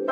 We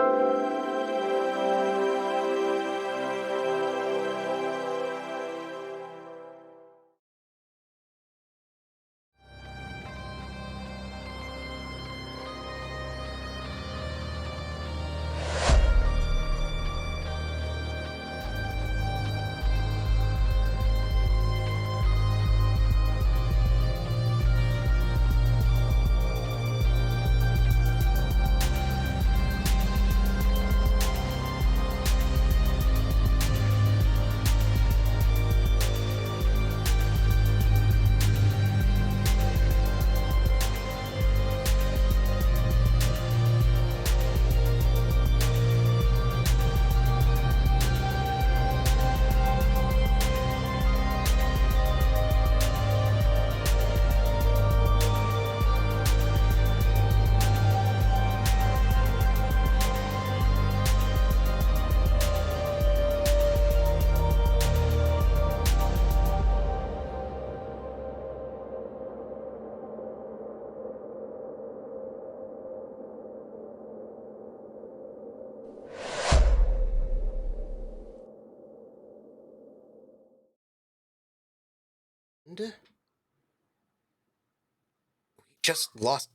just lost.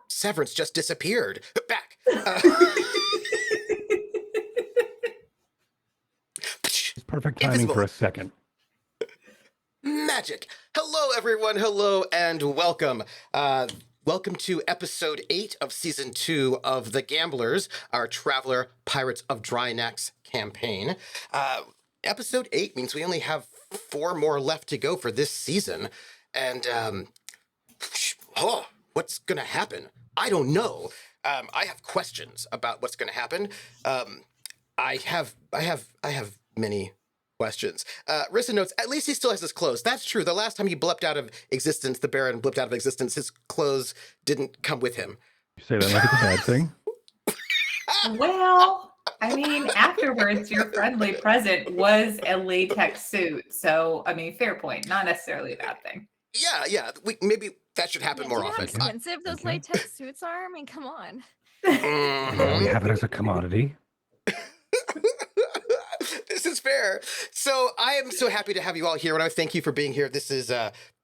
Severance just disappeared. Back. It's perfect timing Invisible. for a second. Magic. Hello, everyone. Hello, and welcome. Welcome to episode 8 of season 2 of The Gamblers, our Traveler Pirates of Drinax campaign. Episode 8 means we only have 4 more left to go for this season. And, what's going to happen? I don't know. I have questions about what's going to happen. I have many questions. Rissa notes, at least he still has his clothes. That's true. The last time he blipped out of existence, the Baron blipped out of existence, his clothes didn't come with him. You say that like it's a bad thing? Well, I mean, afterwards, your friendly present was a latex suit. So, I mean, fair point. Not necessarily a bad thing. Yeah. Maybe that should happen more do you know often. how expensive those latex suits are? I mean, come on. We have it as a commodity. This is fair. So I am so happy to have you all here, and I thank you for being here. This is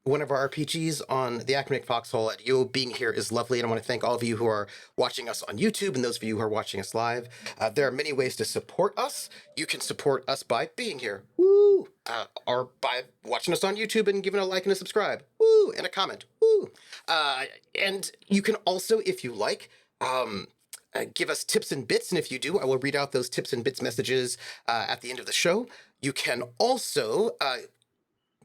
one of our RPGs on the Academic Foxhole, and you being here is lovely, and I want to thank all of you who are watching us on YouTube and those of you who are watching us live. There are many ways to support us. You can support us by being here, woo, or by watching us on YouTube and giving a like and a subscribe, woo, and a comment, woo. And you can also, if you like, give us tips and bits, and if you do, I will read out those tips and bits messages at the end of the show. You can also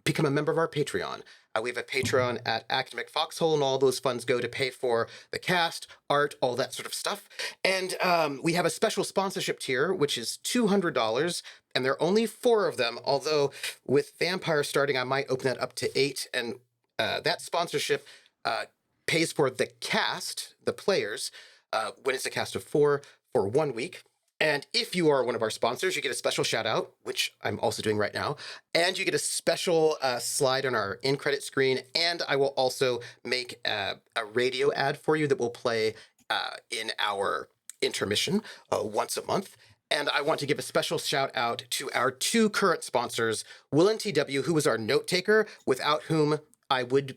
become a member of our Patreon. We have a Patreon at Academic Foxhole, and all those funds go to pay for the cast, art, all that sort of stuff. And we have a special sponsorship tier, which is $200, and there are only 4 of them, although with Vampire starting, I might open that up to 8, and that sponsorship pays for the cast, the players, when it's a cast of 4 for 1 week. And if you are one of our sponsors, you get a special shout out, which I'm also doing right now. And you get a special slide on our in-credit screen. And I will also make a radio ad for you that will play in our intermission once a month. And I want to give a special shout out to our 2 current sponsors, Will and TW, who was our note taker, without whom I would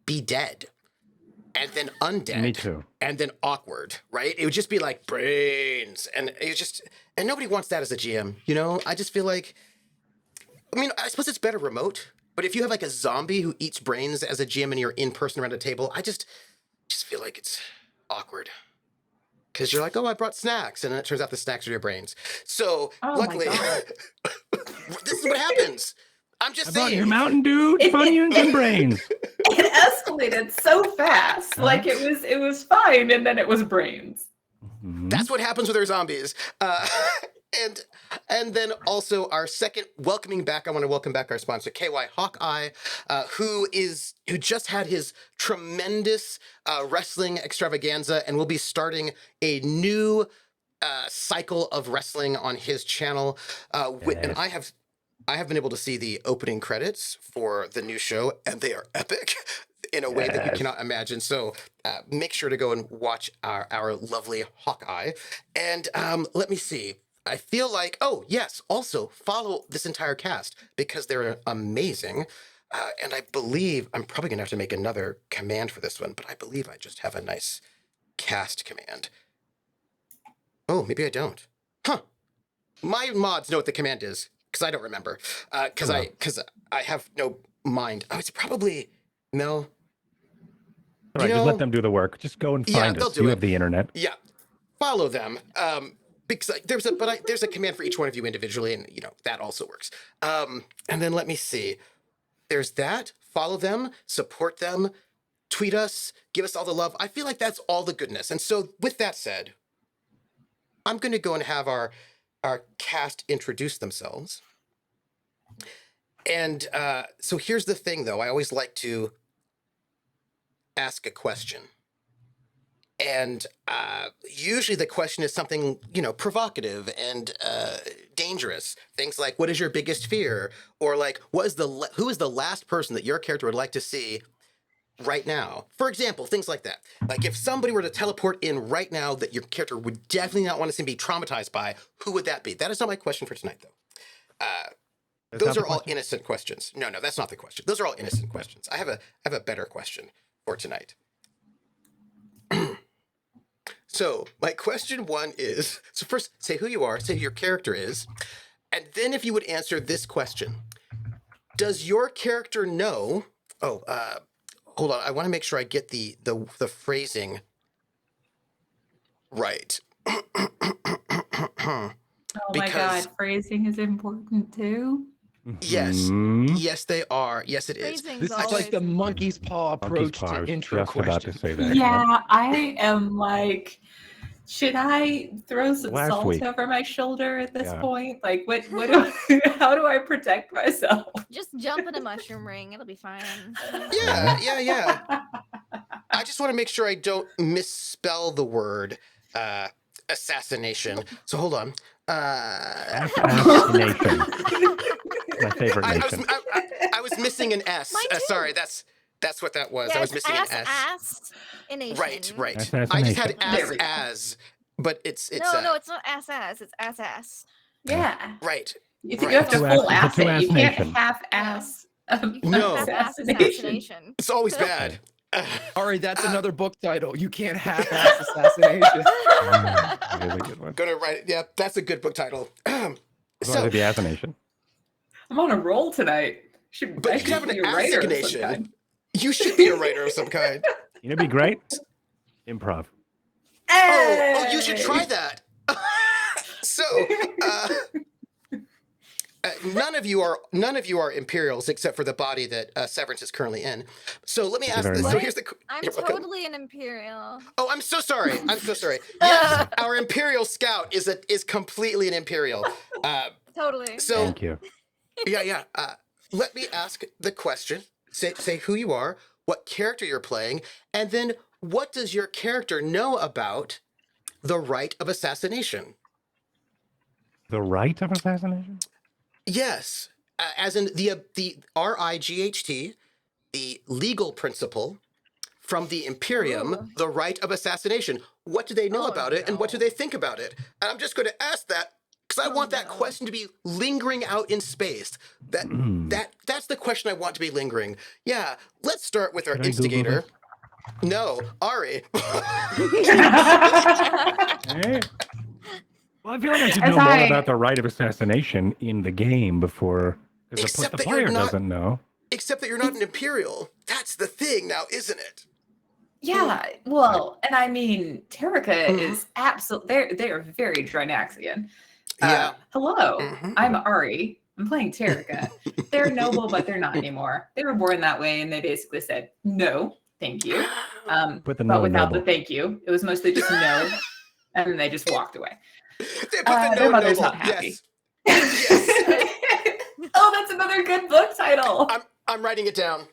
be dead. And then undead. Me too. And then awkward, right? It would just be like brains. And it was just, and nobody wants that as a GM, you know? I just feel like, I mean, I suppose it's better remote, but if you have like a zombie who eats brains as a GM and you're in person around a table, I just feel like it's awkward. Because you're like, oh, I brought snacks. And then it turns out the snacks are your brains. So luckily, this is what happens. I'm just saying. Your Mountain Dew, Funyuns, and brains. It escalated so fast. Like it was fine, and then it was brains. Mm-hmm. That's what happens with our zombies. And then also our second welcoming back, I want to welcome back our sponsor, KY Hawkeye, who just had his tremendous wrestling extravaganza and will be starting a new cycle of wrestling on his channel. And I have been able to see the opening credits for the new show, and they are epic. in a way that you Yes. cannot imagine. So make sure to go and watch our lovely Hawkeye. And let me see. I feel like, oh, yes, also follow this entire cast because they're amazing. And I believe I'm probably going to have to make another command for this one, but I believe I just have a nice cast command. Oh, maybe I don't. Huh. My mods know what the command is because I don't remember. Because I have no mind. Oh, it's probably no. All right, just let them do the work. Just go and Yeah, find they'll us. do You it. have the internet. Yeah, follow them. Because there's a command for each one of you individually, and that also works. And then let me see. There's that. Follow them, support them, tweet us, give us all the love. I feel like that's all the goodness. And so, with that said, I'm going to go and have our cast introduce themselves. And so here's the thing, though. I always like to ask a question. And usually the question is something, provocative and dangerous. Things like, what is your biggest fear? Or like, who is the last person that your character would like to see right now? For example, things like that. Like if somebody were to teleport in right now that your character would definitely not want to see be traumatized by, who would that be? That is not my question for tonight, though. Those are all innocent questions. No, that's not the question. Those are all innocent questions. I have a better question for tonight. So my question one is, so first say who you are, say who your character is, and then if you would answer this question, does your character know, hold on, I want to make sure I get the phrasing right. Oh my God, phrasing is important too. Yes, Mhm. yes they are, yes it is. Phrasing's This is always like the monkey's paw approach Monkey's paw. I to was intro just about to questions. say that. Yeah, I am like, should I throw some Last salt week. over my shoulder at this Yeah. point? Like, what how do I protect myself? Just jump in a mushroom ring. It'll be fine. Yeah. I just want to make sure I don't misspell the word assassination. So hold on. Assassination. My favorite nation. I was missing an S. Mine too. Sorry, that's what that was. Yeah, I was it's missing an S. Assassination. Right. I just Assassination. had There we go. as, but it's No, it's not ass. It's ass. Yeah. right. You Right. have to Two full ass- ass two it. ass You can't nation. half ass No. assassination. Assassination. It's always bad. Ari, that's another book title. You can't half-ass assassination. Really good one. Gonna write it. Yeah, that's a good book title. So, the assassination. I'm on a roll tonight. But I you could have be an a writer of some assignation. kind. You should be a writer of some kind. You know, be great. Improv. Oh, you should try that. So, none of you are Imperials except for the body that Severance is currently in. So let me Thank you ask very this. much. So here's the. I'm You're welcome. totally an Imperial. Oh, I'm so sorry. Yes, our Imperial Scout is completely an Imperial. Totally. So Thank you. yeah. Let me ask the question. Say who you are, what character you're playing, and then what does your character know about the rite of assassination? The right of assassination? Yes, as in the RIGHT, the legal principle from the Imperium, Ooh. the rite of assassination. What do they know Oh, about it, and what do no. they think about it? And I'm just going to ask that because I Oh, want that no. question to be lingering out in space. That's the question I want to be lingering. Yeah, let's start with our Can I Google instigator. this? No, Ari. Eh? Well, I feel like I should As know more I- about the right of assassination in the game before, because Except the that you're player not- doesn't know. Except that you're not an Imperial. That's the thing now, isn't it? Yeah, well, and I mean, Terrica Mhm. is absolutely, they are very Drinaxian. Yeah. Hello, Mhm. I'm Ari. I'm playing Terrica. They're noble, but they're not anymore. They were born that way, and they basically said, no, thank you. Put the But no in without the noble. thank you. It was mostly just no, and then they just walked away. They put the Their no mother's noble. not happy. Yes. Oh, that's another good book title. I'm writing it down.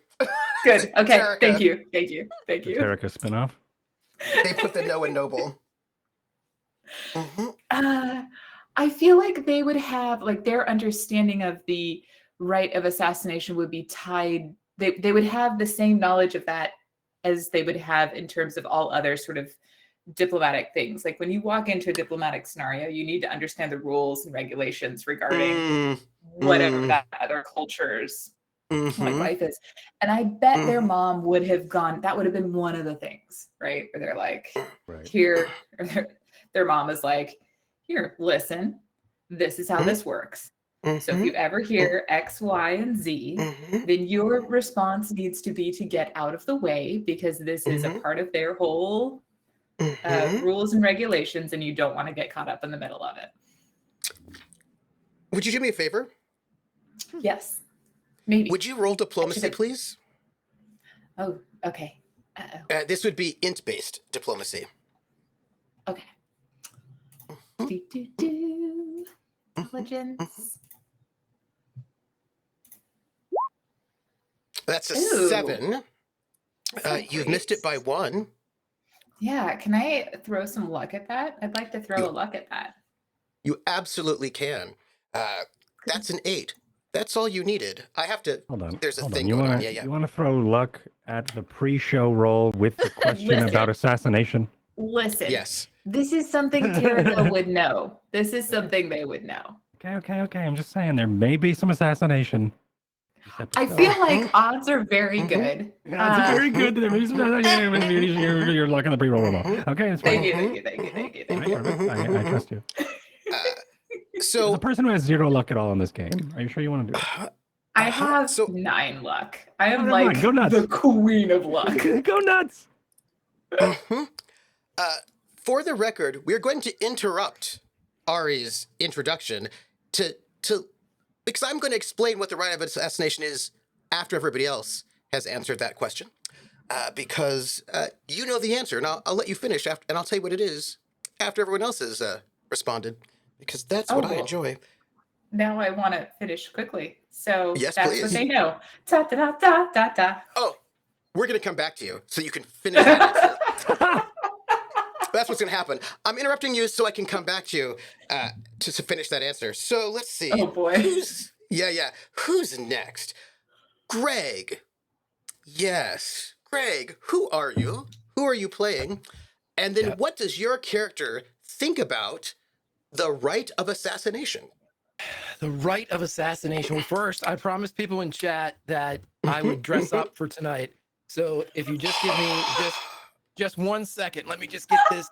Good. Okay. Terrica. Thank you. Thank The you. Terrica spinoff? They put the no in noble. Mhm. I feel like they would have like their understanding of the rite of assassination would be tied. They would have the same knowledge of that as they would have in terms of all other sort of diplomatic things. Like when you walk into a diplomatic scenario, you need to understand the rules and regulations regarding whatever that other culture's like life is. And I bet their mom would have gone, that would have been one of the things, right? Where they're like, here, or their mom is like, here, listen, this is how this works. So if you ever hear X, Y, and Z, then your response needs to be to get out of the way because this is a part of their whole rules and regulations, and you don't want to get caught up in the middle of it. Would you do me a favor? Yes, maybe. Would you roll diplomacy, please? Oh, okay. Uh-oh. This would be int-based diplomacy. Okay. Intelligence. That's a Ooh. 7. You've missed it by 1. Yeah, can I throw some luck at that? I'd like to throw a luck at that. You absolutely can. That's an 8. That's all you needed. I have to. Hold on. There's a hold thing on. going on. Yeah, yeah. You want to throw luck at the pre-show roll with the question about assassination? Listen. Yes. This is something Tyrael would know. This is something they would know. Okay. I'm just saying there may be some assassination. I feel like odds are very good. Yeah, it's very good. There may be some you're luck on the pre-roll roll. Okay, that's fine. Thank you. I trust you. So the person who has 0 luck at all in this game, are you sure you want to do it? I have 9 luck. I am Never like mind, go nuts. the queen of luck. Go nuts. For the record, we're going to interrupt Ari's introduction to because I'm going to explain what the right of assassination is after everybody else has answered that question. Because you know the answer, and I'll let you finish after, and I'll tell you what it is after everyone else has responded, because that's what I enjoy. Now I want to finish quickly. So yes, that's please. what they know. Ta da da da da. Oh, we're going to come back to you so you can finish that answer. That's what's going to happen. I'm interrupting you so I can come back to you to finish that answer. So let's see. Oh, boy. Who's next? Greg. Yes. Greg, who are you? Who are you playing? And then what does your character think about the rite of assassination? The rite of assassination. Well, first, I promised people in chat that I would dress up for tonight. So if you just give me just 1 second, let me just get this.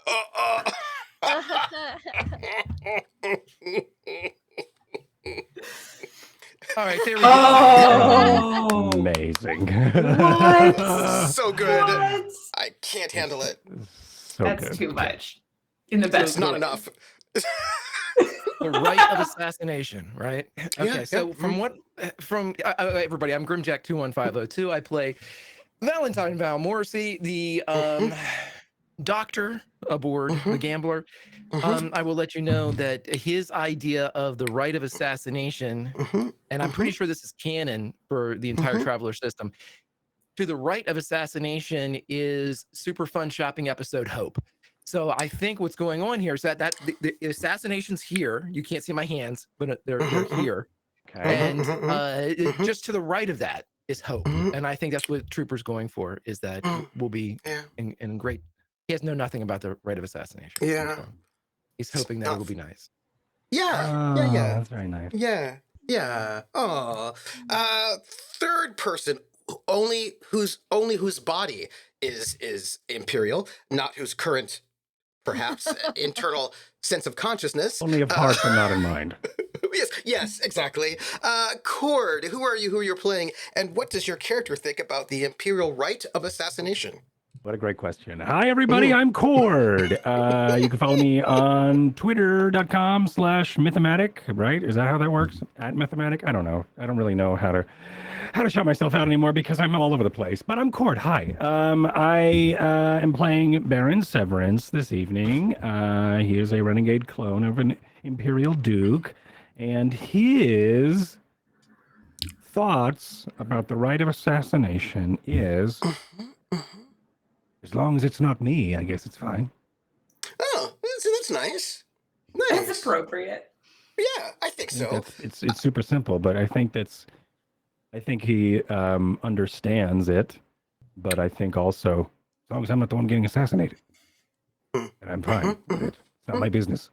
All right, there we go. Oh, amazing. What? So good. What? I can't handle it. So That's good. too much. In the best It's not way. enough. The rite of assassination, right? Okay, Yeah, so yeah. from everybody, I'm Grimjack21502. I play Valentine Val Morrissey, the doctor aboard the Gambler. I will let you know that his idea of the rite of assassination, and I'm pretty sure this is canon for the entire Traveler system, to the rite of assassination is super fun shopping episode Hope. So I think what's going on here is that the assassination's here. You can't see my hands, but they're here. Okay. And just to the right of that is Hope. And I think that's what Trooper's going for, is that we'll be in great. He has nothing about the rite of assassination. Yeah. So he's hoping that it will be nice. Yeah. Oh, Yeah. that's very nice. Yeah. Oh. Third person, whose body is imperial, not whose current, perhaps, internal sense of consciousness. Only of heart, but not in mind. Yes, exactly. Cord, who are you? Who you're playing? And what does your character think about the imperial rite of assassination? What a great question. Hi, everybody. I'm Cord. You can follow me on twitter.com/mythematic, right? Is that how that works? At Mythematic? I don't know. I don't really know how to shout myself out anymore because I'm all over the place. But I'm Cord. Hi. I am playing Baron Severance this evening. He is a renegade clone of an Imperial Duke. And his thoughts about the rite of assassination is... as long as it's not me, I guess it's fine. Oh, that's nice. Nice. That's appropriate. Yeah, I think so. It's super simple, but I think he understands it. But I think also, as long as I'm not the one getting assassinated, and I'm fine with it. It's not my business.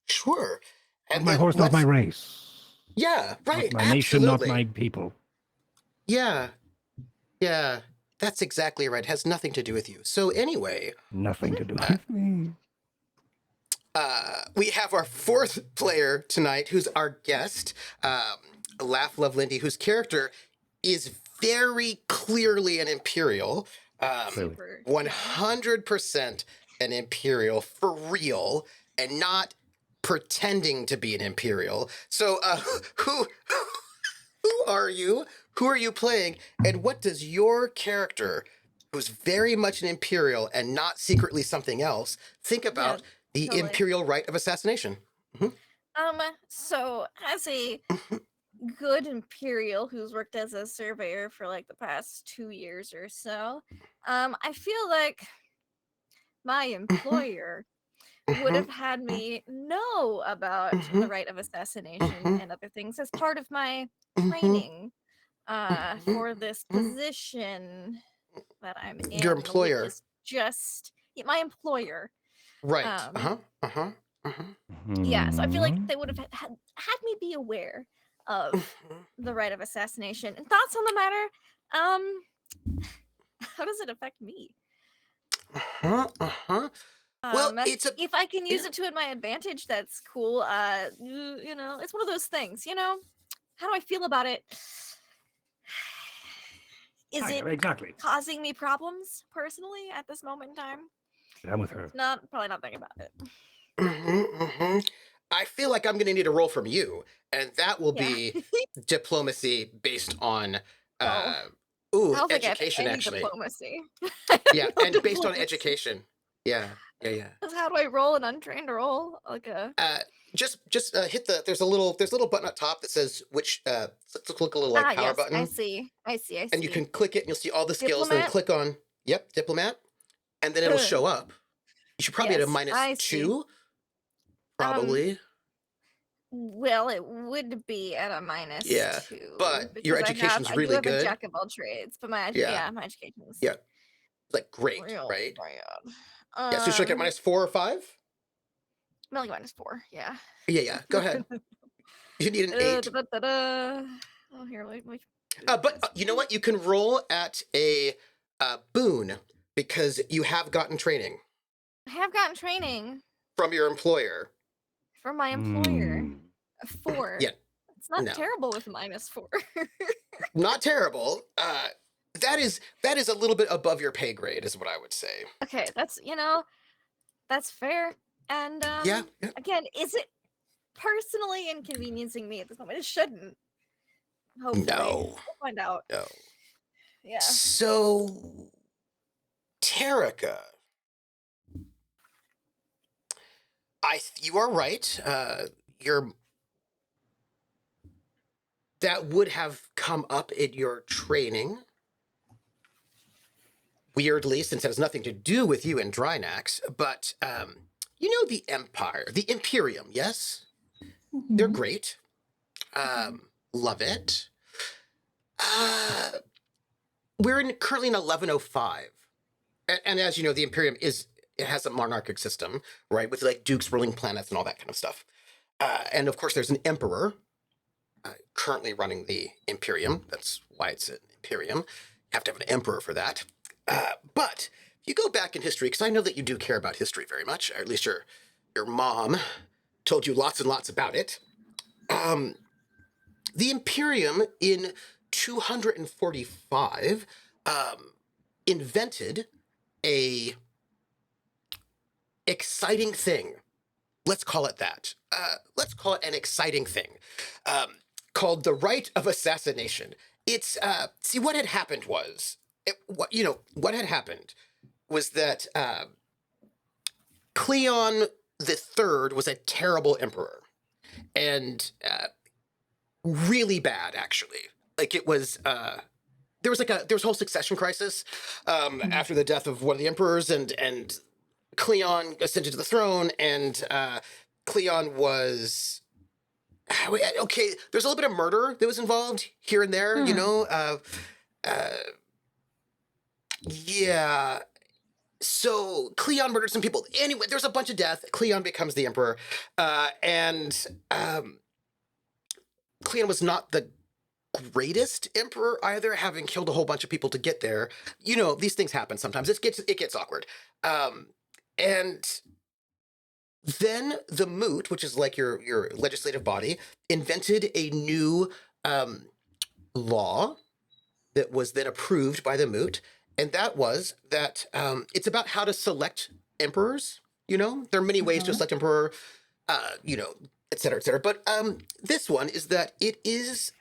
Sure. Not And my then horse, not my race. Yeah, right. Not my nation, not Absolutely. my people. Yeah. Yeah. That's exactly right. It has nothing to do with you. So anyway, Nothing to do with me. we have our fourth player tonight, who's our guest, LaughLoveLindy, whose character is very clearly an Imperial. Clearly. 100% an Imperial for real, and not pretending to be an Imperial. So, who are you? Who are you playing? And what does your character, who's very much an Imperial and not secretly something else, think about the totally. Imperial rite of assassination? So as a good Imperial who's worked as a surveyor for like the past 2 years or so, I feel like my employer would have had me know about the rite of assassination and other things as part of my training for this position that I'm in. Your employer. Which is just my employer. Right. Yeah, so I feel Hmm. like they would have had me be aware of the rite of assassination. And thoughts on the matter? How does it affect me? Well, it's a if I can use it to my advantage, that's cool. It's one of those things, How do I feel about it? Is it exactly causing me problems personally at this moment in time? I'm with her. Probably not thinking about it. I feel like I'm going to need a roll from you, and that will be diplomacy based on education, actually. Diplomacy. Yeah, and based on education. Yeah. How do I roll an untrained roll? Like a just hit the there's a little button up top that says which let's click a little like power button. I see. And you can click it and you'll see all the skills. Diplomat? Then click on diplomat, and then it'll show up. You should probably at a -2, probably. Well, it would be at a -2. But your education's really good. I do have a jack of all trades, but my education is like great, real right? bad. So should I get -4 or 5? I'm like -4. Yeah. Yeah. Go ahead. You need an 8. Oh, here, wait. But you know what? You can roll at a boon because you have gotten training. I have gotten training from your employer. From my employer. 4. Yeah. It's not terrible with -4. Not terrible. That is a little bit above your pay grade, is what I would say. Okay, that's fair. And again, is it personally inconveniencing me at this moment? It shouldn't. Hopefully. No. We'll find out. No. Yeah. So, Tarika, you are right. That would have come up in your training. Weirdly, since it has nothing to do with you and Drinax, but the Empire, the Imperium, yes? They're great. Love it. We're currently in 1105. And as you know, the Imperium has a monarchic system, right? With like dukes ruling planets and all that kind of stuff. And of course, there's an emperor currently running the Imperium. That's why it's an Imperium. You have to have an emperor for that. But if you go back in history, because I know that you do care about history very much, or at least your mom told you lots and lots about it. The Imperium in 245 invented a exciting thing. Let's call it that. Let's call it an exciting thing called the rite of assassination. It's see what had happened was what had happened was that Cleon the Third was a terrible emperor and really bad, actually. Like it was. There was a whole succession crisis after the death of one of the emperors, and Cleon ascended to the throne, and Cleon was okay. There's a little bit of murder that was involved here and there, Yeah. So Cleon murdered some people. Anyway, there's a bunch of death. Cleon becomes the emperor, and Cleon was not the greatest emperor either, having killed a whole bunch of people to get there. You know, these things happen sometimes. It gets awkward. And then the Moot, which is like your legislative body, invented a new law that was then approved by the Moot, and that was that it's about how to select emperors. You know, there are many ways to select emperor, you know, et cetera, et cetera. But this one is that it is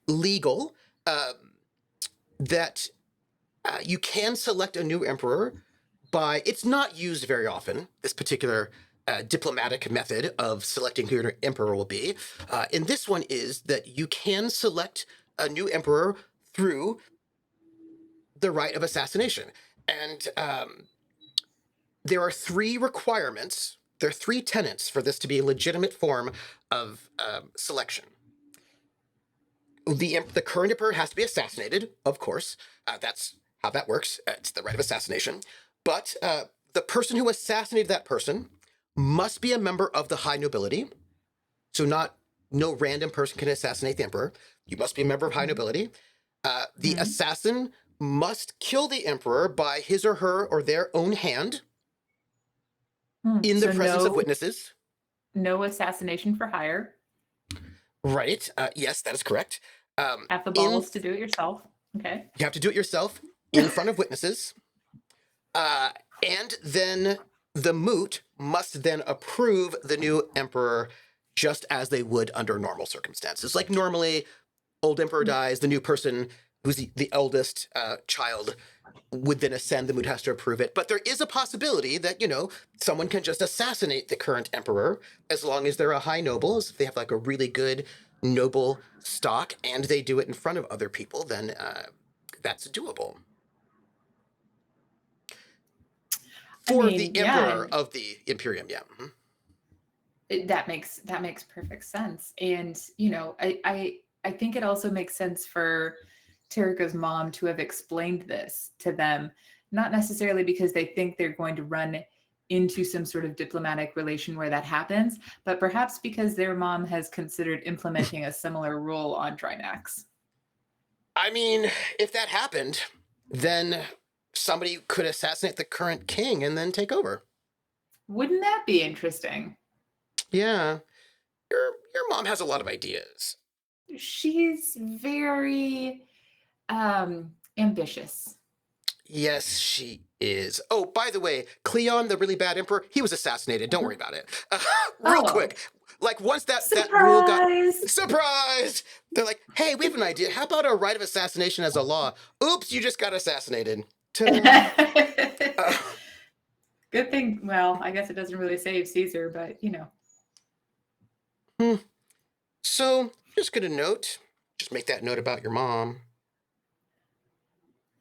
legal that you can select a new emperor by, it's not used very often, this particular diplomatic method of selecting who your emperor will be. And this one is that you can select a new emperor through the right of assassination. And there are three requirements, there are three tenets for this to be a legitimate form of selection. The current emperor has to be assassinated, of course. That's how that works. It's the right of assassination. But the person who assassinated that person must be a member of the high nobility. So no random person can assassinate the emperor. You must be a member of high nobility. The assassin must kill the emperor by his or her or their own hand in the presence of witnesses. No assassination for hire. Right. Yes, that is correct. Have the balls to do it yourself. Okay. You have to do it yourself in front of witnesses. And then the Moot must then approve the new emperor just as they would under normal circumstances. Like normally, old emperor dies, the new person who's the eldest child would then ascend, the Moot has to approve it. But there is a possibility that, you know, someone can just assassinate the current emperor as long as they're a high noble, if they have like a really good noble stock and they do it in front of other people, then that's doable. For the emperor of the Imperium, yeah. That makes perfect sense. And, you know, I think it also makes sense for Terrica's mom to have explained this to them, not necessarily because they think they're going to run into some sort of diplomatic relation where that happens, but perhaps because their mom has considered implementing a similar rule on Drinax. I mean, if that happened, then somebody could assassinate the current king and then take over. Wouldn't that be interesting? Yeah. Your mom has a lot of ideas. She's very ambitious. Yes, she is. Oh, by the way, Cleon, the really bad emperor, he was assassinated. Don't worry about it. Real quick. Like once that rule got surprised, they're like, hey, we have an idea. How about a right of assassination as a law? Oops, you just got assassinated. Good thing. Well, I guess it doesn't really save Caesar, but you know. So just gonna just make that note about your mom.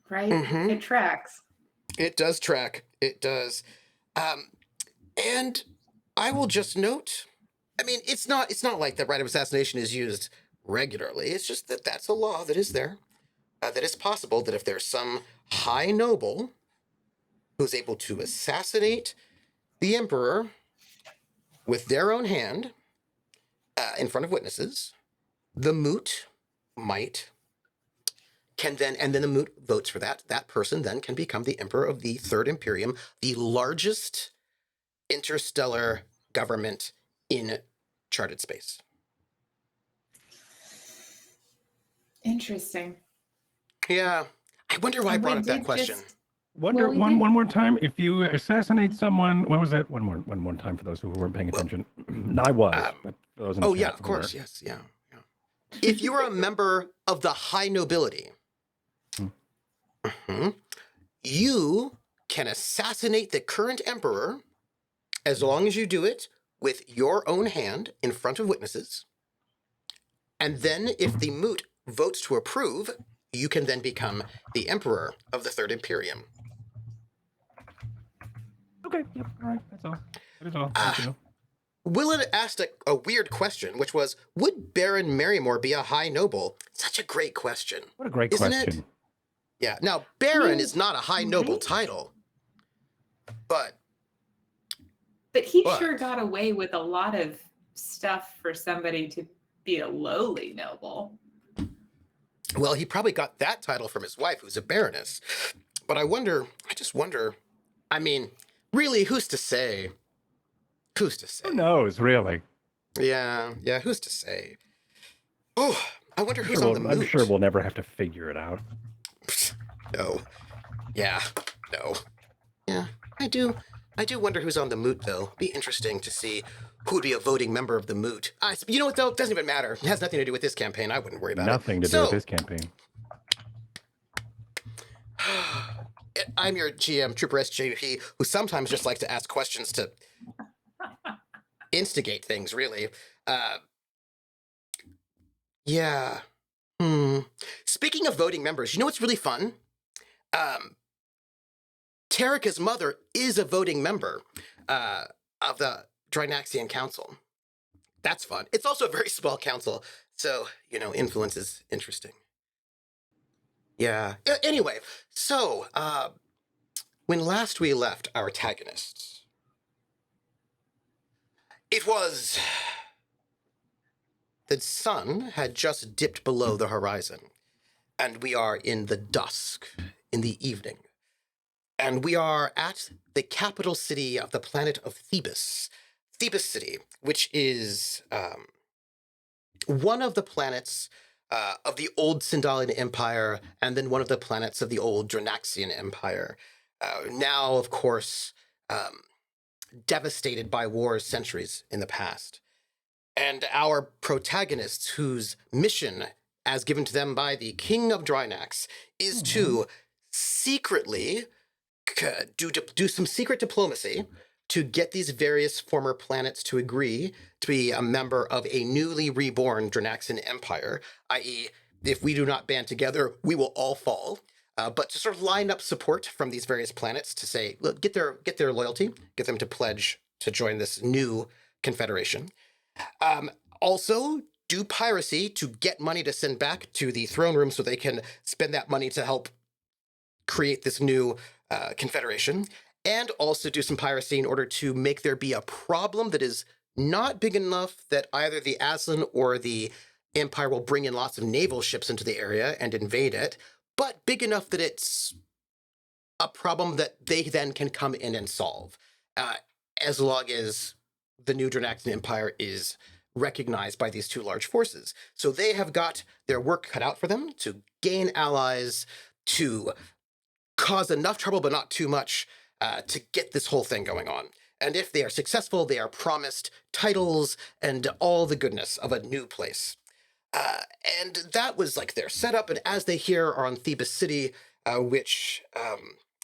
Right? It tracks. It does track. It does. And I will just note, I mean, it's not like the right of assassination is used regularly. It's just that that's a law that is there. That it's possible that if there's some high noble who's able to assassinate the emperor with their own hand in front of witnesses, the Moot can then, and then the Moot votes for that. That person then can become the emperor of the Third Imperium, the largest interstellar government in charted space. Interesting. Yeah. I wonder why I brought up that question. One more time. If you assassinate someone, what was that? One more time for those who weren't paying attention. I was. But for those in the chat of course. Yes. Yeah. If you are a member of the high nobility, you can assassinate the current emperor as long as you do it with your own hand in front of witnesses. And then if the Moot votes to approve, you can then become the emperor of the Third Imperium. Okay. Yep. All right. That's all. That is all. Thank you. Willett asked a weird question, which was, would Baron Marrymore be a high noble? Such a great question. What a great Isn't question. Yeah. Now, Baron mean, is not a high noble right? title, but But he But- sure got away with a lot of stuff for somebody to be a lowly noble. well, he probably got that title from his wife, who's a baroness. But I just wonder, I mean, really, who's to say? Who's to say? Who knows, really? Yeah, who's to say? Oh, I wonder who's on the moot. I'm sure we'll never have to figure it out. No. Yeah, no. Yeah, I do wonder who's on the moot, though. Be interesting to see who'd be a voting member of the moot. You know what, though? It doesn't even matter. It has nothing to do with this campaign. I wouldn't worry about Nothing it. to do with this campaign. I'm your GM, troopersjp, who sometimes just likes to ask questions to instigate things, really. Yeah. Speaking of voting members, you know what's really fun? Tarika's mother is a voting member of the Drinaxian Council. That's fun. It's also a very small council, so, influence is interesting. Yeah. Anyway, so, when last we left our tagonists, it was... the sun had just dipped below the horizon, and we are in the dusk, in the evening. And we are at the capital city of the planet of Theebus City, which is one of the planets of the old Sindalian Empire, and then one of the planets of the old Drinaxian Empire. Now, of course, devastated by wars centuries in the past. And our protagonists, whose mission, as given to them by the King of Drinax, is to secretly do some secret diplomacy to get these various former planets to agree to be a member of a newly reborn Drinaxian Empire, i.e., if we do not band together, we will all fall. But to sort of line up support from these various planets to say, look, get their loyalty, get them to pledge to join this new confederation. Also, do piracy to get money to send back to the throne room so they can spend that money to help create this new confederation. And also do some piracy in order to make there be a problem that is not big enough that either the Aslan or the Empire will bring in lots of naval ships into the area and invade it, but big enough that it's a problem that they then can come in and solve, as long as the new Drinaxian Empire is recognized by these two large forces. So they have got their work cut out for them to gain allies, to cause enough trouble but not too much, to get this whole thing going on. And if they are successful, they are promised titles and all the goodness of a new place. And that was like their setup. And as they here are on Theebus City, which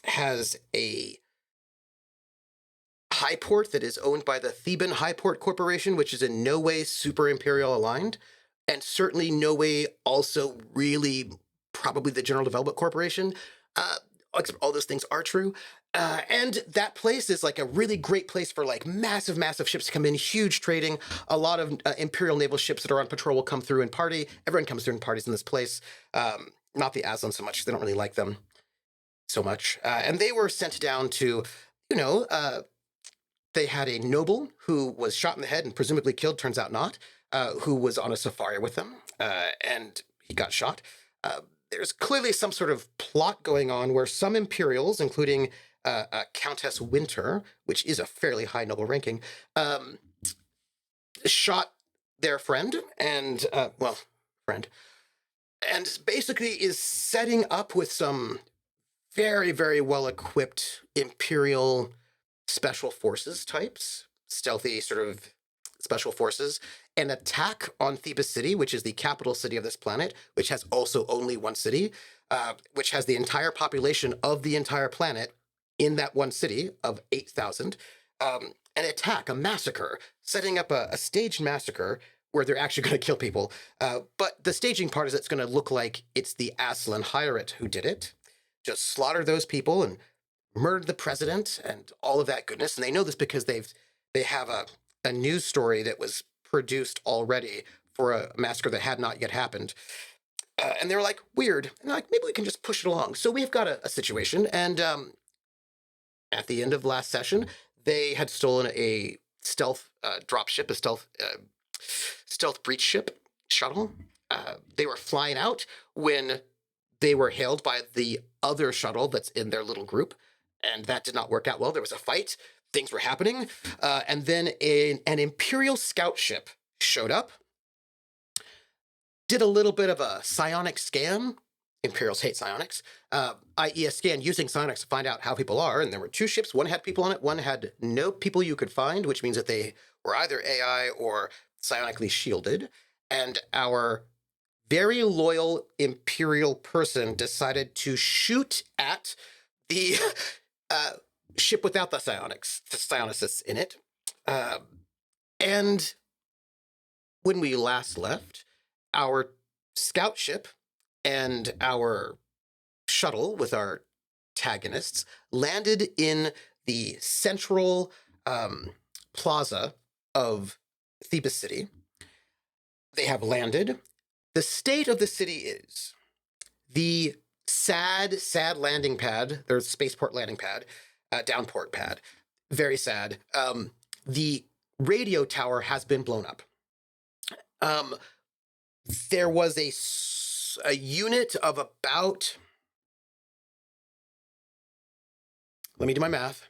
has a high port that is owned by the Theban High Port Corporation, which is in no way super imperial aligned, and certainly no way also really probably the General Development Corporation. Except all those things are true. And that place is like a really great place for like massive ships to come in, huge trading. A lot of Imperial naval ships that are on patrol will come through and party. Everyone comes through and parties in this place. Not the Aslan so much. They don't really like them so much. And they were sent down to, they had a noble who was shot in the head and presumably killed, turns out not, who was on a safari with them, and he got shot. There's clearly some sort of plot going on where some Imperials, including Countess Winter, which is a fairly high noble ranking, shot their friend and, friend, and basically is setting up with some very, very well-equipped Imperial special forces types, stealthy sort of special forces, an attack on Theebus City, which is the capital city of this planet, which has also only one city, which has the entire population of the entire planet in that one city of 8,000. An attack, a massacre, setting up a staged massacre where they're actually going to kill people. But the staging part is it's going to look like it's the Aslan Hierate who did it. Just slaughter those people and murdered the president and all of that goodness. And they know this because they have a news story that was produced already for a massacre that had not yet happened. And they were like, weird. And they're like, maybe we can just push it along. So we've got a situation. And at the end of last session, they had stolen a stealth drop ship, a stealth breach ship shuttle. They were flying out when they were hailed by the other shuttle that's in their little group. And that did not work out well. There was a fight. Things were happening. And then an Imperial scout ship showed up, did a little bit of a psionic scan. Imperials hate psionics, i.e. a scan using psionics to find out how people are. And there were two ships. One had people on it. One had no people you could find, which means that they were either AI or psionically shielded. And our very loyal Imperial person decided to shoot at the ship without the psionicists in it. And when we last left, our scout ship and our shuttle with our tagonists landed in the central plaza of Theebus City. They have landed. The state of the city is the sad landing pad, their spaceport landing pad, downport pad, very sad. The radio tower has been blown up. There was a unit of about, let me do my math,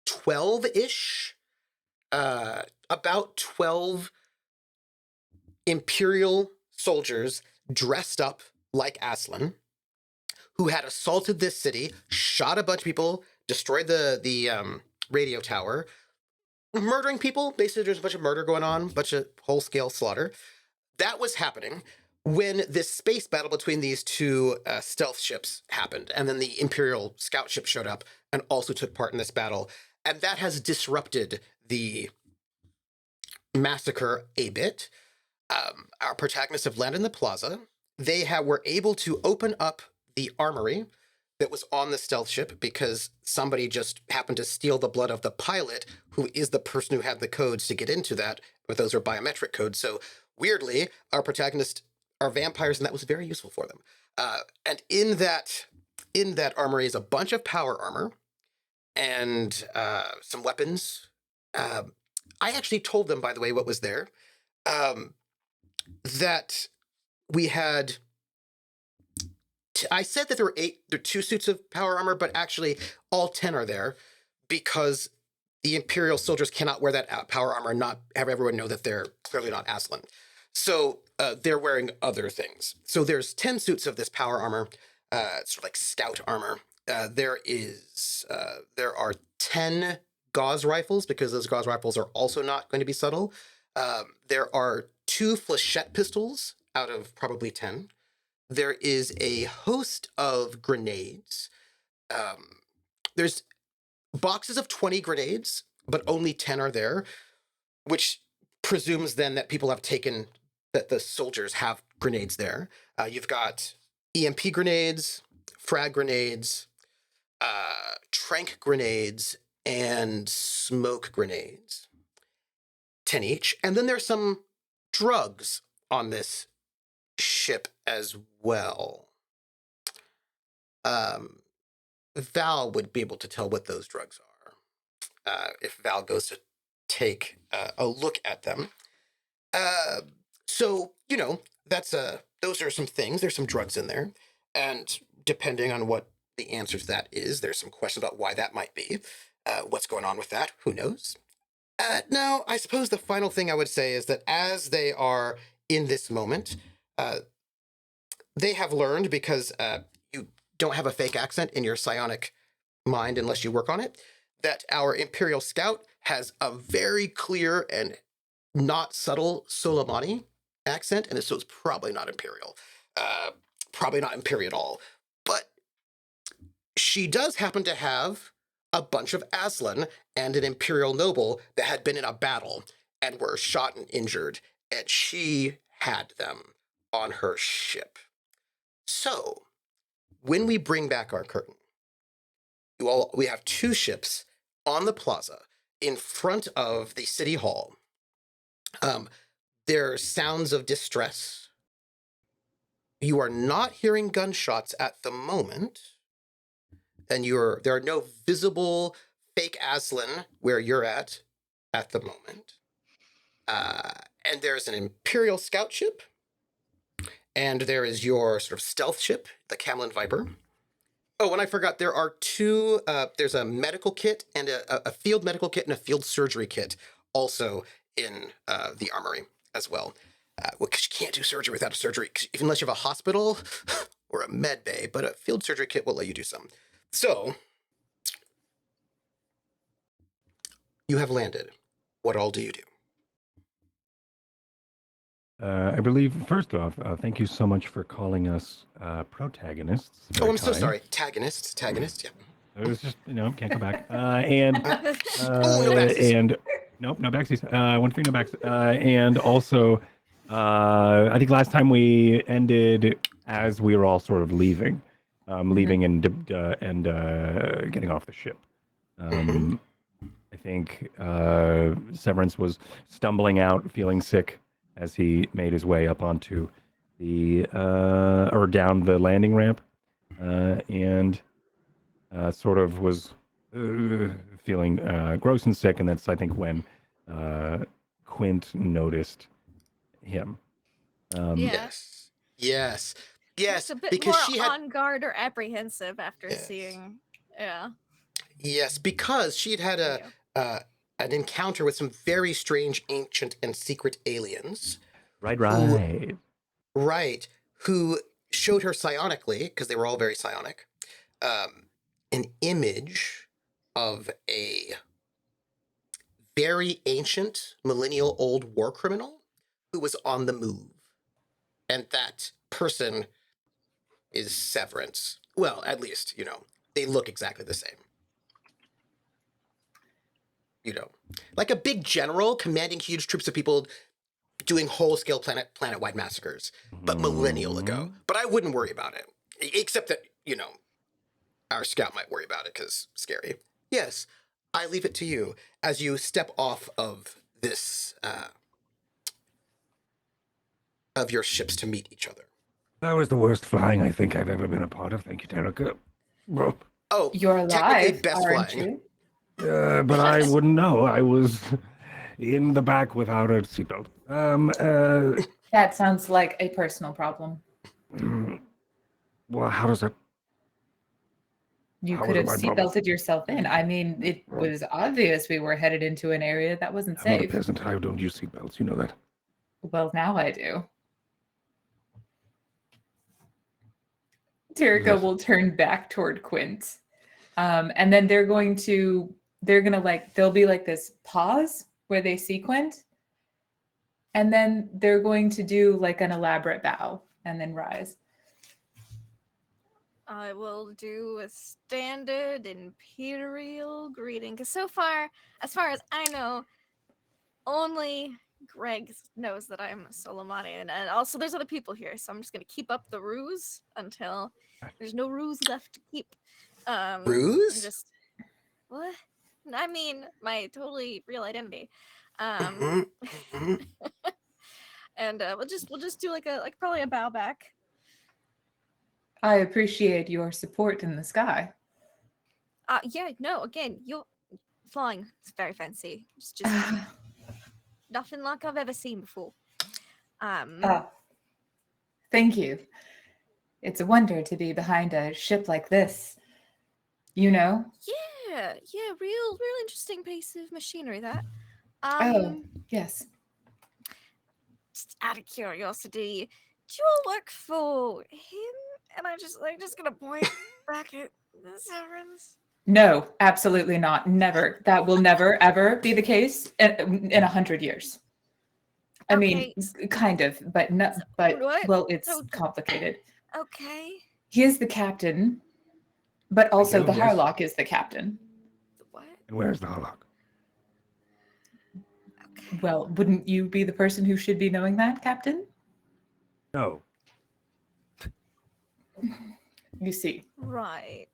12-ish, about 12 Imperial soldiers dressed up like Aslan, who had assaulted this city, shot a bunch of people, destroyed the radio tower, murdering people. Basically, there's a bunch of murder going on, a bunch of whole-scale slaughter. That was happening when this space battle between these two stealth ships happened. And then the Imperial scout ship showed up and also took part in this battle. And that has disrupted the massacre a bit. Our protagonists have landed in the plaza. They were able to open up the armory that was on the stealth ship because somebody just happened to steal the blood of the pilot, who is the person who had the codes to get into that, but those are biometric codes. So weirdly, our protagonists are vampires, and that was very useful for them. And in that armory is a bunch of power armor and some weapons. I actually told them, by the way, what was there. That we had. I said that there are 2 suits of power armor, but actually all 10 are there because the Imperial soldiers cannot wear that power armor and not have everyone know that they're clearly not Aslan. So they're wearing other things. So there's 10 suits of this power armor, sort of like scout armor. There are 10 gauze rifles because those gauze rifles are also not going to be subtle. There are 2 flechette pistols out of probably 10. There is a host of grenades. There's boxes of 20 grenades, but only 10 are there, which presumes then that people have taken, that the soldiers have grenades there. You've got EMP grenades, frag grenades, trank grenades, and smoke grenades. 10 each. And then there's some drugs on this ship as well. Val would be able to tell what those drugs are if Val goes to take a look at them. So, those are some things. There's some drugs in there. And depending on what the answer to that is, there's some questions about why that might be. What's going on with that? Who knows? Now, I suppose the final thing I would say is that as they are in this moment, they have learned, because you don't have a fake accent in your psionic mind unless you work on it, that our Imperial Scout has a very clear and not subtle Soleimani accent, and so it's probably not Imperial. Probably not Imperial at all. But she does happen to have a bunch of Aslan and an Imperial noble that had been in a battle and were shot and injured, and she had them on her ship. So, when we bring back our curtain, we have 2 ships on the plaza in front of the city hall. There are sounds of distress. you are not hearing gunshots at the moment, and there are no visible fake Aslan where you're at the moment. And there's an Imperial scout ship, and there is your sort of stealth ship, the Camlin Viper. Oh, and I forgot, there are two, there's a medical kit and a field medical kit and a field surgery kit also in the armory as well. Because you can't do surgery without a surgery, unless you have a hospital or a med bay, but a field surgery kit will let you do some. So, you have landed. What all do you do? I believe, first off, thank you so much for calling us protagonists. Oh, Very I'm so kind. sorry. Tagonist, yeah. It was just, can't go back. No backsies. And nope, no backsies. 1-3, no backs. And also, I think last time we ended as we were all sort of leaving, leaving and getting off the ship. I think Severance was stumbling out, feeling sick as he made his way up onto the or down the landing ramp, and sort of was feeling gross and sick, and that's I think when Quint noticed him. Yeah. Yes, Just a bit because more she had on guard or apprehensive after Yes. seeing. Yeah. yes, because she had an encounter with some very strange, ancient, and secret aliens. Right. Right, who showed her psionically, because they were all very psionic, an image of a very ancient, millennial-old war criminal who was on the move. And that person is Severance. Well, at least, they look exactly the same. Like a big general commanding huge troops of people doing whole-scale planet-wide massacres, but millennial ago. But I wouldn't worry about it. Except that, our scout might worry about it because scary. Yes, I leave it to you as you step off of this, of your ships to meet each other. That was the worst flying I think I've ever been a part of. Thank you, Terica. Well, Oh, You're technically alive, best aren't flying. you? but I wouldn't know. I was in the back without a seatbelt. That sounds like a personal problem. Well, how does that? You How could is have it my problem? seatbelted yourself in. I mean, it was obvious we were headed into an area that wasn't I'm not a safe. peasant. I don't use seatbelts. You know that. Well, now I do. Terica will turn back toward Quint. And then they're gonna there'll be like this pause where they see Quint. And then they're going to do like an elaborate bow and then rise. I will do a standard imperial greeting. Because so far, as far as I know, only Greg knows that I'm Solomani. And also there's other people here. So I'm just going to keep up the ruse until there's no ruse left to keep. Ruse? Just, what? I mean, my totally real identity. Mhm. And we'll just do like probably a bow back. I appreciate your support in the sky. Yeah, no, again, you're flying. It's very fancy. It's just nothing like I've ever seen before. Thank you. It's a wonder to be behind a ship like this. Yeah, real interesting piece of machinery that. Yes. Just out of curiosity, do you all work for him? And I just gonna point back at the Severance. No, absolutely not. Never. That will never, ever be the case in 100 years. I mean, kind of, but no, but what? well, it's complicated. Okay. He is the captain, but also the yes. Harlock is the captain. What? And where's the Harlock? Okay. Well, wouldn't you be the person who should be knowing that, Captain? No. You see. Right.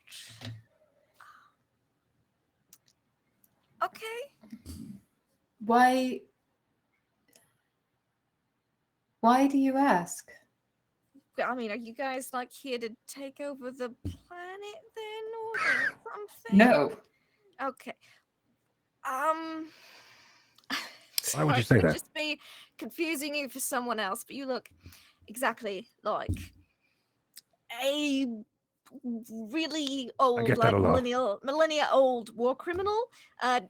Okay. Why do you ask? I mean, are you guys like here to take over the planet then, or something? No. Okay. Why would you Sorry say to that? just be confusing you for someone else, but you look exactly like a really old, get that like a lot. millennia old war criminal,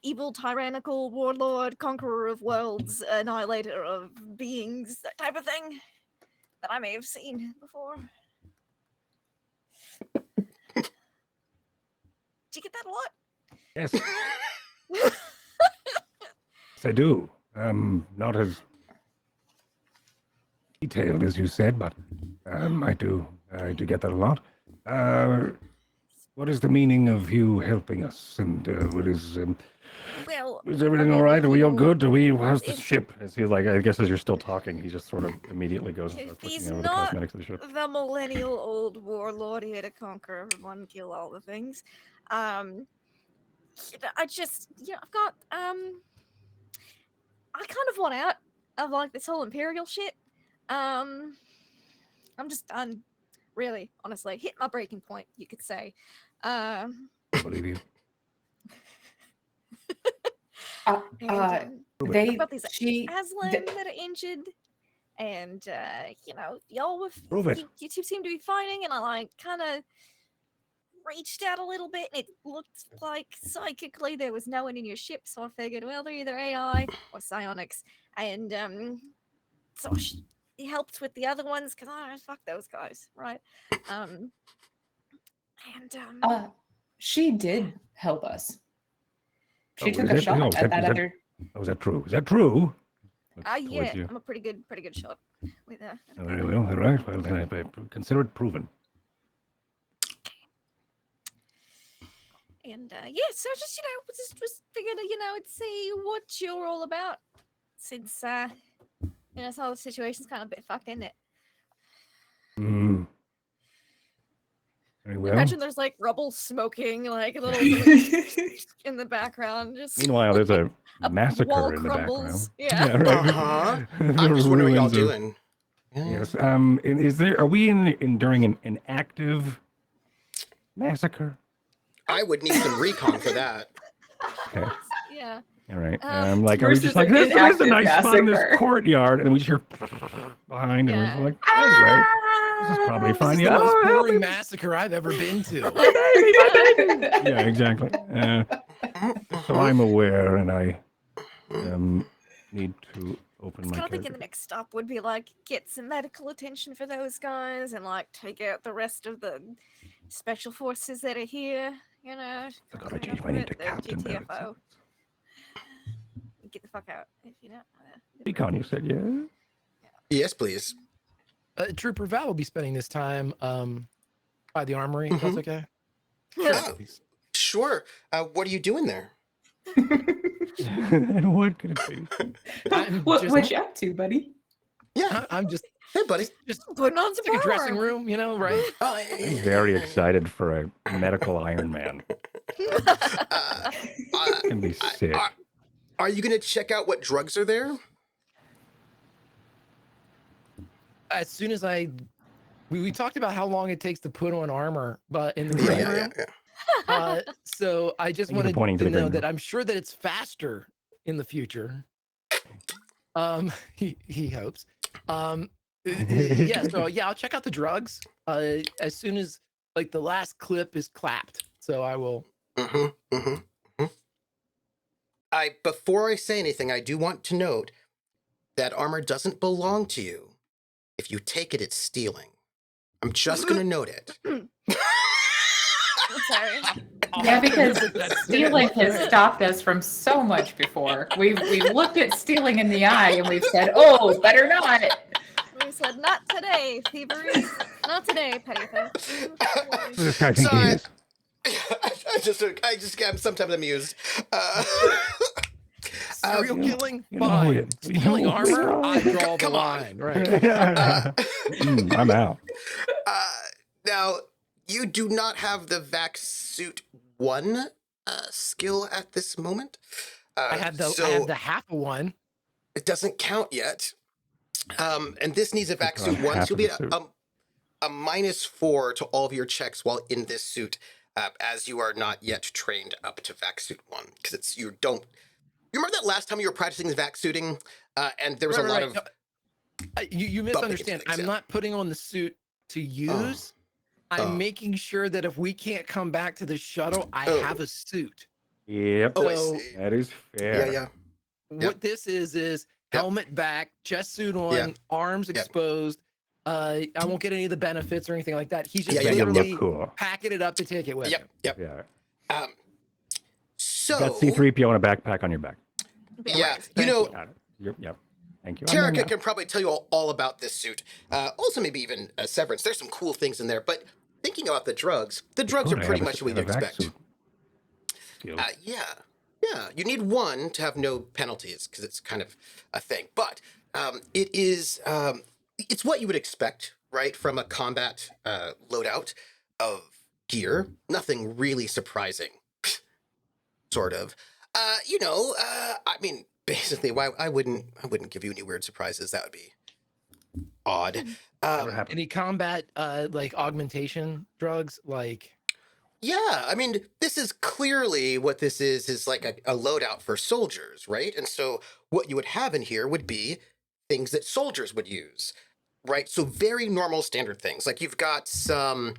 evil, tyrannical warlord, conqueror of worlds, annihilator of beings, that type of thing that I may have seen before. Did you get that a lot? Yes. Yes, I do. Not as detailed as you said, but I do get that a lot. What is the meaning of you helping us? And what is Well, is everything I all mean, right? Are we all you- good? How's the if- ship? As he like, I guess as you're still talking, he just sort of immediately goes and if starts he's looking over the not cosmetics of the ship. the millennial old warlord here to conquer everyone, kill all the things. I just, I've got, I kind of want out of like this whole imperial shit. I'm just done, really, honestly. Hit my breaking point, you could say. I believe you. Uh, And, uh, Prove it. they I've got these she Aslan th- that are injured, and y'all were Prove it. you two seem to be fighting, and I like kind of reached out a little bit, and it looked like psychically there was no one in your ship, so I figured, well, they're either AI or psionics, and so it helped with the other ones because I fuck those guys, right? And she did help us. She Oh, took is a it? shot Oh, at that other. Oh, is that true? Is that true? Looks towards yeah, you. I'm a pretty good shot with that. Oh, very well. All right. Well, then I consider it proven. And so just just figured I'd see what you're all about, since this whole situation's kind of a bit fucked, isn't it? Hmm. Very well. Imagine there's like rubble smoking, like a little in the background. Just Meanwhile, there's a a massacre wall in the crumbles. background. Yeah. right. Uh-huh. The I'm just wondering what y'all ruins of- doing. Yeah. Yes. Is there? Are we during an active massacre? I would need some recon for that. Okay. Yeah. All right. Yours are we is just like an this is a inactive nice spot in this massacre. courtyard, and we just hear behind, and Yeah. we're like, all right, this is probably This fine. is the Yeah. most Oh, help boring me. massacre I've ever been to. Yeah, exactly. So I'm aware, and I need to open I was my kind of thinking character. the next stop would be like get some medical attention for those guys, and like take out the rest of the special forces that are here. I gotta clean change up my a name bit, to the Captain Barrett. GTFO. Get the fuck out if you know. Recon, you said, yeah? Yes, please. Trooper Val will be spending this time by the armory. If that's okay. Oh, sure. What are you doing there? And what could it be? What you up to, buddy? Yeah. I'm just Hey, buddy. just Putting on it's some like a dressing armor. room, right? Oh, I'm very excited for a medical Iron Man. It's gonna be sick. Are you going to check out what drugs are there? As soon as we talked about how long it takes to put on armor, but in the Yeah, green yeah, room. yeah. So I just Thank you for wanted pointing to to the green know that room. I'm sure that it's faster in the future. He hopes. Yeah. So yeah, I'll check out the drugs. As soon as like the last clip is clapped. So I will. Before I say anything, I do want to note that armor doesn't belong to you. If you take it, it's stealing. I'm just going to note it. I'm sorry. Yeah, because stealing has stopped us from so much before. We've looked at stealing in the eye and we've said, "Oh, better not." We said, not today, thievery. Not today, petty theft. This guy think he is. I'm sometimes amused. Serial killing, you know fine. it. Stealing You armor, know I it. draw the Come on. line. Right. I'm out. Now, you do not have the Vac Suit 1 skill at this moment. I have the half of one. It doesn't count yet. And this needs a Vac Click on Suit 1, half so of you'll the be suit. a -4 to all of your checks while in this suit, as you are not yet trained up to vac suit 1, because it's you don't. You remember that last time you were practicing the vac suiting, and there was a lot of. No, you misunderstand. things, I'm not putting on the suit to use. I'm making sure that if we can't come back to the shuttle, I have a suit. Yep. Oh, I So see. That is fair. Yeah. what this is helmet back, chest suit on, arms exposed. I won't get any of the benefits or anything like that. He's just literally packing it up to take it with him. Yep. Yeah. So got C-3PO and a backpack on your back. Yeah, Yep. Thank you. Tarek can probably tell you all about this suit. Also, maybe even Severance. There's some cool things in there. But thinking about the drugs are pretty much what you expect. Yeah. You need 1 to have no penalties because it's kind of a thing. But it is it's what you would expect, right, from a combat loadout of gear. Nothing really surprising, sort of. I mean, basically, why I wouldn't give you any weird surprises. That would be odd. Any combat like augmentation drugs, like? Yeah, I mean, this is clearly what this is like a loadout for soldiers, right? And so what you would have in here would be things that soldiers would use, right? So very normal standard things. Like you've got some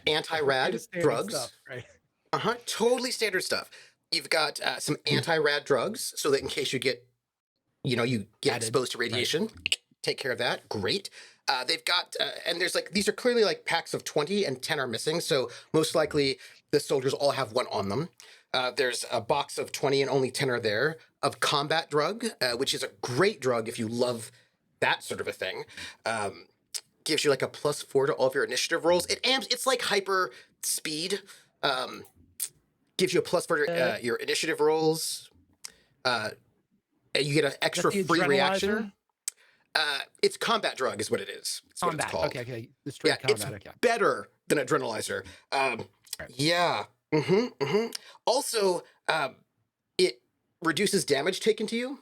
anti-rad drugs. Stuff, right? Totally standard stuff. You've got some anti-rad drugs, so that in case you get exposed to radiation, take care of that. Great. They've got, and there's like, these are clearly like packs of 20 and 10 are missing. So most likely the soldiers all have 1 on them. There's a box of 20 and only 10 are there of combat drug, which is a great drug if you love that sort of a thing. Gives you like a +4 to all of your initiative rolls. It's like hyper speed. Gives you a +4 to your initiative rolls. You get an extra free reaction. It's combat drug is what it is. That's what it's called. Okay. The straight combat. It's better than adrenalizer. Yeah. Also, it reduces damage taken to you.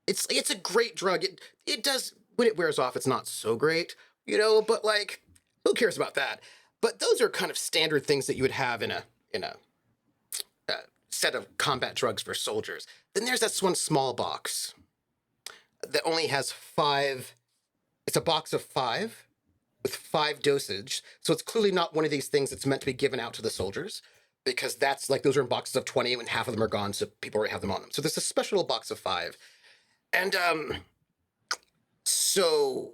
It's a great drug. It does, when it wears off, it's not so great, but like, who cares about that? But those are kind of standard things that you would have in a set of combat drugs for soldiers. Then there's that one small box that only has 5. It's a box of 5 with 5 dosage. So it's clearly not one of these things that's meant to be given out to the soldiers, because that's like, those are in boxes of 20 when half of them are gone. So people already have them on them. So there's a special box of 5. And so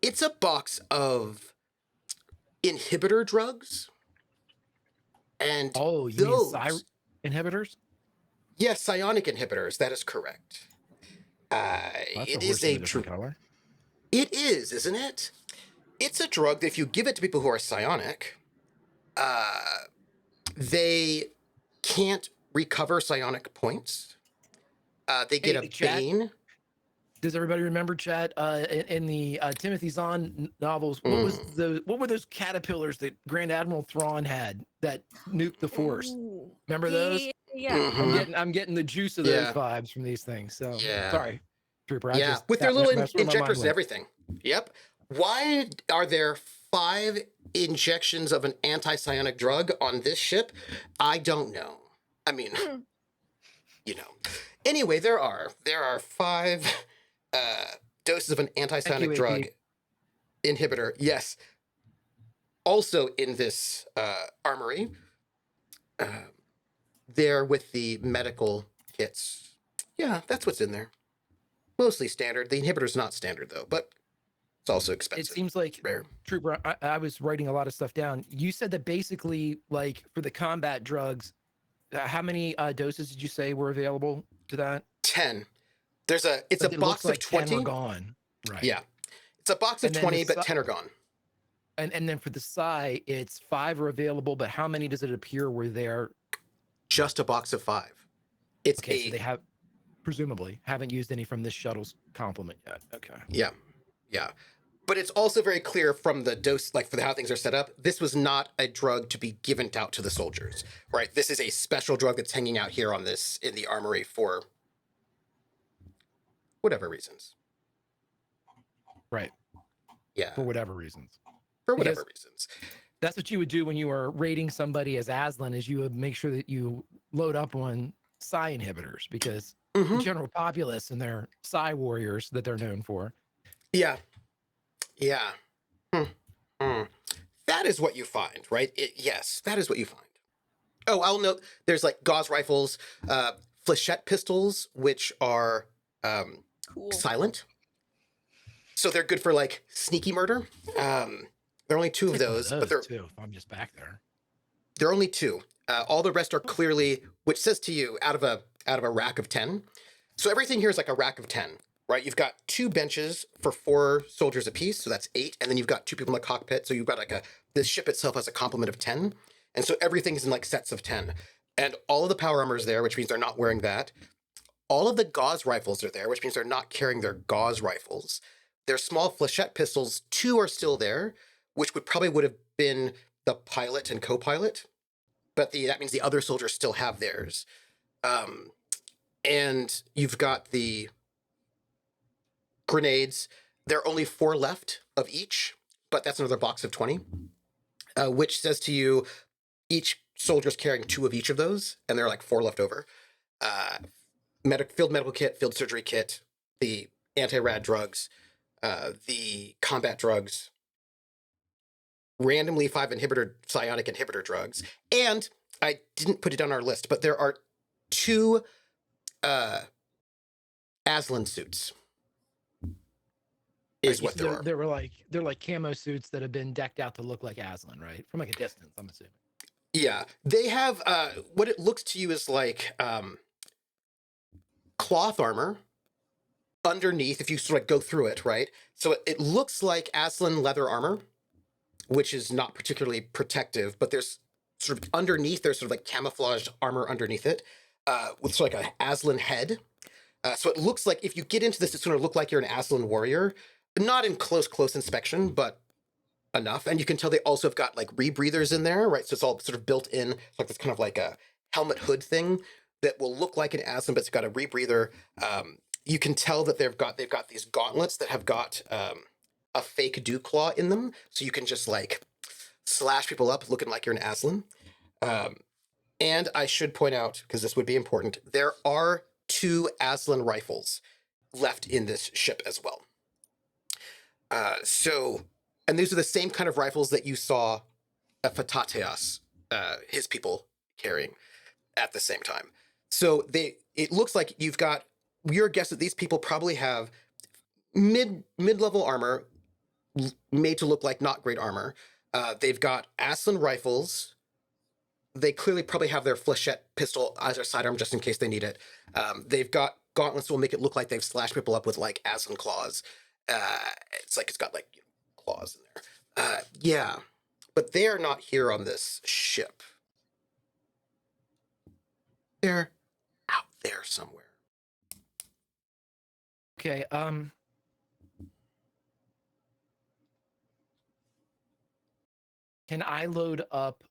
it's a box of inhibitor drugs. And you mean inhibitors? Yes, psionic inhibitors. That is correct. It is a drug. Color. It is, isn't it? It's a drug that if you give it to people who are psionic, they can't recover psionic points. They get a bane. Does everybody remember, Chad? In the Timothy Zahn novels, what were those caterpillars that Grand Admiral Thrawn had that nuked the Force? Remember those? Yeah. I'm getting the juice of those vibes from these things. So sorry, Trooper. With their little injectors and everything. Yep. Why are there 5 injections of an anti-psionic drug on this ship? I don't know. I mean, Anyway, there are 5 doses of an anti-psionic drug inhibitor. Yes. Also in this armory, there with the medical kits. Yeah, that's what's in there. Mostly standard. The inhibitor's not standard though, but it's also expensive. It seems like rare. Trooper, I was writing a lot of stuff down. You said that basically, like for the combat drugs, how many doses did you say were available to that? 10. It's a box of 20. 10 were gone. Right. Yeah. It's a box of 20, but 10 are gone. And then for the Psi, it's 5 are available, but how many does it appear were there? Just a box of 5. It's so they have presumably haven't used any from this shuttle's complement yet. Okay. Yeah. But it's also very clear from the dose, like for how things are set up, this was not a drug to be given out to the soldiers, right? This is a special drug that's hanging out here in the armory for whatever reasons. Right. Yeah. For whatever reasons. for whatever reasons. That's what you would do when you were raiding somebody as Aslan, is you would make sure that you load up on psi inhibitors, because the general populace and their psi warriors that they're known for. Yeah. Yeah. That is what you find, right? Yes, that is what you find. Oh, I'll note there's like gauze rifles, flechette pistols, which are Cool. silent. So they're good for like sneaky murder. There are only two of those, but they're too, if I'm just back there. There are only two. All the rest are clearly, which says to you, out of a rack of 10. So everything here is like a rack of 10, right? You've got 2 benches for 4 soldiers apiece, so that's 8, and then you've got 2 people in the cockpit, so you've got like this ship itself has a complement of 10, and so everything's in like sets of 10. And all of the power armor is there, which means they're not wearing that. All of the gauze rifles are there, which means they're not carrying their gauze rifles. Their small flechette pistols, 2 are still there, which would have been the pilot and co-pilot, but that means the other soldiers still have theirs. And you've got the grenades. There are only 4 left of each, but that's another box of 20, which says to you each soldier's carrying 2 of each of those, and there are like 4 left over. Field medical kit, field surgery kit, the anti-rad drugs, the combat drugs, randomly 5 psionic inhibitor drugs, and I didn't put it on our list, but there are 2 Aslan suits. Is what there are. They're like camo suits that have been decked out to look like Aslan, right? From like a distance, I'm assuming. Yeah, they have what it looks to you is like cloth armor underneath. If you sort of go through it, right? So it looks like Aslan leather armor, which is not particularly protective, but there's sort of underneath, there's sort of like camouflaged armor underneath it, with sort of like an Aslan head. So it looks like if you get into this, it's going to look like you're an Aslan warrior, not in close inspection, but enough. And you can tell they also have got like rebreathers in there, right? So it's all sort of built in, like this kind of like a helmet hood thing that will look like an Aslan, but it's got a rebreather. You can tell that they've got these gauntlets that have got a fake dew claw in them, so you can just like slash people up looking like you're an Aslan. And I should point out, because this would be important, there are 2 Aslan rifles left in this ship as well. And these are the same kind of rifles that you saw Fatateas, his people, carrying at the same time. So it looks like you've got, your guess that these people probably have mid-level armor made to look like not great armor. They've got Aslan rifles. They clearly probably have their flechette pistol as their sidearm just in case they need it. They've got gauntlets that will make it look like they've slashed people up with like Aslan claws. It's like it's got like claws in there. Yeah, but they are not here on this ship. They're out there somewhere. Okay. Can I load up,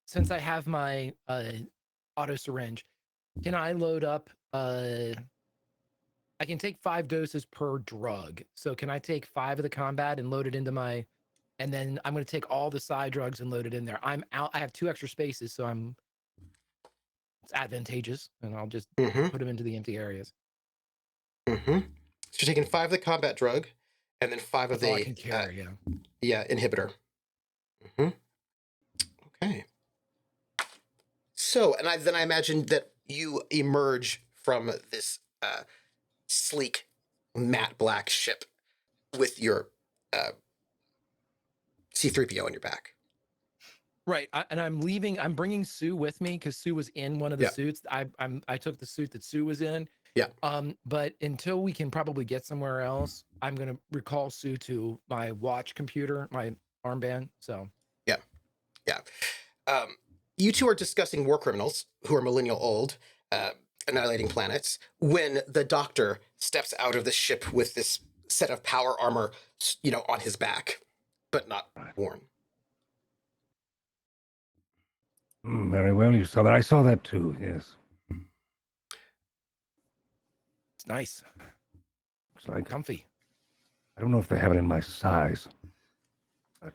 since I have my auto syringe? Can I load up? I can take 5 doses per drug. So can I take 5 of the combat and load it into my, and then I'm going to take all the side drugs and load it in there. I'm out. I have 2 extra spaces, so it's advantageous, and I'll just put them into the empty areas. So you're taking 5 of the combat drug, and then 5 of the I can carry, inhibitor. Okay. So, and I imagine that you emerge from this sleek, matte black ship with your C-3PO on your back. Right, and I'm leaving. I'm bringing Sue with me because Sue was in one of the suits. I took the suit that Sue was in. Yeah. But until we can probably get somewhere else, I'm gonna recall Sue to my watch computer, my armband. So. Yeah. You 2 are discussing war criminals who are millennial old, annihilating planets, when the doctor steps out of the ship with this set of power armor, on his back, but not worn. Very well, you saw that. I saw that too, yes. It's nice. Looks like comfy. I don't know if they have it in my size. But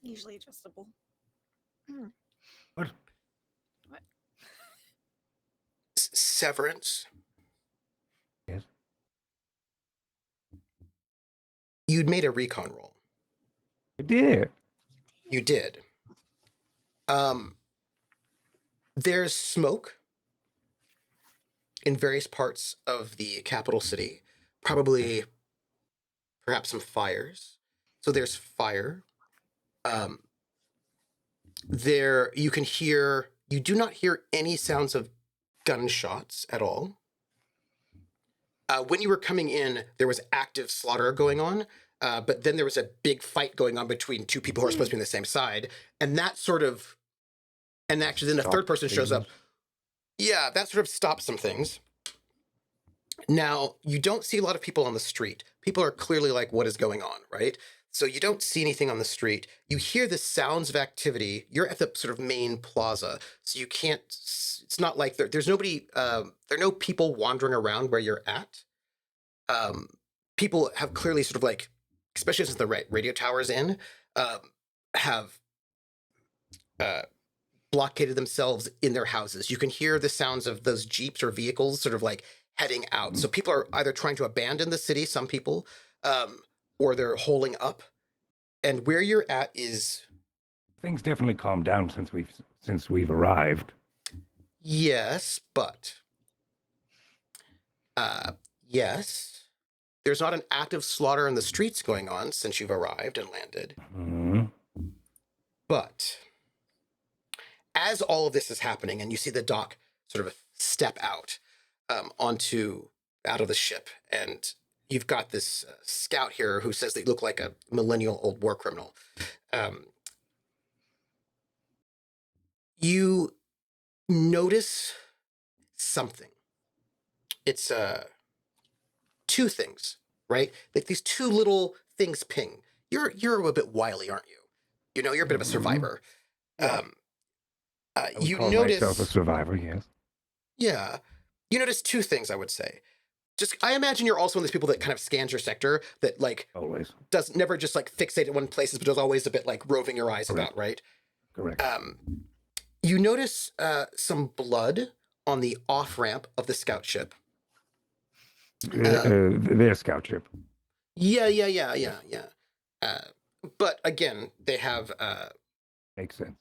Usually adjustable. What? What? Severance. Yes. You'd made a recon roll. I did. You did. There's smoke in various parts of the capital city. Probably, perhaps some fires. So there's fire. There, you do not hear any sounds of gunshots at all. When you were coming in, there was active slaughter going on, but then there was a big fight going on between two people who are supposed to be on the same side, and that sort of, and actually then a third person shows up. Yeah, that sort of stops some things. Now, you don't see a lot of people on the street. People are clearly like, what is going on, right? So you don't see anything on the street. You hear the sounds of activity. You're at the sort of main plaza, so you can't, it's not like there's nobody, there are no people wandering around where you're at. People have clearly sort of like, especially since the radio tower's in, have blockaded themselves in their houses. You can hear the sounds of those jeeps or vehicles sort of like heading out. So people are either trying to abandon the city, some people, or they're holding up. And where you're at is... Things definitely calmed down since we've arrived. Yes, but... yes. There's not an active slaughter in the streets going on since you've arrived and landed. Mm-hmm. But as all of this is happening, and you see the doc sort of step out out of the ship, and you've got this scout here who says they look like a millennial old war criminal. You notice something. It's two things, right? Like these two little things ping. You're a bit wily, aren't you? You know, you're a bit of a survivor. You call notice myself a survivor, yes. Yeah. You notice two things, I would say. I imagine you're also one of those people that kind of scans your sector, that like Always. does never just like fixate at one place, but is always a bit like roving your eyes Correct. about, right? Correct. You notice some blood on the off ramp of the scout ship. Their scout ship. Yeah. But again, they have Makes sense.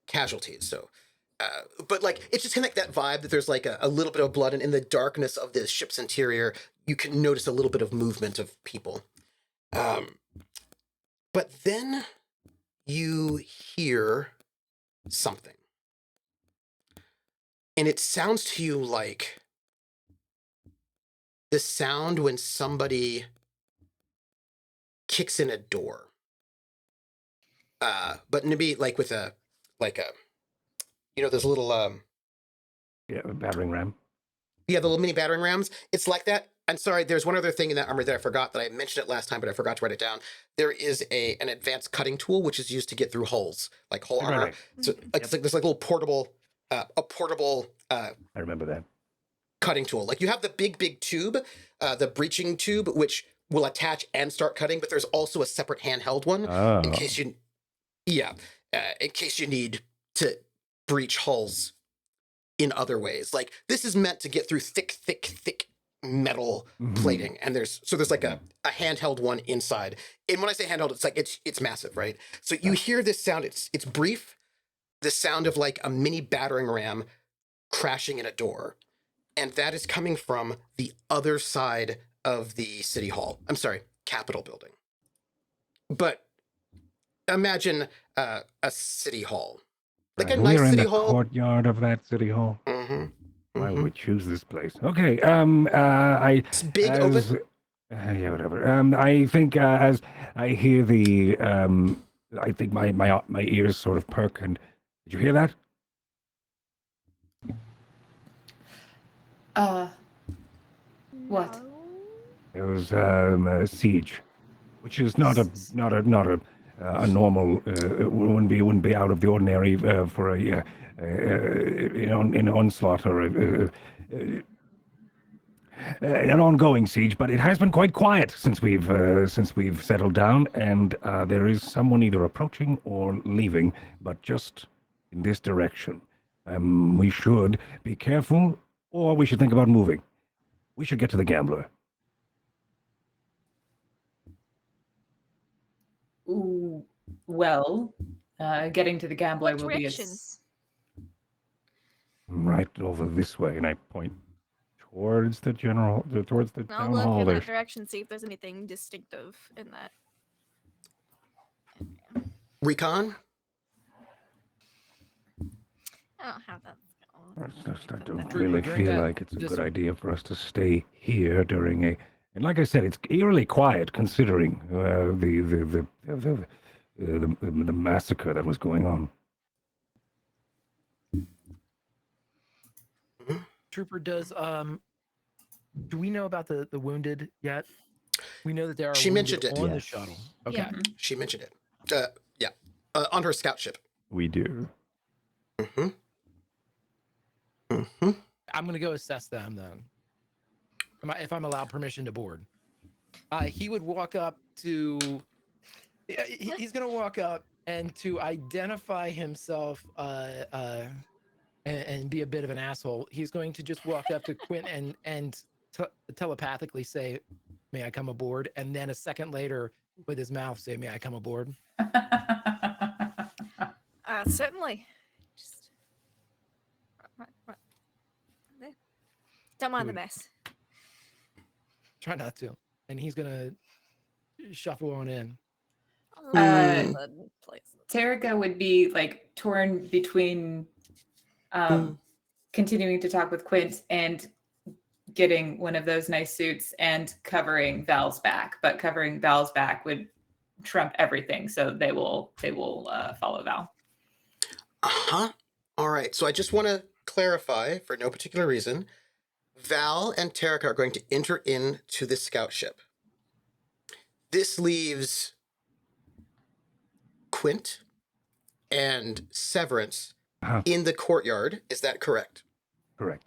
casualties, so but like it's just kind of like that vibe that there's like a little bit of blood, and in the darkness of the ship's interior you can notice a little bit of movement of people. But then you hear something, and it sounds to you like the sound when somebody kicks in a door, but maybe like with a you know, those little Battering ram. yeah, the little mini battering rams. It's like that. I'm sorry, there's one other thing in that armor that I forgot, that I mentioned it last time, but I forgot to write it down. There is an advanced cutting tool which is used to get through holes, like whole armor. Right. So like, it's like this like little portable I remember that. cutting tool. Like you have the big tube, the breaching tube, which will attach and start cutting, but there's also a separate handheld one Oh. in case you need to breach hulls in other ways. Like this is meant to get through thick metal plating, and there's like a handheld one inside. And when I say handheld, it's like it's massive, right? So you hear this sound. It's brief. The sound of like a mini battering ram crashing in a door, and that is coming from the other side of the city hall. I'm sorry, Capitol building. But imagine a city hall, like a nice We're in city the hall. courtyard of that city hall. Mm-hmm. Why would we choose this place? Okay. It's big, open. Yeah, whatever. I think as I hear the, I think my ears sort of perk. And did you hear that? What? It was a siege, which is not a normal. Wouldn't be out of the ordinary for an onslaught or an ongoing siege, but it has been quite quiet since we've settled down, and there is someone either approaching or leaving, but just in this direction. We should be careful, or we should think about moving. We should get to the gambler. Ooh, well, getting to the gambler What will be direction? Right over this way, and I point towards the towards the I'll town look hall. in There's that direction, see if there's anything distinctive in that. Recon? I don't have that. I don't Trooper, really during feel that- like it's a this- good idea for us to stay here during a. And like I said, it's eerily quiet considering the massacre that was going on. Trooper, do we know about the wounded yet? We know that there are She mentioned wounded it. on the Yes. shuttle. Okay. Yeah. She mentioned it. Yeah. On her scout ship. We do. Mm-hmm. Mm-hmm. I'm gonna go assess them then. If I'm allowed permission to board. He would walk up to. He's gonna walk up and to identify himself and be a bit of an asshole. He's going to just walk up to Quint and telepathically say, "May I come aboard?" And then a second later, with his mouth, say, "May I come aboard?" Certainly. Just... What? There. Don't mind the mess. Try not to. And he's gonna shuffle on in. Tarika would be like torn between continuing to talk with Quint and getting one of those nice suits and covering Val's back, but covering Val's back would trump everything, so they will follow Val. Uh-huh. All right. So I just want to clarify, for no particular reason, Val and Tarek are going to enter into the scout ship. This leaves Quint and Severance in the courtyard. Is that correct? Correct.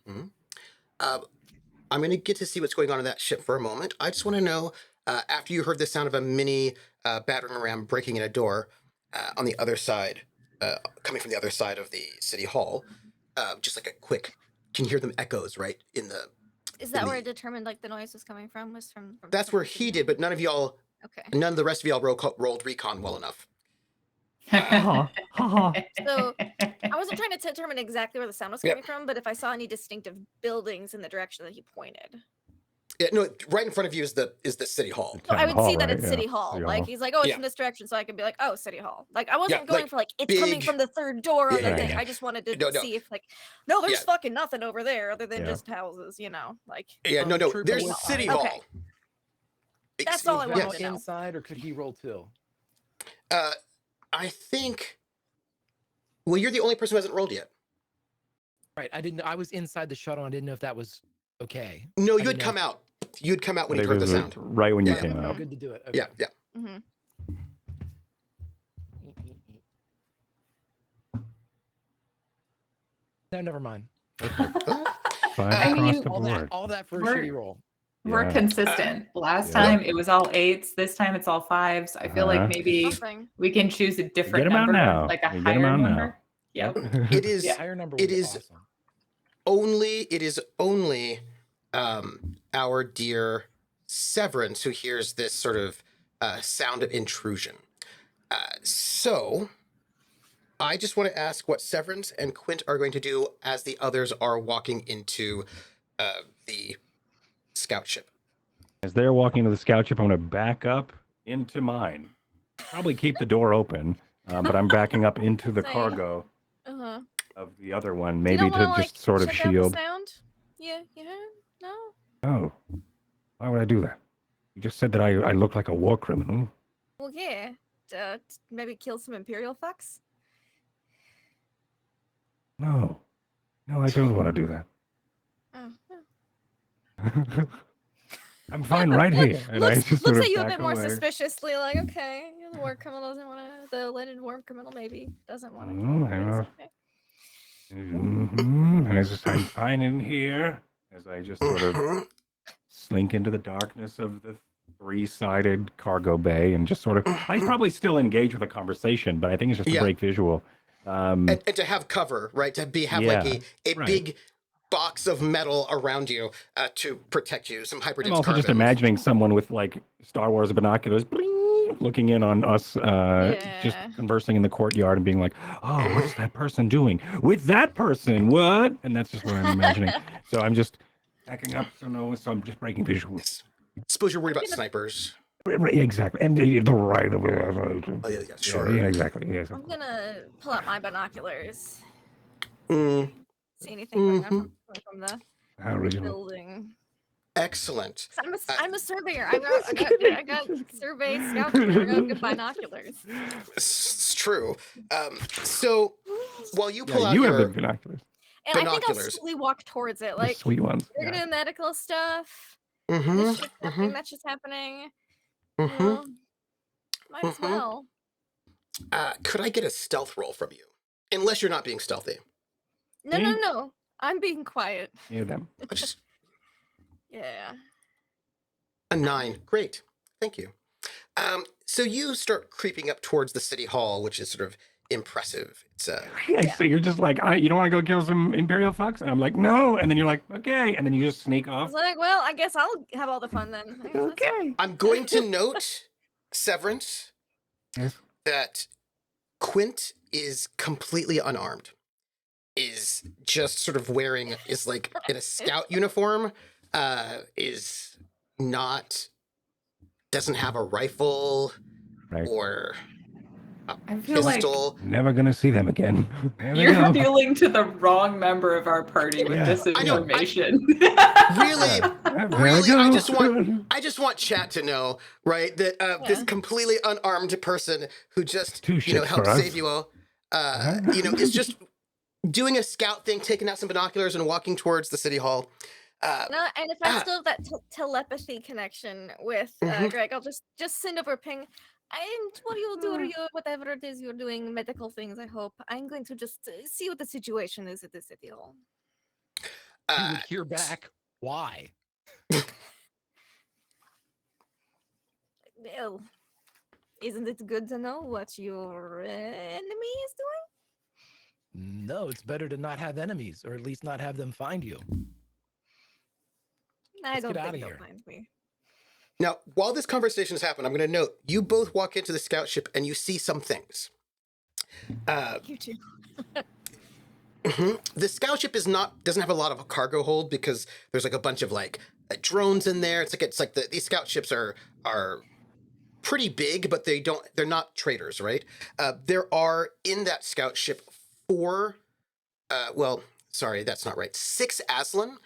Mm-hmm. I'm going to get to see what's going on in that ship for a moment. I just want to know, after you heard the sound of a mini battering ram breaking in a door on the other side, coming from the other side of the city hall, just like a quick, can you hear them echoes, right? Is that where it determined like the noise was coming from? Was from That's where he did, but none of y'all, okay. none of the rest of y'all rolled recon well enough. So I wasn't trying to determine exactly where the sound was coming from, but if I saw any distinctive buildings in the direction that he pointed. Yeah, no, right in front of you is the city hall. So I would Hall, see that right? it's Yeah. City Hall. City like Hall. he's like, oh, it's Yeah. in this direction, so I could be like, oh, City Hall. Like I wasn't Yeah, going like, for like it's coming big- from the third door on the Yeah, thing. yeah. I just wanted to No. see if like, no, there's Yeah. fucking nothing over there other than Yeah. just houses, you know, like. Yeah, no, Trooper there's was city okay. hall. That's all I wanted Yes. to know. Inside, or could he roll too? I think. Well, you're the only person who hasn't rolled yet. Right. I was inside the shuttle. I didn't know if that was okay. No, I you had didn't come know. out. You'd come out when you They heard the was, sound. right when you Yeah. came out. Good to do it. Okay. Yeah. Mm-hmm. No, never mind. Five I mean, across the board. All that for a We're- shitty roll. We're Yeah. consistent. Last Yeah. time it was all 8s. This time it's all 5s. I feel like Uh-huh. maybe Something. we can choose a different Get 'em out number, now. like a You get 'em higher out now. number. Yep. It is. Yeah. Higher number It would be is- awesome. It is only our dear Severance who hears this sort of sound of intrusion. So I just want to ask what Severance and Quint are going to do as the others are walking into the scout ship. As they're walking to the scout ship, I'm going to back up into mine. Probably keep the door open, but I'm backing up into the Same. cargo Uh-huh. of the other one, You maybe don't to wanna, just like, sort of check out the shield. sound? Yeah. No. Oh, why would I do that? You just said that I look like a war criminal. Well, yeah. Maybe kill some Imperial fucks. No, I don't want to do that. Oh. I'm fine right here. And I Looks just sort at of you a back bit more away. suspiciously, like, okay, the war criminal doesn't want to. The alleged war criminal maybe doesn't want to. Mm, I know. And I'm fine in here. as I just sort of slink into the darkness of the three-sided cargo bay and just sort of. I probably still engage with a conversation, but I think it's just to break visual. And to have cover, right? To have like a big box of metal around you to protect you. Some hyperdense I'm also carbon. just imagining someone with like Star Wars binoculars, bling, looking in on us, just conversing in the courtyard and being like, "Oh, what's that person doing with that person? What?" And that's just what I'm imagining. So I'm just backing up. So I'm just breaking visuals. Yes. Suppose you're worried about snipers. Exactly, and the right of Oh, yeah, sure. Yeah, exactly. Yes. I'm gonna pull out my binoculars. Mm. See anything going on from the How original. building? Excellent. I'm a surveyor. I got survey scouts. I got good binoculars. It's true. So while you pull out you your have the binoculars. And I think I'll slowly walk towards it. Like, the sweet ones. We're gonna do medical stuff. Mm-hmm. This shit's happening, that shit's happening. You know, might as well. Could I get a stealth roll from you? Unless you're not being stealthy. No. I'm being quiet. Yeah, them. Yeah. A 9. Great. Thank you. So you start creeping up towards the city hall, which is sort of impressive. It's So you're just like, you don't want to go kill some Imperial fucks? And I'm like, no. And then you're like, okay. And then you just sneak I off. was like, well, I guess I'll have all the fun then. Okay. I'm going to note, Severance, that Quint is completely unarmed. Is just sort of wearing, is like in a scout uniform, doesn't have a rifle or I feel pistol. like never gonna see them again. You're appealing to the wrong member of our party with this information. Really, I just want chat to know, right, that this completely unarmed person who just helped save you all, is just doing a scout thing, taking out some binoculars and walking towards the city hall. And if I still have that telepathy connection with Greg, I'll just send over a ping. And what you'll do, whatever it is you're doing, medical things, I hope. I'm going to just see what the situation is at the city hall. You would hear back. Why? Well, isn't it good to know what your enemy is doing? No, it's better to not have enemies, or at least not have them find you. I don't think they'll find me. Now, while this conversation has happened, I'm going to note, you both walk into the scout ship and you see some things. You too. The scout ship doesn't have a lot of a cargo hold because there's like a bunch of like drones in there. It's like these scout ships are pretty big, but they're not traders, right? There are in that scout ship 4, that's not right, 6 Aslan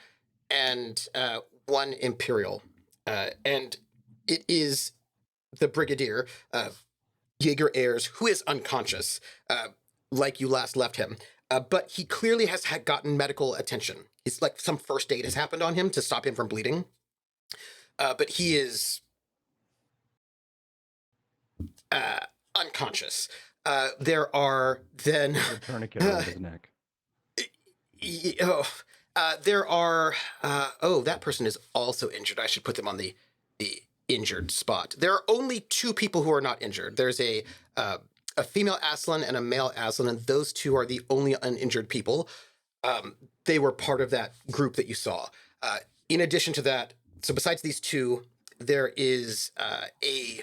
and 1 Imperial. And it is the Brigadier, Jaeger Ayers, who is unconscious, like you last left him. But he clearly has gotten medical attention. He's like some first aid has happened on him to stop him from bleeding. But he is unconscious. There are then... A tourniquet around his neck. That person is also injured. I should put them on the injured spot. There are only 2 people who are not injured. There's a female Aslan and a male Aslan, and those 2 are the only uninjured people. They were part of that group that you saw. In addition to that, so besides these 2, there is a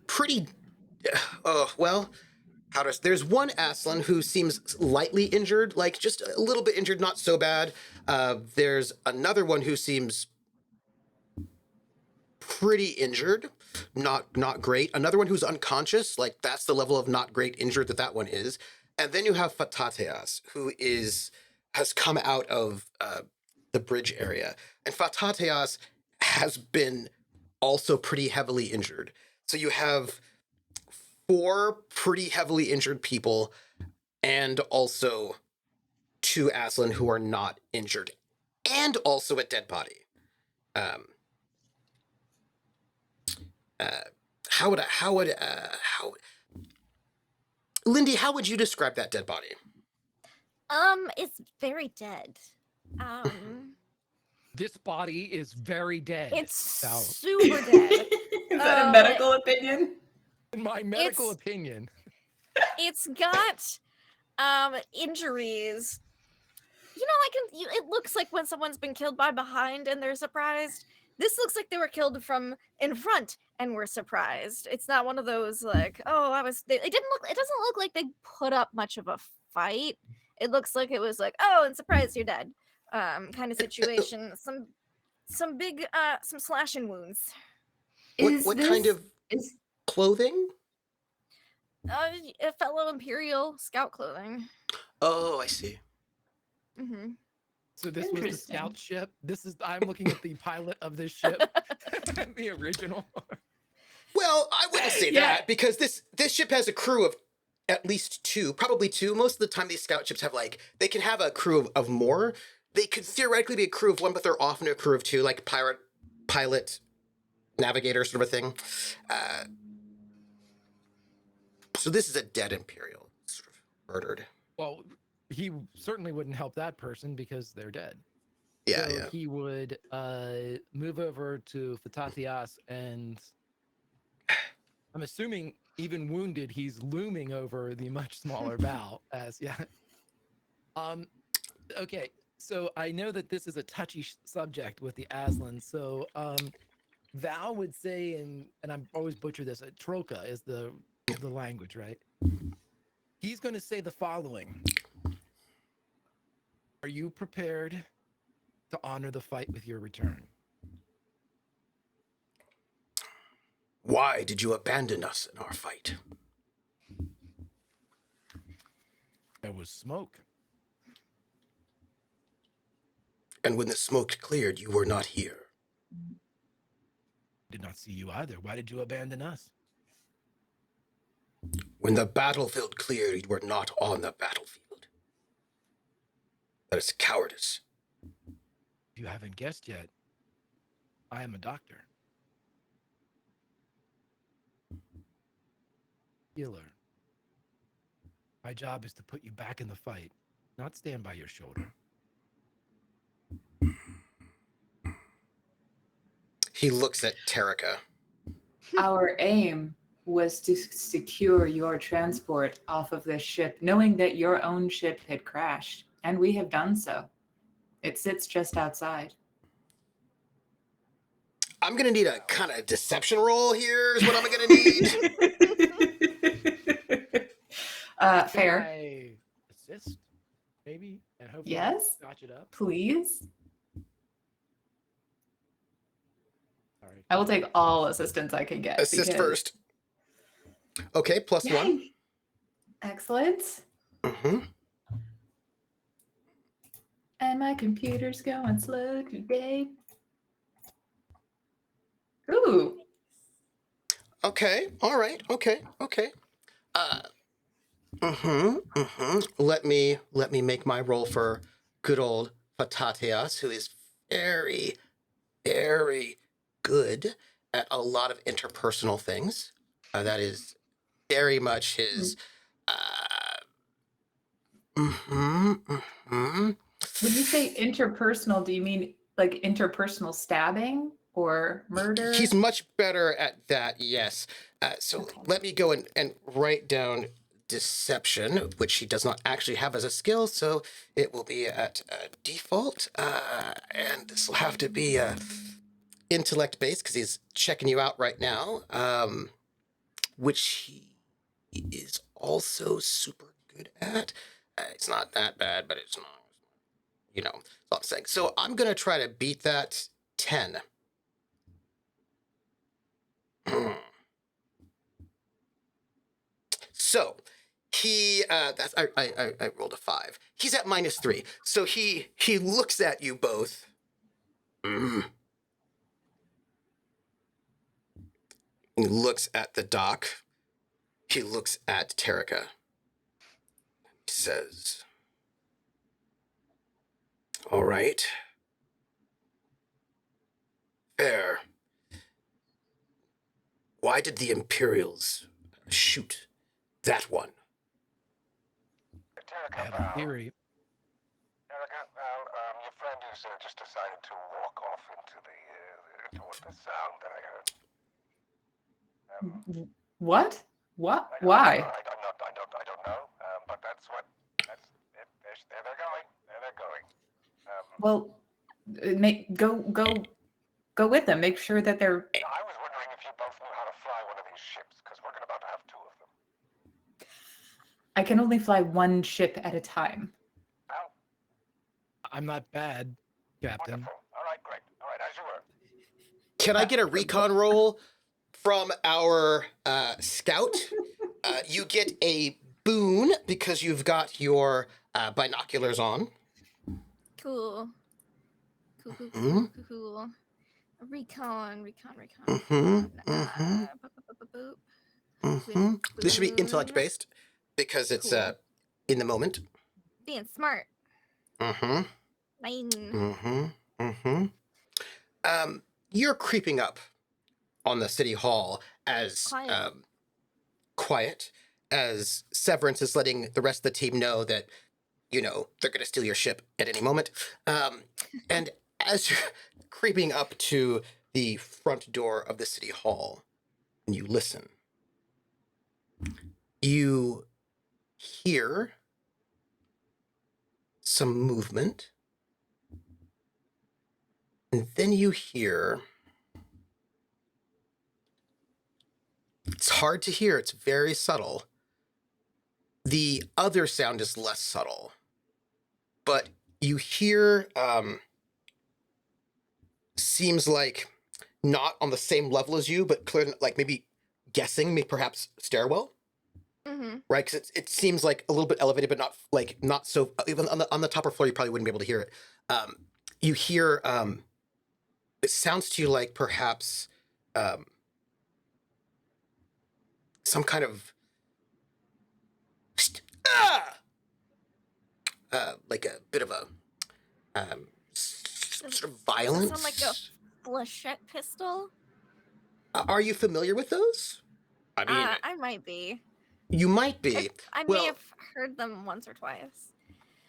pretty, there's 1 Aslan who seems lightly injured, like just a little bit injured, not so bad. There's another one who seems pretty injured, not great. Another one who's unconscious, like that's the level of not great injured that one is. And then you have Fatateas, who has come out of the bridge area. And Fatateas has been also pretty heavily injured. So you have 4 pretty heavily injured people and also 2 Aslan who are not injured and also a dead body. Lindy, how would you describe that dead body? It's very dead. This body is very dead. It's So, super dead. Is that a medical opinion? in my medical opinion. It's got injuries. You know, it looks like when someone's been killed by behind and they're surprised. This looks like they were killed from in front and were surprised. It's not one of those like, oh, it doesn't look like they put up much of a fight. It looks like it was like, oh, and surprise, you're dead. Kind of situation. Some big some slashing wounds. What kind of clothing? A fellow Imperial scout clothing. Oh, I see. Mm-hmm. So this was the scout ship. I'm looking at the pilot of this ship, the original. Well, I wouldn't say that because this ship has a crew of at least 2, probably 2. Most of the time, these scout ships have they can have a crew of more. They could theoretically be a crew of 1, but they're often a crew of 2, like pilot, navigator sort of a thing. So this is a dead Imperial, sort of murdered. Well, he certainly wouldn't help that person because they're dead. Yeah, So he would move over to Fatatias, and I'm assuming even wounded, he's looming over the much smaller bow okay, so I know that this is a touchy subject with the Aslan. So Val would say, and I'm always butcher this, Troika is the language, right? He's going to say the following. Are you prepared to honor the fight with your return? Why did you abandon us in our fight? There was smoke. And when the smoke cleared, you were not here. Did not see you either. Why did you abandon us? When the battlefield cleared, you were not on the battlefield. That is cowardice. You haven't guessed yet. I am a doctor. Healer. My job is to put you back in the fight, not stand by your shoulder. He looks at Terrica. Our aim was to secure your transport off of this ship, knowing that your own ship had crashed, and we have done so. It sits just outside. I'm going to need a kind of deception roll here is what I'm going to need. Fair. Can I assist, maybe? And hopefully Yes. notch it up? Please. Sorry. I will take all assistance I can get. Assist first. Okay, plus Yay. 1. Excellent. Mm-hmm. And my computer's going slow today. Ooh. Okay, all right, okay. Let me make my roll for good old Fatatias, who is very, very good at a lot of interpersonal things. That is very much his. When you say interpersonal, do you mean like interpersonal stabbing or murder? He's much better at that, yes. So Okay. let me go and write down deception, which he does not actually have as a skill, so it will be at default. And this will have to be intellect based because he's checking you out right now, which he is also super good at. It's not that bad, but it's not, that's what I'm saying. So I'm going to try to beat that 10. So he I rolled a 5. He's at -3. So he looks at you both. He looks at the doc. He looks at Terrica. He says, "All right. Fair. Why did the Imperials shoot that one?" I have a theory. Erica, your friend has just decided to walk looking towards the sound that I heard. What? What? I don't- Why? I don't know. But that's what. That's. There they're going. There they're going. Well, go with them. Make sure that they're. I was wondering if you both knew how to fly one of these ships, because we're about to have two of them. I can only fly one ship at a time. Well, I'm not bad, Captain. wonderful. All right, great. All right, as you were. Can I get a recon roll from our scout? You get a boon because you've got your binoculars on. Cool. Cool, cool, cool, Mhm. cool, cool. Recon. Mhm, mhm. Boop. hmm This should be intellect based because it's Cool. in the moment. Being smart. Mm-hmm. 9. You're creeping up on the city hall as Quiet. quiet as Severance is letting the rest of the team know that, you know, they're going to steal your ship at any moment. And as you're creeping up to the front door of the city hall and you listen, you hear some movement. And then you hear, it's hard to hear, it's very subtle. The other sound is less subtle, but you hear, seems like not on the same level as you, but clear, like maybe guessing, maybe perhaps stairwell, Mm-hmm. right? Because it seems like a little bit elevated, but not so. Even on the upper floor, you probably wouldn't be able to hear it. You hear, it sounds to you like perhaps some kind of like a bit of a sort of violence. Sound like a flechette pistol? Are you familiar with those? I mean, I might be. you might be. I Well- may have heard them once or twice.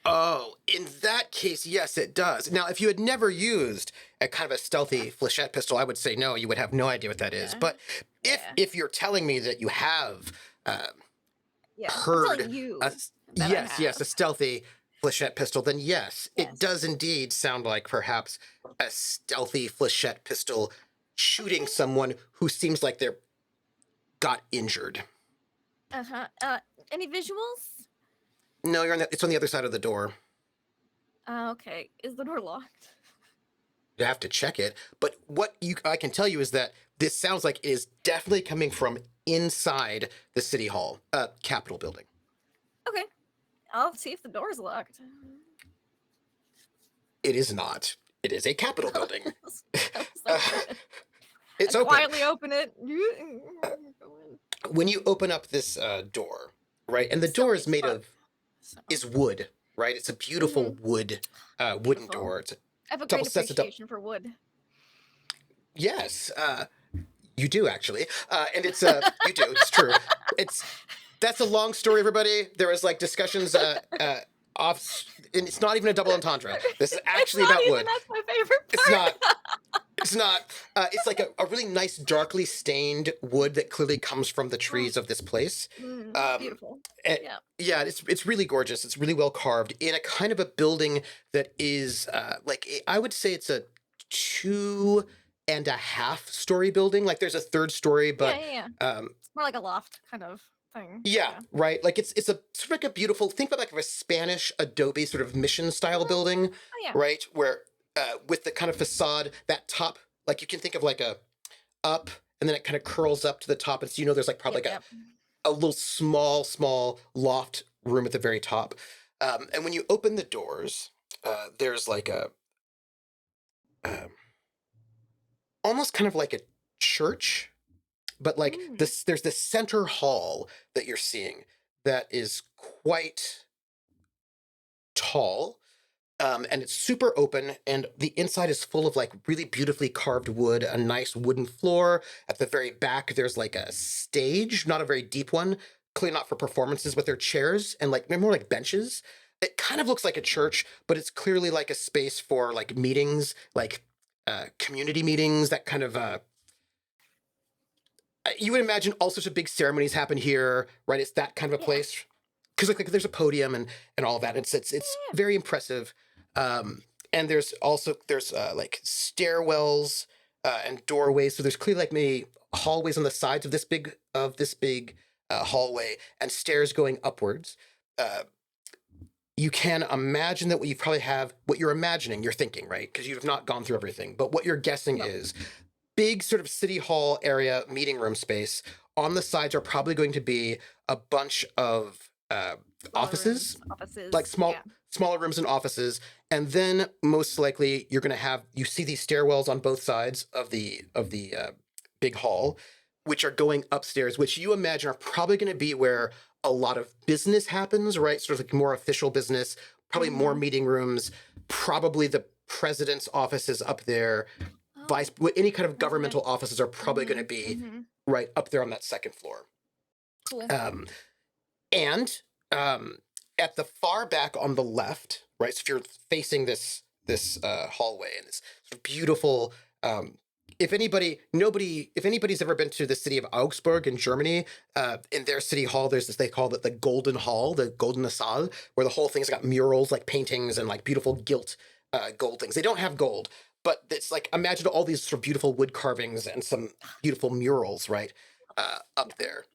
Oh, in that case, yes, it does. Now, if you had never used a kind of a stealthy flechette pistol, I would say no, you would have no idea what that is. Yeah. But Yeah. if you're telling me that you have Yeah. I'm heard telling you. a, that I yes, a have. stealthy flechette pistol, then yes, Yes. it does indeed sound like perhaps a stealthy flechette pistol shooting someone who seems like they're got injured. Uh-huh. Any visuals? No, it's on the other side of the door. Okay. Is the door locked? You have to check it. But what I can tell you is that this sounds like it is definitely coming from inside the city hall, Capitol building. Okay. I'll see if the door's locked. It is not. It is a Capitol building. So It's I open. quietly open it. Go in. When you open up this door, right, and the So door is many made of So, is wood, right? It's a beautiful wooden Beautiful. door. It's I have a double great sets of dou- appreciation for wood. yes, you do actually, and it's you do. It's true. That's a long story, everybody. There was like discussions off, and it's not even a double entendre. This is actually It's not about even, wood. That's my favorite part. It's not. It's not. It's like a really nice, darkly stained wood that clearly comes from the trees of this place. Beautiful. And- Yeah. Yeah, it's really gorgeous. It's really well carved in a kind of a building that is I would say it's a 2.5-story building. Like there's a third story, but yeah. um, It's more like a loft kind of thing. yeah, right. Like it's a sort of like a beautiful. Think about like a Spanish Adobe sort of mission style building, Oh, yeah. right? Where with the kind of facade, that top, like you can think of like a up, and then it kind of curls up to the top, and so you know there's like probably Yep, a little small loft room at the very top. And when you open the doors, there's like a almost kind of like a church, but like this, there's this center hall that you're seeing that is quite tall. And it's super open, and the inside is full of like really beautifully carved wood, a nice wooden floor. At the very back, there's like a stage, not a very deep one, clearly not for performances, but they're chairs and like they're more like benches. It kind of looks like a church, but it's clearly like a space for like meetings, like community meetings, that kind of you would imagine all sorts of big ceremonies happen here, right? It's that kind of a Yeah. place because like there's a podium and all that. It's very impressive. And there's like stairwells and doorways. So there's clearly like maybe hallways on the sides of this big hallway and stairs going upwards. You can imagine that what you probably have, what you're imagining, you're thinking, right? Because you've not gone through everything. But what you're guessing No. is big sort of city hall area meeting room space. On the sides are probably going to be a bunch of Smaller offices, rooms, offices. like Yeah. smaller rooms and offices, and then most likely you're going to have you see these stairwells on both sides of the big hall, which are going upstairs, which you imagine are probably going to be where a lot of business happens, right? Sort of like more official business, probably more meeting rooms, probably the president's office is up there. Oh, Any kind of president. governmental offices are probably going to be Mhm. right up there on that second floor. Cool. And at the far back on the left, right? So if you're facing this hallway and this sort of beautiful, if anybody's ever been to the city of Augsburg in Germany, in their city hall, there's this, they call it the Golden Hall, the Goldene Saal, where the whole thing's got murals, like paintings and like beautiful gilt gold things. They don't have gold, but it's like, imagine all these sort of beautiful wood carvings and some beautiful murals, right? Up there.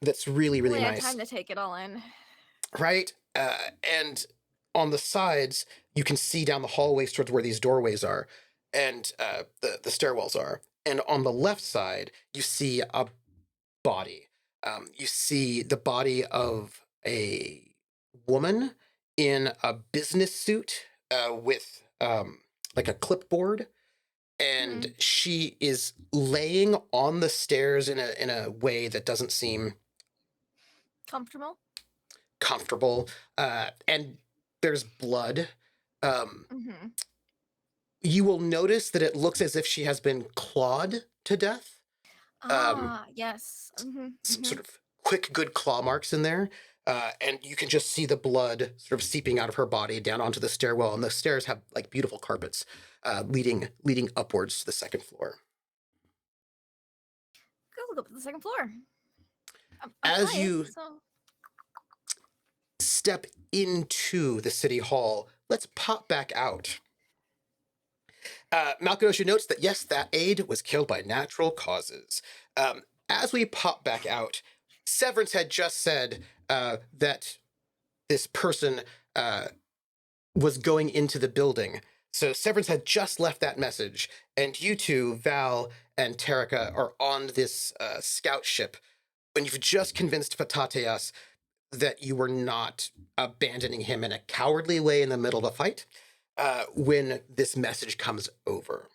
That's really, really Only had nice. time to take it all in. Right? And on the sides, you can see down the hallways towards where these doorways are and the stairwells are. And on the left side, you see a body. You see the body of a woman in a business suit with like a clipboard. And she is laying on the stairs in a way that doesn't seem comfortable. And there's blood. You will notice that it looks as if she has been clawed to death. Yes. Some sort of quick, good claw marks in there. And you can just see the blood sort of seeping out of her body down onto the stairwell. And the stairs have like beautiful carpets leading upwards to the second floor. Go up to the second floor. As you step into the city hall, let's pop back out. Malkadosha notes that, yes, that aide was killed by natural causes. As we pop back out, Severance had just said that this person was going into the building. So Severance had just left that message, and you two, Val and Terika, are on this scout ship, and you've just convinced Patateas that you were not abandoning him in a cowardly way in the middle of a fight when this message comes over.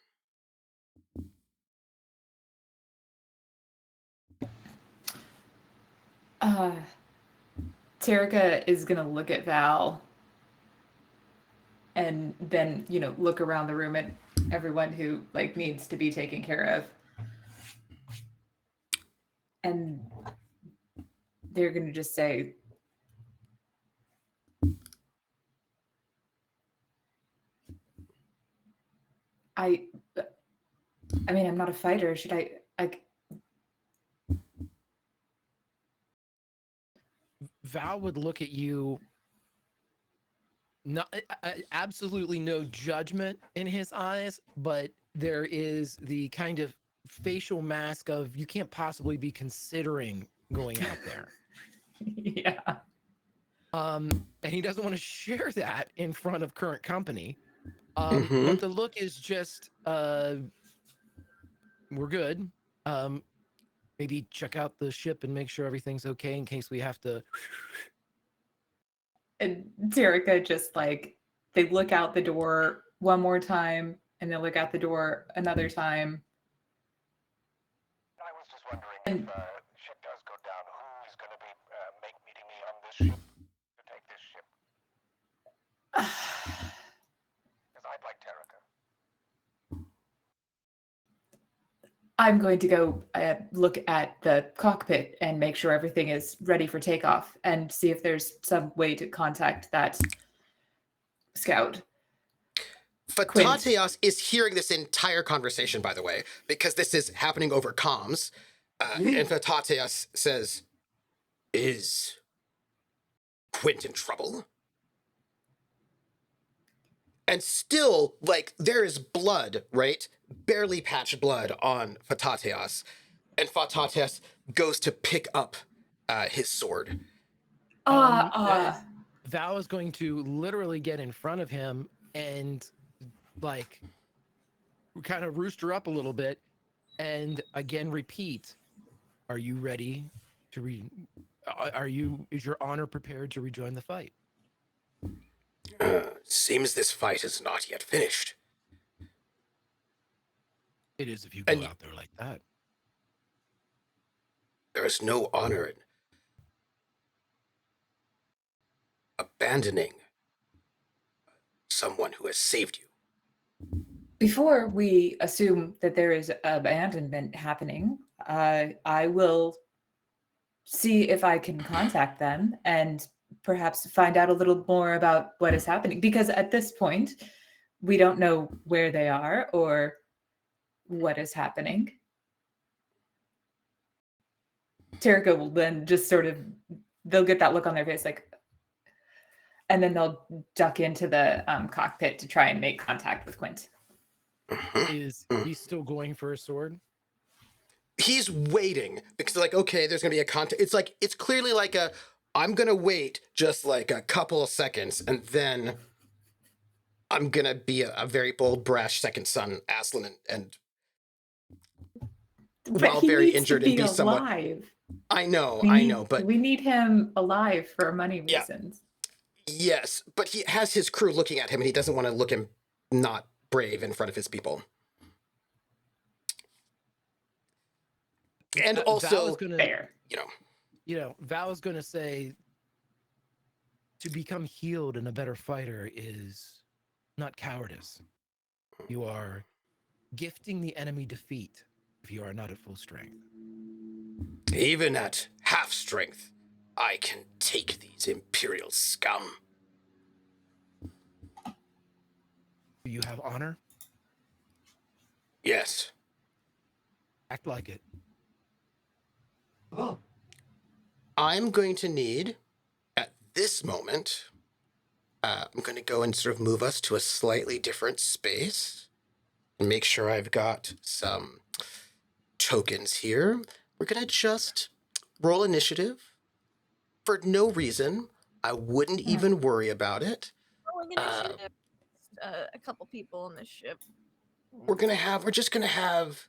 Terika is going to look at Val and then, look around the room at everyone who needs to be taken care of. And they're going to just say, I mean, I'm not a fighter. Should I Val would look at you, absolutely no judgment in his eyes, but there is the kind of facial mask of, you can't possibly be considering going out there. Yeah. And he doesn't want to share that in front of current company. But the look is just, we're good. Maybe check out the ship and make sure everything's okay in case we have to. And Terika just they look out the door one more time and then look out the door another time. I was just wondering if ship does go down, who's going to be meeting me on this ship to take this ship? Because I'd like Terika. I'm going to go look at the cockpit and make sure everything is ready for takeoff and see if there's some way to contact that scout. Fatateos is hearing this entire conversation, by the way, because this is happening over comms. And Fatateos says, "Is Quint in trouble?" And still, like, there is blood, right? Barely patched blood on Fatateos. And Fatateos goes to pick up his sword. Val is going to literally get in front of him and like kind of rooster up a little bit and again repeat, are you ready to is your honor prepared to rejoin the fight? Seems this fight is not yet finished. It is if you go out there like that. There is no honor in abandoning someone who has saved you. Before we assume that there is abandonment happening, I will see if I can contact them and perhaps find out a little more about what is happening. Because at this point, we don't know where they are or what is happening. Terrica will then just sort of, they'll get that look on their face like, and then they'll duck into the cockpit to try and make contact with Quint. Is he still going for a sword? He's waiting because like, okay, there's gonna be a contact. It's like, it's clearly like I'm gonna wait just like a couple of seconds and then I'm gonna be a very bold, brash second son, Aslan, and while very injured and be somewhat alive. I know, but we need him alive for money reasons. Yes, but he has his crew looking at him and he doesn't want to look him not brave in front of his people. And also, Val is gonna say to become healed and a better fighter is not cowardice. You are gifting the enemy defeat if you are not at full strength. Even at half strength, I can take these Imperial scum. Do you have honor? Yes. Act like it. Oh. I'm going to need, at this moment, I'm going to go and sort of move us to a slightly different space and make sure I've got some tokens here. We're going to just roll initiative for no reason. I wouldn't even worry about it. Rolling initiative. A couple people on this ship. We're just going to have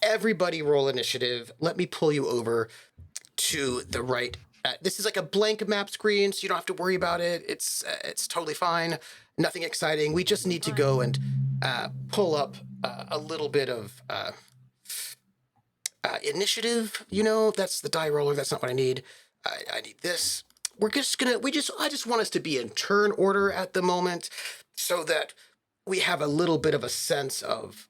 everybody roll initiative. Let me pull you over to the right. This is like a blank map screen, so you don't have to worry about it. It's totally fine. Nothing exciting. We just need to go and pull up a little bit of initiative. You know, that's the die roller. That's not what I need. I need this. I just want us to be in turn order at the moment so that we have a little bit of a sense of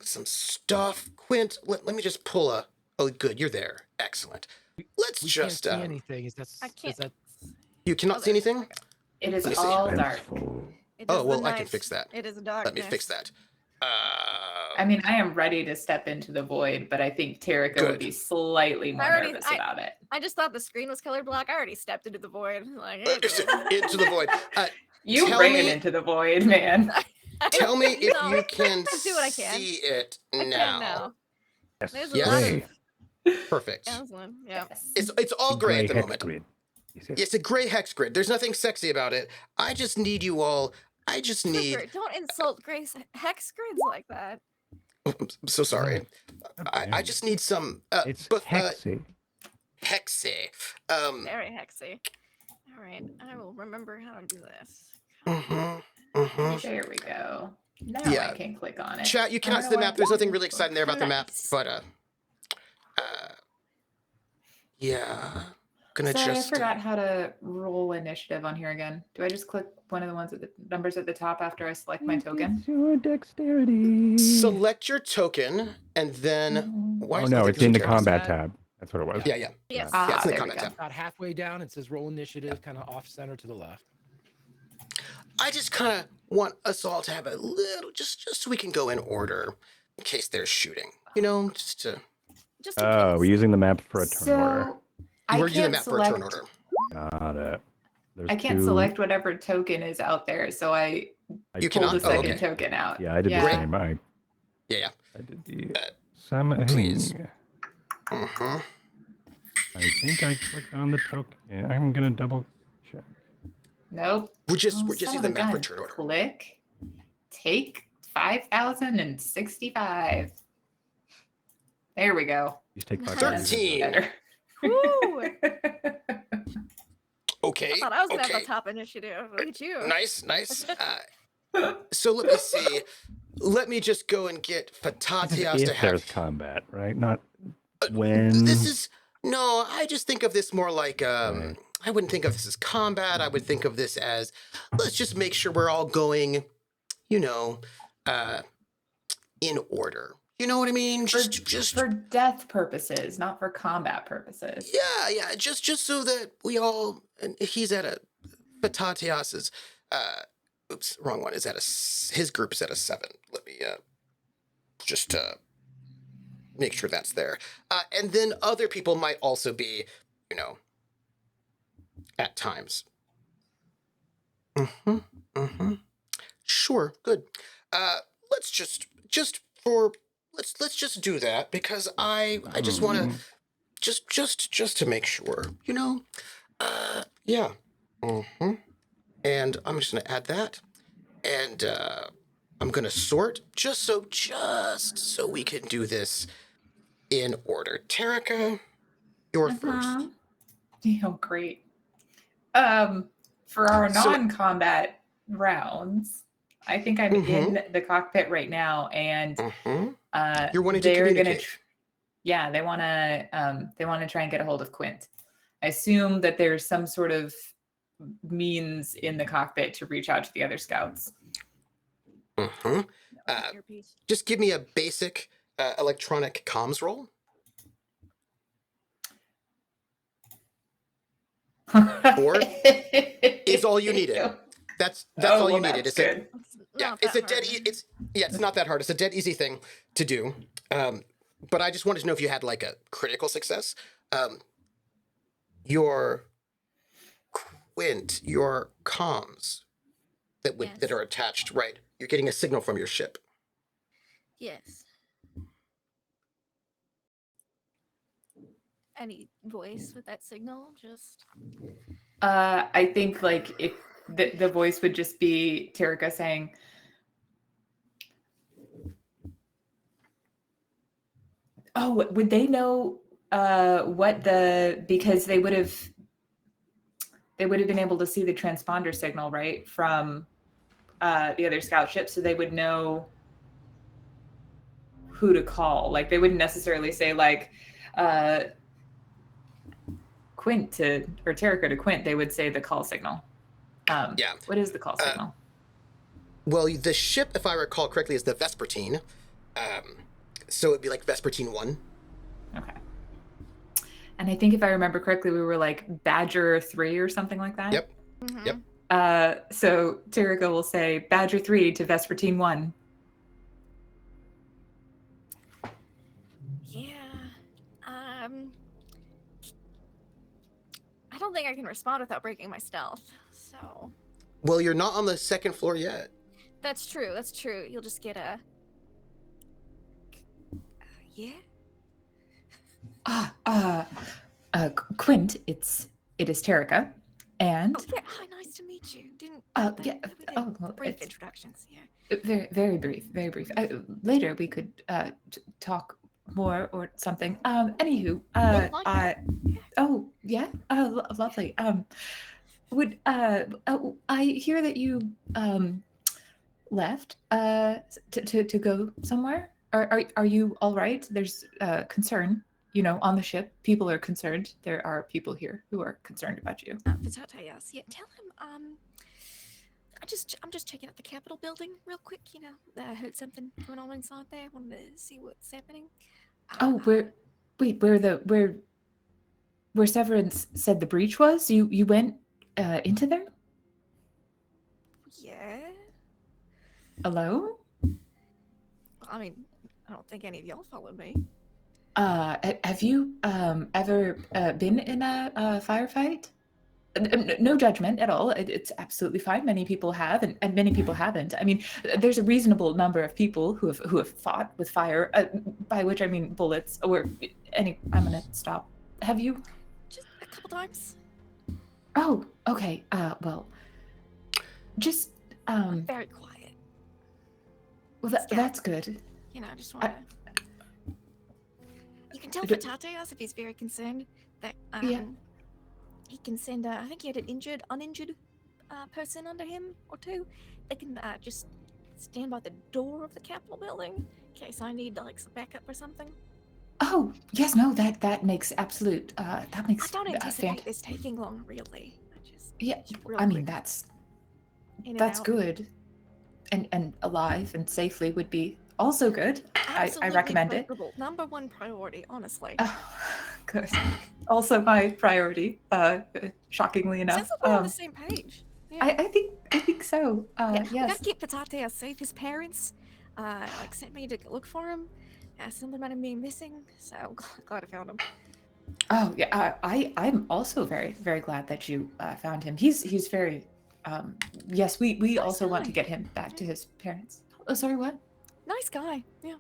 some stuff. Quint, let me just pull oh, good, you're there. Excellent. Let's we just can't see anything. I can't. You cannot see anything? It is all dark. Oh, well, I can fix that. It is dark. Let me fix that. I mean, I am ready to step into the void, but I think Terrica would be slightly more nervous about it. I just thought the screen was color black. I already stepped into the void. Like, into the void. You ran into the void, man. Tell me if you can see it now. Yes. Perfect. Yeah. It's all gray at the moment. Grid. It's a gray hex grid. There's nothing sexy about it. I just need you all. Don't insult gray hex grids like that. I'm so sorry. I just need some. It's hexy. Hexy. Very hexy. All right, I will remember how to do this. There we go. Now I can click on it. Chat, you cannot see the map. There's nothing really exciting there about the map, but yeah. I forgot how to roll initiative on here again. Do I just click one of the ones at the numbers at the top after I select my token? Your dexterity. Select your token and then. Oh no, it's in the combat tab. That's what it was. Yeah. Yes. Yeah, it's in the combat tab. About halfway down, it says roll initiative, kind of off center to the left. I just kind of want us all to have a little, just so we can go in order in case there's shooting. You know, just to. Just in Oh, case. we're using the map for a turn order. So I We're using the can't map for a turn select. order. Got it. There's I can't two. select whatever token is out there, so I You pulled cannot? the Oh, second okay. token out. Yeah, I did the Yeah. same. I Yeah. did the Uh, same. please. Uh-huh. I think I clicked on the token. I'm gonna double check. Nope. We're just Oh, using son the of a map for gun. turn order. Click. Take 5,065. There we go. Please take Nice. 13. Better. Woo! Okay. I thought I was gonna okay. have the top initiative. Look at you. Nice. So let me see. Let me just go and get Fatatias to If have. there's combat, right? Not when. This is no. I just think of this more like Right. I wouldn't think of this as combat. I would think of this as let's just make sure we're all going, you know, in order. You know what I mean? Just for death purposes, not for combat purposes. yeah. Just so that we all. And he's at a Fatatias's. Oops, wrong one. Is at his group is at a 7. Let me just make sure that's there. And then other people might also be, you know, at times. Sure, good. Let's just do that because I just want to just to make sure, you know. Yeah. And I'm just gonna add that, and I'm gonna sort just so we can do this in order. Tarika, you're first. Oh, great. For our So- non-combat rounds, I think I'm in the cockpit right now, and You're wanting to they're gonna. communicate. Yeah, they want to try and get a hold of Quint. I assume that there's some sort of means in the cockpit to reach out to the other scouts. Earpiece. Just give me a basic electronic comms roll. 4 is all you needed. That's all you needed. That's It's good. it's not that hard. It's a dead easy thing to do. But I just wanted to know if you had like a critical success. Your Quint, your comms that are attached, right? You're getting a signal from your ship. Yes. Any voice with that signal? Just. I think like if the voice would just be Tarika saying, "Oh, would they know because they would have been able to see the transponder signal, right, from the other scout ship, so they would know who to call. Like they wouldn't necessarily say like Quint to or Tarika to Quint. They would say the call signal. Yeah. What is the call signal? Well, the ship, if I recall correctly, is the Vespertine. So it'd be like Vespertine 1. Okay. And I think if I remember correctly, we were like Badger 3 or something like that. Yep. Mhm. Yep. So Tarika will say Badger 3 to Vespertine 1. Yeah. I don't think I can respond without breaking my stealth. So. Well, you're not on the second floor yet. That's true. That's true. You'll just get a. Yeah. Quint, it is Tarika, and Oh yeah. Hi. Nice to meet you. Didn't. yeah. Oh, well, brief it's introductions. Yeah. very, very brief. Very brief. Later we could talk more or something. Anywho, oh yeah, lovely. Would I hear that you left to go somewhere? Are you all right? There's concern, on the ship. People are concerned. There are people here who are concerned about you. Fatatias. Yeah. Tell him. I'm just checking out the Capitol building real quick. I heard something going on inside there. I wanted to see what's happening. Oh, where Severance said the breach was? You went into there? Yeah. Hello? I mean, I don't think any of y'all followed me. Have you ever been in a firefight? No judgment at all. It's absolutely fine. Many people have, and many people haven't. I mean, there's a reasonable number of people who have fought with fire, by which I mean bullets or any. I'm gonna stop. Have you? Just a couple times. Oh, okay. Well, just Very quiet. well, Scout. that's good. You know, I just want to. You can tell d- Vitateos if he's very concerned that Yeah. he can send. I think he had an uninjured person under him or two. They can just stand by the door of the Capitol building in case I need like some backup or something. Oh, yes. No, that makes absolute. That makes. I don't anticipate this taking long, really. Yeah. Real I mean, quick, in and that's out. good, and alive and safely would be also good. I Absolutely recommend it. preferable. Number one priority, honestly. Oh, good. Also my priority. Shockingly enough. Sounds like we're on the same page. Yeah. I think so. Yeah, we Yes. gotta keep Vitateos safe. His parents, like sent me to look for him. Something about him being missing. So glad I found him. Oh yeah. I'm also very very glad that you found him. He's very. Yes, we Nice also want to guy. get him back to his parents. Oh, sorry. What? Nice guy. Yeah.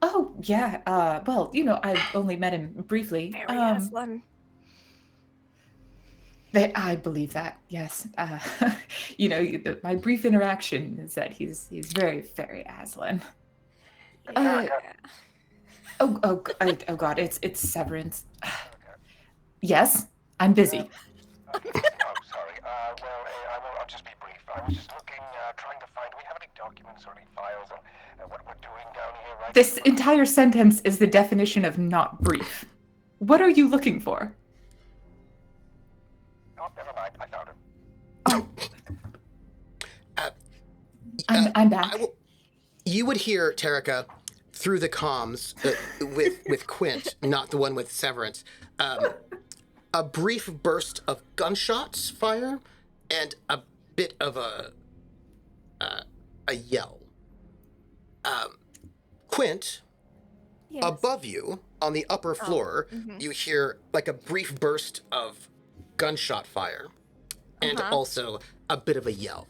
Oh yeah. Well, you know, I've only met him briefly. Very Aslan. I believe that. Yes. You know, my brief interaction is that he's very very Aslan. Yeah. Oh God! It's Severance. Yes, I'm busy. Oh, sorry. Well, I'll just be brief. I was just looking, trying to find. Do we have any documents or any files on what we're doing down here, right? This entire sentence is the definition of not brief. What are you looking for? Oh, never mind. I found it. I'm back. You would hear Terica through the comms with Quint, not the one with Severance. A brief burst of gunshots fire and a bit of a yell. Quint, Yes. above you on the upper floor, you hear like a brief burst of gunshot fire and also a bit of a yell.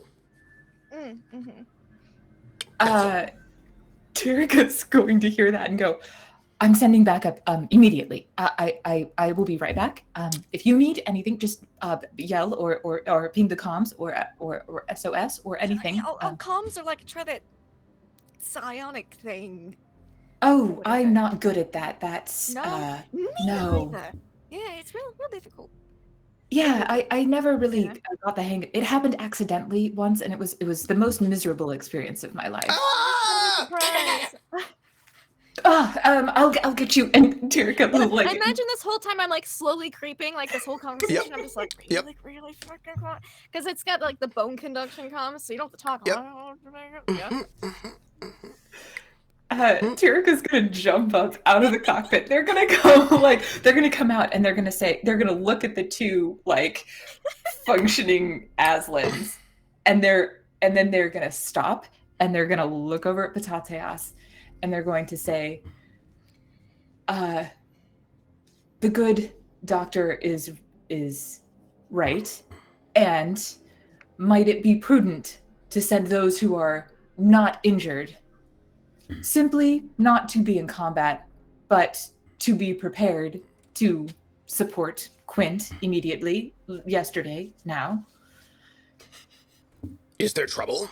Terica's going to hear that and go, I'm sending backup immediately. I will be right back. If you need anything, just yell or ping the comms or SOS or anything. Comms are like try that psionic thing. Oh, whatever. I'm not good at that. That's Me no. neither. Yeah, it's real difficult. Yeah, I never really Yeah. got the hang. It happened accidentally once, and it was the most miserable experience of my life. Ah! Surprise. I'll get you and Terica will I like. imagine this whole time I'm like slowly creeping, like this whole conversation. I'm just like really fucking because it's got like the bone conduction comms, so you don't have to talk. Terica's gonna jump up out of the cockpit. They're gonna go they're gonna come out and they're gonna look at the two like functioning Aslans, and then they're gonna stop and they're gonna look over at Patateas and they're going to say, the good doctor is right, and might it be prudent to send those who are not injured simply not to be in combat, but to be prepared to support Quint immediately, yesterday, now? Is there trouble?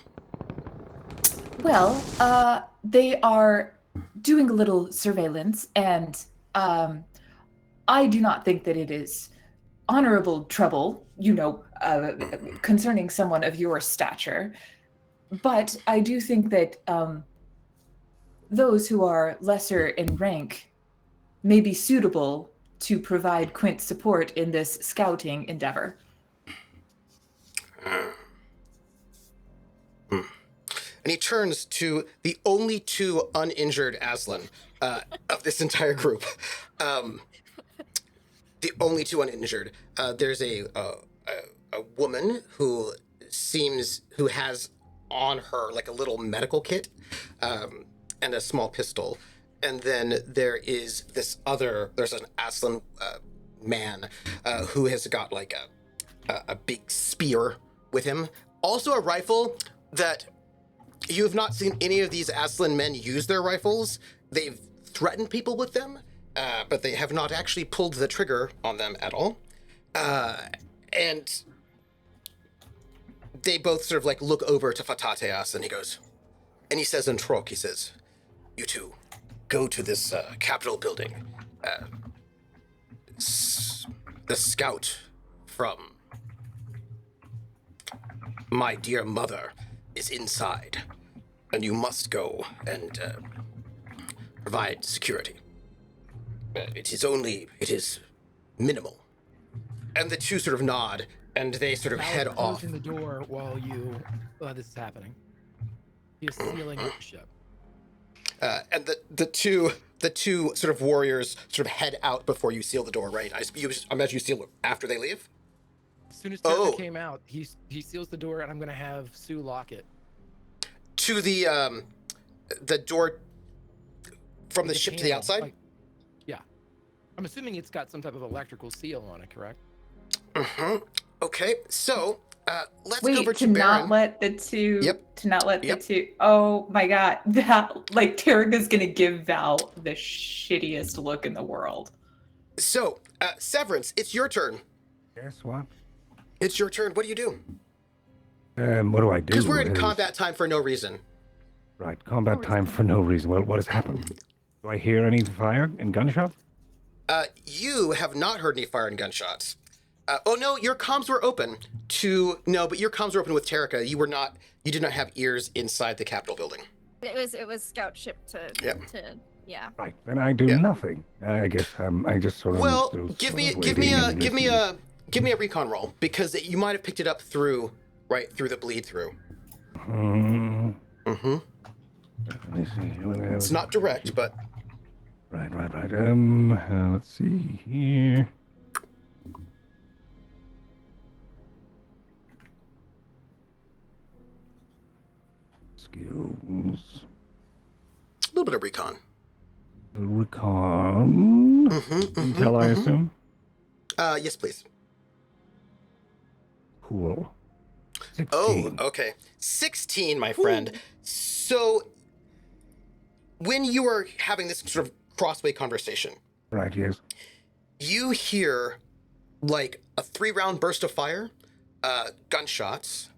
Well, they are doing a little surveillance, and I do not think that it is honorable trouble, concerning someone of your stature. But I do think that those who are lesser in rank may be suitable to provide Quint support in this scouting endeavor. And he turns to the only two uninjured Aslan of this entire group. The only two uninjured. There's a woman who has on her like a little medical kit, and a small pistol. And then there's an Aslan man who has got like a big spear with him. Also a rifle that you have not seen any of these Aslan men use their rifles. They've threatened people with them, but they have not actually pulled the trigger on them at all. And they both sort of like look over to Fatateas, and he says in Trok, he says, "You two, go to this Capitol building. The scout from my dear mother is inside, and you must go and provide security. It is minimal." And the two sort of nod, and they sort of head off. Closing the door while this is happening. He is sealing up the ship. And the two sort of warriors sort of head out before you seal the door, right? I imagine you seal it after they leave? As soon as Terra came out, he seals the door, and I'm going to have Sue lock it. To the door from the ship to the panel, outside? Yeah. I'm assuming it's got some type of electrical seal on it, correct? Mm-hmm. Okay, so let's go Wait, over to to not Baron. let the two. Yep. To not let Yep. the two. Oh my God, that like Taraga's gonna give Val the shittiest look in the world. So, Severance, it's your turn. Yes, what? It's your turn. What do you do? What do I do? Because we're in Is- combat time for no reason. Right, combat time for no reason. What has happened? Do I hear any fire and gunshots? You have not heard any fire and gunshots. Oh no, your comms were open but your comms were open with Terika. You did not have ears inside the Capitol building. It was scout ship to yeah. Right, then I do nothing. I guess I just sort of. Well, still give sort me of give me waiting and give me a recon roll, because you might have picked it up through the bleed through. listening. Mm-hmm. Let me see. It's not direct, but Right. Let's see here. Skills. a little bit of recon. Recon. Mm-hmm, Intel, I assume. Yes, please. Cool. 16. Oh, okay. 16, my friend. So, when you are having this sort of crossway conversation, Right, yes. you hear like a 3-round burst of fire, gunshots,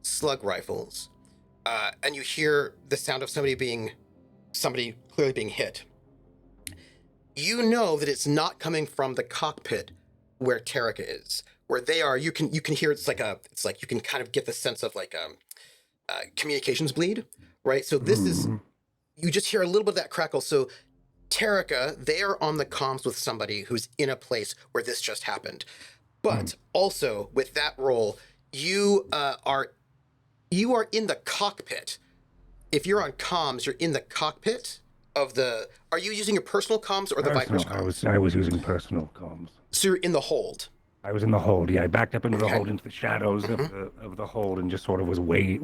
slug rifles, and you hear the sound of somebody clearly being hit. You know that it's not coming from the cockpit where Terika is. Where they are, you can hear it's like you can kind of get the sense of like communications bleed, right? So this is, you just hear a little bit of that crackle. So Terika, they are on the comms with somebody who's in a place where this just happened. But also with that role, you are in the cockpit. If you're on comms, you're in the cockpit of the. Are you using your personal comms or the Viper's comms? I was using personal comms. So you're in the hold. I was in the hold. Yeah, I backed up into the hold, into the shadows of the hold, and just sort of was waiting,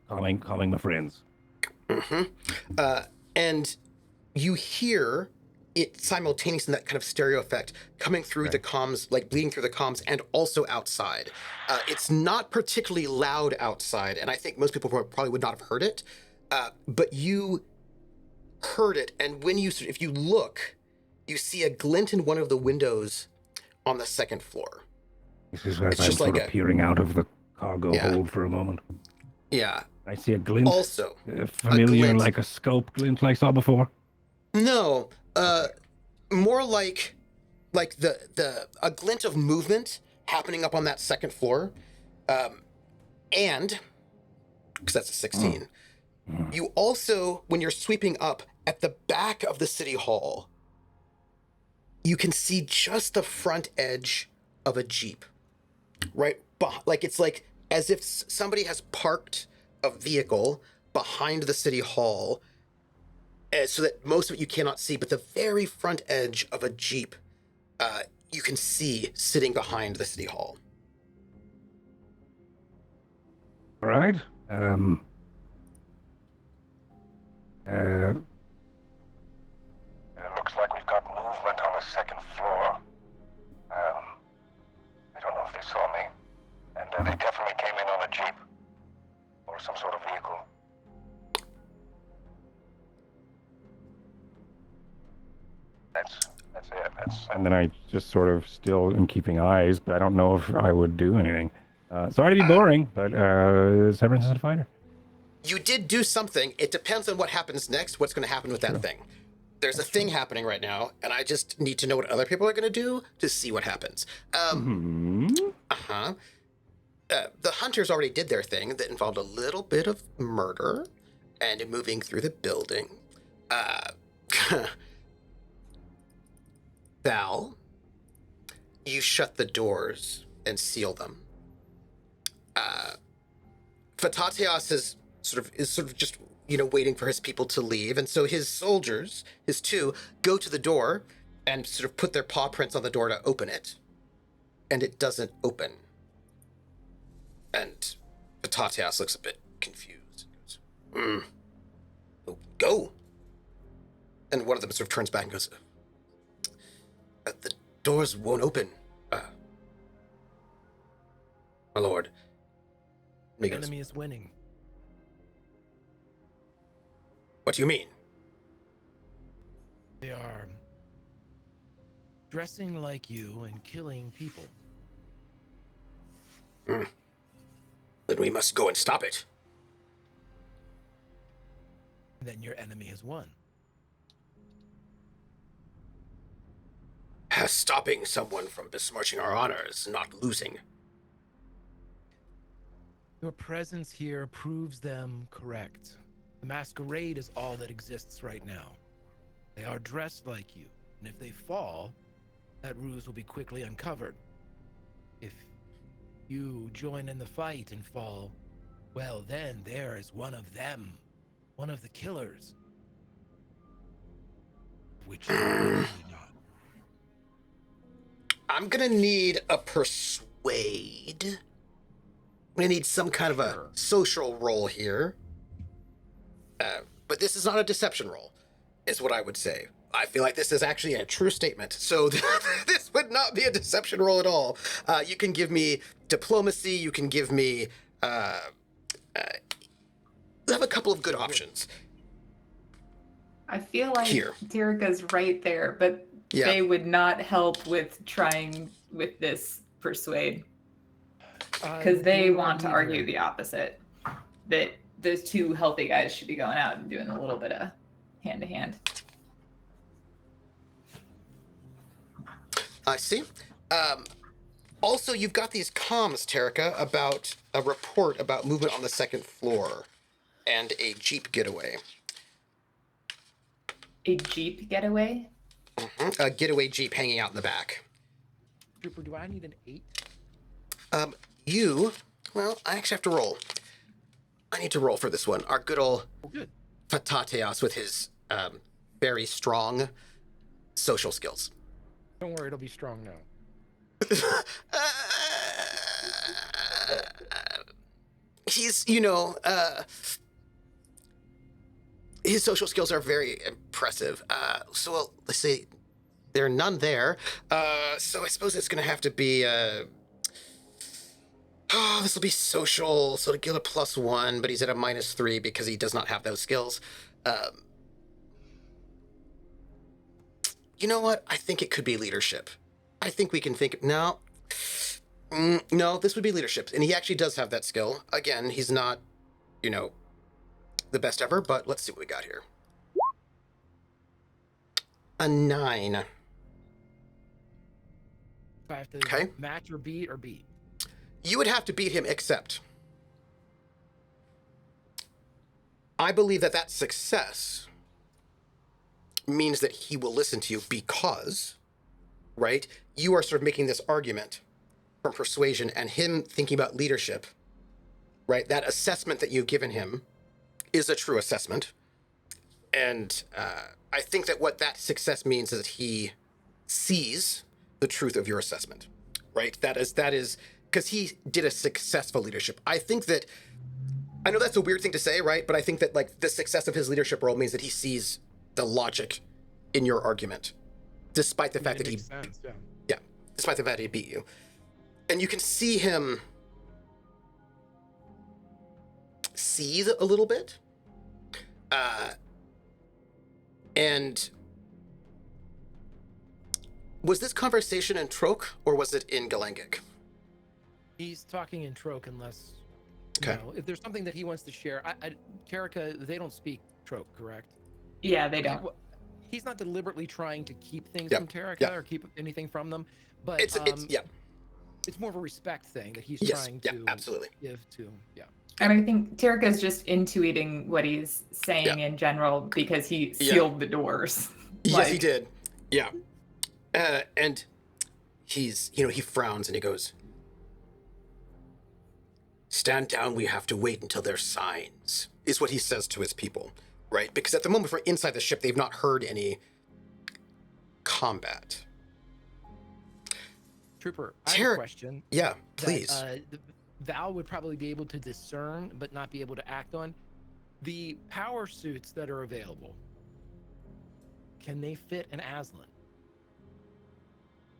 calling my friends. And you hear it simultaneously in that kind of stereo effect coming through the comms, like bleeding through the comms, and also outside. It's not particularly loud outside, and I think most people probably would not have heard it, but you heard it. And if you look, you see a glint in one of the windows on the second floor. This is as It's I'm just sort like of peering out of the cargo hold for a moment. Yeah. I see a glint. Also, familiar, glint. like a scope glint I saw before. No, more like a glint of movement happening up on that second floor, and because that's a 16. You also, when you're sweeping up at the back of the city hall, you can see just the front edge of a Jeep, right? Like it's like as if somebody has parked a vehicle behind the city hall, so that most of it you cannot see, but the very front edge of a Jeep, you can see sitting behind the city hall. All right. It looks like we've got movement on the second floor. I don't know if they saw me. And they definitely came in on a jeep. Or some sort of vehicle. That's it. And then I just sort of still am keeping eyes, but I don't know if I would do anything. Sorry to be boring, but Severance is a fighter. You did do something. It depends on what happens next, what's going to happen with that thing. There's a thing happening right now, and I just need to know what other people are going to do to see what happens. The hunters already did their thing that involved a little bit of murder and moving through the building. Val, you shut the doors and seal them. Fatatios is sort of just, waiting for his people to leave. And so his soldiers, his two, go to the door and sort of put their paw prints on the door to open it. And it doesn't open. And Fatatios looks a bit confused. He goes, go. And one of them sort of turns back and goes, the doors won't open. My lord. The enemy is winning. What do you mean? They are dressing like you and killing people. Then we must go and stop it. Then your enemy has won. Stopping someone from besmirching our honors, not losing. Your presence here proves them correct. The masquerade is all that exists right now. They are dressed like you, and if they fall, that ruse will be quickly uncovered. If you join in the fight and fall, well, then there is one of them, one of the killers. Which you are not. I'm gonna need a persuade. I'm gonna need some kind of a social roll here. But this is not a deception roll, is what I would say. I feel like this is actually a true statement. So this would not be a deception roll at all. You can give me diplomacy. You can give me... you have a couple of good options. I feel like Here. Tirika's right there, but Yeah. they would not help with trying with this persuade. Because they want to argue the opposite. That those two healthy guys should be going out and doing a little bit of hand-to-hand. I see. Also, you've got these comms, Terica, about a report about movement on the second floor and a Jeep getaway. A Jeep getaway? A getaway Jeep hanging out in the back. Trooper, do I need an 8? I actually have to roll. I need to roll for this one. Our good old Fatateos with his very strong social skills. Don't worry, it'll be strong now. He's, his social skills are very impressive. Let's say there are none there. So I suppose it's going to have to be... this will be social, so to get a +1, but he's at a -3 because he does not have those skills. You know what? I think it could be leadership. I think we can think... No, this would be leadership. And he actually does have that skill. Again, he's not, the best ever, but let's see what we got here. A 9. If I have to match or beat. You would have to beat him, except I believe that success means that he will listen to you because, right, you are sort of making this argument from persuasion and him thinking about leadership, right? That assessment that you've given him is a true assessment. And I think that what that success means is that he sees the truth of your assessment, right? That is because he did a successful leadership. I think that I know that's a weird thing to say, right? But I think that like the success of his leadership role means that he sees the logic in your argument, despite the fact that makes sense, yeah. yeah, despite the fact that he beat you, and you can see him seethe a little bit, and was this conversation in Trok or was it in Galangic? He's talking in Trok unless, Okay. if there's something that he wants to share. Tarika, they don't speak Trok, correct? Yeah, they don't. He's not deliberately trying to keep things Yep. from Tarika Yep. or keep anything from them, but It's yeah. it's more of a respect thing that he's Yes. trying Yeah. to Absolutely. give to. Yeah. And I think Tarika's just intuiting what he's saying Yeah. in general because he Yeah. sealed the doors. Yes, he Like, did. Yeah. And he's, he frowns and he goes, "Stand down, we have to wait until there's signs," is what he says to his people, right? Because at the moment, for inside the ship, they've not heard any combat. Trooper, I have a Tarek- question. Yeah, that, please. Val would probably be able to discern, but not be able to act on. The power suits that are available, can they fit an Aslan?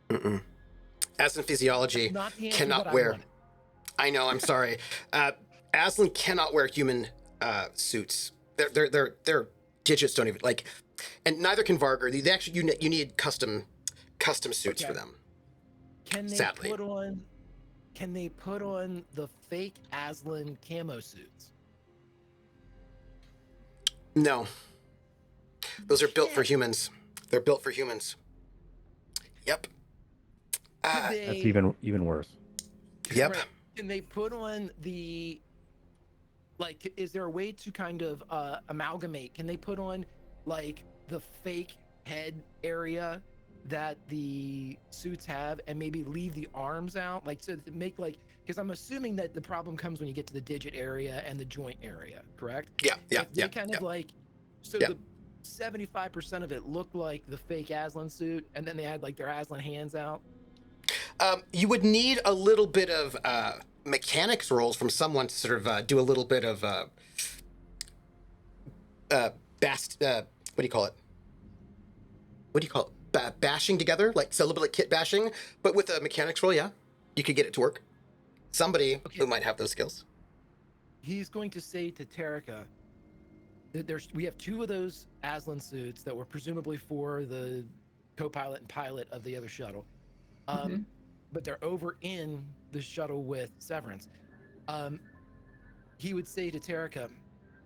Mm-mm. As in physiology, Not the answer cannot that I wear. wanted. I know, I'm sorry. Aslan cannot wear human suits. Their digits don't even like, and neither can Vargar. They actually you need custom suits for Okay. them. Can they Sadly. put on? Can they put on the fake Aslan camo suits? No, those are built for Shit. humans. They're built for humans. Yep. Could they, That's even worse. Yep. right, can they put on the? Like, is there a way to kind of amalgamate? Can they put on like the fake head area that the suits have, and maybe leave the arms out, like to make like? Because I'm assuming that the problem comes when you get to the digit area and the joint area, correct? Yeah. Yeah. If they Yeah. kind yeah. of like, so Yeah. the 75% of it looked like the fake Aslan suit, and then they had like their Aslan hands out. You would need a little bit of mechanics rolls from someone to sort of do a little bit of what do you call it? What do you call it? Bashing together, like so a little bit like kit bashing, but with a mechanics roll. Yeah, you could get it to work. Somebody who might have those skills. He's going to say to Tarika that we have two of those Aslan suits that were presumably for the co-pilot and pilot of the other shuttle. Mhm. But they're over in the shuttle with Severance. He would say to Tarika,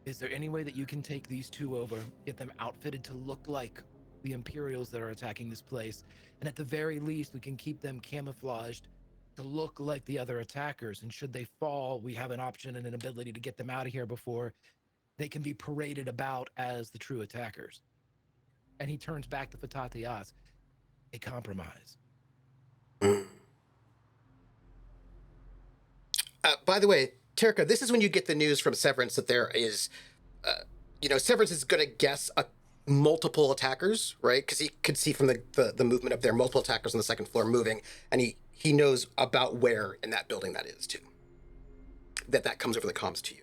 "Is there any way that you can take these two over, get them outfitted to look like the Imperials that are attacking this place, and at the very least, we can keep them camouflaged to look like the other attackers, and should they fall, we have an option and an ability to get them out of here before they can be paraded about as the true attackers." And he turns back to Fatatias. A compromise. By the way, Terika, this is when you get the news from Severance that there is, Severance is going to guess multiple attackers, right? Because he could see from the movement up there, multiple attackers on the second floor moving, and he knows about where in that building that is too. That comes over the comms to you.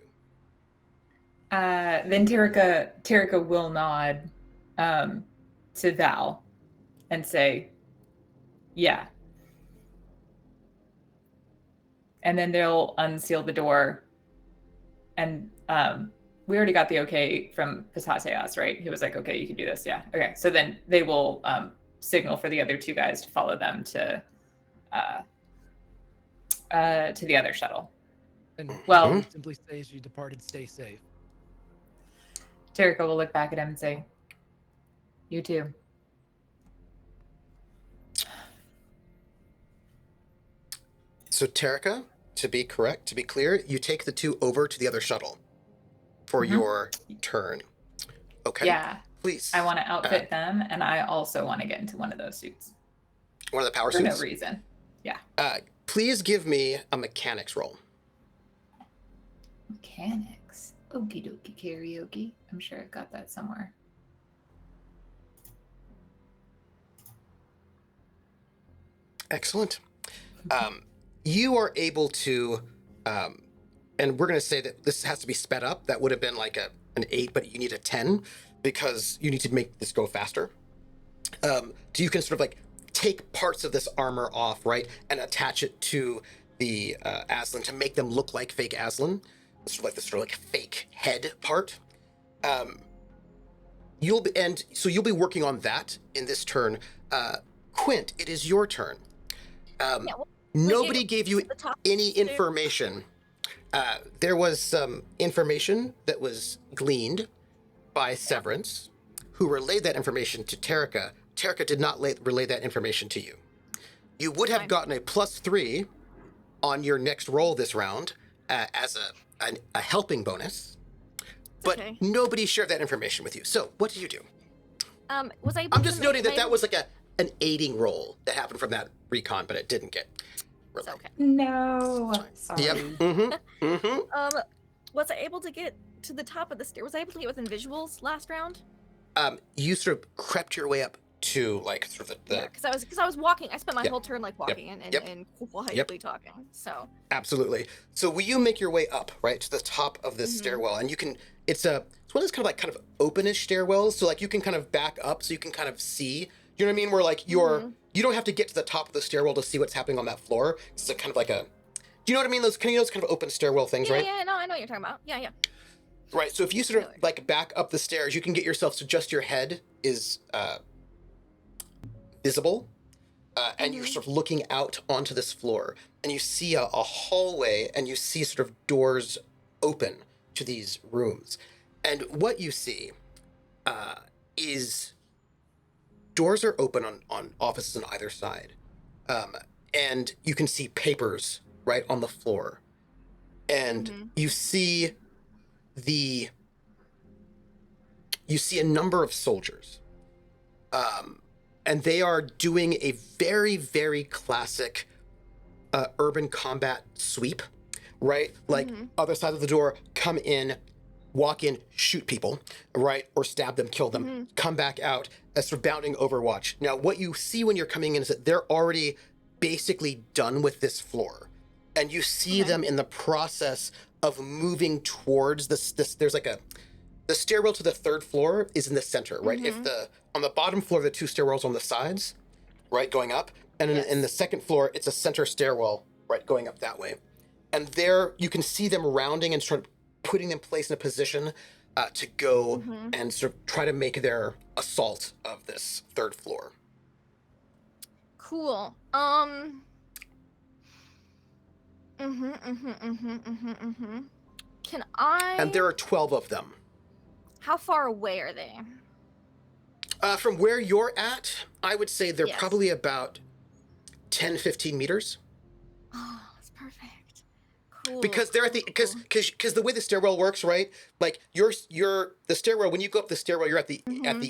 Then Tarika will nod to Val and say, "Yeah." And then they'll unseal the door. And we already got the okay from Patateas, right? He was like, "Okay, you can do this." Yeah. Okay. So then they will signal for the other two guys to follow them to the other shuttle. And Well- he would simply say, as you departed, stay safe. Tarika will look back at him and say, "You too." So Terika, to be clear, you take the two over to the other shuttle for your turn. Okay. Yeah. Please. I want to outfit them, and I also want to get into one of those suits. One of the power For suits? no reason. Yeah. Please give me a mechanics roll. Mechanics. Okie dokie karaoke. I'm sure I've got that somewhere. Excellent. You are able to and we're going to say that this has to be sped up. That would have been like an 8, but you need a 10 because you need to make this go faster. So you can sort of like take parts of this armor off, right, and attach it to the Aslan to make them look like fake Aslan. Sort of like this sort of like fake head part. You'll be working on that in this turn. Quint, it is your turn. Nobody gave you any information. There was some information that was gleaned by Severance, who relayed that information to Terrica. Terrica did not relay that information to you. You would have gotten a +3 on your next roll this round as a helping bonus, but nobody shared that information with you. So what did you do? Was I? I'm just noting that was like an aiding roll that happened from that recon, but it didn't get. It's okay. No. Sorry. Yep. Was I able to get to the top of the stair? Was I able to get within visuals last round? You sort of crept your way up to like sort of the because I was walking. I spent my whole turn like walking and quietly talking. So absolutely. So will you make your way up right to the top of this stairwell, and you can. It's one of those kind of openish stairwells. So like you can kind of back up, so you can kind of see. You know what I mean? Where like you don't have to get to the top of the stairwell to see what's happening on that floor. It's a kind of like a. Do you know what I mean? Those kind of open stairwell things, right? Yeah, no, I know what you're talking about. Yeah. Right. So if you sort of like back up the stairs, you can get yourself so just your head is visible, and you're sort of looking out onto this floor, and you see a hallway, and you see sort of doors open to these rooms, and what you see is doors are open on offices on either side, and you can see papers right on the floor, and you see a number of soldiers, and they are doing a very, very classic urban combat sweep, right? Like other side of the door, come in, walk in, shoot people, right? Or stab them, kill them, come back out as sort of bounding Overwatch. Now, what you see when you're coming in is that they're already basically done with this floor. And you see them in the process of moving towards this there's like the stairwell to the third floor is in the center, right? If on the bottom floor, the 2 stairwells on the sides, right, going up. And in the second floor, it's a center stairwell, right, going up that way. And there you can see them rounding and sort of putting in place in a position to go and sort of try to make their assault of this third floor. Cool. Can I? And there are 12 of them. How far away are they? From where you're at, I would say they're probably about 10, 15 meters. Oh, that's perfect. Cool. Because they're at the because the way the stairwell works, right? Like you're the stairwell, when you go up the stairwell, you're at the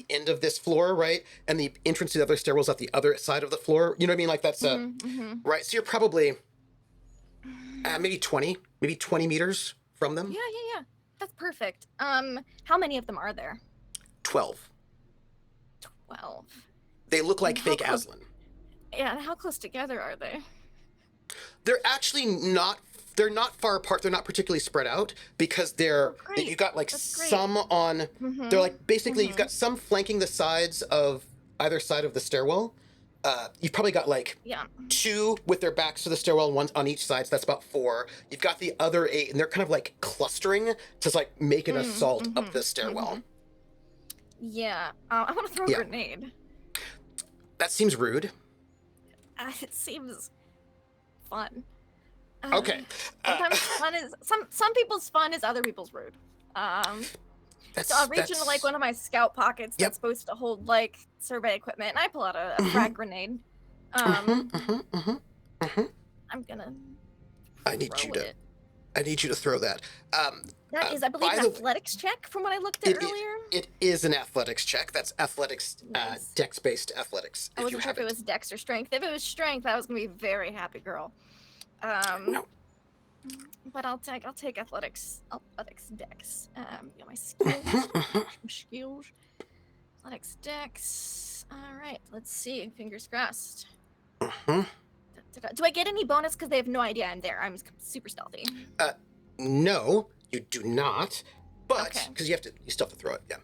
end of this floor, right? And the entrance to the other stairwell's at the other side of the floor. You know what I mean? Like that's right. So you're probably maybe 20 meters from them. Yeah. That's perfect. How many of them are there? 12. 12. They look like fake Aslan. Yeah, and how close together are they? They're actually not. They're not far apart. They're not particularly spread out because you've got like some on. They're like basically you've got some flanking the sides of either side of the stairwell. You've probably got like 2 with their backs to the stairwell and 1 on each side, so that's about 4. You've got the other 8, and they're kind of like clustering to like make an assault up the stairwell. Yeah, I want to throw a grenade. That seems rude. It seems fun. Okay. Sometimes fun is some people's fun is other people's rude. So I'll reach into like one of my scout pockets that's supposed to hold like survey equipment, and I pull out a frag grenade. I'm gonna. I need you to throw that. That is, I believe, an athletics check from what I looked at earlier. It is an athletics check. That's athletics, dex-based athletics. I wasn't sure if it was dex or strength. If it was strength, I was gonna be very happy, girl. No. But I'll take athletics dex. My skills. Athletics dex. All right, let's see. Fingers crossed. Do I get any bonus because they have no idea I'm there? I'm super stealthy. No, you do not. But Okay. because you still have to throw it. Yeah.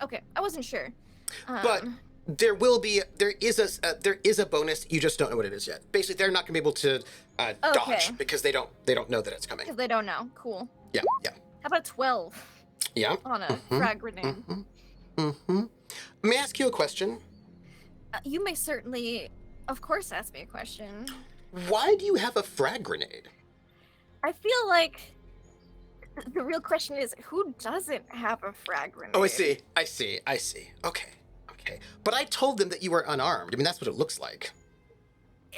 Okay, I wasn't sure. But there is a bonus. You just don't know what it is yet. Basically, they're not going to be able to dodge Okay. because they don't know that it's coming. Because they don't know. Cool. Yeah. How about a 12 Yeah. on a frag grenade? May I ask you a question? You may certainly, of course, ask me a question. Why do you have a frag grenade? I feel like the real question is, who doesn't have a frag grenade? Oh, I see. Okay. But I told them that you were unarmed. I mean, that's what it looks like.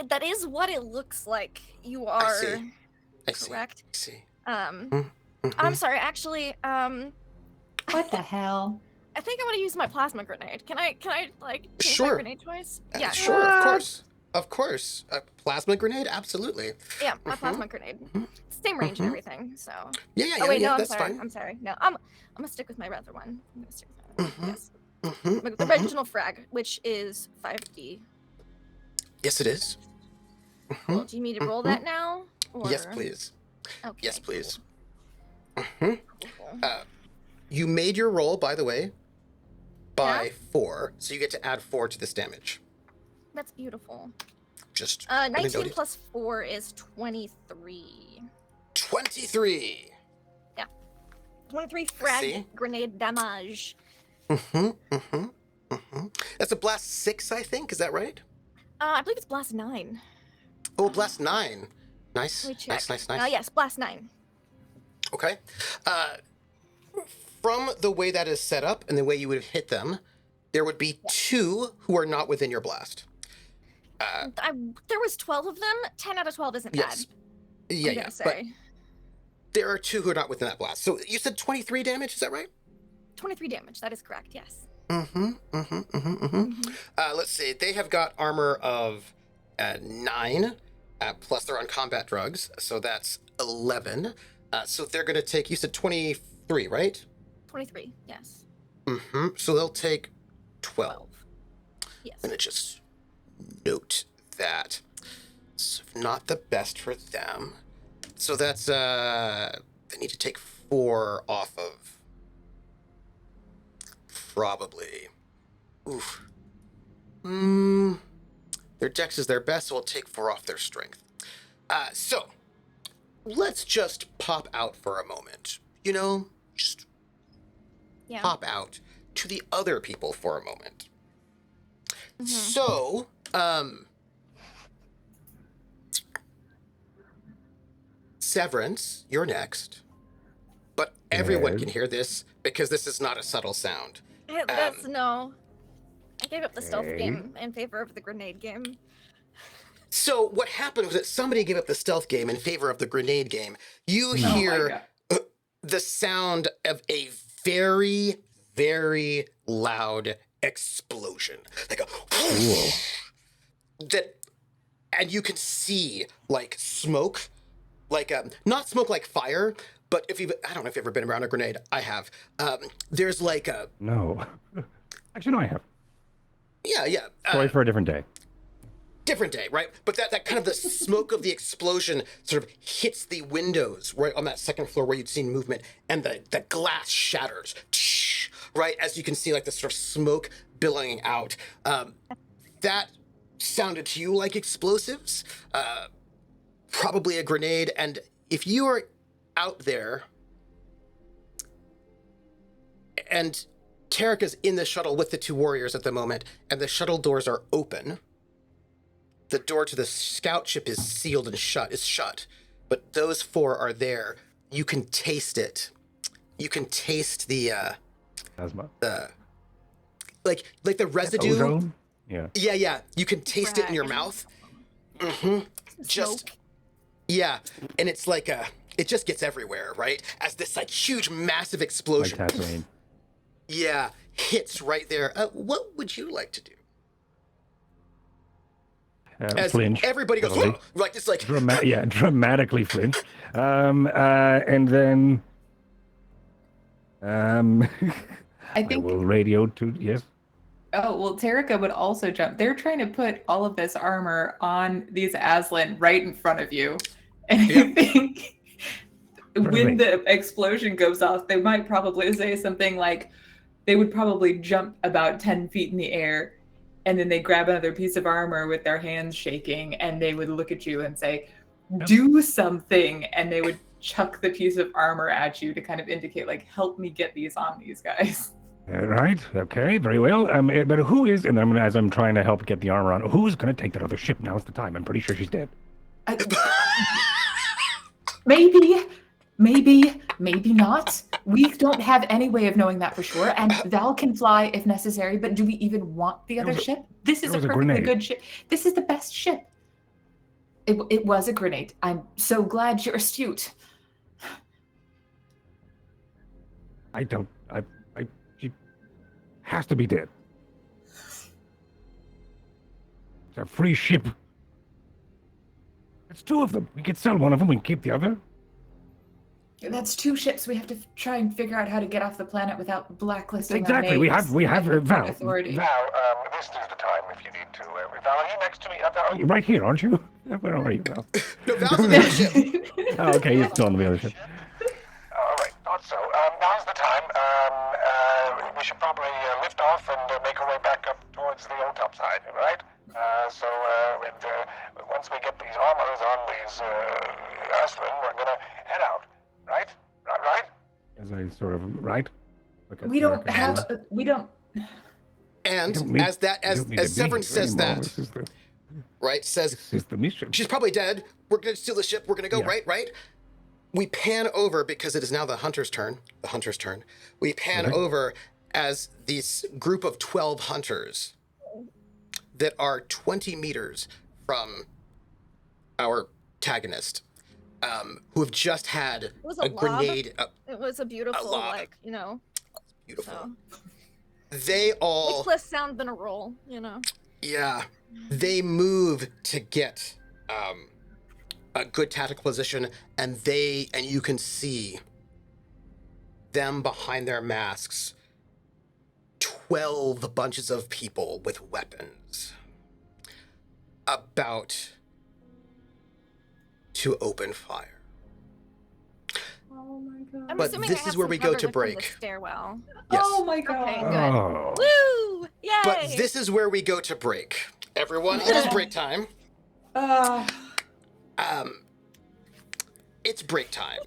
That is what it looks like. You are I see. correct. I see. I'm sorry. Actually, What the hell? I think I want to use my plasma grenade. Can I like change my Sure. grenade choice? Yeah. Sure, of course. A plasma grenade, absolutely. Yeah, my plasma grenade. Same range and everything. So. Yeah, Oh wait, no, I'm that's sorry. fine. I'm sorry. No, I'm gonna stick with my other one. I'm gonna stick with that one. Yes. Mhm. The original frag, which is 5D. Yes, it is. Well, do you need me to roll that now? Or... Yes, please. Okay. Yes, please. Cool. You made your roll, by the way, by Yeah? 4, so you get to add 4 to this damage. That's beautiful. Just 19 plus 4 is 23. 23. 23 frag See? grenade damage. That's a blast 6, I think. Is that right? I believe it's blast 9. Oh, blast 9. Nice. Let me check. Nice. Yes, blast 9. Okay. From the way that is set up and the way you would hit them, there would be 2 who are not within your blast. There was 12 of them. 10 out of 12 isn't Yes. bad. Yeah, I'm yeah. gonna But say. there are 2 who are not within that blast. So you said 23 damage, is that right? 23 damage. That is correct. Yes. Let's see. They have got armor of 9, plus they're on combat drugs, so that's 11. So they're going to take, you said 23, right? 23. Yes. So they'll take 12. 12. Yes. I'm going to just note that. It's not the best for them. So that's, they need to take 4 off of. Probably. Oof. Their dex is their best, so we'll take 4 off their strength. So, let's just pop out for a moment. You know, just Yeah. pop out to the other people for a moment. So, Severance, you're next. But everyone Yes. can hear this because this is not a subtle sound. That's no. I gave up the stealth Okay. game in favor of the grenade game. So what happened was that somebody gave up the stealth game in favor of the grenade game. You hear the sound of a very, very loud explosion, like a that, and you can see like smoke, like not smoke like fire, but I don't know if you've ever been around a grenade. I have. There's like a No. Actually, no, I have. yeah. Story for a different day. Different day, right? But that kind of the smoke of the explosion sort of hits the windows right on that second floor where you'd seen movement, and the glass shatters, right? As you can see, like the sort of smoke billowing out. That sounded to you like explosives, probably a grenade. And if you are out there, and Tarika's in the shuttle with the 2 warriors at the moment, and the shuttle doors are open. The door to the scout ship is sealed and is shut, but those 4 are there. You can taste it. You can taste the Asthma. like the residue. Ozone? Yeah. Yeah. You can taste it in your mouth. Just Smoke. yeah, and it's like it just gets everywhere, right? As this like huge, massive Like explosion, Tatooine. yeah, hits right there. What would you like to do? As Flinch. everybody goes, totally. like it's like Dramatically flinch. And then I I think. will radio to yes. Oh, well, Tarika would also jump. They're trying to put all of this armor on these Aslan right in front of you. And I think when the explosion goes off, they might probably say something like, they would probably jump about 10 feet in the air, and then they grab another piece of armor with their hands shaking, and they would look at you and say, do something, and they would chuck the piece of armor at you to kind of indicate, like, help me get these on these guys. Right. Okay. Very well. But who is? And as I'm trying to help get the armor on, who's going to take that other ship? Now's the time. I'm pretty sure she's dead. Maybe not. We don't have any way of knowing that for sure. And Val can fly if necessary, but do we even want the other ship? This is a perfectly good ship. This is the best ship. It was a grenade. I'm so glad you're astute. She has to be dead. It's a free ship. It's two of them. We could sell one of them. We can keep the other. That's two ships. We have to try and figure out how to get off the planet without blacklisting Exactly. our names. We have Val. Authority. Val, this is the time if you need to. Val, are you next to me? Val, You're right here, aren't you? Where are you, Val? No, Val's on the other ship. Oh, okay. You're still on the other ship. all right, thought so. Now's the time. We should probably lift off and make our way back up towards the old top side, right? Once we get these armors on these Aslan, we're gonna head out, right? Right? As I sort of right. We don't have. We don't. And as Severance says that, right, says, This is the mission. she's probably dead. We're going to steal the ship. We're going to go, right? We pan over, because it is now the hunter's turn. We pan over as this group of 12 hunters that are 20 meters from our tagonist, who have just had a grenade. It was a beautiful, Beautiful. So. They all... Nicholas sound been a roll, Yeah. They move to get a good tactical position, and you can see them behind their masks. 12 bunches of people with weapons about to open fire. Oh my god. I'm But assuming this I have is where some we go cover to from break. The stairwell. Yes. Oh my god. Okay, good. Oh. Woo! Yay! But this is where we go to break. Everyone, it is break time. It's break time.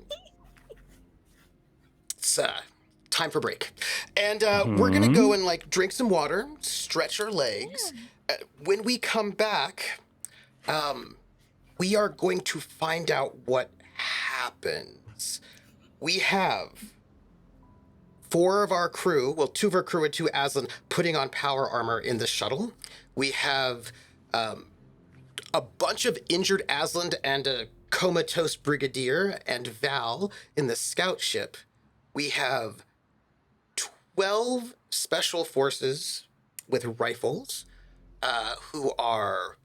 It's time for break. And we're gonna go and drink some water, stretch our legs. When we come back, we are going to find out what happens. We have 4 of our crew, well, 2 of our crew and 2 Aslan putting on power armor in the shuttle. We have a bunch of injured Aslan and a comatose brigadier and Val in the scout ship. We have 12 special forces with rifles, who are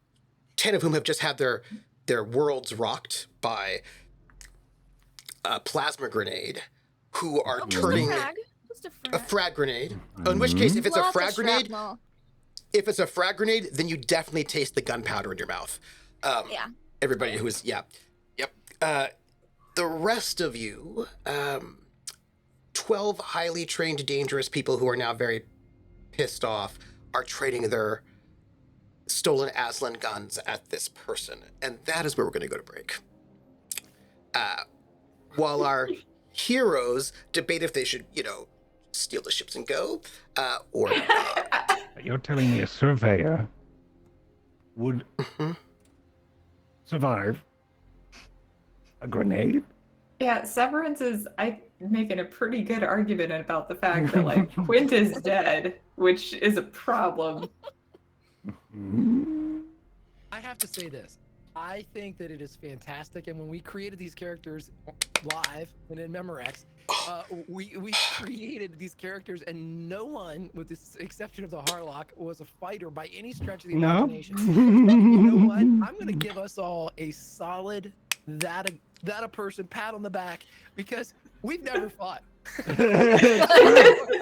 10 of whom have just had their worlds rocked by a plasma grenade, who are turning Just a frag grenade. In which case, if it's a frag grenade, then you definitely taste the gunpowder in your mouth. Yeah. Everybody who is, yep. The rest of you, 12 highly trained, dangerous people who are now very pissed off, are trading their stolen Aslan guns at this person. And that is where we're going to go to break. While our heroes debate if they should, steal the ships and go, or not. You're telling me a surveyor would survive a grenade? Yeah, Severance is making a pretty good argument about the fact that Quint is dead, which is a problem. I have to say this. I think that it is fantastic, and when we created these characters live and in Memorex, we created these characters, and no one, with the exception of the Harlock, was a fighter by any stretch of the imagination. You know what? I'm going to give us all a solid that a person pat on the back, because we've never fought. We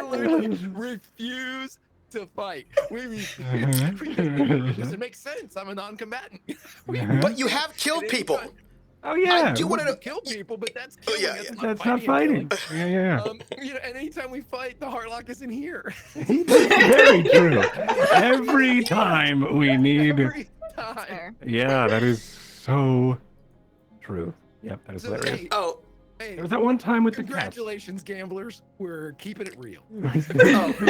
literally refuse to fight. It makes sense. I'm a non-combatant. But you have killed people. Oh yeah. I do want to know. Kill people, but that's Oh, killing. yeah, That's not fighting. killing. Yeah. And anytime we fight, the Heartlock is in here. Very true. Every time we need. Every time. Fair. Yeah, that is so true. Yep, that is So, hilarious. hey, Oh, hey, There was that one time with the cats. congratulations, gamblers. We're keeping it real.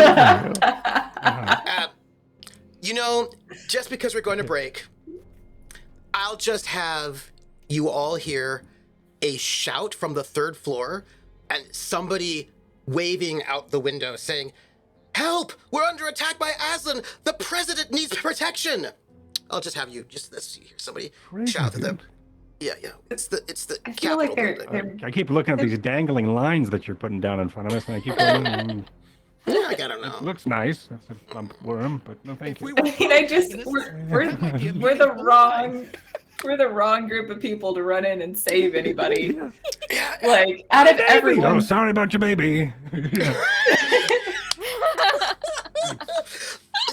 uh, you know, just because we're going to break, I'll just have you all hear a shout from the third floor and somebody waving out the window saying, "Help! We're under attack by Aslan! The president needs protection!" I'll just have you let's see here. Somebody shout at them. Yeah. It's the I feel like Capitol they're building. I keep looking at these dangling lines that you're putting down in front of us, and I keep going, I don't know. it looks nice. That's a plump worm, but no thank you. I mean, we're the wrong group of people to run in and save anybody. Yeah, Like out of Oh, everyone, sorry about your baby.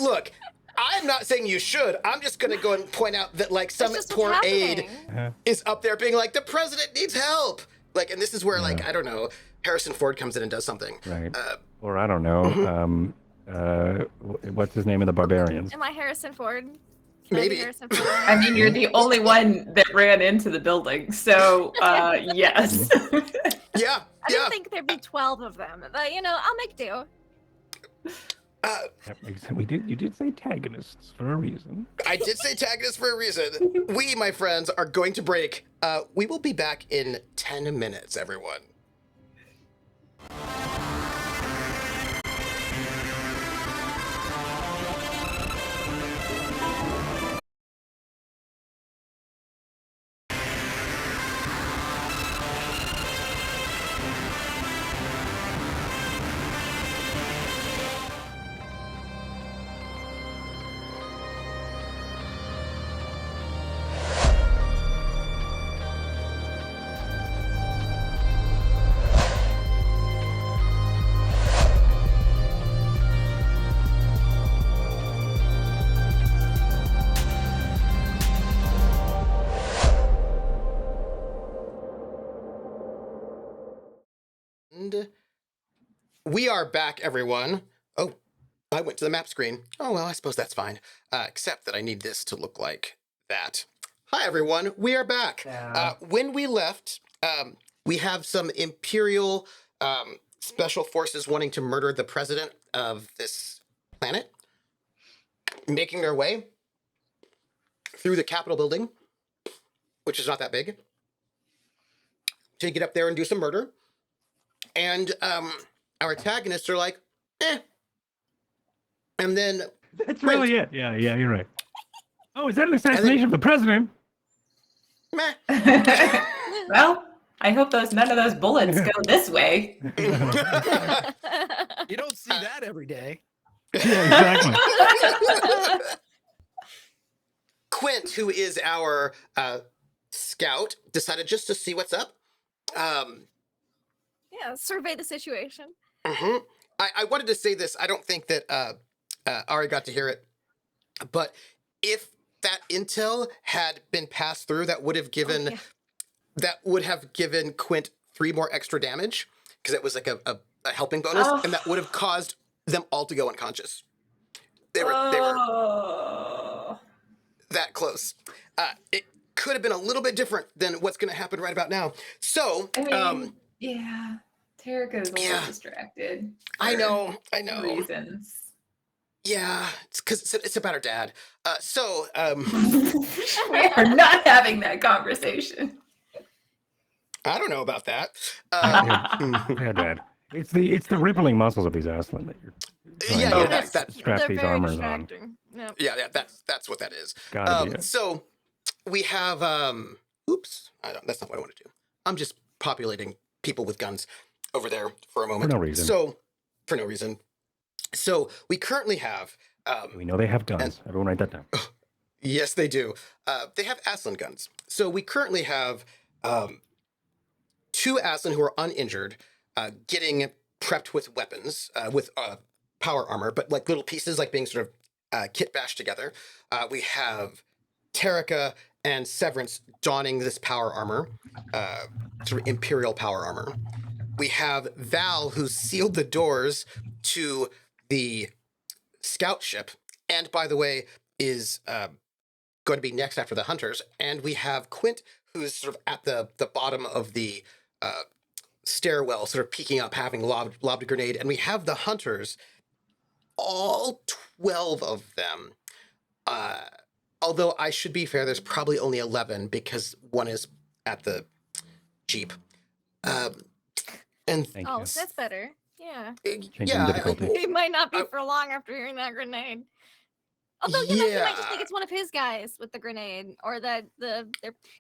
Look, I'm not saying you should. I'm just gonna go and point out that like some That's just poor what's aide happening. is up there being like, the president needs help. Like, and this is where like I don't know, Harrison Ford comes in and does something. Right. Or I don't know. What's his name in the Barbarians? Am I Harrison Ford? Can I be Maybe. Harrison Ford? I mean, you're the only one that ran into the building, so yes. Yeah, I didn't think there'd be 12 of them, but I'll make do. That makes sense. You did say tagonists for a reason. I did say tagonists for a reason. We, my friends, are going to break. We will be back in 10 minutes, everyone. And we are back, everyone. Oh, I went to the map screen. Oh, well, I suppose that's fine. Except that I need this to look like that. Hi, everyone. We are back. When we left, we have some Imperial special forces wanting to murder the president of this planet, making their way through the Capitol building, which is not that big, to get up there and do some murder. And our antagonists are like, eh. And then That's really it. Yeah, you're right. Oh, is that an assassination of the president? meh. Well, I hope none of those bullets go this way. You don't see that every day. Yeah, exactly. Quint, who is our scout, decided just to see what's up. Yeah, survey the situation. I wanted to say this. I don't think that Ari got to hear it, but if that intel had been passed through, that would have given Quint 3 more extra damage, because it was like a helping bonus, and that would have caused them all to go unconscious. They were that close. It could have been a little bit different than what's going to happen right about now. So, I mean, yeah, Terrica's a little distracted. I know. Reasons. Yeah, it's because it's about her dad. We are not having that conversation. I don't know about that. Yeah, Dad. It's the rippling muscles of these Aslan that you're trying to that's strap They're these very armors on. distracting. Yep. yeah, that's what that is. Gotta be it. So we have oops, that's not what I want to do. I'm just populating people with guns over there for a moment. For no reason. For no reason. So we currently have We know they have guns. Everyone write that down. yes, they do. They have Aslan guns. So we currently have 2 Aslan who are uninjured, getting prepped with weapons, with power armor, but like little pieces, like being sort of kit bashed together. We have Terrica and Severance donning this power armor, sort of Imperial power armor. We have Val, who's sealed the doors to the scout ship, and by the way, is going to be next after the hunters. And we have Quint, who's sort of at the bottom of the stairwell, sort of peeking up, having lobbed a grenade. And we have the hunters, all 12 of them. Although I should be fair, there's probably only 11 because one is at the Jeep. And Thank Oh, you. that's better. Yeah. Changing yeah, difficulty. It might not be I- for long after hearing that grenade. Although you might just think Yeah. it's one of his guys with the grenade, or that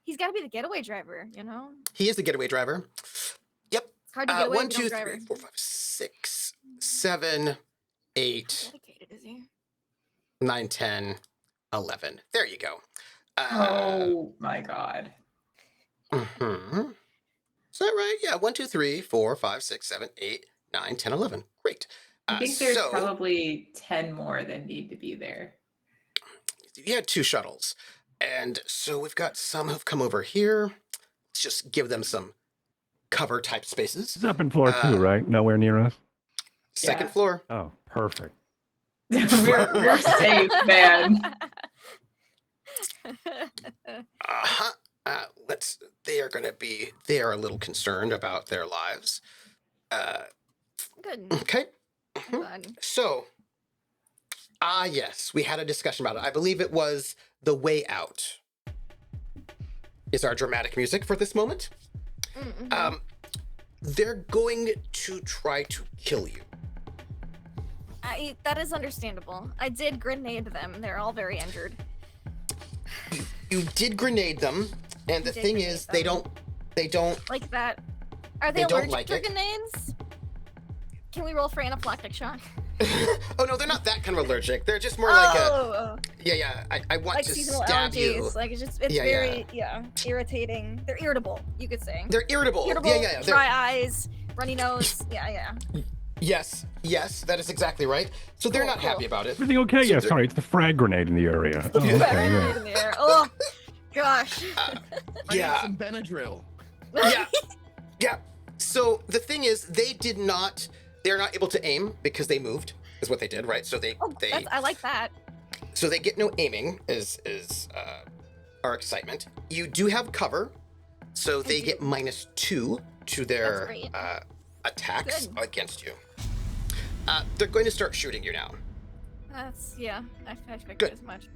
he's got to be the getaway driver. You know, he is the getaway driver. Yep. it's hard to get away 1, with no 2, driver. 3, 4, 5, 6, 7, 8, Dedicated, is he? 9, 10, 11. There you go. Oh my god. Mhm. Is that right? Yeah. 1, 2, 3, 4, 5, 6, 7, 8, 9, 10, 11. Great. I think there's So probably 10 more that need to be there. you had 2 shuttles. And so we've got some who've come over here. Let's just give them some cover type spaces. It's up in floor 2, right? Nowhere near us. Second Yeah. floor. Oh, perfect. we're safe, man. Uh-huh. They are a little concerned about their lives. Good. Okay. Good. So, yes, we had a discussion about it. I believe it was The Way Out is our dramatic music for this moment. Mm-mm. They're going to try to kill you. That is understandable. I did grenade them. They're all very injured. You did grenade them, and the did thing grenade is, they them. don't, Like that. Are they They don't allergic like to it. grenades? Can we roll for anaphylactic shock? oh no, they're not that kind of allergic. They're just more like yeah, I want like to seasonal stab allergies. you. Like it's Yeah, very irritating. They're irritable, you could say. They're irritable. Irritable, Yeah. They're, dry eyes, runny nose. Yeah. yes, that is exactly right. So they're Cool, not happy cool. about it. Everything okay? So Yeah, they're- sorry, it's the frag grenade in the area. Oh, Grenade okay, yeah. in the air. Oh gosh. I got Yeah. some Benadryl. Yeah. So the thing is, they're not able to aim because they moved, is what they did, right? So I like that. so they get no aiming is our excitement. You do have cover, so they do. get -2 to their great. attacks Good. against you. They're going to start shooting you now. I figured Good. as much.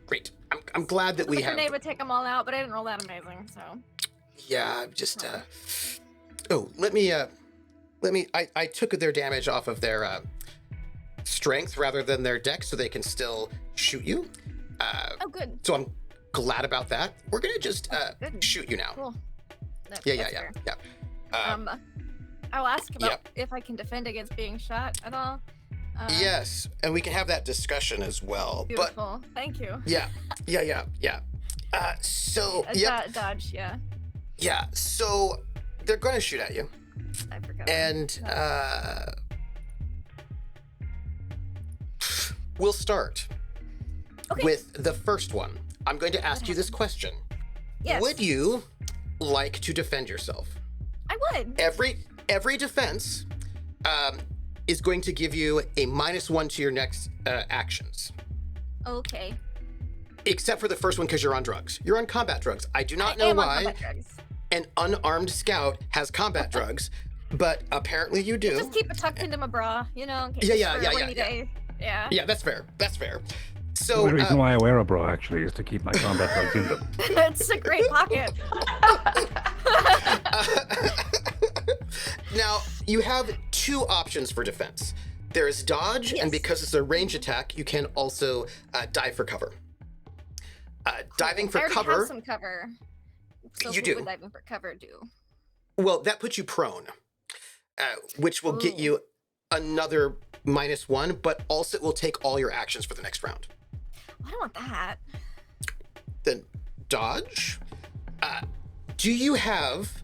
Great. I'm glad that we The have. grenade would take them all out, but I didn't roll that amazing, so. Yeah, just let me I took their damage off of their strength rather than their dex so they can still shoot you. Oh, good. So I'm glad about that. We're gonna just Good. shoot you now. Cool. That's Yeah. fair. Um, I'll ask about Yep. if I can defend against being shot at all. yes, and we can have that discussion as well. But Beautiful. Thank you. yeah. So Dodge, yeah. yeah. So they're gonna shoot at you. I forgot. And we'll start Okay. with the first one. I'm going to ask you this question. Yes. Would you like to defend yourself? I would. Every defense is going to give you a -1 to your next actions. Okay. Except for the first one because you're on drugs. You're on combat drugs. I do not I know am on why combat drugs. an unarmed scout has combat drugs, but apparently you do. Just keep it tucked into my bra, you know, in case Yeah, for a yeah, rainy day. Yeah. Yeah, that's fair. The So only reason why I wear a bra, actually, is to keep my combat drugs in them. It's a great pocket. now you have 2 options for defense. There's dodge, and Yes. because it's a range attack, you can also dive for cover. Diving for I already cover, have some cover. So You what do. would diving for cover do? well, that puts you prone, which will get Ooh. you another -1, but also it will take all your actions for the next round. I don't want that. Then dodge. Do you have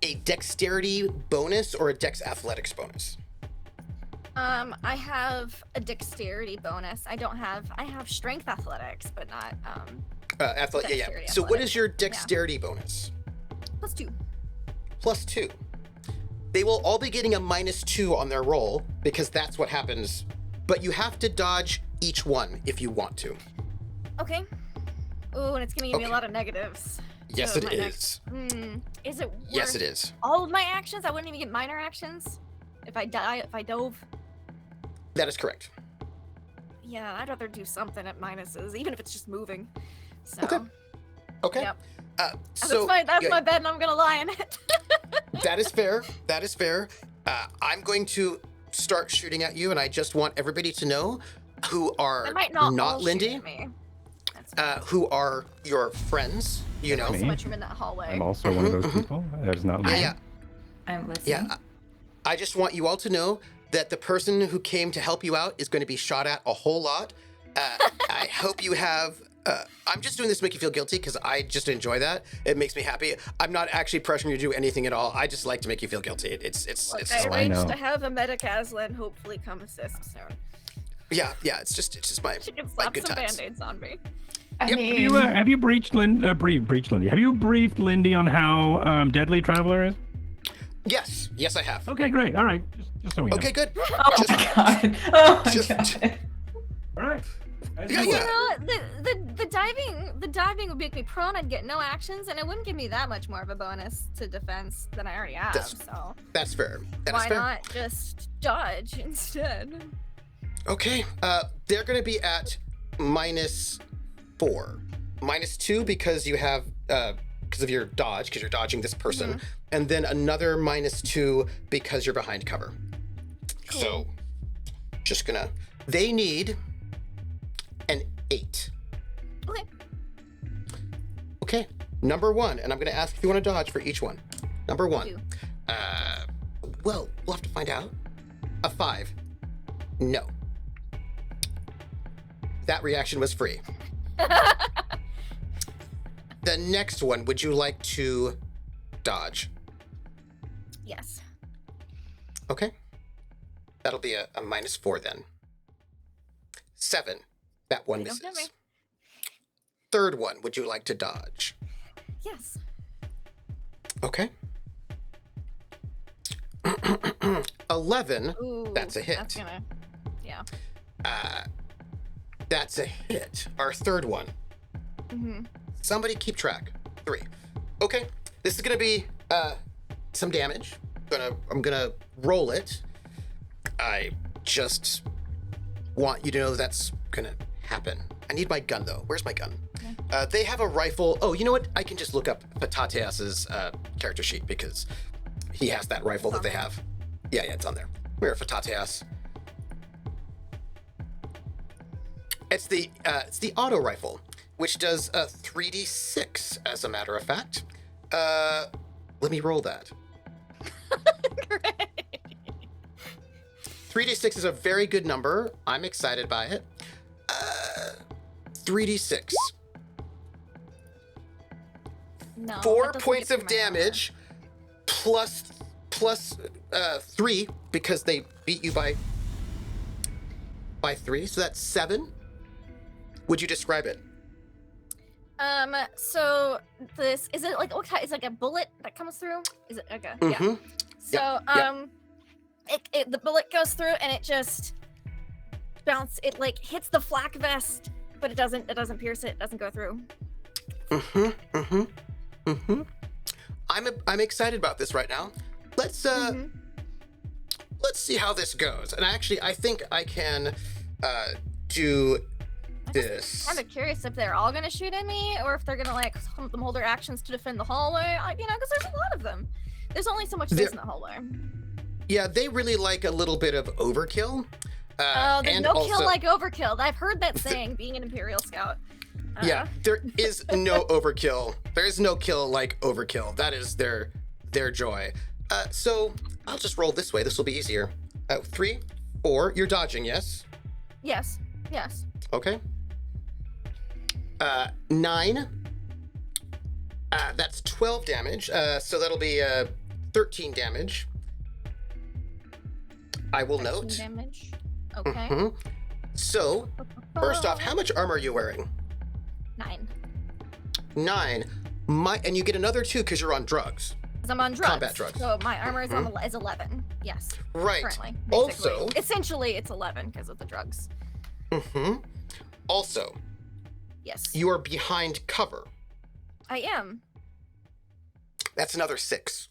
a dexterity bonus or a dex athletics bonus? I have a dexterity bonus. I have strength athletics, but not Athletic, yeah. Dexterity, So what athletic. is your dexterity bonus? +2. +2. They will all be getting a -2 on their roll because that's what happens. But you have to dodge each one if you want to. Okay. Oh, and it's gonna give me a Okay. lot of negatives. Yes, So it my is. next- Is it worth Yes, it is. all of my actions? I wouldn't even get minor actions if I dove. That is correct. Yeah, I'd rather do something at minuses, even if it's just moving. So Okay. Okay. Yep. So that's yeah, my bed, and I'm gonna lie in it. that is fair. That is fair. I'm going to start shooting at you, and I just want everybody to know who are I might not all shoot Lindy, at me. That's who are your friends. You know. Me? so much room in that hallway. I'm also one of those people. That is not me. Yeah. I'm listening. Yeah. I just want you all to know that the person who came to help you out is going to be shot at a whole lot. I hope you have. I'm just doing this to make you feel guilty because I just enjoy that. It makes me happy. I'm not actually pressuring you to do anything at all. I just like to make you feel guilty. It's Look, just I I arranged know. to have a medic Aslan hopefully come assist soon. yeah. It's just my She can my slap good some times. band-aids on me. I Yep. mean, Have you briefed Lindy? Have you briefed Lindy on how deadly Traveler is? Yes, I have. Okay, great. All right, just so we know. Okay, good. oh Just- my god. Oh my just- god. All right. As Yeah, you yeah. were. You know, the diving would make me prone. I'd get no actions, and it wouldn't give me that much more of a bonus to defense than I already have. That's- So That's fair. That is why fair. not just dodge instead? Okay. They're going to be at -4, -2 because you have because of your dodge, because you're dodging this person, and then another -2 because you're behind cover. So, just gonna. They need an 8. Okay. Okay. Number 1, and I'm gonna ask if you want to dodge for each one. Number 1. Do. Well, we'll have to find out. A 5. No. That reaction was free. The next one, would you like to dodge? Yes. Okay. That'll be a -4 then. 7. That one They don't get misses. me. Third one, would you like to dodge? Yes. Okay. 11. Ooh, That's a hit. That's gonna. Yeah. That's a hit. Our third one. Mm-hmm. Somebody keep track. 3. Okay. This is gonna be some damage. I'm gonna roll it. I just want you to know that's gonna happen. I need my gun though. Where's my gun? They have a rifle. Oh, you know what? I can just look up Patateas's character sheet because he has that rifle that they have. Yeah, it's on there. Where Patateas? It's the auto rifle, which does 3d6 as a matter of fact. Let me roll that. Great. 3d6 is a very good number. I'm excited by it. 3d6. No. 4 that doesn't points get of through my armor. damage plus 3 because they beat you by 3. So that's 7. Would you describe it? So this is it like what kind? Is it like a bullet that comes through? Is it okay? Yeah. Mhm. So yep. the bullet goes through and it just it like hits the flak vest, but it doesn't pierce it. It doesn't go through. I'm excited about this right now. Let's see how this goes. And actually, I think I can do this. I'm kind of curious if they're all gonna shoot at me or if they're gonna like hold their actions to defend the hallway. Because there's a lot of them. There's only so much space in the hallway. Yeah, they really like a little bit of overkill. There's and no also, kill like overkill. I've heard that saying, being an Imperial Scout. Yeah, there is no overkill. There is no kill like overkill. That is their joy. So I'll just roll this way. This will be easier. 3, 4. You're dodging, yes? Yes. Okay. 9. That's 12 damage. So that'll be 13 damage. I will 13 note. damage. Okay. Mhm. So, first off, how much armor are you wearing? 9. 9. And you get another 2 because you're on drugs. Because I'm on drugs. Combat drugs. So my armor is 11. Yes. Right. Currently. Also, essentially, it's 11 because of the drugs. Also, Yes. you are behind cover. I am. That's another 6.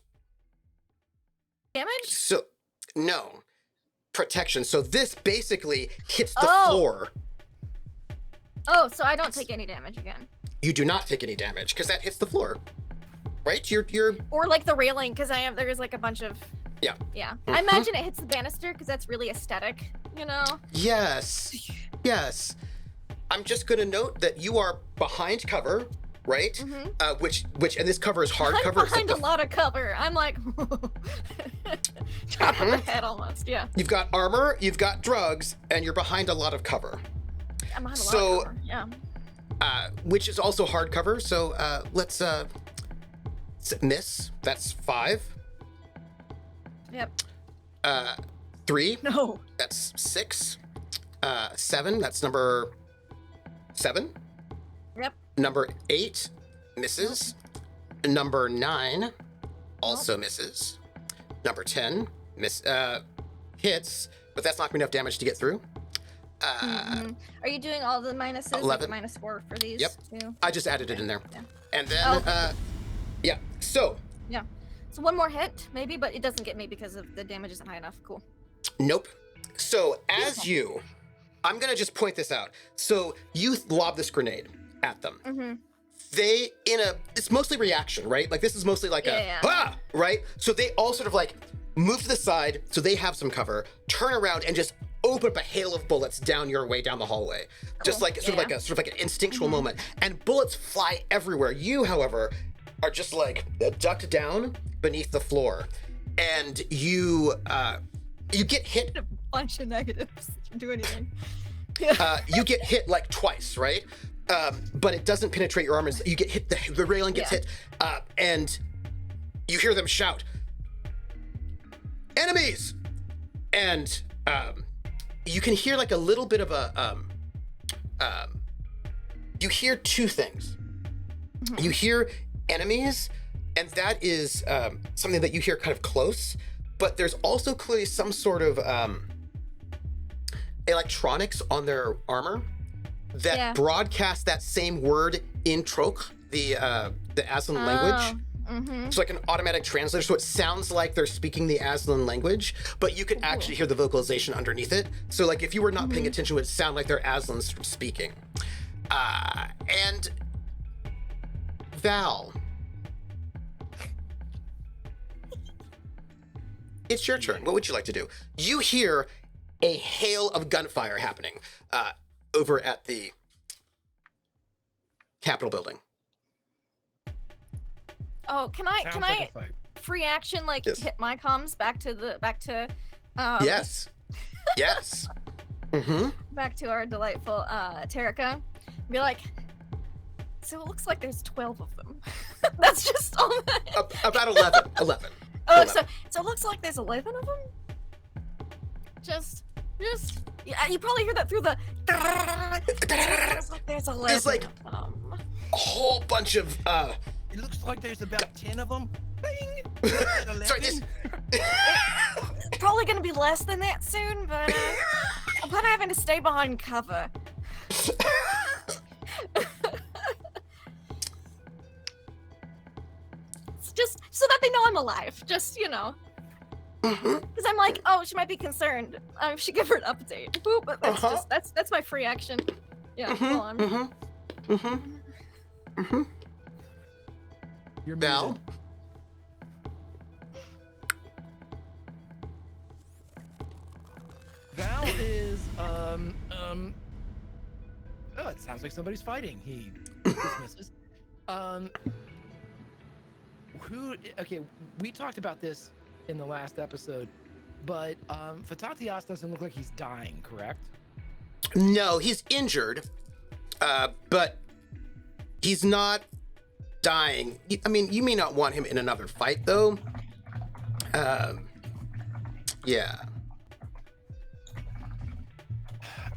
Damage? So, no. Protection. So this basically hits the floor. Oh, so I don't take any damage again. You do not take any damage because that hits the floor. Right? You're Or like the railing, because there's like a bunch of. Yeah. Yeah. I imagine it hits the banister because that's really aesthetic, you know? Yes. Yes. I'm just gonna note that you are behind cover, right? Which and this cover is hard I'm cover. behind a lot of cover. I'm like top of the head almost. Yeah. You've got armor, you've got drugs, and you're behind a lot of cover. I'm behind a lot So, of cover. Yeah. Which is also hard cover. So let's miss. That's 5. Yep. 3. No. That's 6. 7. That's number 7. Yep. Number 8 misses. Number 9 also misses. Number 10 hits, but that's not gonna be enough damage to get through. Are you doing all the minuses? 11. Like -4 for these Yep. too? I just added it in there. Yeah. And then, yeah. So, Yeah. So one more hit, maybe, but it doesn't get me because of the damage isn't high enough. Cool. nope. So I'm gonna just point this out. So you lob this grenade at them. It's mostly reaction, right? Like this is mostly like right? So they all sort of like move to the side so they have some cover, turn around and just open up a hail of bullets down your way down the hallway. Just like sort of like an instinctual moment. And bullets fly everywhere. You, however, are just like ducked down beneath the floor. And you get hit. A bunch of negatives. Do anything. You get hit like twice, right? But it doesn't penetrate your armor. You get hit, the railing gets hit, and you hear them shout, "Enemies!" And you can hear like a little bit of you hear 2 things. You hear enemies, and that is something that you hear kind of close, but there's also clearly some sort of electronics on their armor that broadcast that same word in Troch, the Aslan language. It's like an automatic translator, so it sounds like they're speaking the Aslan language, but you can actually hear the vocalization underneath it. So like if you were not paying attention, it would sound like they're Aslans speaking. And Val, it's your turn. What would you like to do? You hear a hail of gunfire happening over at the Capitol building. Oh, can I free action hit my comms back to Yes. Yes. back to our delightful Terrica. Be like, so it looks like there's 12 of them. That's just all that. About 11. 11. Oh, 11. so it looks like there's 11 of them? Just yeah, you probably hear that through the looks like there's 11 There's like of them. a whole bunch of It looks like there's about 10 of them. sorry, this Probably gonna be less than that soon, but I'm kind of having to stay behind cover. It's just so that they know I'm alive. Just because I'm like, oh, she might be concerned. I should give her an update. Boop, but that's my free action. Yeah. You're Val. muted. Val is oh, it sounds like somebody's fighting. He dismisses. Okay, we talked about this in the last episode, but Fatatias doesn't look like he's dying, correct? No, he's injured, but he's not dying. I mean, you may not want him in another fight, though. Yeah.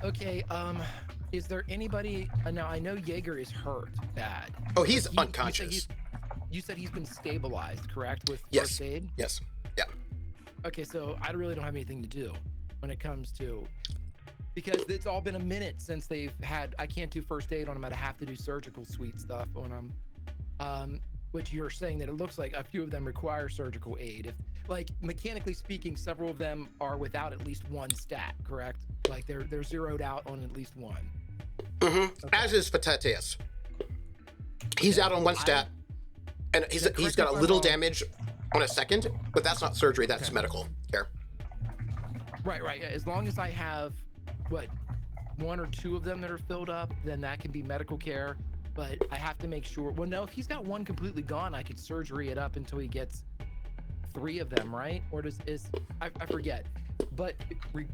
Okay, is there anybody now I know Jaeger is hurt. bad. Oh, he's You unconscious. You said he's been stabilized, correct? With Yes. first aid? Yes. Yeah. Okay, so I really don't have anything to do when it comes to, because it's all been a minute since they've had, I can't do first aid on them. I'd have to do surgical suite stuff on them. Which you're saying that it looks like a few of them require surgical aid. If, like, mechanically speaking, several of them are without at least one stat, correct? Like they're zeroed out on at least one. Mm-hmm. Okay. As is Fatatius. He's out on one stat, and he's got a little damage on a second, but that's not surgery. That's medical care. Right. As long as I have, what, one or two of them that are filled up, then that can be medical care. But I have to make sure. Well, no, if he's got one completely gone, I could surgery it up until he gets 3 of them, right? Or I forget. But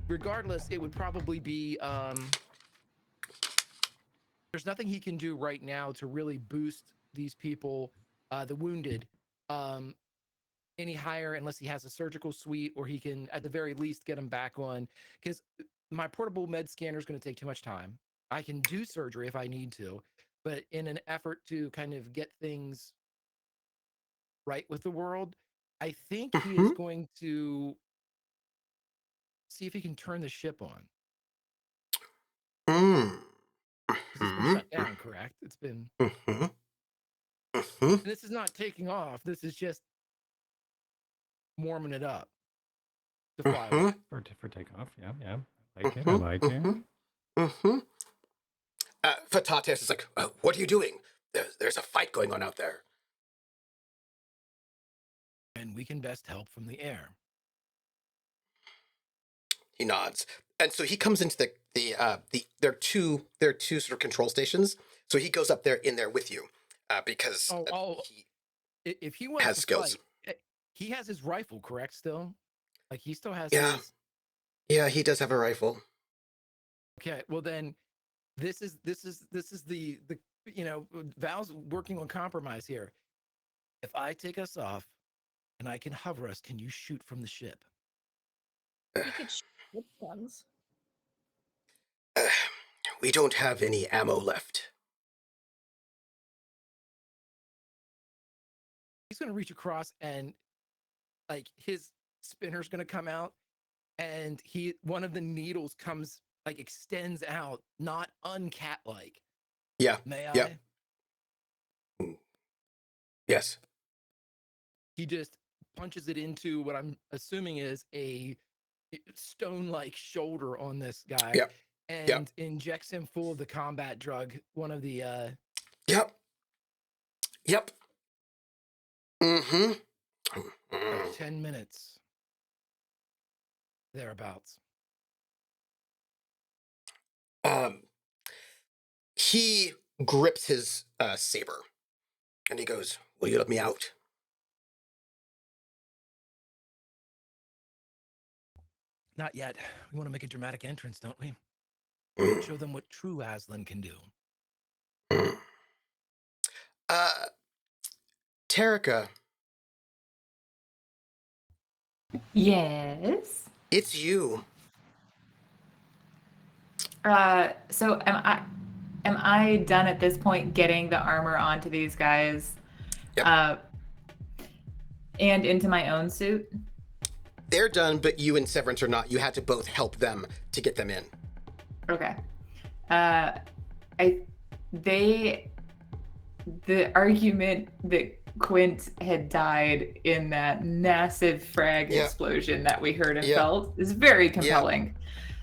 regardless, it would probably be. There's nothing he can do right now to really boost these people, the wounded, any higher unless he has a surgical suite, or he can at the very least get them back on. Because my portable med scanner is going to take too much time. I can do surgery if I need to. But in an effort to kind of get things right with the world, I think he is going to see if he can turn the ship on. It's been shut down, correct? It's been. This is not taking off. This is just warming it up to fly away. For takeoff. Yeah. I like it. Fatatius is like, what are you doing? There's a fight going on out there. And we can best help from the air. He nods, and so he comes into there are two sort of control stations. So he goes up there in there with you, because if he wants has to skills. Fight, he has his rifle, correct? Still, like he still has. Yeah, his... yeah, he does have a rifle. Okay, well then, this is the Val's working on compromise here. If I take us off, and I can hover us, can you shoot from the ship? We could shoot with guns. We don't have any ammo left. He's gonna reach across and, like, his spinner's gonna come out, and one of the needles comes, like, extends out, not uncat-like. Yeah. May yeah. I? Yes. He just punches it into what I'm assuming is a stone-like shoulder on this guy, and injects him full of the combat drug. One of the. Yep. 10 minutes. Thereabouts. He grips his saber, and he goes, "Will you let me out?" Not yet. We want to make a dramatic entrance, don't we? Show them what true Aslan can do. Terica. Yes. It's you. So am I done at this point getting the armor onto these guys? Yep. And into my own suit? They're done, but you and Severance are not. You had to both help them to get them in. Okay. The argument that Quint had died in that massive frag explosion that we heard and felt is very compelling.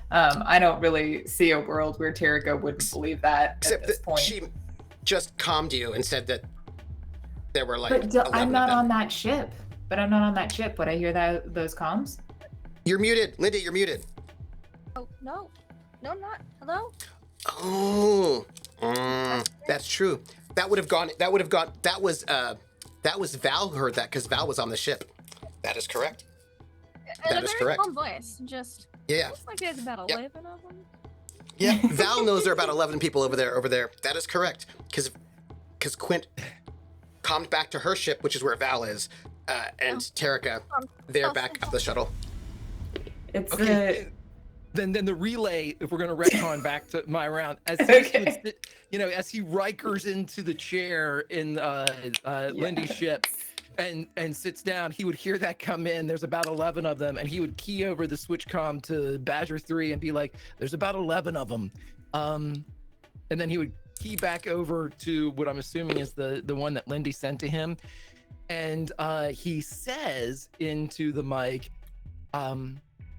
I don't really see a world where Terica wouldn't believe that Except at this that point. she just calmed you and said that there were like. But I'm not on that ship. Would I hear those comms? You're muted, Lindy. You're muted. Oh no, I'm not. Hello. Oh, that's true. That would have gone. That was Val heard that because Val was on the ship. That is correct. That is correct. Calm voice. Just. Yeah. Looks like there's about 11 of them. Yeah. Val knows there are about 11 people over there. That is correct. Because Quint calmed back to her ship, which is where Val is, and Terica, they're back up the shuttle. It's Okay. then the relay, if we're gonna retcon back to my round, as he Okay. would, as he Rikers into the chair in Lindy's ship and sits down, he would hear that come in. There's about 11 of them, and he would key over the switchcom to Badger 3 and be like, "There's about 11 of them," and then he would key back over to what I'm assuming is the one that Lindy sent to him, and he says into the mic,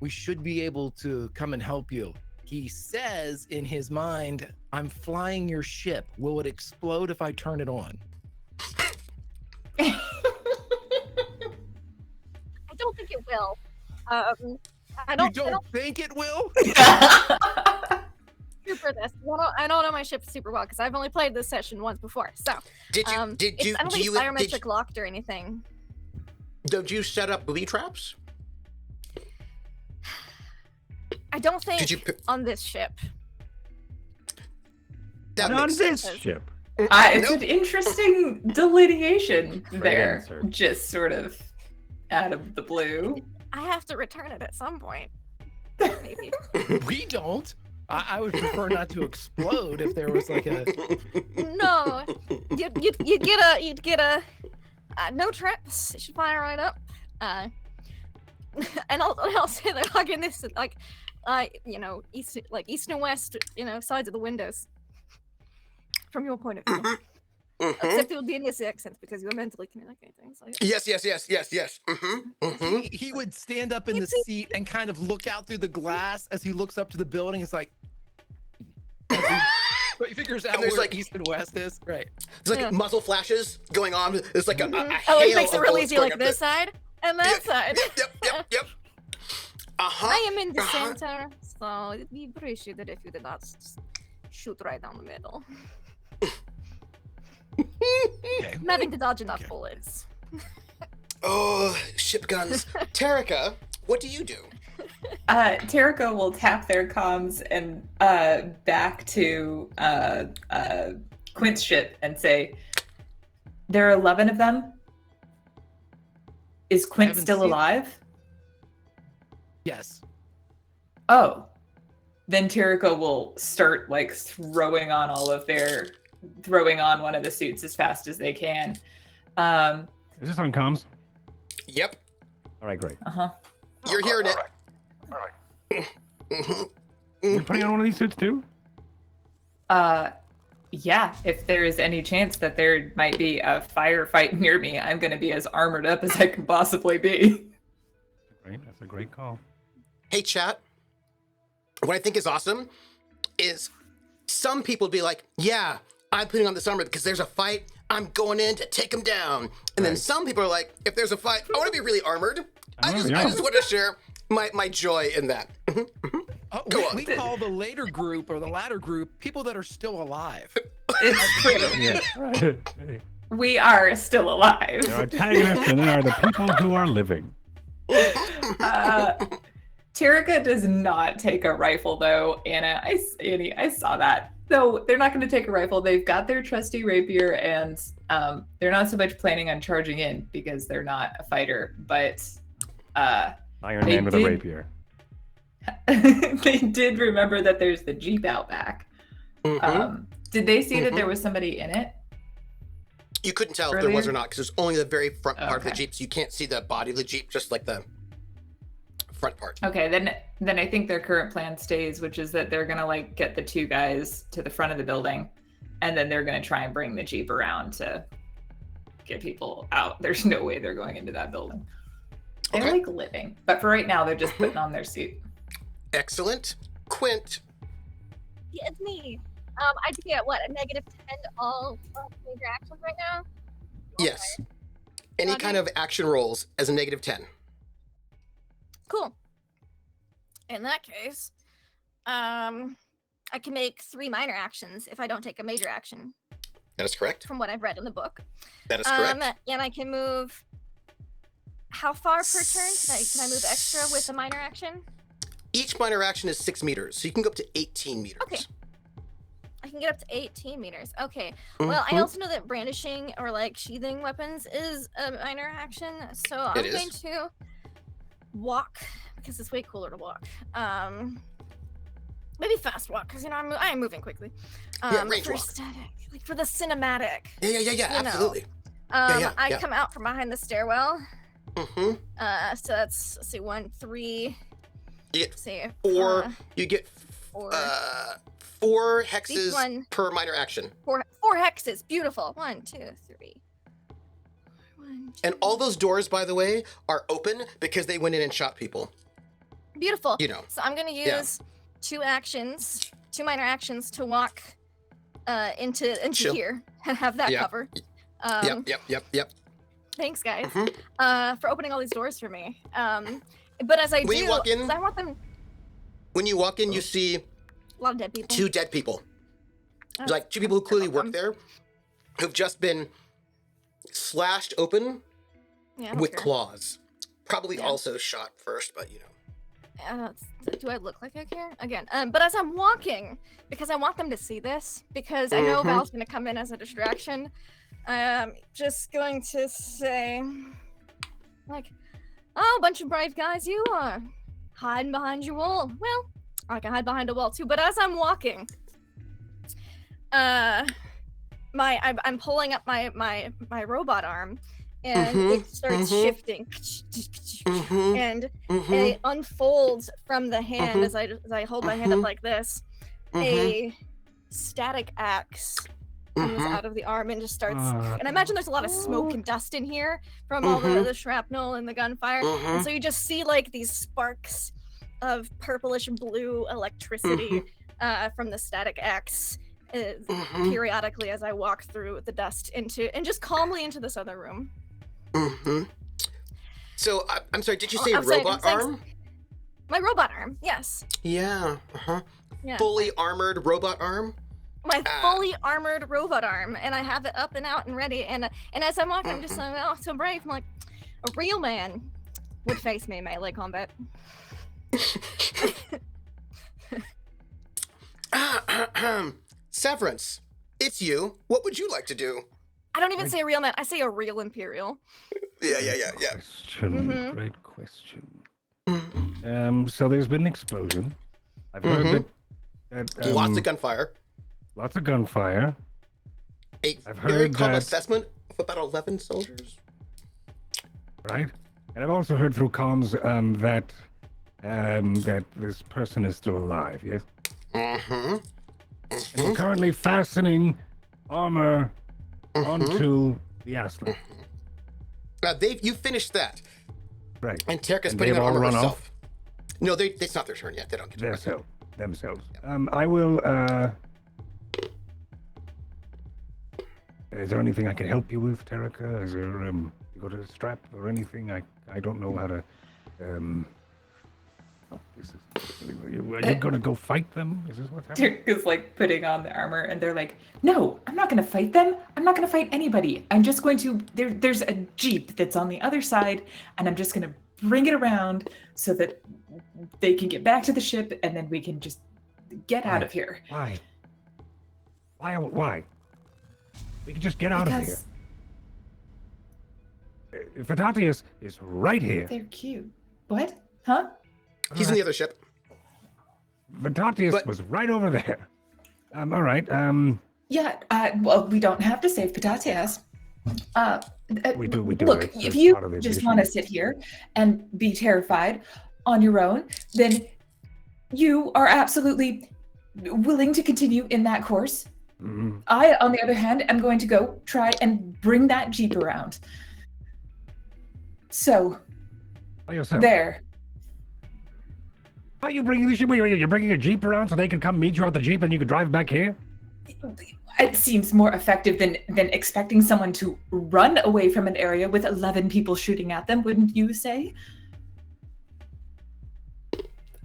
"We should be able to come and help you." He says in his mind, "I'm flying your ship. Will it explode if I turn it on?" I don't think it will. I You don't don't think it will? super this. I don't know my ship super well because I've only played this session once before. So Did you? I don't think it's biometric locked or anything. Did you set up booby traps? I don't think Did you? on this ship. That Not on makes this sense. ship. It's Nope. an interesting delineation Great there, answer. just sort of out of the blue. I have to return it at some point. Maybe. We don't. I would prefer not to explode if there was like a. No, you'd get a no traps. It should fire right up. And I'll say that again. This is like, east and west, sides of the windows. From your point of view, except it would be in this accent because you're mentally communicating. So Yes. He would stand up in the seat and kind of look out through the glass as he looks up to the building. It's like. But he figures out there's where like- east and west is. Right. It's like muzzle flashes going on. It's like a oh, hail it makes it of real bullets easy, going like up this side and that side. Yep. Uh-huh. I am in the Uh-huh. center, so it'd be appreciated if you did not shoot right down the middle. Okay. I'm having to dodge enough bullets. Oh, ship guns. Tarika, what do you do? Terrico will tap their comms and back to Quint's ship and say, "There are 11 of them. Is Quint Haven't still seen- alive?" Yes. Oh. Then Terrico will start like throwing on one of the suits as fast as they can. Is this on comms? Yep, All right, great. Uh-huh. you're hearing it. All right. Mhm. You're putting on one of these suits too? Yeah, if there is any chance that there might be a firefight near me, I'm going to be as armored up as I can possibly be. Great, that's a great call. Hey, chat. What I think is awesome is some people be like, yeah, I'm putting on this armor because there's a fight. I'm going in to take them down. And then Right. some people are like, if there's a fight, I want to be really armored. I Oh, just yeah. want to share my joy in that. Oh, Go on. we call the later group or the latter group people that are still alive. It's true. Yeah. Right. Hey. We are still alive. There are tagonists and there are the people who are living. Terrica does not take a rifle, though. Annie, I saw that. So they're not going to take a rifle. They've got their trusty rapier, and they're not so much planning on charging in because they're not a fighter. But Iron They Man with a did- rapier. they did remember that there's the Jeep out back. Mhm. Did they see that there was somebody in it? You couldn't tell if there was Earlier? or not because it's only the very front part of the Okay. Jeep, so you can't see the body of the Jeep, just like the front part. Okay, then I think their current plan stays, which is that they're gonna like get the two guys to the front of the building, and then they're gonna try and bring the Jeep around to get people out. There's no way they're going into that building. They're Okay. like living, but for right now, they're just putting on their suit. Excellent. Quint. Yeah, it's me. I get what, a -10 to all major actions right now? Yes. Any kind of action rolls as a -10. Cool. In that case, I can make 3 minor actions if I don't take a major action, That is correct. from what I've read in the book. That is correct. And I can move. How far per turn? Can I move extra with a minor action? Each minor action is 6 meters, so you can go up to 18 meters. Okay. I can get up to 18 meters. Okay. Well, I Mhm. also know that brandishing or like sheathing weapons is a minor action, so I'm It going is. to walk because it's way cooler to walk. maybe fast walk, because I am moving quickly. Range for walk. static, like for the cinematic. Yeah, you know. absolutely. I come out from behind the stairwell. Mm-hmm. So that's, let's see, 1, 3. You get See, you get 4. 4 hexes one- per minor action. 4 hexes. Beautiful. 1, 2, 3. 1, 2. And all those doors, by the way, are open because they went in and shot people. Beautiful. You know. So I'm gonna use 2 minor actions to walk into Chill. here and have that cover. Yep. Thanks, guys, for opening all these doors for me. But as I When you walk in- I want them. When you walk in, you see A lot of dead people. 2 dead people. Oh, Like 2 people who clearly work there, who've just been slashed open Yeah, I don't with care. claws. Probably Yeah. also shot first, but Do I look like I care? Again, but as I'm walking, because I want them to see this, because I know Val's gonna come in as a distraction, I'm just going to say, like, oh, a bunch of brave guys you are, hiding behind your wall. Well, I can hide behind a wall too, but as I'm walking, I'm pulling up my robot arm, and it starts shifting, and it unfolds from the hand as I hold my hand up like this. A static axe comes out of the arm and just starts. And I imagine there's a lot of smoke and dust in here from all the shrapnel and the gunfire, and so you just see like these sparks of purplish blue electricity from the static axe. Periodically as I walk through the dust and just calmly into this other room. So, I'm sorry, did you say I'm saying- robot I'm saying- arm? My robot arm, yes. Yeah, Yeah. Fully armored robot arm? My fully armored robot arm, and I have it up and out and ready. And as I'm walking, I'm just like, oh, so brave. I'm like, a real man would face me in melee combat. Severance, it's you. What would you like to do? I don't even say a real man. I say a real Imperial. Yeah. Question. Great question. So there's been an explosion. I've heard that Lots of gunfire. lots of gunfire. A I've very heard calm that- assessment of about 11 soldiers. Right? And I've also heard through comms that this person is still alive, yes? And we're currently fastening armor onto the Aslan. You finished that. Right. And Terka's And putting they've on all armor run herself. No, it's not their turn yet. They don't get to run. Themselves. I will, is there anything I can help you with, Terka? Is there, you got a strap or anything? I don't know how to, are you gonna go fight them? Is this what's happening? Dirk is like putting on the armor, and they're like, "No, I'm not going to fight them. I'm not going to fight anybody. I'm just going to. There's a jeep that's on the other side, and I'm just going to bring it around so that they can get back to the ship, and then we can just get out of here." Why? Why? We can just get out of here. Fatatius is right here. They're cute. What? Huh? He's in the other ship. Fatatius was right over there. All right. Yeah. Well, we don't have to save Patatias. We do. Look, It's if part you of the just mission. want to sit here and be terrified on your own, then you are absolutely willing to continue in that course. Mhm. I, on the other hand, am going to go try and bring that jeep around. So, By yourself. there. How are you bringing the jeep? You're bringing a jeep around so they can come meet you at the jeep and you can drive back here? It seems more effective than expecting someone to run away from an area with 11 people shooting at them, wouldn't you say?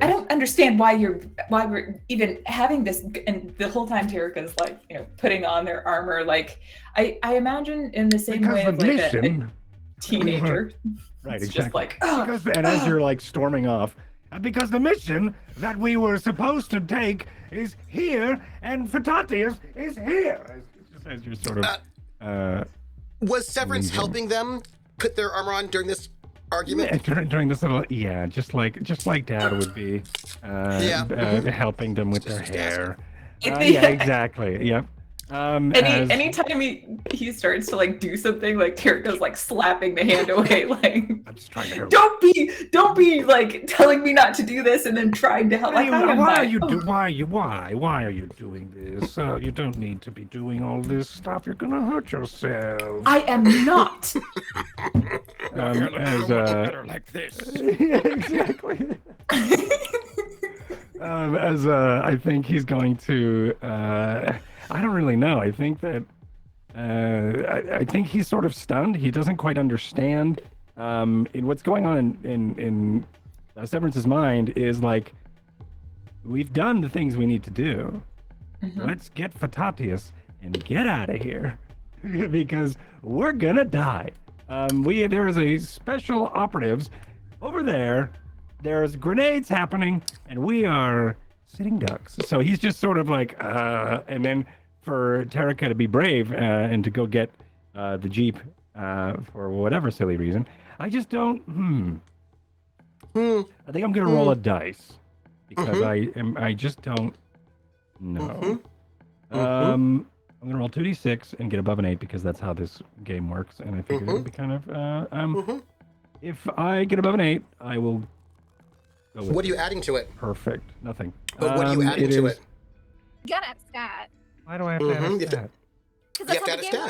I don't understand why we're even having this, and the whole time Tirika's like, putting on their armor. Like, I imagine in the same Because way the of like a mission. teenager. Right, It's exactly. just like, "Ugh, Because, and as you're like storming off, because the mission that we were supposed to take is here, and Fatatius is here. As you're sort of Was Severance leaving. helping them put their armor on during this argument. during this little, just like Dad would be, helping them with their hair. Yeah, exactly. Yep. Anytime he starts to like do something, like Terica's like slapping the hand away, like I'm just trying to help. don't be like telling me not to do this and then trying to help. Like, why are you doing this? You don't need to be doing all this stuff. You're gonna hurt yourself. I am not. Better like this. Yeah, exactly. I think he's going to. I don't really know. I think that. I think he's sort of stunned. He doesn't quite understand. What's going on in Severance's mind is like, we've done the things we need to do. Mm-hmm. Let's get Fatatius and get out of here because we're gonna die. There is a special operatives over there. There's grenades happening, and we are sitting ducks. So he's just sort of like, and then for Terica to be brave and to go get the Jeep for whatever silly reason, I just don't. I think I'm gonna roll a dice because I just don't know. I'm gonna roll 2d6 and get above an 8 because that's how this game works, and I figured it would be kind of. If I get above an 8, I will. What are you adding to it? Perfect. Nothing. But what are you adding to it? You gotta add stat. Why do I have to add a stat? Because that's how the game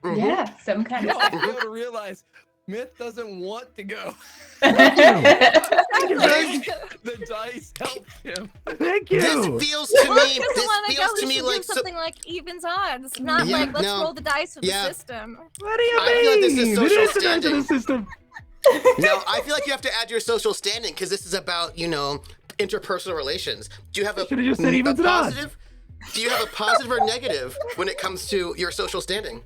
works. Yeah, some kind of. I fail to realize Myth doesn't want to go. The dice help him. Thank you. This feels to me like something like evens odds, not like let's roll the dice with the system. What do you mean? I feel like this is social standing. The system. No, I feel like you have to add your social standing because this is about, interpersonal relations. Do you have a positive? Do you have a positive or negative when it comes to your social standing?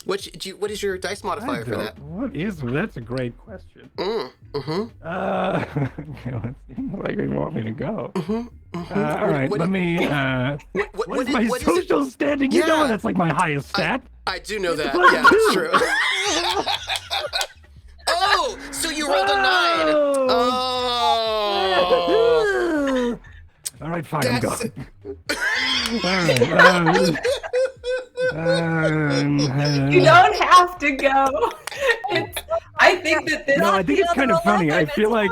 What is your dice modifier for that? That's a great question. Let's see where you want me to go. All right, let me. What is my social standing? You know that's like my highest stat. I do know that. Yeah, that's true. Oh, so you rolled a 9. Oh. All right, fine, I'm going. You don't have to go. I think that this. No, I think it's kind of funny. I feel like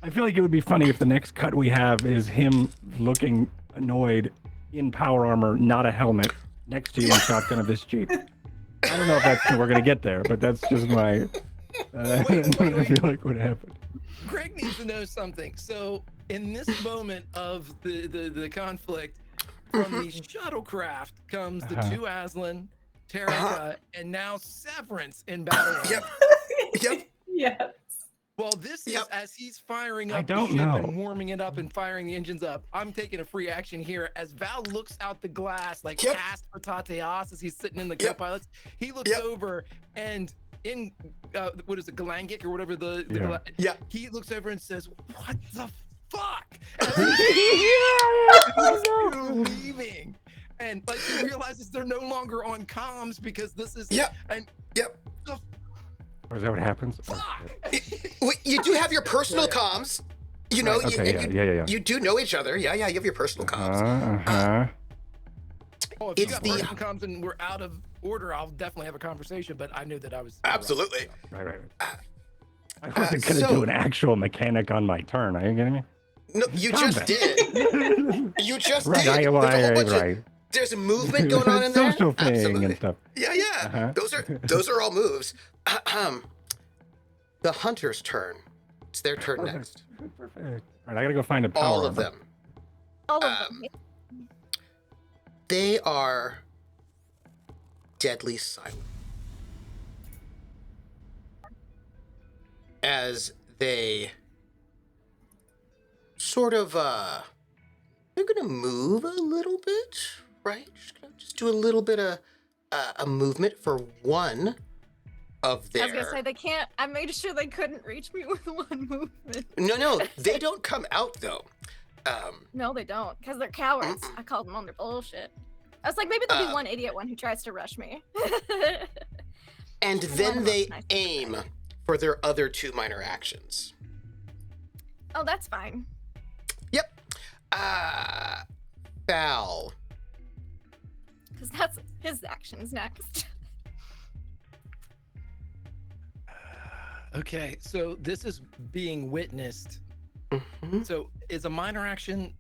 it would be funny if the next cut we have is him looking annoyed in power armor, not a helmet, next to you in shotgun of this Jeep. I don't know if that's we're gonna get there, but that's just my. I feel like what happened. Greg needs to know something. So in this moment of the conflict, from the shuttlecraft comes the two Aslan, Terica, and now Severance in battle. Yep. Yes. Well, this is as he's firing up the ship know. and warming it up and firing the engines up. I'm taking a free action here as Val looks out the glass, like past Fatatias as he's sitting in the co-pilots. He looks over and in what is it, Galangic or whatever he looks over and says, "What the fuck?" He's leaving, and like he realizes they're no longer on comms because this is Is that what happens? You do have your personal comms. You know, you do know each other. Yeah, you have your personal comms. Oh, if you got personal comms and we're out of order, I'll definitely have a conversation, but I knew that I was... Absolutely. Right. I wasn't going to do an actual mechanic on my turn. Are you kidding me? No, you just did. You just did. There's a movement going on in there. Social thing and stuff. Yeah. Those are all moves. The hunter's turn. It's their turn next. Perfect. All right, I gotta go find a power. All of them. They are deadly silent as they sort of they're gonna move a little bit, right? Just do a little bit of a movement for one of their... I was gonna say they can't. I made sure they couldn't reach me with one movement. No, they don't come out though. No, they don't, because they're cowards. I called them on their bullshit. I was like, maybe there'll be one idiot one who tries to rush me. And then they aim for their other 2 minor actions. Oh, that's fine. Yep. Val. Because that's his actions next. Okay, so this is being witnessed. Mhm. So is a minor action?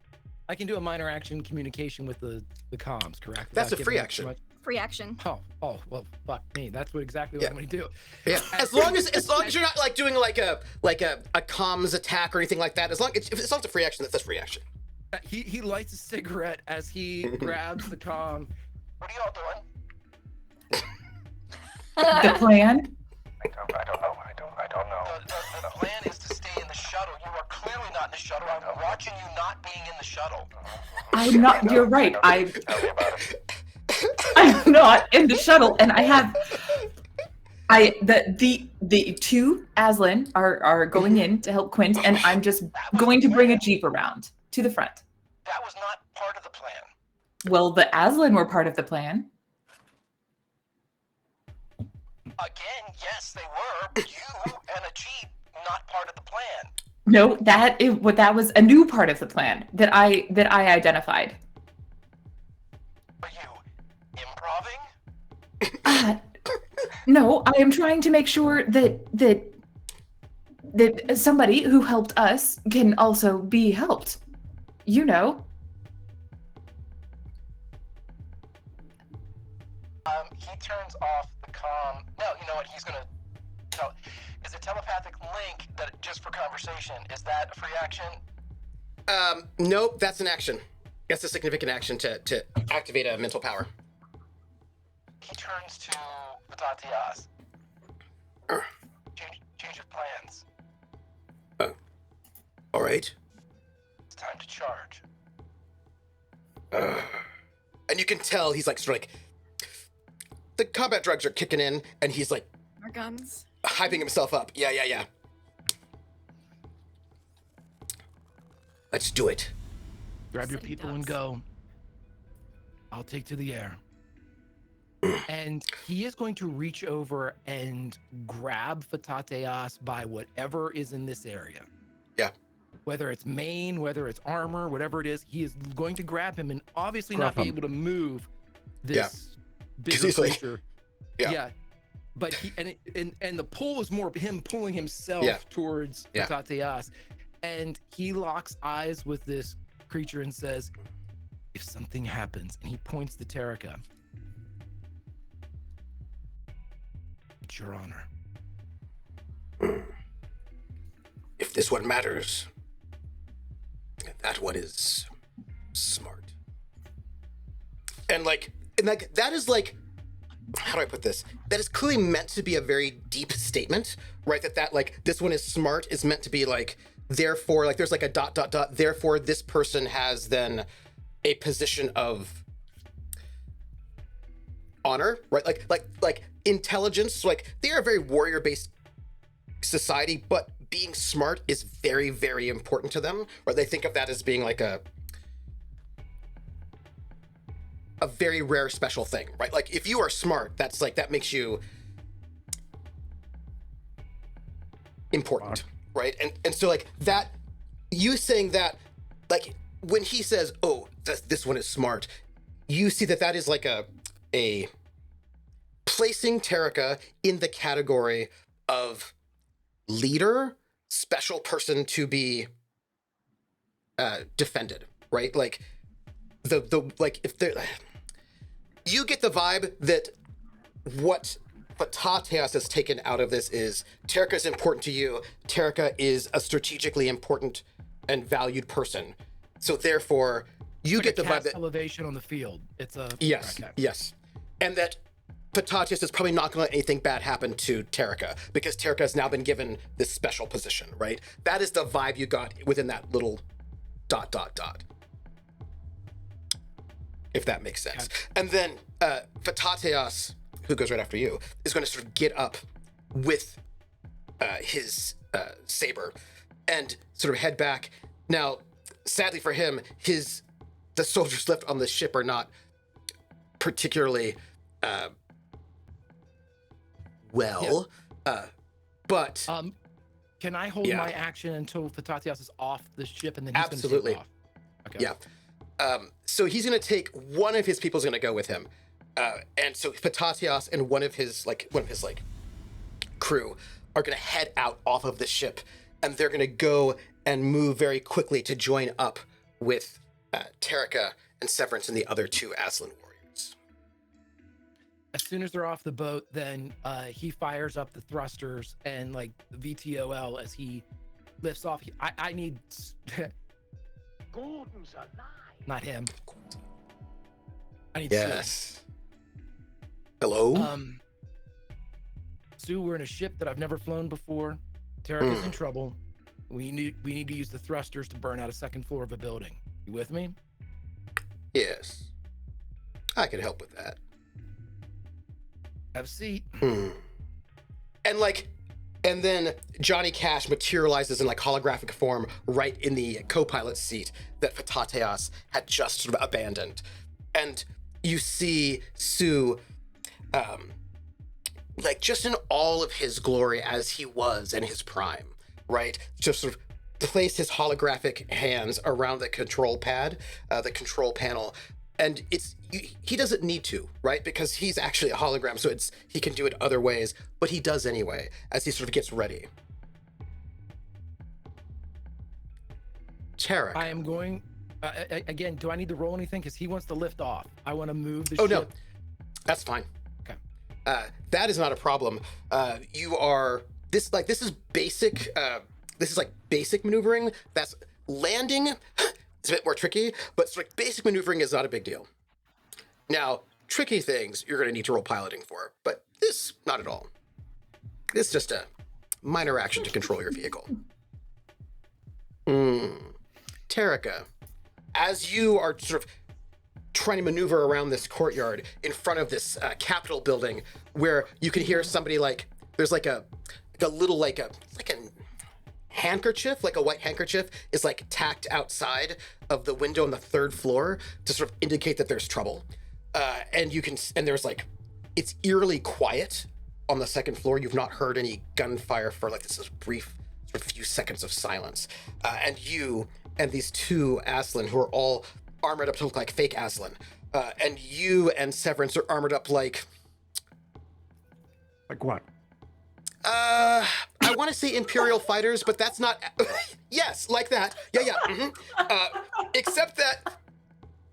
I can do a minor action communication with the comms, correct? That's Without a free giving action. too much- Free action. Oh, well, fuck me. That's exactly what Yeah. I'm going to do. Yeah. As long as you're not like doing like a comms attack or anything like that. As long as it's a free action, that's a free action. He lights a cigarette as he grabs the comm. What are y'all doing? The plan? I don't know. The plan is to stay in the shuttle. You are clearly not in the shuttle. I'm watching you not being in the shuttle. I'm not. You're right. Tell me about it. I'm not in the shuttle, and I have. The 2 Aslan are going in to help Quint, and I'm just going to bring a jeep around to the front. That was not part of the plan. Well, the Aslan were part of the plan. Again, yes, they were. But you and a jeep, not part of the plan. No, that was a new part of the plan that I identified. Are you improving? No, I am trying to make sure that somebody who helped us can also be helped. You know. He turns off the comm. No, you know what? He's gonna tell. Is a telepathic link that just for conversation? Is that a free action? Nope, that's an action. That's a significant action to activate a mental power. He turns to Vatatias. Change of plans. All right. It's time to charge. And you can tell he's like sort of like the combat drugs are kicking in, and he's like Our guns. hyping himself up. Yeah. Let's do it. Grab your City people and dogs. go. I'll take to the air. And he is going to reach over and grab Fatateas by whatever is in this area. Yeah. Whether it's mane, whether it's armor, whatever it is, he is going to grab him and obviously Gruff not be him. able to move this Yeah. bigger he's like- creature. Yeah. But he and the pull is more him pulling himself Yeah. towards Yeah. Fatateas. And he locks eyes with this creature and says, if something happens, and he points to Terika, it's your honor. If this one matters, that one is smart. And that is like, how do I put this? That is clearly meant to be a very deep statement, right? That like this one is smart is meant to be like, therefore, like there's like a ... Therefore, this person has then a position of honor, right? Like intelligence. Like they are a very warrior-based society, but being smart is very, very important to them. Right? They think of that as being like a very rare, special thing, right? Like if you are smart, that's like that makes you important, right? And so like that, you saying that, like when he says, "Oh, this one is smart," you see that is like a placing Terika in the category of leader, special person to be defended, right? Like the like if there, you get the vibe that what Fatateas has taken out of this is Terika is important to you. Terika is a strategically important and valued person. So therefore, you It's get the like a vibe cast that elevation on the field. It's a yes, okay. yes, and that Fatateas is probably not going to let anything bad happen to Terika because Terika has now been given this special position, right? That is the vibe you got within that little ... If that makes sense. And then Fatateas, who goes right after you, is going to sort of get up with his saber and sort of head back. Now, sadly for him, the soldiers left on the ship are not particularly well. But Can I hold Yeah. my action until Fatatias is off the ship and then he's Absolutely. going to take off? Okay. yeah, so he's gonna take one of his people's gonna go with him, and so Fatatias and one of his crew are gonna head out off of the ship, and they're gonna go and move very quickly to join up with Terrica and Severance and the other two Aslan warriors. As soon as they're off the boat, then he fires up the thrusters and like the VTOL as he lifts off. I need Gordon's alive. not him. I need Yes. Hello. Sue. Sue, we're in a ship that I've never flown before. Terrica's in trouble. We need to use the thrusters to burn out a second floor of a building. You with me? Yes. I can help with that. Have a seat. And then Johnny Cash materializes in like holographic form right in the co-pilot seat that Fatatias had just sort of abandoned. And you see Sue, like just in all of his glory as he was in his prime, right? Just sort of place his holographic hands around the control pad, the control panel. And he doesn't need to, right? Because he's actually a hologram, so he can do it other ways, but he does anyway, as he sort of gets ready. Tarek. I am going. Again, do I need to roll anything? Because he wants to lift off. I want to move the Oh, ship. no. That's fine. Okay. That is not a problem. You are this is basic. This is like basic maneuvering. That's landing. It's a bit more tricky, but it's like basic maneuvering is not a big deal. Now, tricky things you're going to need to roll piloting for, but this not at all. This is just a minor action to control your vehicle. Terrica, as you are sort of trying to maneuver around this courtyard in front of this Capitol building, where you can hear somebody there's like a little handkerchief, like a white handkerchief, is like tacked outside of the window on the third floor to sort of indicate that there's trouble. And there's it's eerily quiet on the second floor. You've not heard any gunfire for this brief sort of few seconds of silence. And you and these two Aslan who are all armored up to look like fake Aslan. And you and Severance are armored up like what? I want to say Imperial fighters, but that's not. Yes, like that. Yeah. Except that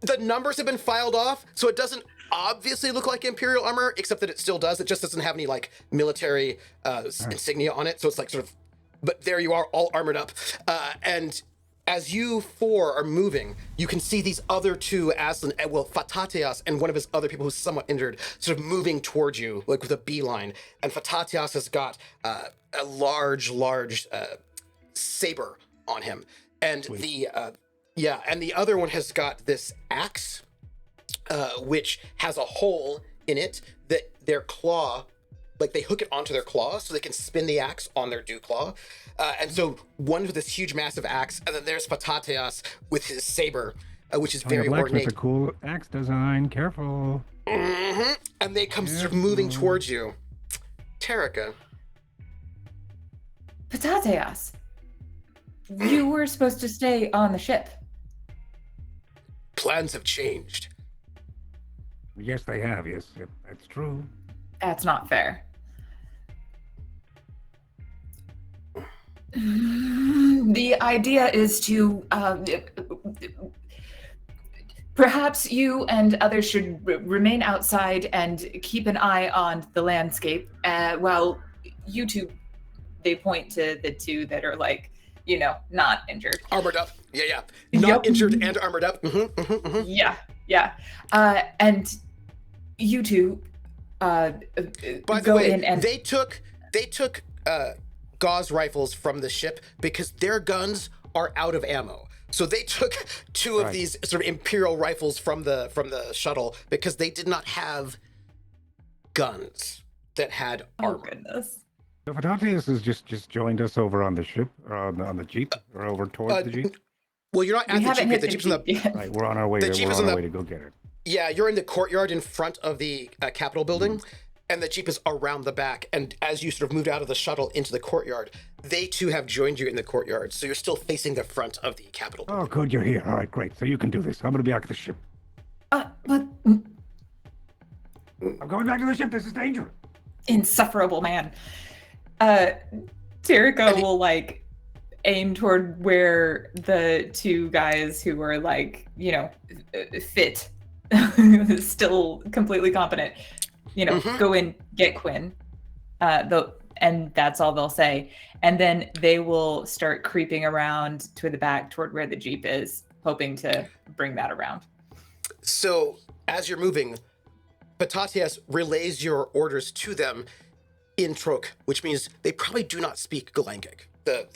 the numbers have been filed off, so it doesn't obviously look like Imperial armor, except that it still does. It just doesn't have any military insignia on it, so it's sort of. But there you are, all armored up, and as you four are moving, you can see these other two Aslan, Fatatias and one of his other people who's somewhat injured, sort of moving towards you, with a beeline. And Fatatias has got a large saber on him. And the other one has got this axe, which has a hole in it that their claw, they hook it onto their claw so they can spin the axe on their dew claw. And so one with this huge, massive axe, and then there's Fatatias with his saber, which is very ornate. With a cool axe design. Careful. Mm-hmm. And they come sort of moving towards you. Terrica. Patateas, you were supposed to stay on the ship. Plans have changed. Yes, they have. Yes, yep, that's true. That's not fair. The idea is to perhaps you and others should remain outside and keep an eye on the landscape while you two, they point to the two that are not injured. Armored up. Yeah. Not injured and armored up. Yeah. And you two by the way, they took gauze rifles from the ship because their guns are out of ammo. So they took two of these sort of Imperial rifles from the shuttle because they did not have guns that had armor. Oh goodness. So Fatatias has just joined us over on the ship, or on the Jeep, or over towards the Jeep. Well, you're not at the Jeep yet. The Jeep's on the. Right, we're on our way. We're on our way to go get it. Yeah, you're in the courtyard in front of the Capitol building, and the Jeep is around the back. And as you sort of moved out of the shuttle into the courtyard, they too have joined you in the courtyard. So you're still facing the front of the Capitol Oh, building. good, you're here. All right, great. So you can do this. I'm going to be back at the ship. But I'm going back to the ship. This is dangerous. insufferable man. Terica will like aim toward where the two guys who are like, you know, fit, still completely competent, you know, go in, get Quinn. And that's all they'll say. And then they will start creeping around to the back toward where the Jeep is, hoping to bring that around. So as you're moving, Patatias relays your orders to them in Trok, which means they probably do not speak Galangic, the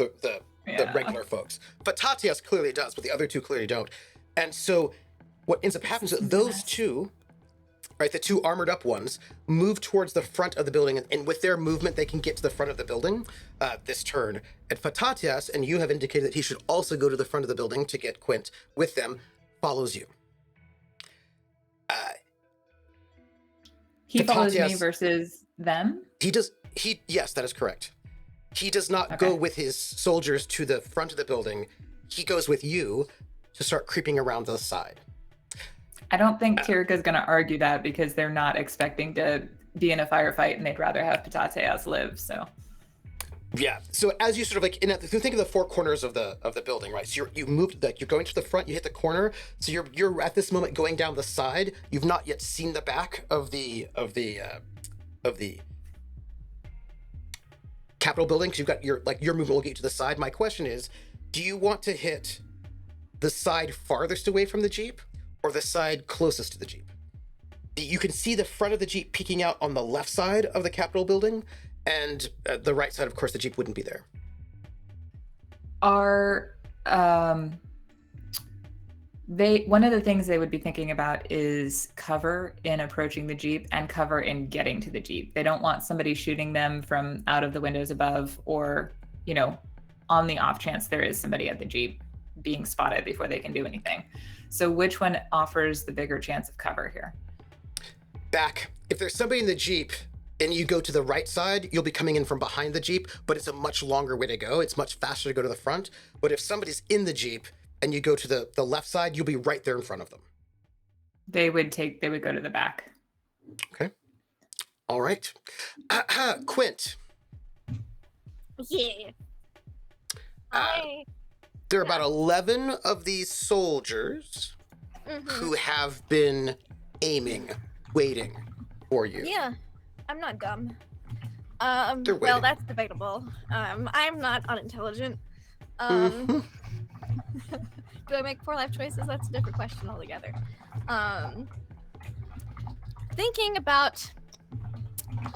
regular folks. Patatias clearly does, but the other two clearly don't. And so what ends up happening is that those two, right, the two armored up ones, move towards the front of the building, and with their movement, they can get to the front of the building this turn. And Patatias, and you have indicated that he should also go to the front of the building to get Quint with them, follows you. He follows me Patatias- versus them? Yes, that is correct. He does not go with his soldiers to the front of the building. He goes with you to start creeping around the side. I don't think Terica's going to argue that because they're not expecting to be in a firefight and they'd rather have Patateas live, so. Yeah. So as you sort of like, if you think of the four corners of the building, right? So you moved, like you're going to the front, you hit the corner. So you're at this moment going down the side. You've not yet seen the back of the Capitol building, because you've got your movement will get you to the side. My question is, do you want to hit the side farthest away from the Jeep or the side closest to the Jeep? You can see the front of the Jeep peeking out on the left side of the Capitol building, and the right side, of course, the Jeep wouldn't be there. One of the things they would be thinking about is cover in approaching the Jeep and cover in getting to the Jeep. They don't want somebody shooting them from out of the windows above, or, you know, on the off chance there is somebody at the Jeep being spotted before they can do anything. So which one offers the bigger chance of cover here? Back. If there's somebody in the Jeep and you go to the right side, you'll be coming in from behind the Jeep, but it's a much longer way to go. It's much faster to go to the front. But if somebody's in the Jeep and you go to the left side, you'll be right there in front of them. They would go to the back. Okay. All right. Quint. Yeah. There are about 11 of these soldiers who have been aiming, waiting for you. Yeah, I'm not dumb. They're Well, waiting. that's debatable. I'm not unintelligent. Do I make 4 life choices? That's a different question altogether. Thinking about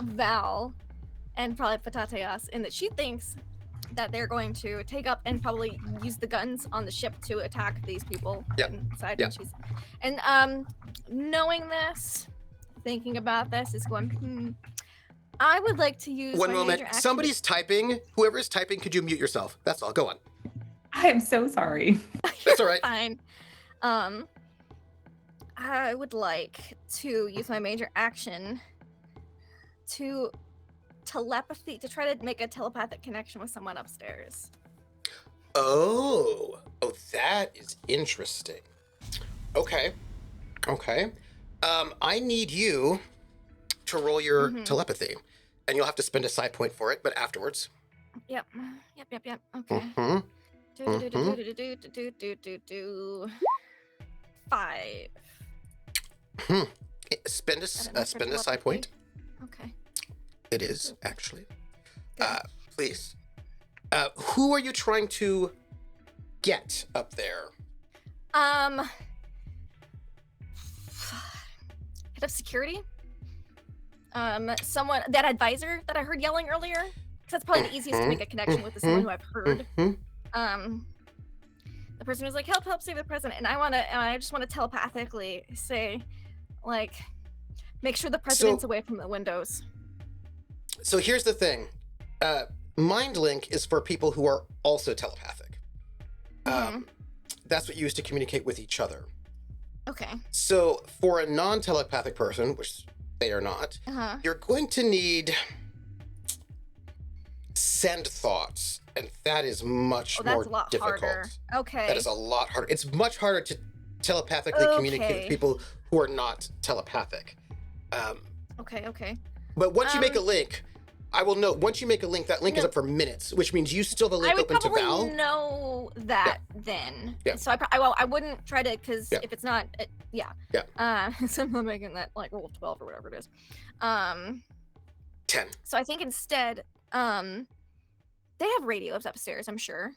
Val and probably Patateas, in that she thinks that they're going to take up and probably use the guns on the ship to attack these people inside. Yep. And knowing this, thinking about this is going, I would like to use One my moment. major action- Somebody's typing. Whoever's typing, could you mute yourself? That's all. Go on. I am so sorry. That's all right. Fine. I would like to use my major action to telepathy, to try to make a telepathic connection with someone upstairs. Oh, that is interesting. Okay. I need you to roll your telepathy, and you'll have to spend a side point for it, but afterwards. Yep. Okay. Mm-hmm. Do. 5. Spend a Is that enough for spend a side point. Okay. It is actually. Good. Please. Who are you trying to get up there? Head of security. Someone, that advisor that I heard yelling earlier. Because that's probably the easiest to make a connection with, is someone who I've heard. The person who's like, help save the president, and I just want to telepathically say, like, make sure the president's away from the windows. So here's the thing. Mind link is for people who are also telepathic. That's what you use to communicate with each other. Okay. So for a non-telepathic person, which cafe or not, Uh-huh. you're going to need send thoughts, and that is much Oh, that's more a lot difficult. harder. Okay. That is a lot harder. It's much harder to telepathically communicate with Okay. people who are not telepathic. Okay. But once you make a link, I will note, once you make a link, that link is No. up for minutes, which means you still have a link I would open to probably Val. know that then. Yeah. So I wouldn't try to, because Yeah. if it's not, yeah. Yeah. So I'm making that like roll of 12 or whatever it is. 10. So I think instead, they have radios upstairs, I'm sure.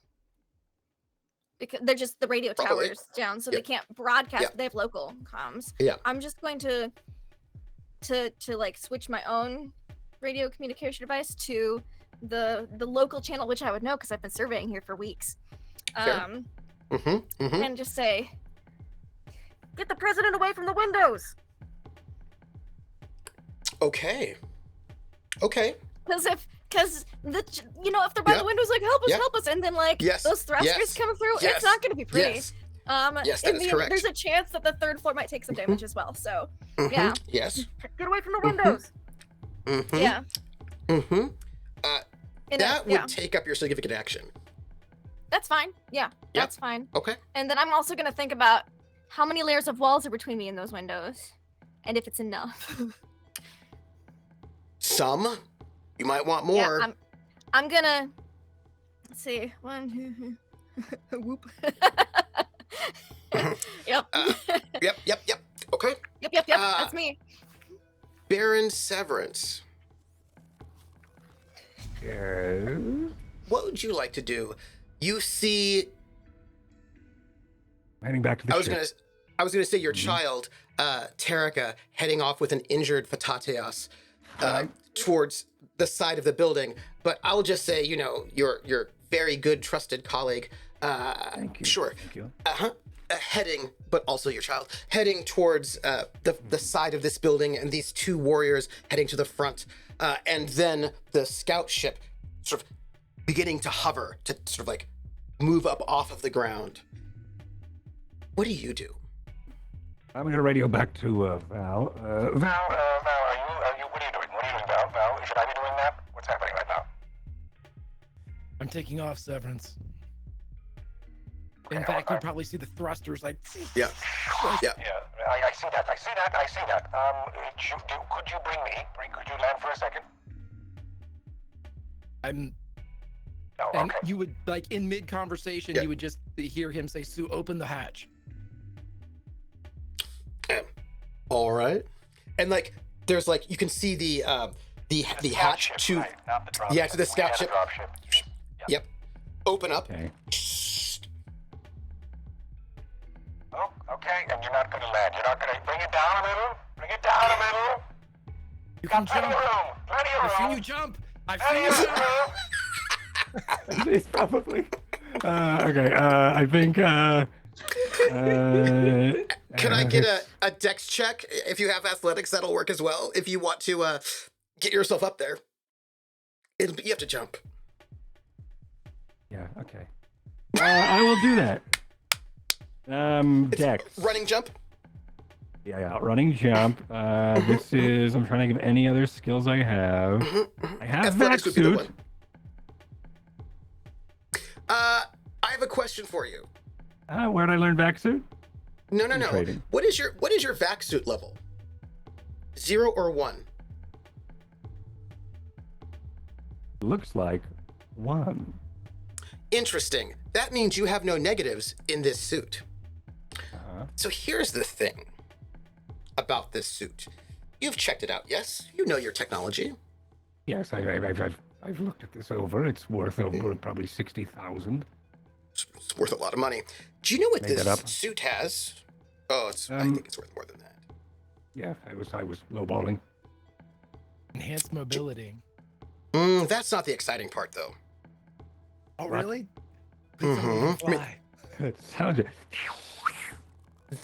Because they're just the radio Probably. towers down, so Yeah. they can't broadcast. Yeah. But they have local comms. Yeah. I'm just going to like switch my own radio communication device to the local channel, which I would know because I've been surveying here for weeks. Fair. And just say, "Get the president away from the windows." Okay. Because if they're by Yeah. the windows, like help us, and then like Yes. those thrusters Yes. come through, Yes. it's not going to be pretty. Yes. Yes, that and is correct. There's a chance that the third floor might take some damage as well. So yeah, Yes. get away from the windows. Yeah. And that would yeah, take up your significant action. that's fine. Yeah, Yeah. that's fine. Okay. And then I'm also going to think about how many layers of walls are between me and those windows, and if it's enough. Some. You might want more. Yeah, I'm gonna. Let's see. 1, 2, whoop. Yep. Yep. Okay. Yep. That's me. Baron Severance. Yes. What would you like to do? You see, Heading back to the I was ship. gonna say your child, Tarika, heading off with an injured Fatateos towards the side of the building. But I'll just say, your very good, trusted colleague. Thank you. Sure. Thank you. Heading, but also your child, heading towards the side of this building, and these two warriors heading to the front, and then the scout ship sort of beginning to hover, to sort of like move up off of the ground. What do you do? I'm gonna radio back to Val. Val. Val, are you, what are you doing? What are you doing, Val? Val, should I be doing that? What's happening right now? I'm taking off, Severance. In Okay, fact, you'll probably see the thrusters like. Yeah. Yeah, I see that. Could you bring me? Could you land for a second? I'm. No, And okay. you would like in mid conversation, Yeah. you would just hear him say, "Sue, open the hatch." All right. And like, there's like, you can see the hatch Ship, to, right, not the drop yeah, ship. to the We scout had a ship. drop ship. Yep. Open up. Okay. Oh, okay, and you're not going to land. You're not going to bring it down a little. Bring it down a little. You Got can plenty jump. of room. Plenty of I've seen room. you jump. I've Plenty seen of you jump. room. It's probably. Okay. I think. Can I get a dex check? If you have athletics, that'll work as well. If you want to get yourself up there, you have to jump. Yeah. Okay. I will do that. It's Dex. running jump. Yeah. Running jump. This is. I'm trying to think of any other skills I have. I have Athletics vac would be the suit. one. I have a question for you. Where'd I learn vac suit? No. Trading. What is your vac suit level? 0 or 1? Looks like 1. Interesting. That means you have no negatives in this suit. Uh-huh. So here's the thing about this suit. You've checked it out, yes? You know your technology. Yes, I've looked at this over. It's worth over probably 60,000. It's worth a lot of money. Do you know what Made this that up. suit has? Oh, I think it's worth more than that. Yeah, I was lowballing. Enhanced mobility. That's not the exciting part, though. Oh, What? really? Mhm. Fly. It sounds.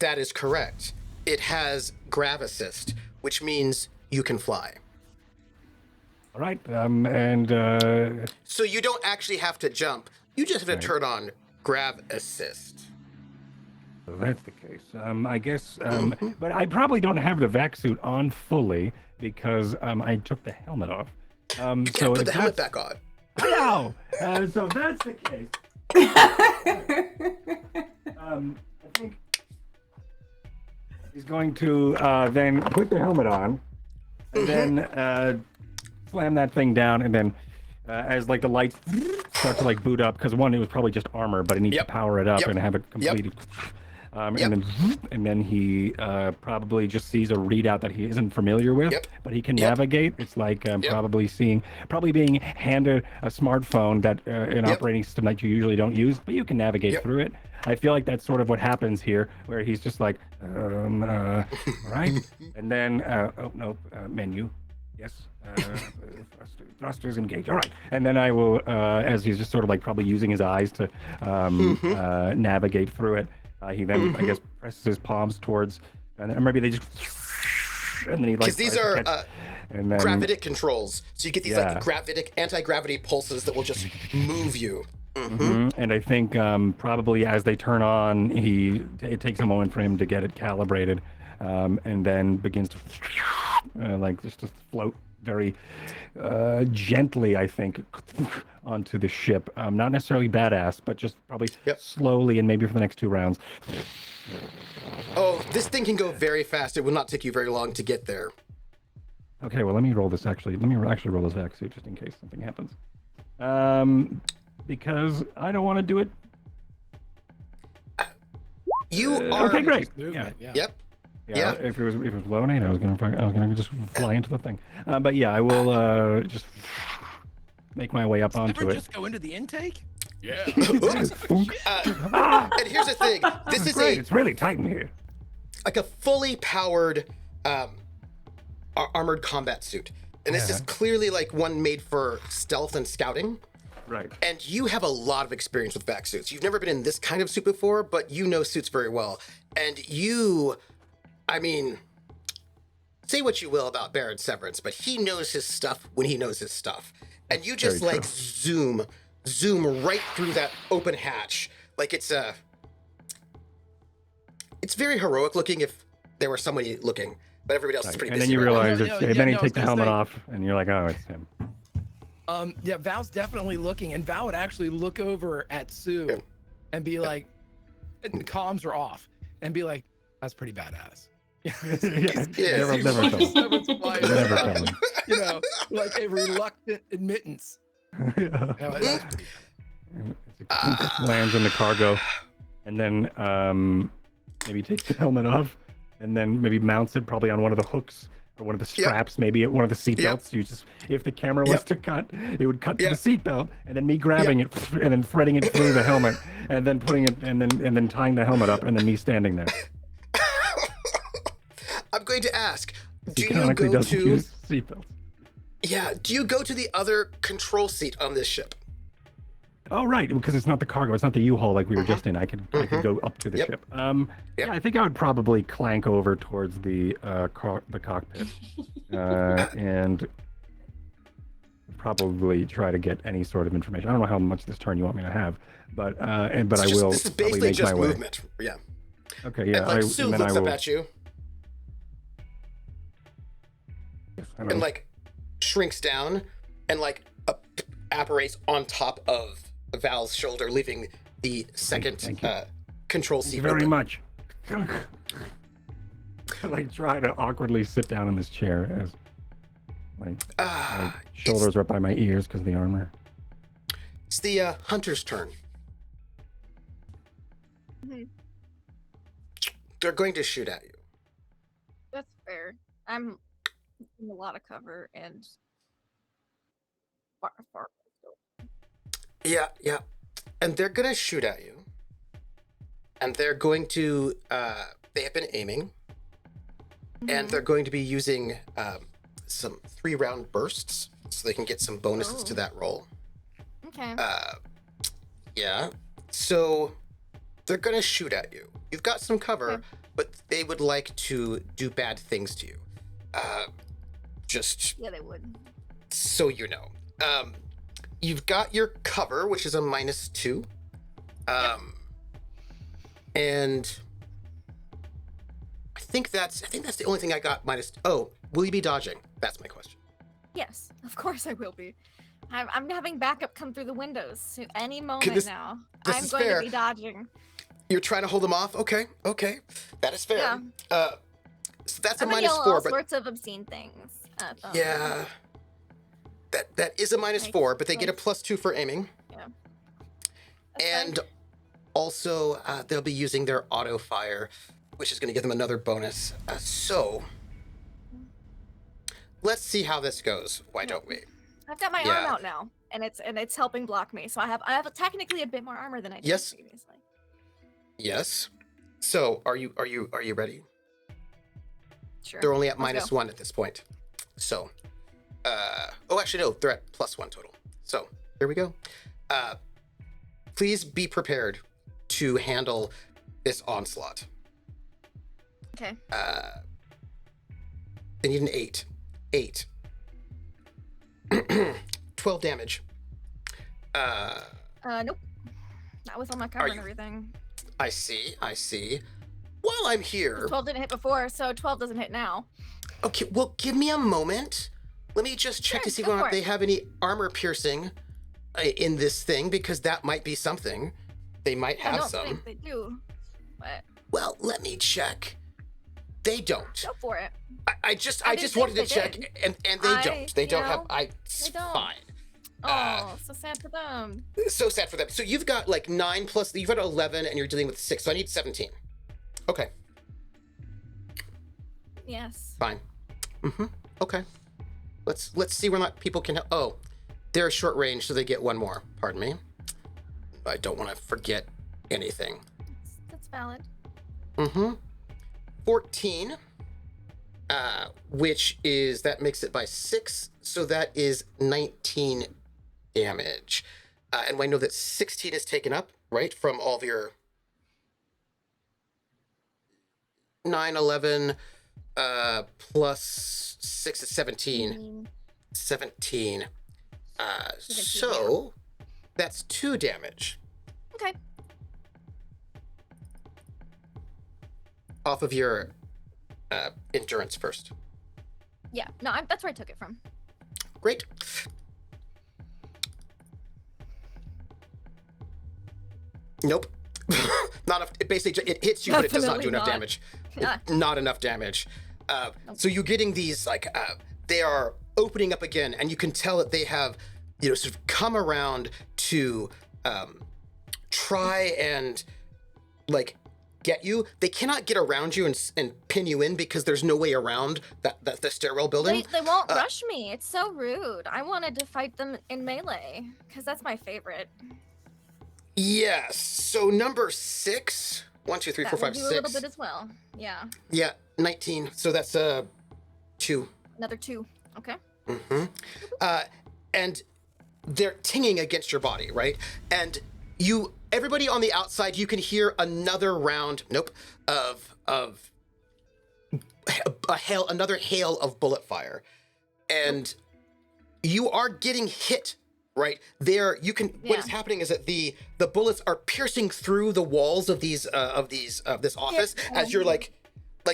That is correct. It has grav assist, which means you can fly. All right. And So you don't actually have to jump. You just have to Right. turn on grav assist. So that's the case. I guess, but I probably don't have the vac suit on fully because I took the helmet off. You So can't put if the helmet that's- back on. I know. So if that's the case. I think he's going to then put the helmet on, and then slam that thing down, and then as like the lights start to like boot up, because one, it was probably just armor, but it needs to power it up and have it completed. And then he probably just sees a readout that he isn't familiar with, but he can navigate. It's like probably being handed a smartphone that an operating system that you usually don't use, but you can navigate through it. I feel like that's sort of what happens here, where he's just like, right, and then menu, yes, thrusters engaged. All right, and then I will, as he's just sort of like probably using his eyes to navigate through it. He then, I guess, presses his palms towards, and maybe they just, and then he like. Because these are gravitic controls, so you get these like gravitic, anti-gravity pulses that will just move you. And I think probably as they turn on, it takes a moment for him to get it calibrated, and then begins to like just to float very gently, I think, onto the ship. Not necessarily badass, but just probably slowly, and maybe for the next 2 rounds. Oh, this thing can go very fast. It will not take you very long to get there. Okay, well, let me roll this actually. Let me actually roll this vac suit just in case something happens. Because I don't want to do it. You are okay. Great. Yeah. If it was low 8, I was gonna just fly into the thing. But yeah, I will just make my way up onto it. Just go into the intake. Yeah. And here's the thing. This is great. It's really tight in here. Like a fully powered armored combat suit. And this is clearly like one made for stealth and scouting. Right. And you have a lot of experience with vac suits. You've never been in this kind of suit before, but you know suits very well. And you, I mean, say what you will about Baron Severance, but he knows his stuff when he knows his stuff. And you just like zoom right through that open hatch. Like it's very heroic looking if there were somebody looking, but everybody else is pretty busy. And then you realize then you take the helmet off, and you're like, oh, it's him. Yeah, Val's definitely looking, and Val would actually look over at Sue and be like, and the comms are off, and be like, that's pretty badass. Never tell him. You know, like a reluctant admittance. Lands in the cargo, and then maybe takes the helmet off, and then maybe mounts it probably on one of the hooks or one of the straps, maybe at one of the seatbelts. You just, if the camera was to cut, it would cut to the seatbelt, and then me grabbing it and then threading it through the helmet, and then putting it, and then tying the helmet up, and then me standing there. I'm going to ask, do you canonically go doesn't to use seatbelts. Yeah, do you go to the other control seat on this ship? Oh, right, because it's not the cargo, it's not the U-Haul like we were just in. I could go up to the ship. Yeah, I think I would probably clank over towards the cockpit and probably try to get any sort of information. I don't know how much this turn you want me to have, but I will. This is basically make just my way. movement. Yeah. Okay. Yeah. And like Sue and then looks I up will, at you and and like shrinks down and like apparates on top of Val's shoulder, leaving the second control seat. Thank you very open. much. Like try to awkwardly sit down in this chair as my shoulders are up by my ears because of the armor. It's the hunter's turn. They're going to shoot at you. That's fair. I'm in a lot of cover and far. Yeah. And they're going to shoot at you. And they're going to, they have been aiming. And they're going to be using some 3-round bursts so they can get some bonuses to that roll. Okay. Yeah. So they're going to shoot at you. You've got some cover, but they would like to do bad things to you. Just Yeah, they would. so you know. You've got your cover, which is a -2. And think that's the only thing I got minus. Oh, will you be dodging? That's my question. Yes, of course I will be. I'm having backup come through the windows so any moment now. This I'm is going fair. to be dodging. You're trying to hold them off. Okay, that is fair. Yeah. So that's I'm a gonna yell -4, all but sorts of obscene things at them. yeah, that is a -4, but they get a +2 for aiming. Yeah. And also, they'll be using their auto fire, which is going to give them another bonus. So, let's see how this goes. Why don't we? I've got my arm out now, and it's helping block me. So I have technically a bit more armor than I did previously. Yes. So, are you ready? Sure. They're only at Let's go. -1 at this point. So, oh, actually, no, they're at +1 total. So, here we go. Please be prepared to handle this onslaught. Okay. They need an 8. 8. 12 damage. Nope. Not with all my cover and everything. I see. While I'm here... 12 didn't hit before, so 12 doesn't hit now. Okay, well, give me a moment. Let me just check to see whether they have any armor piercing in this thing, because that might be something. They might have some. I don't think they do, but... Well, let me check. They don't. Go for it. I just wanted to check, and they don't. They don't have... It's fine. Oh, so sad for them. So sad for them. So you've got like 9 plus... You've got 11, and you're dealing with 6, so I need 17. Okay. Yes. Fine. Okay. Let's see whether or not people can... Oh, they're short range, so they get 1 more. Pardon me. I don't want to forget anything. That's valid. 14, which is... That makes it by 6, so that is 19 damage. And I know that 16 is taken up, right, from all of your... 9, 11, plus 6 is 17. 17. So that's 2 damage. Okay. Off of your endurance first. Yeah, no, that's where I took it from. Great. Nope. Not enough. It basically it hits you, but it does not do enough damage. Not enough damage. So you're getting these like they are opening up again, and you can tell that they have sort of come around to try and like get you. They cannot get around you and pin you in because there's no way around the stairwell building. They won't rush me. It's so rude. I wanted to fight them in melee because that's my favorite. Yes. So number 6. 1, 2, 3, 4, 5, 6. A little bit as well. Yeah. Yeah. 19. So that's 2. Another 2. Okay. And they're tinging against your body, right? And everybody on the outside, you can hear another round. Nope. Of another hail of bullet fire, and you are getting hit. Right there, what is happening is that the bullets are piercing through the walls of this office as you're like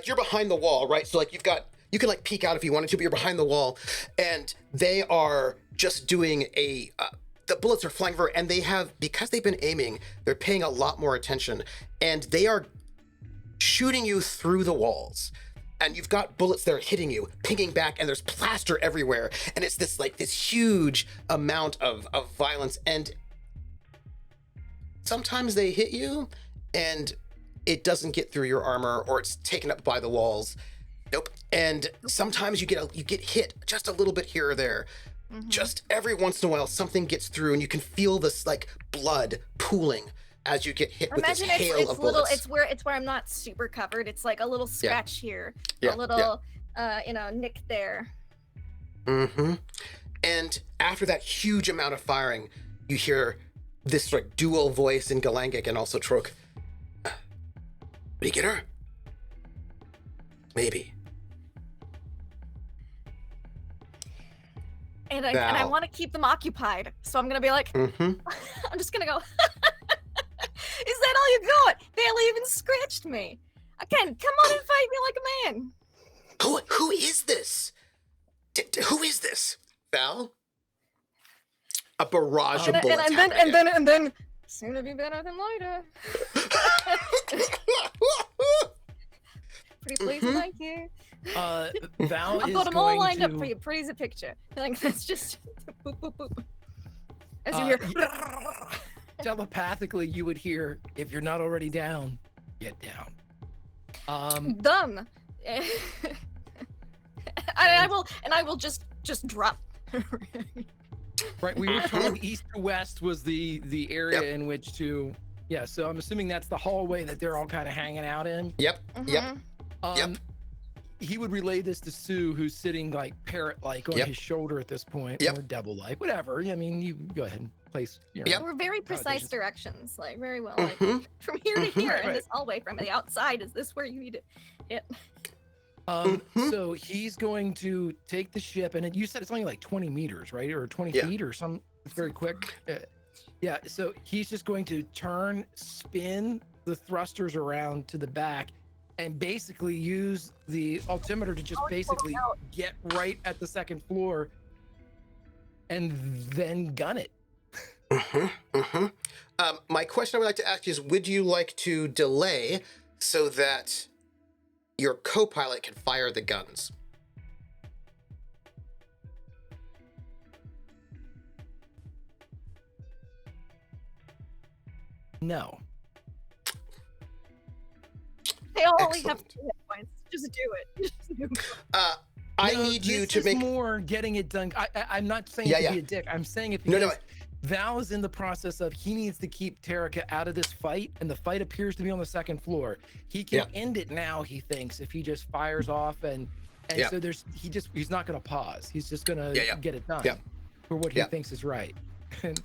you're behind the wall, right? So like you can like peek out if you wanted to, but you're behind the wall, and they are just doing the bullets are flying over, and because they've been aiming, they're paying a lot more attention, and they are shooting you through the walls. And you've got bullets that are hitting you, pinging back, and there's plaster everywhere. And it's this huge amount of violence. And sometimes they hit you, and it doesn't get through your armor, or it's taken up by the walls. Nope. And sometimes you get hit just a little bit here or there. Just every once in a while, something gets through, and you can feel this like blood pooling as you get hit with this hail of bullets. It's where I'm not super covered. It's like a little scratch here, a little nick there. And after that huge amount of firing, you hear this like dual voice in Galangic and also Trok. Did you get her? Maybe. And I want to keep them occupied, so I'm gonna be like, I'm just gonna go. Is that all you got? Barely even scratched me. Again, come on and fight me like a man. Who is this? Who is this? Val? A barrage of bullets. And then, soon to be better than later. Pretty pleased to like you. Val I've is got them all going lined up to- for you. Pretty as a picture. Like that's just boop boop boop. As you Uh, hear. telepathically, you would hear, if you're not already down, get down. Done. I will just drop. Right, we were told east to west was the area Yep. in which to. Yeah, so I'm assuming that's the hallway that they're all kind of hanging out in. Yep. Yep. Mhm. Yep. He would relay this to Sue, who's sitting like parrot-like on Yep. his shoulder at this point, Yep. or devil-like, whatever. I mean, you go ahead and place. You know, Yep. We're very precise Connotations. directions, like very well. Like Mhm. from here to here Right, in right. this hallway, from the outside, is this where you need it? Yep. Mhm. So he's going to take the ship, and you said it's only like 20 meters, right, or 20 Yeah. feet, or some. It's very quick. Yeah. So he's just going to spin the thrusters around to the back, and basically use the altimeter to just basically get right at the second floor, and then gun it. My question I would like to ask you is, would you like to delay so that your co-pilot can fire the guns? No. They only have Excellent. 2 hit points. Just do it. Just do it. I No, need you this to is make. more getting it done. I'm not saying Yeah, to yeah. be a dick. I'm saying it No, because no. Val is in the process of he needs to keep Tarika out of this fight, and the fight appears to be on the second floor. He can end it now, he thinks, if he just fires off, and Yeah. so he's not going to pause. He's just going to Yeah. get it done Yeah. for what Yeah. he thinks is right. And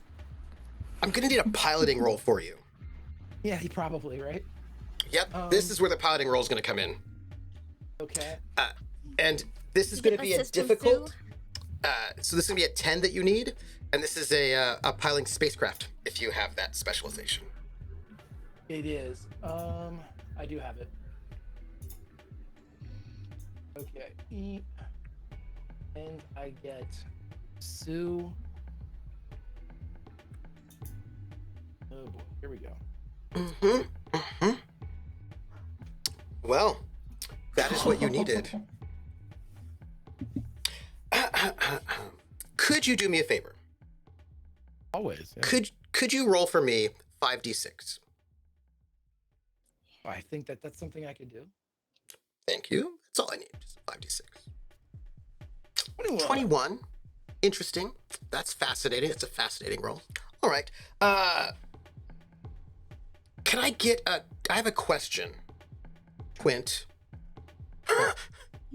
I'm gonna need a piloting roll for you. yeah, he probably right. Yep. This is where the piloting roll is gonna come in, Okay. and this is You gonna get be a assistance, difficult. So this is gonna be a 10 that you need, and this is a piloting spacecraft if you have that specialization. It is. I do have it. Okay. And I get Sue. Oh boy, here we go. Well, that is what you needed. Could you do me a favor? Always. Yeah. Could you roll for me 5d6? I think that's something I could do. Thank you. That's all I need. Just 5d6. 21. 21. Interesting. That's fascinating. It's a fascinating roll. All right. Can I get I have a question. Quint.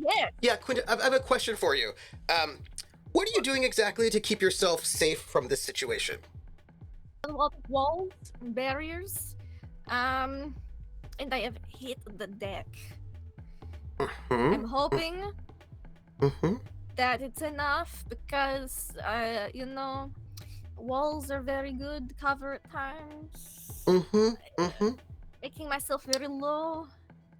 Yeah. Yeah, Quint, I have a question for you. What are you doing exactly to keep yourself safe from this situation? Walls, barriers, and I have hit the deck. Mm-hmm. I'm hoping Mm-hmm. that it's enough because, walls are very good cover at times. Mm-hmm. Mm-hmm. Making myself very low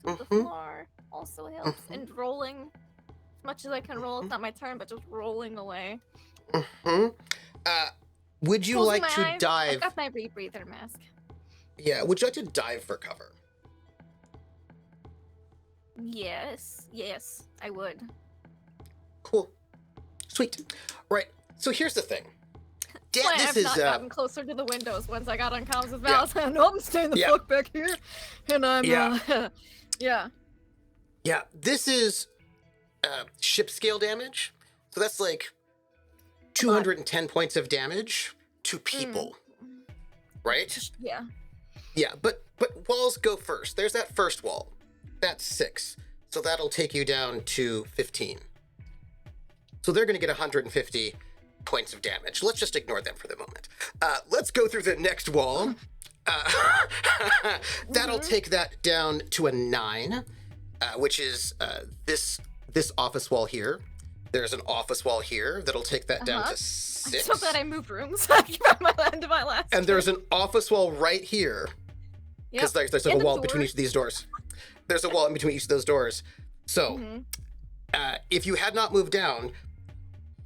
to the Mhm. floor also helps, and rolling as much as I can roll. It's not my turn, but just rolling away. Mm-hmm. Would you Closing like my to eyes. dive? I've got my rebreather mask. Yeah, would you like to dive for cover? Yes, I would. Cool. Sweet. Right. So here's the thing. That's why this I've is not gotten closer to the windows once I got on comms with Yeah. Val. No, I'm staying the Yeah. fuck back here, and I'm Yeah. yeah. Yeah, this is ship scale damage. So that's like 210 points of damage to people. Right? Yeah. Yeah, but walls go first. There's that first wall. That's 6. So that'll take you down to 15. So they're going to get 150 points of damage. Let's just ignore them for the moment. Let's go through the next wall. That'll take that down to a 9, which is this office wall here. There's an office wall here that'll take that down to I'm 6. so glad I moved rooms. I keep at my end of my last. And there's an office wall right here, because there's like a And a wall door. between each of these doors. There's a wall in between each of those doors. So, if you had not moved down,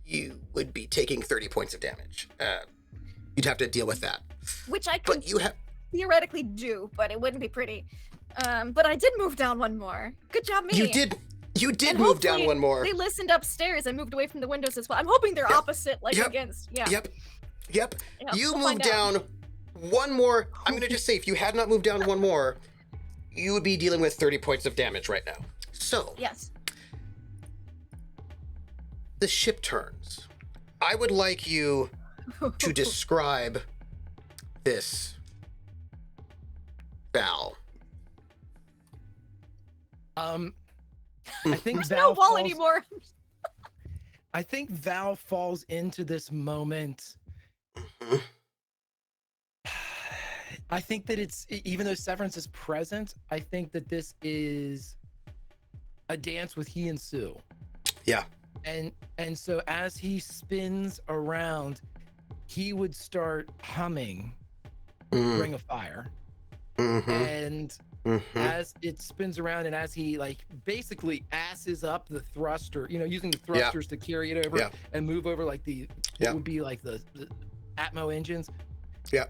you would be taking 30 points of damage. You'd have to deal with that. Which I could But you have... theoretically do, but it wouldn't be pretty. But I did move down one more. Good job, me. You did And move down hopefully one more. They listened upstairs and moved away from the windows as well. I'm hoping they're opposite, like Yep. against. Yeah. Yep. Yeah, You we'll moved find out. down one more. I'm going to just say, if you had not moved down one more, you would be dealing with 30 points of damage right now. So, Yes. the ship turns. I would like you to describe this, Val. I think There's Val no wall falls, anymore. I think Val falls into this moment. Mhm. I think that it's, even though Severance is present, I think that this is a dance with he and Sue. Yeah. And so as he spins around, he would start humming Ring of Fire. Mm-hmm. And Mm-hmm. as it spins around and as he like basically asses up the thruster, using the thrusters to carry it over and move over like the what would be like the Atmo engines. Yeah.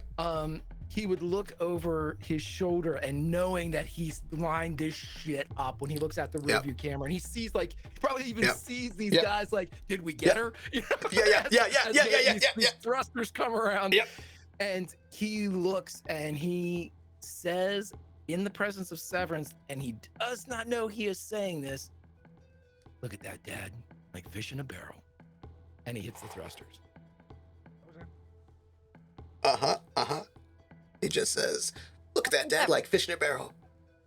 He would look over his shoulder and knowing that he's lined this shit up when he looks at the rear view camera and he sees he probably even sees these guys like, did we get her? These thrusters come around. Yep. And he looks and he says in the presence of Severance, and he does not know he is saying this, look at that, Dad, like fish in a barrel. And he hits the thrusters. He just says, look at that, Dad, like fish in a barrel.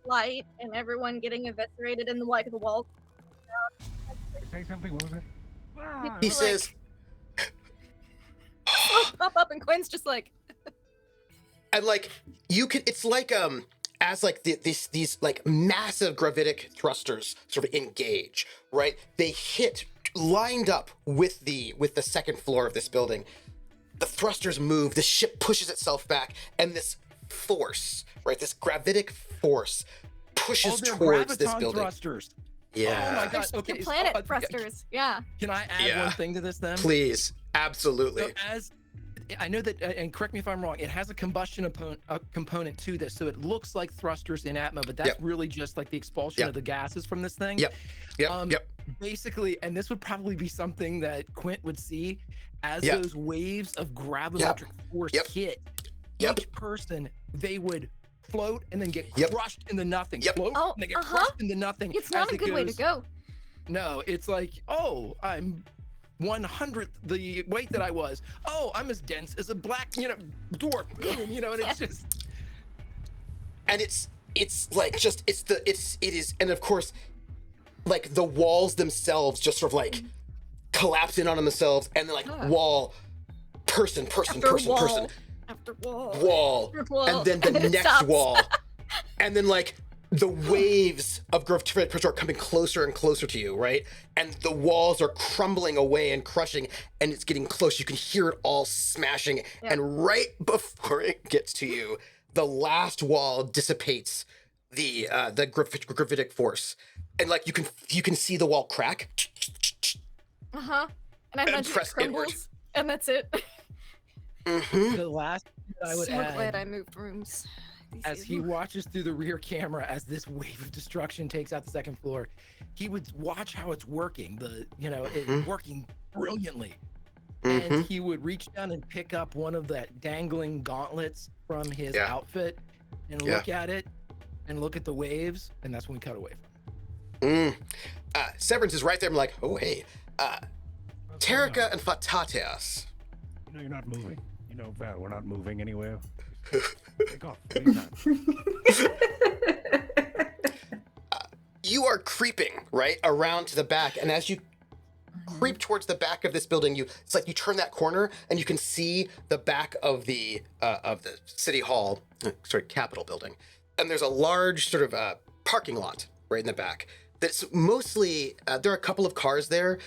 Light and everyone getting eviscerated in the wall. Say something. What was it? He says, Pop up and Quinn's just like. and like you can, it's like as like these like massive gravitic thrusters sort of engage, right? They hit lined up with the second floor of this building. The thrusters move, the ship pushes itself back, and this force, right, this gravitic force pushes towards this building. Thrusters. Yeah. Oh my God. The Okay. planet thrusters. Yeah. Can I add one thing to this then? Please. Absolutely. So as I know that, and correct me if I'm wrong, it has a combustion component to this, so it looks like thrusters in Atmo, but that's really just like the expulsion of the gases from this thing. Yep. Basically, and this would probably be something that Quint would see as those waves of gravimetric force hit each person, they would float and then get crushed into nothing. Float and they get crushed into nothing. It's not a good way to go. No, it's like, oh, I'm 100th the weight that I was. Oh, I'm as dense as a black, dwarf. And it's just. And it's like just it is, and of course, like the walls themselves just sort of like collapse in on themselves, and then like wall, person, after wall, and then the next stops. wall, and then like the waves of gravitic pressure are coming closer and closer to you, right? And the walls are crumbling away and crushing, and it's getting close. You can hear it all smashing, and right before it gets to you, the last wall dissipates the gravitic force, and like you can see the wall crack. And I imagine it crumbles, and that's it. The last thing I would So add, glad I moved rooms. as he watches through the rear camera as this wave of destruction takes out the second floor, he would watch how it's working, it's working brilliantly. And he would reach down and pick up one of the dangling gauntlets from his outfit and look at it and look at the waves, and that's when we cut away from Severance is right there. I'm like, oh hey, Terrica and Fatatias. You're not moving. Val, we're not moving anywhere. Take off. Anytime. You are creeping right around to the back, and as you creep towards the back of this building, it's like you turn that corner and you can see the back of the city hall, Capitol building, and there's a large sort of parking lot right in the back. That's mostly there are a couple of cars there,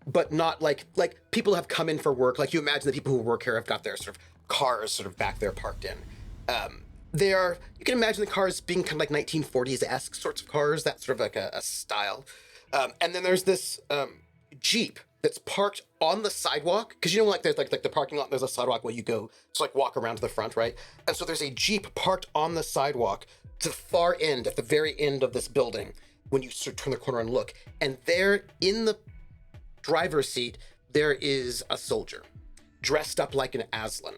but not like people have come in for work. Like you imagine the people who work here have got their sort of cars sort of back there parked in. They are, you can imagine the cars being kind of like 1940s-esque sorts of cars, that sort of like a style. And then there's this Jeep that's parked on the sidewalk, because you know, like there's like the parking lot, there's a sidewalk where you go to like walk around to the front, right? And so there's a Jeep parked on the sidewalk to the far end, at the very end of this building, when you sort of turn the corner and look. And there in the driver's seat, there is a soldier dressed up like an Aslan.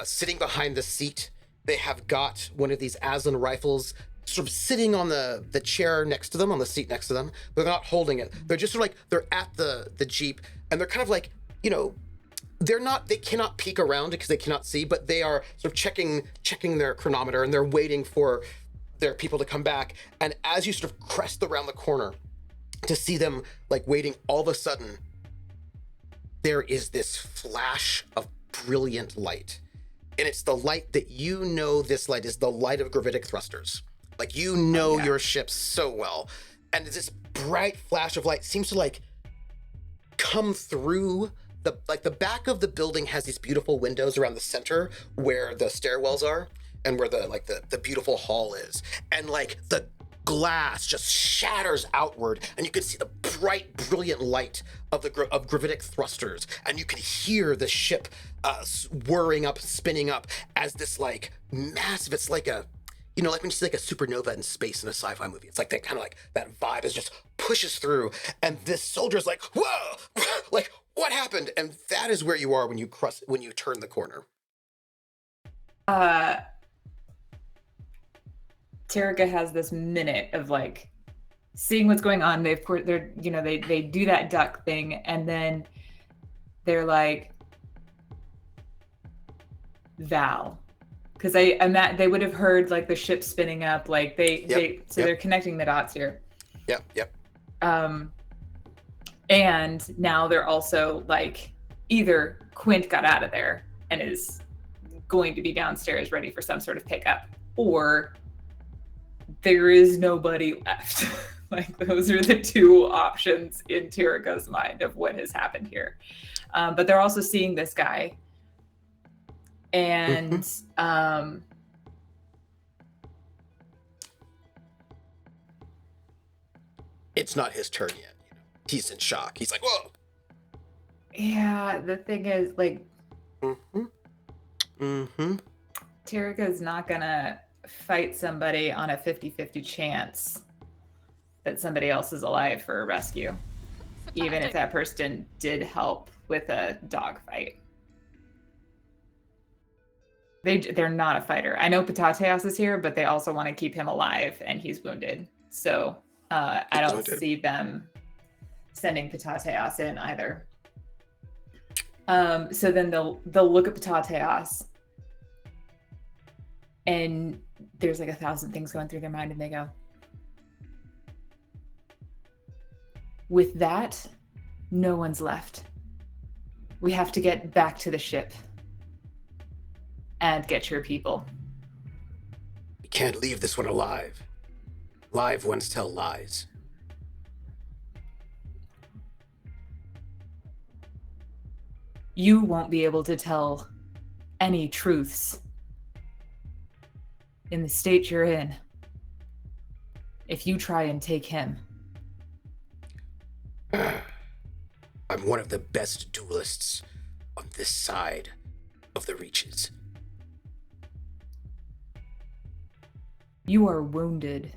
Sitting behind the seat, they have got one of these Aslan rifles sort of sitting on the chair next to them, on the seat next to them, but they're not holding it. They're just sort of like, they're at the Jeep, and they're kind of like, you know, they cannot peek around because they cannot see, but they are sort of checking their chronometer, and they're waiting for their people to come back. And as you sort of crest around the corner to see them like waiting, all of a sudden, there is this flash of brilliant light. And it's the light that you know, this light is the light of gravitic thrusters. Like, you know your ship so well. And this bright flash of light seems to like come through the back of the building has these beautiful windows around the center where the stairwells are and where the beautiful hall is. And like the glass just shatters outward, and you can see the bright, brilliant light of gravitic thrusters, and you can hear the ship whirring up, spinning up as this like massive. It's like a, you know, like when you see like a supernova in space in a sci-fi movie. It's like that kind of like that vibe is just pushes through, and this soldier's like, whoa, like what happened? And that is where you are when you turn the corner. Terica has this minute of like seeing what's going on. They do that duck thing, and then they're like, Val, because they would have heard like the ship spinning up, like they're connecting the dots here. Yep. And now they're also like, either Quint got out of there and is going to be downstairs ready for some sort of pickup, or there is nobody left. Like, those are the two options in Terica's mind of what has happened here. But they're also seeing this guy, and it's not his turn yet. You know, he's in shock. He's like, whoa. Yeah, the thing is, like, Terica is not gonna fight somebody on a 50-50 chance that somebody else is alive for a rescue, even if that person did help with a dog fight. They're not a fighter. I know Patateos is here, but they also want to keep him alive, and he's wounded. So I don't see them sending Patateos in either. So then they'll look at Patateos, and there's like 1,000 things going through their mind, and they go, with that, no one's left. We have to get back to the ship and get your people. We can't leave this one alive. Live ones tell lies. You won't be able to tell any truths in the state you're in if you try and take him. I'm one of the best duelists on this side of the reaches. You are wounded.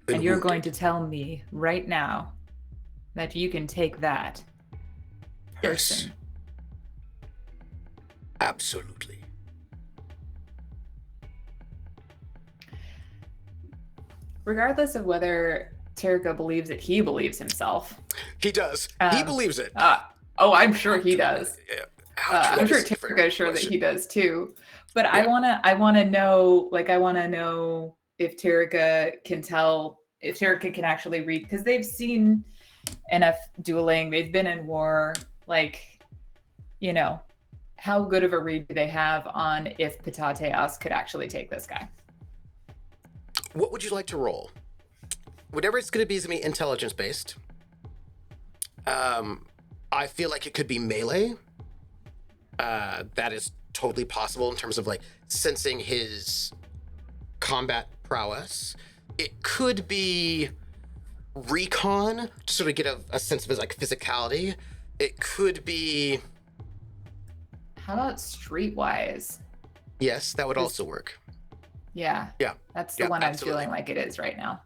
And you're going to tell me right now that you can take that person. Yes. Absolutely. Regardless of whether Terica believes it, he believes himself. He does. He believes it. I'm sure he does. Yeah. I'm sure Terica is sure that he does too. But yeah. I wanna know if Terica can tell, if Terica can actually read, because they've seen enough dueling, they've been in war, like, you know, how good of a read do they have on if Patateos could actually take this guy? What would you like to roll? Whatever it's going to be is going to be intelligence based. I feel like it could be melee. That is totally possible in terms of like sensing his combat prowess. It could be recon to sort of get a sense of his like physicality. It could be, How about streetwise? yes, that would also work. Yeah. Yeah. That's the Yeah, one absolutely. I'm feeling like it is right now.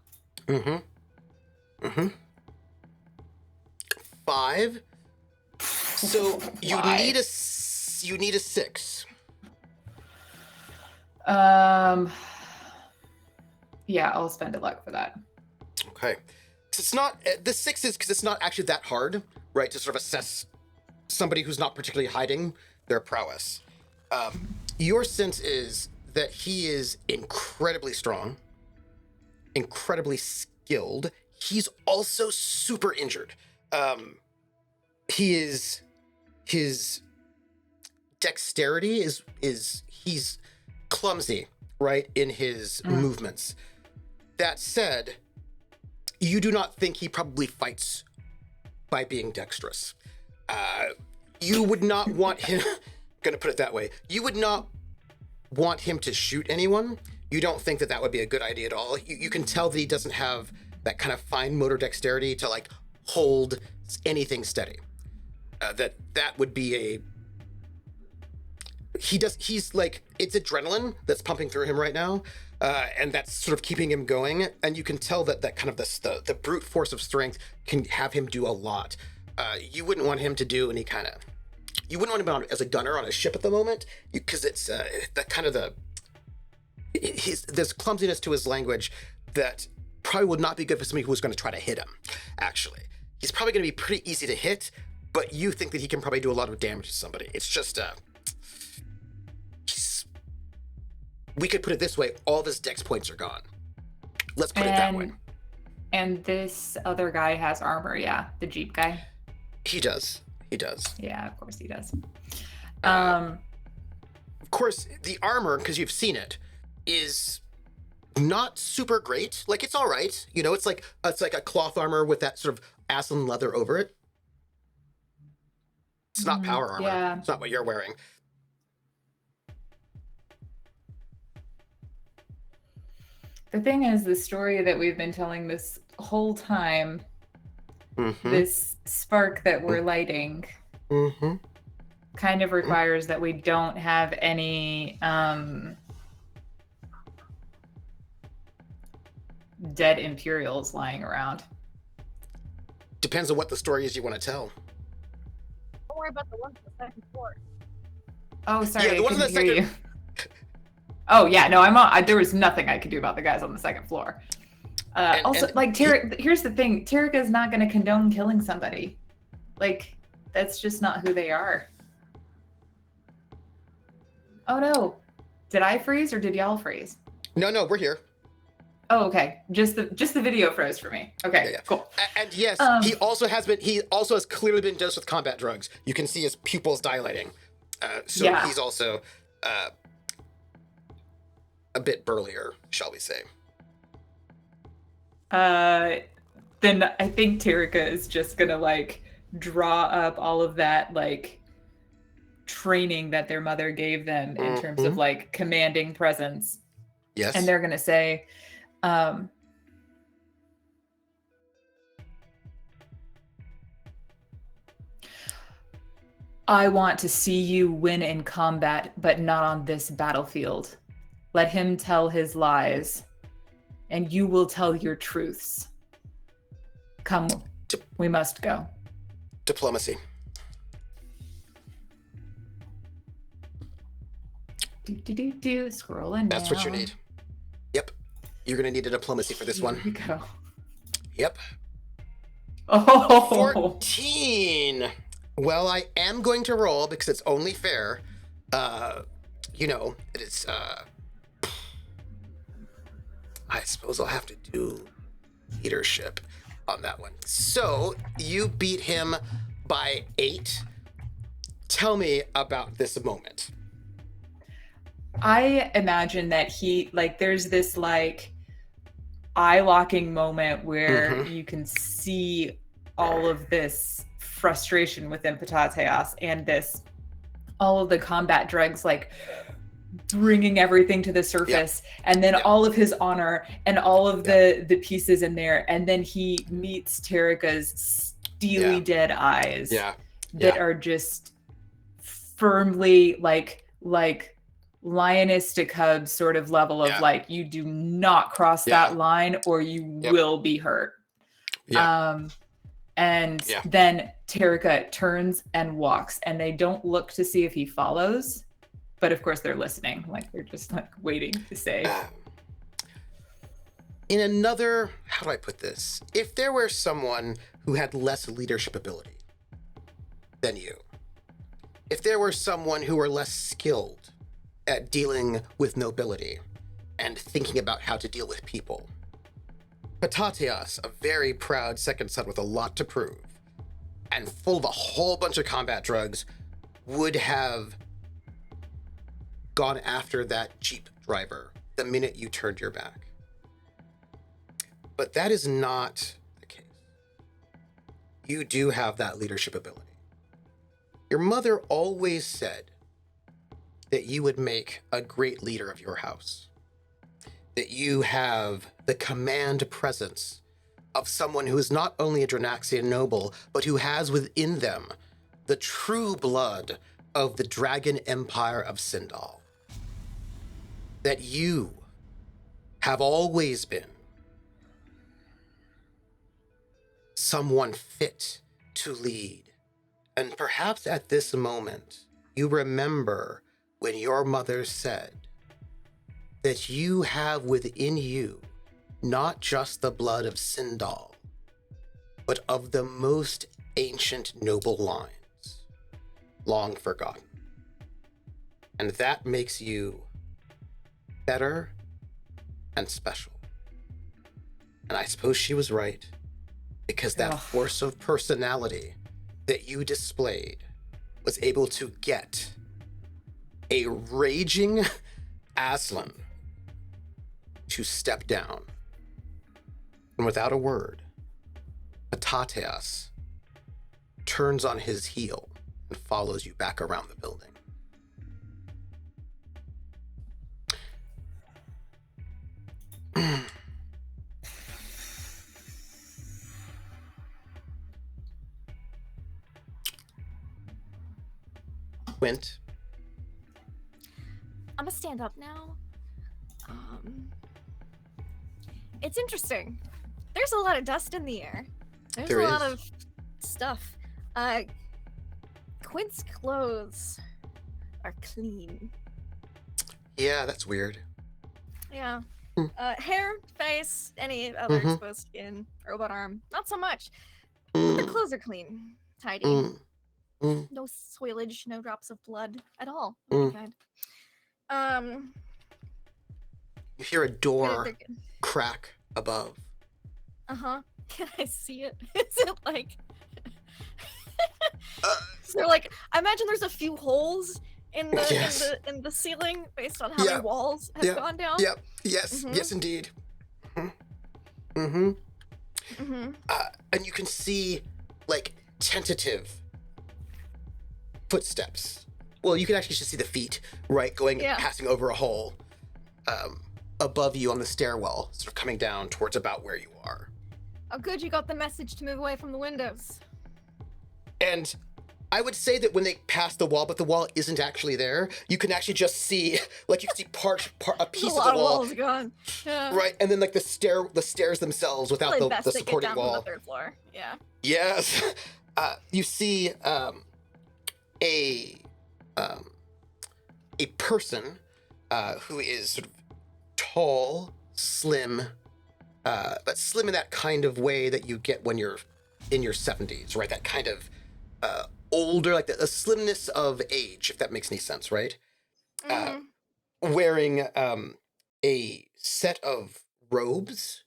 5. So you Why? need a 6. Yeah, I'll spend a luck for that. Okay. 'Cause it's not, the 6 is because it's not actually that hard, right, to sort of assess somebody who's not particularly hiding their prowess. Your sense is that he is incredibly strong, incredibly skilled. He's also super injured. His dexterity is he's clumsy, right, in his movements. That said, you do not think he probably fights by being dexterous. You would not want him, gonna put it that way, you would not want him to shoot anyone. You don't think that would be a good idea at all. You can tell that he doesn't have that kind of fine motor dexterity to like hold anything steady. That would be he's like, it's adrenaline that's pumping through him right now, and that's sort of keeping him going, and you can tell that kind of the brute force of strength can have him do a lot. You wouldn't want him to do any kind of, you wouldn't want him as a gunner on a ship at the moment, because it's the kind of there's clumsiness to his language that probably would not be good for somebody who was going to try to hit him. Actually, he's probably going to be pretty easy to hit, but you think that he can probably do a lot of damage to somebody. It's just we could put it this way, all of his dex points are gone. Let's put it that way. And this other guy has armor, yeah? The Jeep guy? He does. Yeah, of course he does. Of course, the armor, because you've seen it, is not super great. Like, it's all right. You know, it's like a cloth armor with that sort of ashen leather over it. It's not power armor. Yeah. It's not what you're wearing. The thing is, the story that we've been telling this whole time, this spark that we're lighting, kind of requires that we don't have any dead Imperials lying around. Depends on what the story is you want to tell. Don't worry about the ones on the second floor. Oh, sorry, Yeah, the I ones on couldn't the hear you. Oh yeah, no, there was nothing I could do about the guys on the second floor. Like here's the thing, Tarika is not going to condone killing somebody. Like, that's just not who they are. Oh no, did I freeze or did y'all freeze? No, we're here. Oh, okay. Just the video froze for me. Okay, Yeah. cool. And yes, he also has clearly been dosed with combat drugs. You can see his pupils dilating. So he's also a bit burlier, shall we say. Then I think Tarika is just gonna like draw up all of that like training that their mother gave them in terms of like commanding presence. Yes. And they're gonna say, I want to see you win in combat, but not on this battlefield. Let him tell his lies, and you will tell your truths. Come, we must go. Diplomacy. Scrolling That's what you down. need. Yep. You're going to need a diplomacy for this one. Here we go. Yep. Oh, 14. Well, I am going to roll because it's only fair. You know, it's I suppose I'll have to do leadership on that one. So you beat him by 8. Tell me about this moment. I imagine that there's this like eye-locking moment where you can see all of this frustration within Patateos and this all of the combat drugs, like bringing everything to the surface, and then all of his honor and all of the pieces in there, and then he meets Tarika's steely dead eyes that are just firmly like lioness to cub sort of level of like, you do not cross that line or you will be hurt. And then Tarika turns and walks, and they don't look to see if he follows, but of course they're listening, like they're just like waiting to say. In another, how do I put this? If there were someone who had less leadership ability than you, if there were someone who were less skilled at dealing with nobility and thinking about how to deal with people, Patatias, a very proud second son with a lot to prove, and full of a whole bunch of combat drugs, would have gone after that Jeep driver the minute you turned your back. But that is not the case. You do have that leadership ability. Your mother always said that you would make a great leader of your house, that you have the command presence of someone who is not only a Drinaxian noble, but who has within them the true blood of the Dragon Empire of Sindal. That you have always been someone fit to lead. And perhaps at this moment, you remember when your mother said that you have within you not just the blood of Sindal, but of the most ancient noble lines, long forgotten. And that makes you better and special. And I suppose she was right, because that force of personality that you displayed was able to get a raging Aslan to step down. And without a word, Patatias turns on his heel and follows you back around the building. Quint. I'm gonna stand up now. It's interesting. There's a lot of dust in the air. There's a lot of stuff. Quint's clothes are clean. Yeah, that's weird. Yeah. Hair, face, any other exposed skin, robot arm, not so much. The clothes are clean, tidy. No soilage, no drops of blood at all. Okay. You hear a door crack above. Can I see it? Is it like... So like, I imagine there's a few holes in the in the ceiling based on how many walls have gone down. Yes, indeed. And you can see like tentative footsteps. Well, you can actually just see the feet, right, passing over a hole above you on the stairwell, sort of coming down towards about where you are. Oh, good, you got the message to move away from the windows. And I would say that when they pass the wall, but the wall isn't actually there, you can actually just see, like, you can see a piece of the wall. Walls gone. Yeah. Right, and then like the stairs themselves without the supporting wall. From the third floor. Yeah. Yes. You see a person who is sort of tall, slim, but slim in that kind of way that you get when you're in your 70s, right? That kind of older, like the slimness of age, if that makes any sense, right? Wearing a set of robes,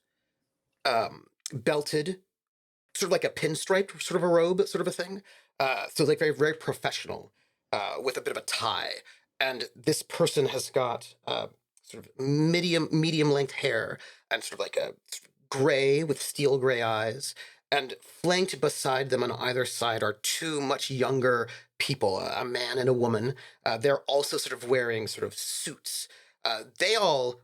belted, sort of like a pinstripe sort of a robe, sort of a thing. So like very, very professional, with a bit of a tie. And this person has got sort of medium length hair and sort of like a gray with steel gray eyes And flanked beside them on either side are two much younger people, a man and a woman. They're also sort of wearing sort of suits.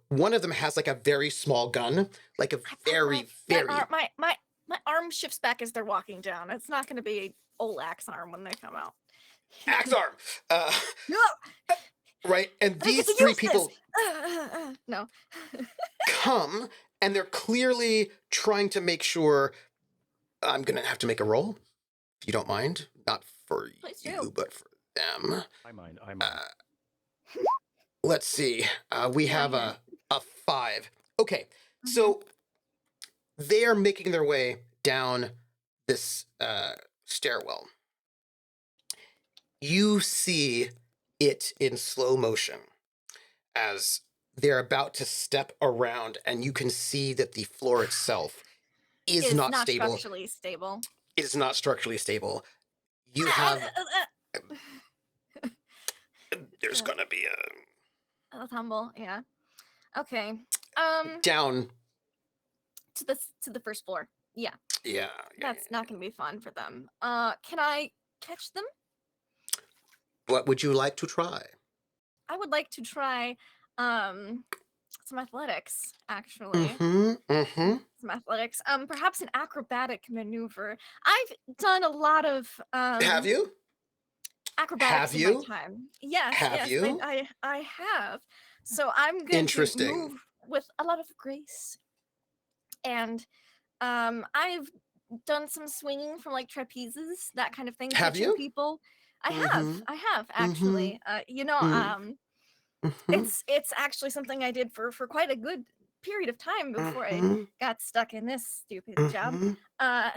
One of them has like a very small gun, like a very, very. My arm shifts back as they're walking down. It's not going to be old axe arm when they come out. Axe arm! No, Right? And I get these to three use people this. No. come, and they're clearly trying to make sure. I'm going to have to make a roll, if you don't mind. Not for Please you, do. but for them. I mind. I mind. Let's see. We have a 5. Okay, so they are making their way down this stairwell. You see it in slow motion as they're about to step around, and you can see that the floor itself is It's not not stable. structurally stable. It is not structurally stable. You have. There's gonna be A tumble, yeah. Okay. down. To the first floor. Yeah. Yeah. That's not gonna be fun for them. Can I catch them? What would you like to try? I would like to try some athletics, actually. Some athletics. Perhaps an acrobatic maneuver. I've done a lot of Have you? acrobatics Have in my you? time. Yes, Have yes, you? I have. So I'm going to Interesting. move with a lot of grace. And I've done some swinging from like trapezes, that kind of thing. Have Teaching you? people. I Mhm. have actually. Mhm. It's actually something I did for quite a good period of time before I got stuck in this stupid job.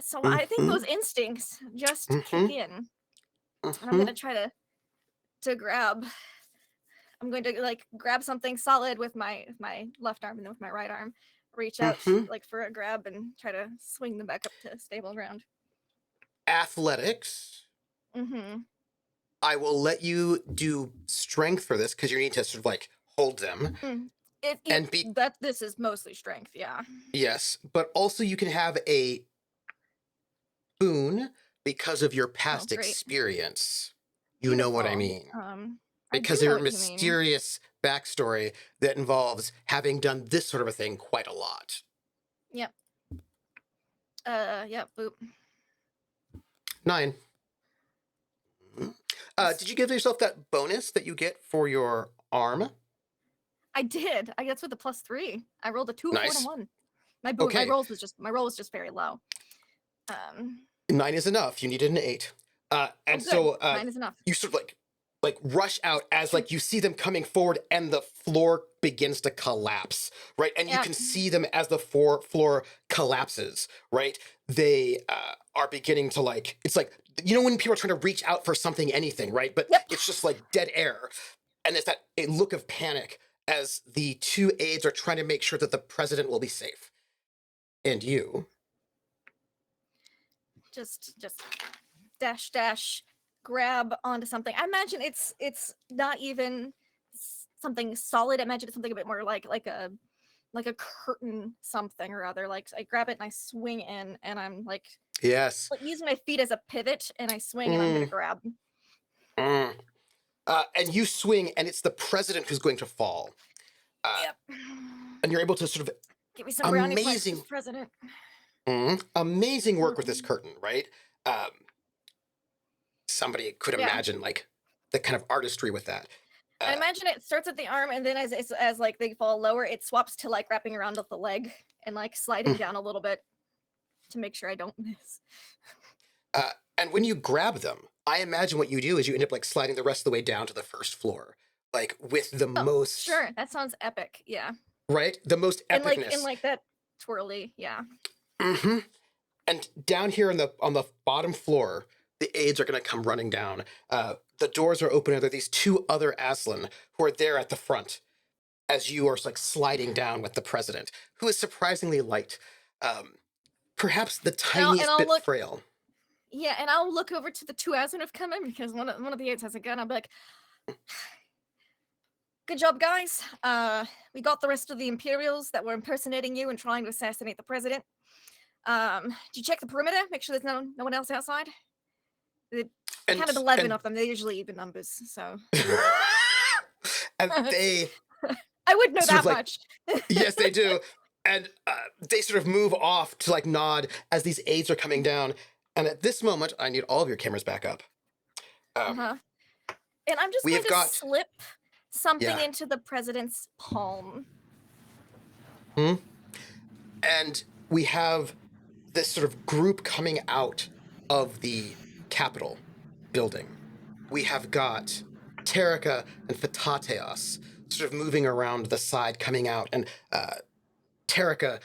So I think those instincts just kick in. And I'm gonna try to grab. I'm going to like grab something solid with my left arm, and then with my right arm, reach out like for a grab and try to swing them back up to stable ground. Athletics. I will let you do strength for this because you need to sort of like hold them. This is mostly strength, yeah. Yes, but also you can have a boon because of your past great. experience. You know what I mean. Because I do of know your what you mean. mysterious backstory that involves having done this sort of a thing quite a lot. Yep. Yep, boop. 9. Did you give yourself that bonus that you get for your arm? I did. That's with a +3. I rolled a 2, a 4, Nice. and a 1. My Okay. roll was just very low. 9 is enough. You needed an 8. And so 9 is enough. you sort of like rush out as like you see them coming forward and the floor begins to collapse, right? And you can see them as the floor collapses, right? They are beginning to like, it's like, you know when people are trying to reach out for something, anything, right? But it's just like dead air. And there's that a look of panic as the two aides are trying to make sure that the president will be safe. And you. Just dash grab onto something. I imagine it's not even something solid. I imagine it's something a bit more like a curtain something or other. Like I grab it and I swing in, and I'm like using my feet as a pivot, and I swing and I'm gonna grab. And you swing, and it's the president who's going to fall. And you're able to sort of give me some brownie points, president. Amazing work with this curtain, right? Somebody could imagine like the kind of artistry with that. I imagine it starts at the arm, and then as like they fall lower, it swaps to like wrapping around the leg and like sliding down a little bit to make sure I don't miss. And when you grab them, I imagine what you do is you end up like sliding the rest of the way down to the first floor, like with the most. Sure, that sounds epic. Yeah. Right, the most epicness. And like that twirly, yeah. And down here on the bottom floor, the aides are going to come running down. The doors are open, and there are these two other Aslan who are there at the front as you are like sliding down with the president, who is surprisingly light, perhaps the tiniest bit frail. Yeah, and I'll look over to the two Aslan who've come in because one of the aides has a gun. I'll be like, "Good job, guys. We got the rest of the Imperials that were impersonating you and trying to assassinate the president. Do you check the perimeter? Make sure there's no one else outside. I And, counted 11 and, of them. They're usually even numbers, so and they I would know sort that of like, much. yes, they do. And they sort of move off to like nod as these aides are coming down. And at this moment, I need all of your cameras back up. And I'm just we going have to got- slip something Yeah. into the president's palm. And we have this sort of group coming out of the Capitol building. We have got Terica and Fatateos sort of moving around the side, coming out. And Terica,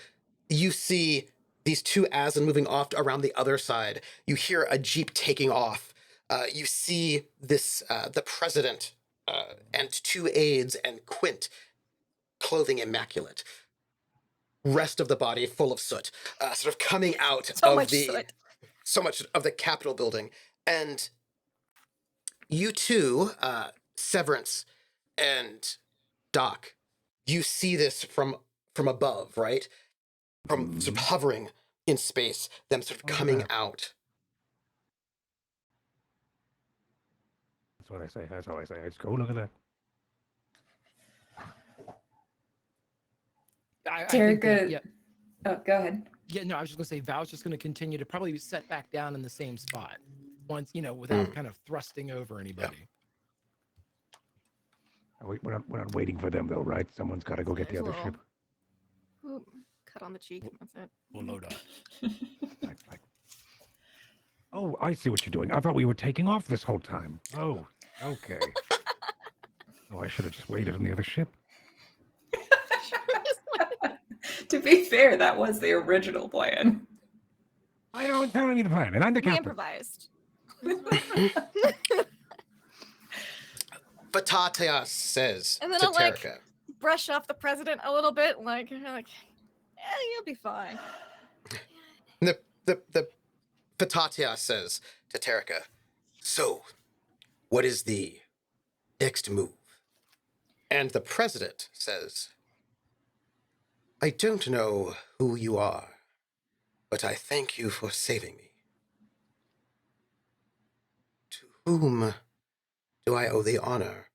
you see these two Asin moving off around the other side. You hear a Jeep taking off. You see this the president and two aides and Quint, clothing immaculate. Rest of the body full of soot, sort of coming out So of much the soot. so much of the Capitol building. And you two, Severance and Doc, you see this from above, right? From sort of hovering in space, them sort of coming out. That's what I say. That's all I say. I just go, look at that. I think that, Terica. yeah. Oh, go ahead. Yeah, no, I was just gonna say Val's just gonna continue to probably set back down in the same spot once, without kind of thrusting over anybody. We're not waiting for them though, right? Someone's got to go get the other ship. Ooh, cut on the cheek. That's it. We'll load up. Like, oh, I see what you're doing. I thought we were taking off this whole time. Oh, okay. Oh, I should have just waited on the other ship. To be fair, that was the original plan. I don't tell me the plan, and I'm the We captain. improvised. Fatateos says And then to I'll, like, Terica. Brush off the president a little bit, like, yeah, you'll be fine. The Fatateos says to Terica, so, what is the next move? And the president says, I don't know who you are, but I thank you for saving me. To whom do I owe the honor?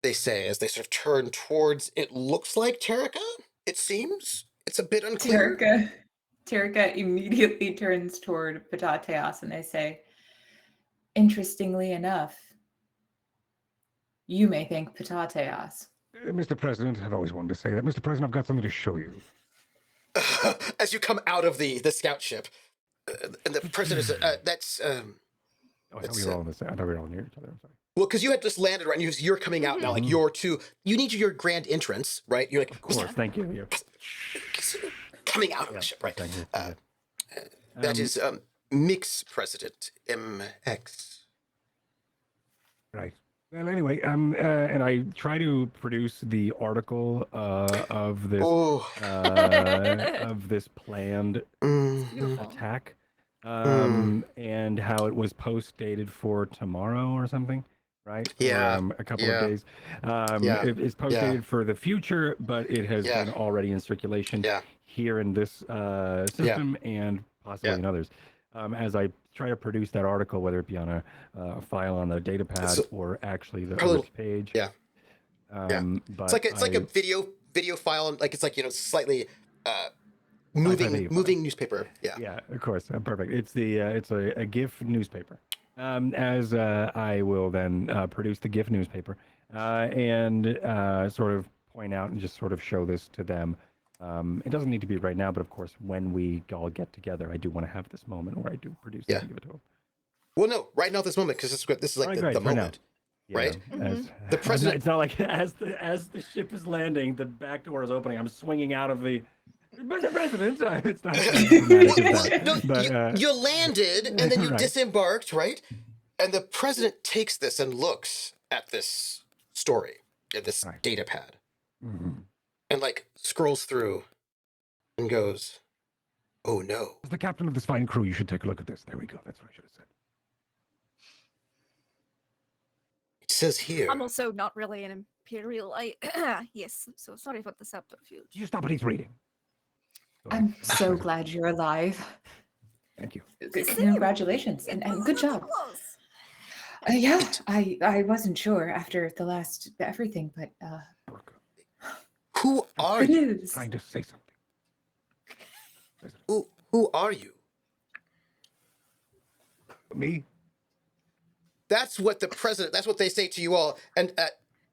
They say as they sort of turn towards, it looks like Terica, it seems. It's a bit unclear. Terica immediately turns toward Patateos and they say, interestingly enough, you may thank Patateos. Mr. President, I've always wanted to say that. Mr. President, I've got something to show you. As you come out of the scout ship, and the president is, that's, Oh, I thought we were all in the same. I thought we were all near each other. I'm sorry. well, because you had just landed, right? And you're coming out now, like you're two, you need your grand entrance, right? You're like, Of course, thank you. Yeah. coming out of the ship, right? Thank you. That is Mix President MX. Right. Well, anyway, and I try to produce the article of this Oh, of this planned Beautiful. attack, and how it was post dated for tomorrow or something, right? Yeah, Or, a couple yeah. of days. Yeah, It's post dated for the future, but it has Yeah. been already in circulation Yeah. here in this system and possibly Yeah. in others. As I try to produce that article, whether it be on a file on the data pad So- or actually the Probably- Wix page. yeah. But it's like a video file, and like it's like slightly moving newspaper. Yeah. Yeah, of course, perfect. It's a GIF newspaper. As I will then produce the GIF newspaper and sort of point out and just sort of show this to them. It doesn't need to be right now, but of course, when we all get together, I do want to have this moment where I do produce it and give it to them. Well, no, right now at this moment, because this is like Right, the for now. moment. Yeah, Right? As, The president- It's not like as the ship is landing, the back door is opening. I'm swinging out of the. Mr. President, it's not. No, but, you landed and then you right. disembarked, right? And the president takes this and looks at this story, at this Right. data pad, Mhm. and like scrolls through and goes, "Oh no." As the captain of this fine crew, you should take a look at this. There we go. That's what I should have said. It says here. I'm also not really an imperial. Yes, so sorry for the subterfuge. You stop what he's reading. I'm so glad you're alive. Thank you. Congratulations and good job. Close. Yeah, I wasn't sure after the last everything, but Who are good you? news. Trying to say something. Who are you? Me? That's what the president. That's what they say to you all. And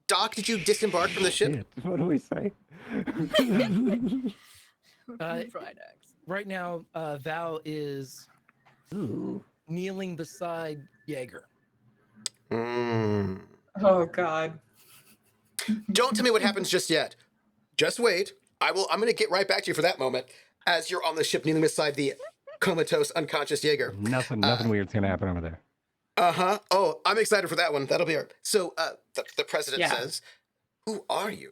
Doc, did you disembark from the ship? Shit. What do we say? Right now, Val is kneeling beside Jaeger. Oh God. Don't tell me what happens just yet. Just wait. I'm going to get right back to you for that moment as you're on the ship kneeling beside the comatose, unconscious Jaeger. Nothing weird's gonna happen over there. Uh-huh. Oh, I'm excited for that one. That'll be our... So, the president says, who are you?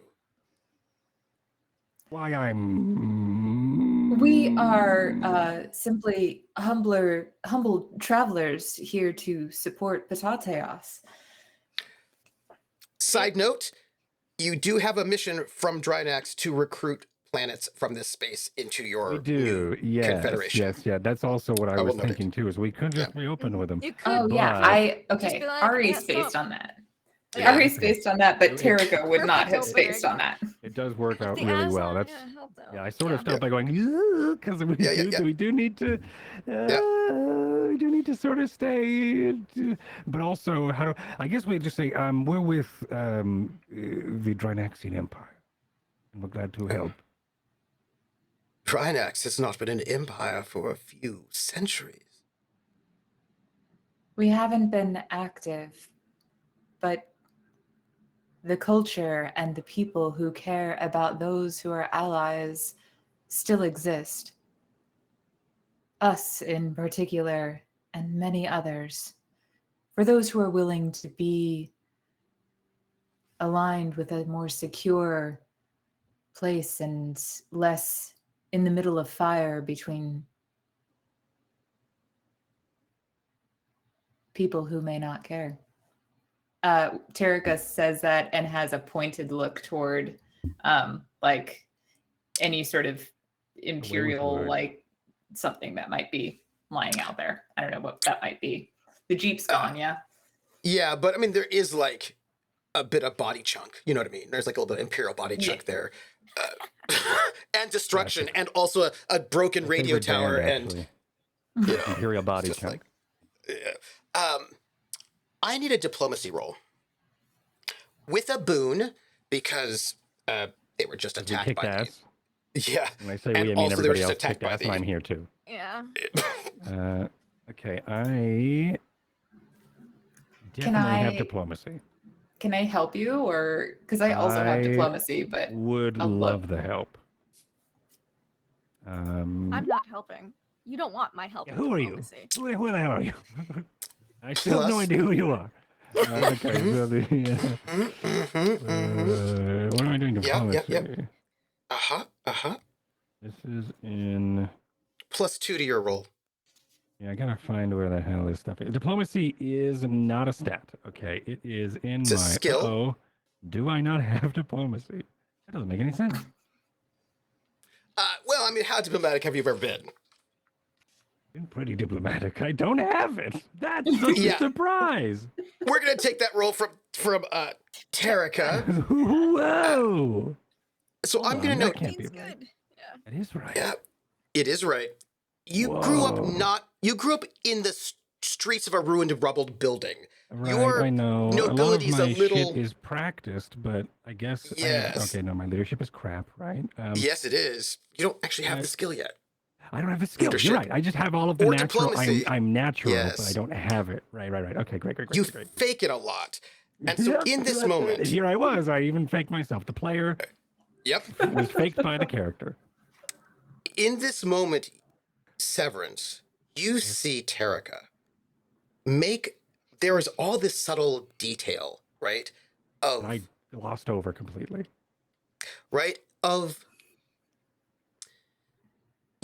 Why I'm... We are simply humble travelers here to support Patateos. Side note, you do have a mission from Drinax to recruit planets from this space into your We do, new confederation. yes, yeah. That's also what I I was will note it. thinking too, is we could just reopen with them. You could. Oh yeah, But- Just be like, Ari's "Yes, based no." on that. Yeah. Ari's based on that, but Terrica would not have Perfect spaced opening. on that. It does work out The really well. asshole, That's help out. I sort of felt by going because we do need to we do need to sort of stay, but also I guess we just say we're with the Drinaxian Empire, and we're glad to help. Drinax has not been an empire for a few centuries. We haven't been active, but the culture and the people who care about those who are allies still exist. Us in particular, and many others. For those who are willing to be aligned with a more secure place and less in the middle of fire between people who may not care. Terrica says that and has a pointed look toward like any sort of imperial like something that might be lying out there. I don't know what that might be. The Jeep's gone, yeah? Yeah, but I mean, there is like a bit of body chunk. You know what I mean? There's like a little bit of imperial body chunk there. And destruction, and also a broken radio tower, and imperial body chunk. I need a diplomacy roll with a boon because they were just attacked by ass. Yeah. When I say we, I mean also everybody else attacked kicked by ass, and I'm here too. Yeah. Okay, I definitely have diplomacy. Can I help you, or because I also have diplomacy, but would love the help. I'm not helping. You don't want my help. Yeah, who are you? Who the hell are you? I still have no idea who you are. Okay, so what am I doing? Diplomacy. Yep. This is in +2 to your roll. Yeah, I gotta find where the hell this stuff is. Diplomacy is not a stat. Okay, it is in It's my a skill. Uh-oh. Do I not have diplomacy? That doesn't make any sense. Well, I mean, how diplomatic have you ever been? Been pretty diplomatic. I don't have it. That's such a surprise. We're gonna take that roll from Terrica. Whoa. So I'm gonna note. That can't be right. That is right. Yeah, it is right. You grew up in the streets of a ruined, rubbled building. Right, Your I know. nobility's a lot of my a little. shit is practiced, but I guess. Yes. Okay, no, my leadership is crap, right? Yes, it is. You don't actually have the skill yet. I don't have the skill. Leadership. You're right. I just have all of the Or natural. diplomacy. I'm natural, Yes. but I don't have it. Right. Okay, great. You fake it a lot. And so in this moment. Here I was. I even faked myself. The player was faked by the character. In this moment, Severance, you see Terrica there is all this subtle detail, right? I lost over completely. Right?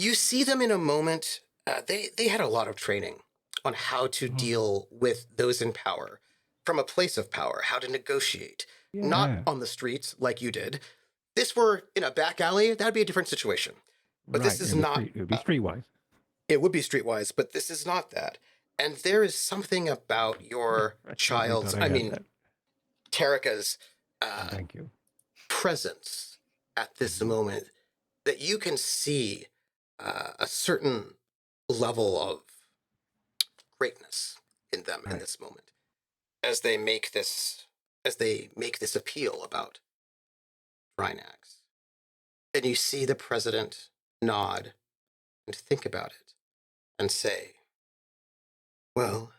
You see them in a moment. They had a lot of training on how to deal with those in power from a place of power, how to negotiate, not on the streets like you did. This were in a back alley, that'd be a different situation. But this is not. It would be streetwise. It would be streetwise, but this is not that. And there is something about your I totally child's, thought I had mean, that. Tarika's Thank you. presence at this moment that you can see a certain level of greatness in them in Right. this moment as they make this appeal about Drinax. And you see the president nod and think about it and say, well,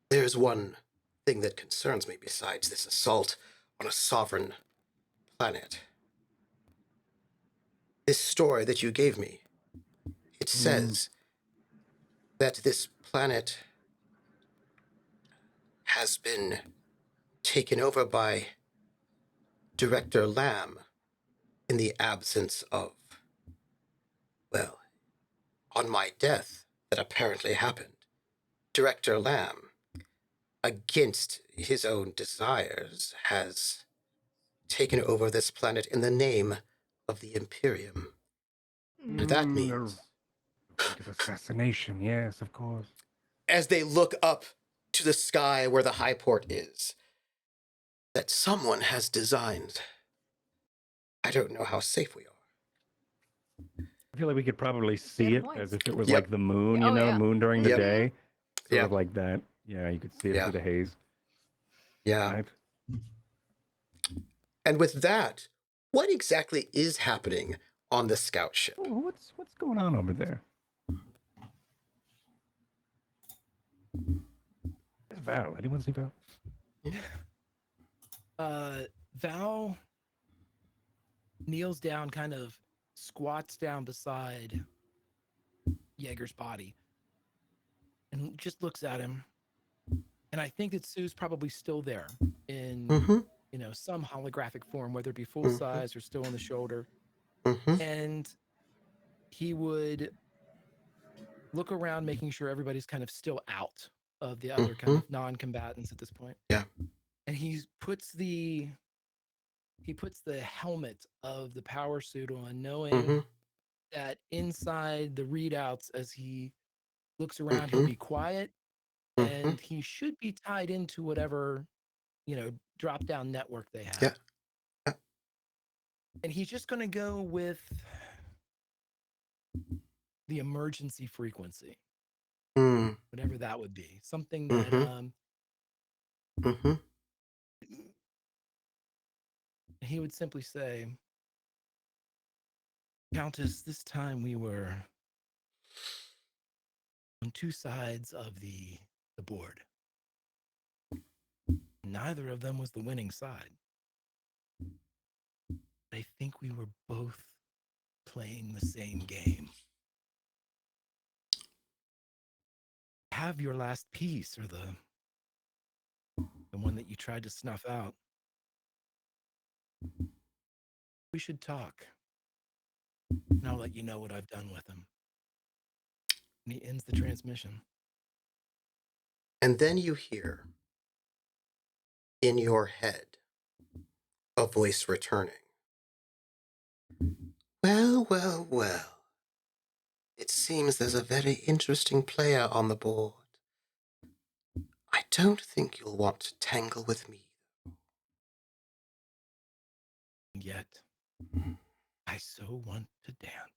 there's one thing that concerns me besides this assault on a sovereign planet. This story that you gave me, it says that this planet has been taken over by Director Lamb in the absence of, well, on my death that apparently happened. Director Lamb, against his own desires, has taken over this planet in the name of the Imperium. And that means, Assassination, yes, of course. as they look up to the sky where the high port is, that someone has designed. I don't know how safe we are. I feel like we could probably see Good it points. as if it was Yep. like the moon, Oh, yeah. moon during the Yep. day. Sort Yep. of like that. Yeah, you could see it Yeah. through the haze. Yeah. Right? And with that, what exactly is happening on the scout ship? Oh, what's going on over there? Where's Val? Anyone see Val? Val kneels down, kind of squats down beside Jaeger's body and just looks at him. And I think that Sue's probably still there in, Mm-hmm. some holographic form, whether it be full size or still on the shoulder. Mm-hmm. And he would look around, making sure everybody's kind of still out of the other kind of non-combatants at this point. Yeah. And he puts the helmet of the power suit on, knowing that inside the readouts, as he looks around, he'll be quiet and he should be tied into whatever, drop down network they have. Yeah. Yeah. And he's just going to go with the emergency frequency, whatever that would be. Something that he would simply say, Countess, this time we were on two sides of the board. Neither of them was the winning side. I think we were both playing the same game. Have your last piece, or the one that you tried to snuff out. We should talk. And I'll let you know what I've done with him. And he ends the transmission. And then you hear in your head a voice returning. Well, well, well. It seems there's a very interesting player on the board. I don't think you'll want to tangle with me. And yet, I so want to dance.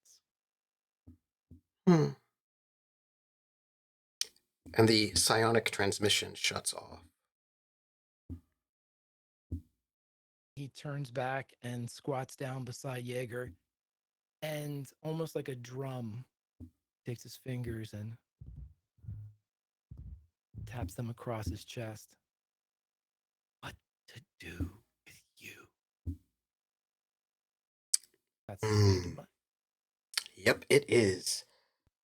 And the psionic transmission shuts off. He turns back and squats down beside Jaeger, and almost like a drum, takes his fingers and taps them across his chest. What to do with you? That's the state of mind. Yep, it is.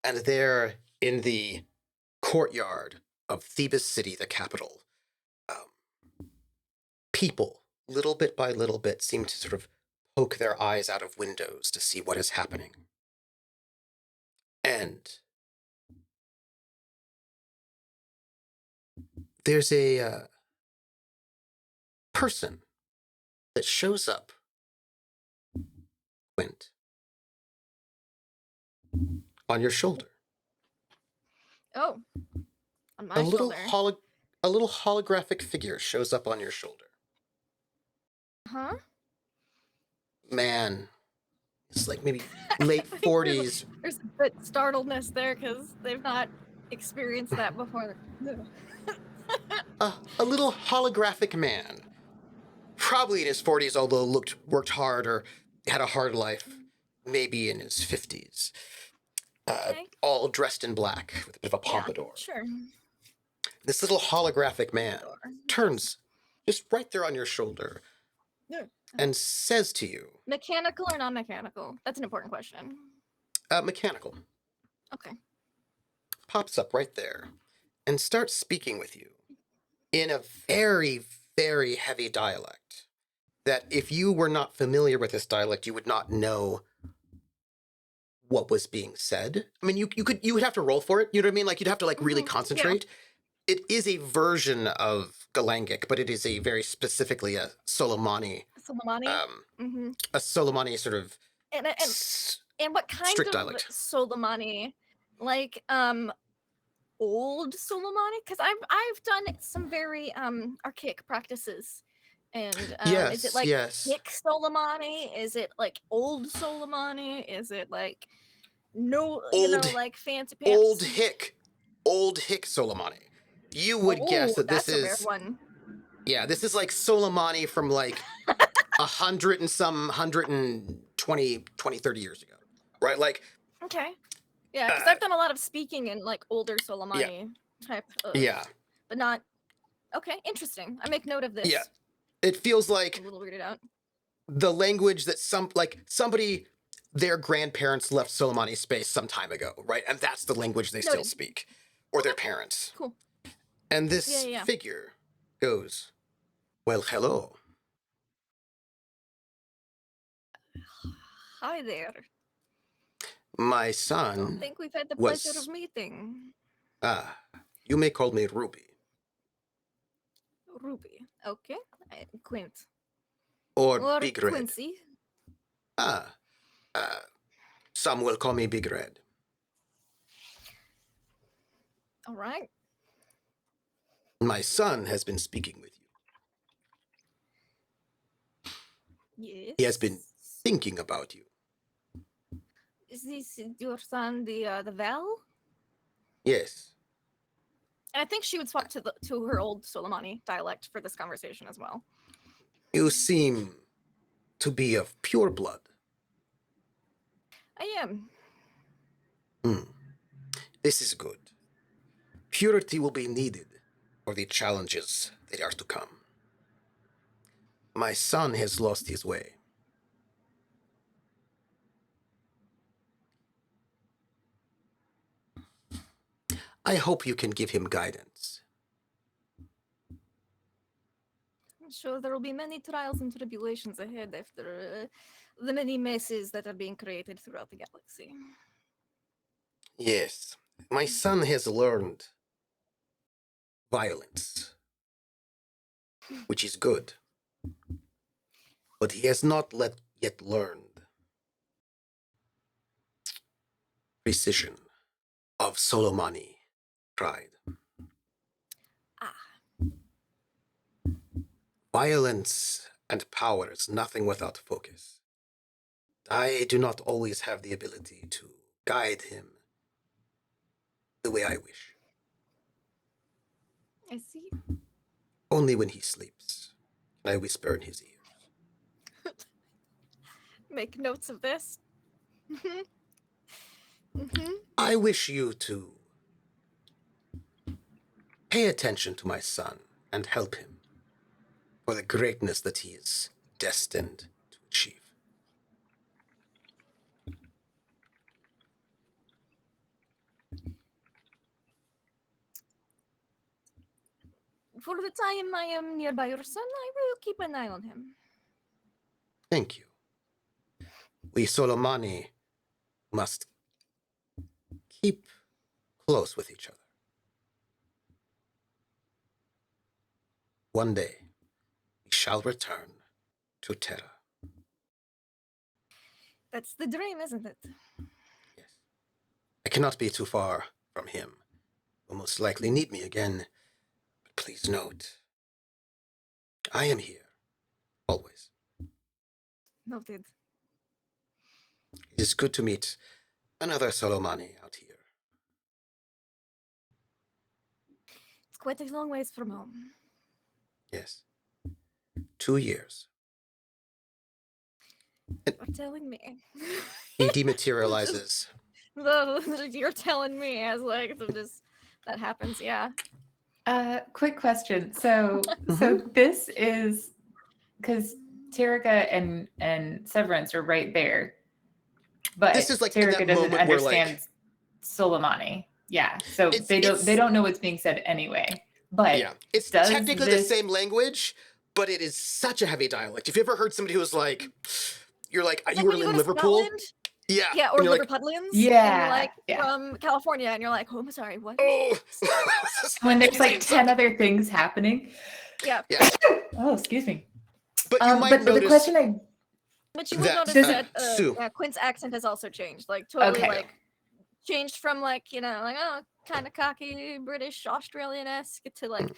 And there in the courtyard of Theebus City, the capital, people, little bit by little bit, seem to sort of poke their eyes out of windows to see what is happening. And there's a person that shows up. Quint. on your shoulder. Oh, on my A little shoulder. a little holographic figure shows up on your shoulder. Huh? Man, it's like maybe late I think 40s. there's a bit startledness there because they've not experienced that before. A little holographic man. Probably in his 40s, although worked hard or had a hard life. Maybe in his 50s. Okay. All dressed in black with a bit of a pompadour. Yeah, sure. This little holographic man Pompadour. turns just right there on your shoulder Yeah. and says to you, Mechanical or non-mechanical? That's an important question. mechanical, Okay. pops up right there and starts speaking with you in a very, very heavy dialect that if you were not familiar with this dialect, you would not know what was being said. I mean, you would have to roll for it. You know what I mean? Like you'd have to really concentrate. Yeah. It is a version of Galangic, but it is a very specifically a Solomani. A Solomani sort of and what kind strict of dialect. Solomani? Like old Solomani? Because I've done some very archaic practices. And is it like hick Solomani? Is it like old Solomani? Is it like like fancy pants? Old hick Solomani. You would guess that this is a rare one. Yeah, this is like Solomani from like 120, 30 years ago. Right? Like okay. Yeah, because I've done a lot of speaking in like older Solomani type of but not okay, interesting. I make note of this. Yeah. It feels like a little weirded out. The language that somebody their grandparents left Solomani space some time ago, right? And that's the language they still speak. Or their parents. Cool. And this figure goes, well, hello. Hi there. My son. I think we've had the pleasure of meeting. You may call me Ruby. Ruby. Okay. Quint. Or Big Red. Quincy. Some will call me Big Red. All right. My son has been speaking with you. Yes. He has been thinking about you. Is this your son, the Val? Yes. And I think she would swap to her old Solomani dialect for this conversation as well. You seem to be of pure blood. I am. This is good. Purity will be needed for the challenges that are to come. My son has lost his way. I hope you can give him guidance. I'm sure there will be many trials and tribulations ahead after the many messes that are being created throughout the galaxy. Yes, my son has learned violence, which is good. But he has not yet learned precision of Solomani pride. Violence and power is nothing without focus. I do not always have the ability to guide him the way I wish. I see. Only when he sleeps can I whisper in his ears. Make notes of this. I wish you to pay attention to my son and help him for the greatness that he is destined to achieve. For the time I am nearby your son, I will keep an eye on him. Thank you. We Solomani must keep close with each other. One day, we shall return to Terra. That's the dream, isn't it? Yes. I cannot be too far from him. Will most likely need me again. But please note, I am here, always. Noted. It is good to meet another Solomani out here. It's quite a long ways from home. Yes. 2 years. You're telling me. He dematerializes. You're telling me as like this that happens, yeah. Quick question. So this is because Terica and Severance are right there, but This is like in Terica that doesn't moment where, like, understand Soleimani. Yeah, so they it's- don't know what's being said anyway. But Yeah, it's does technically this- the same language, but it is such a heavy dialect. If you ever heard somebody who was like, you're like, It's you like were when you in go to Liverpool? Scotland, Yeah. yeah, or and you're like, Liverpudlians. And Yeah, you're like yeah. from California and you're like, oh, I'm sorry, what? oh. when there's He's like saying 10 something. other things happening. Yeah. Yeah, Oh, excuse me. but you might but the notice question I But you will that, notice Does that Sue. Quint's accent has also changed. Like totally Okay. like changed from like, like oh kind of cocky British Australian-esque to like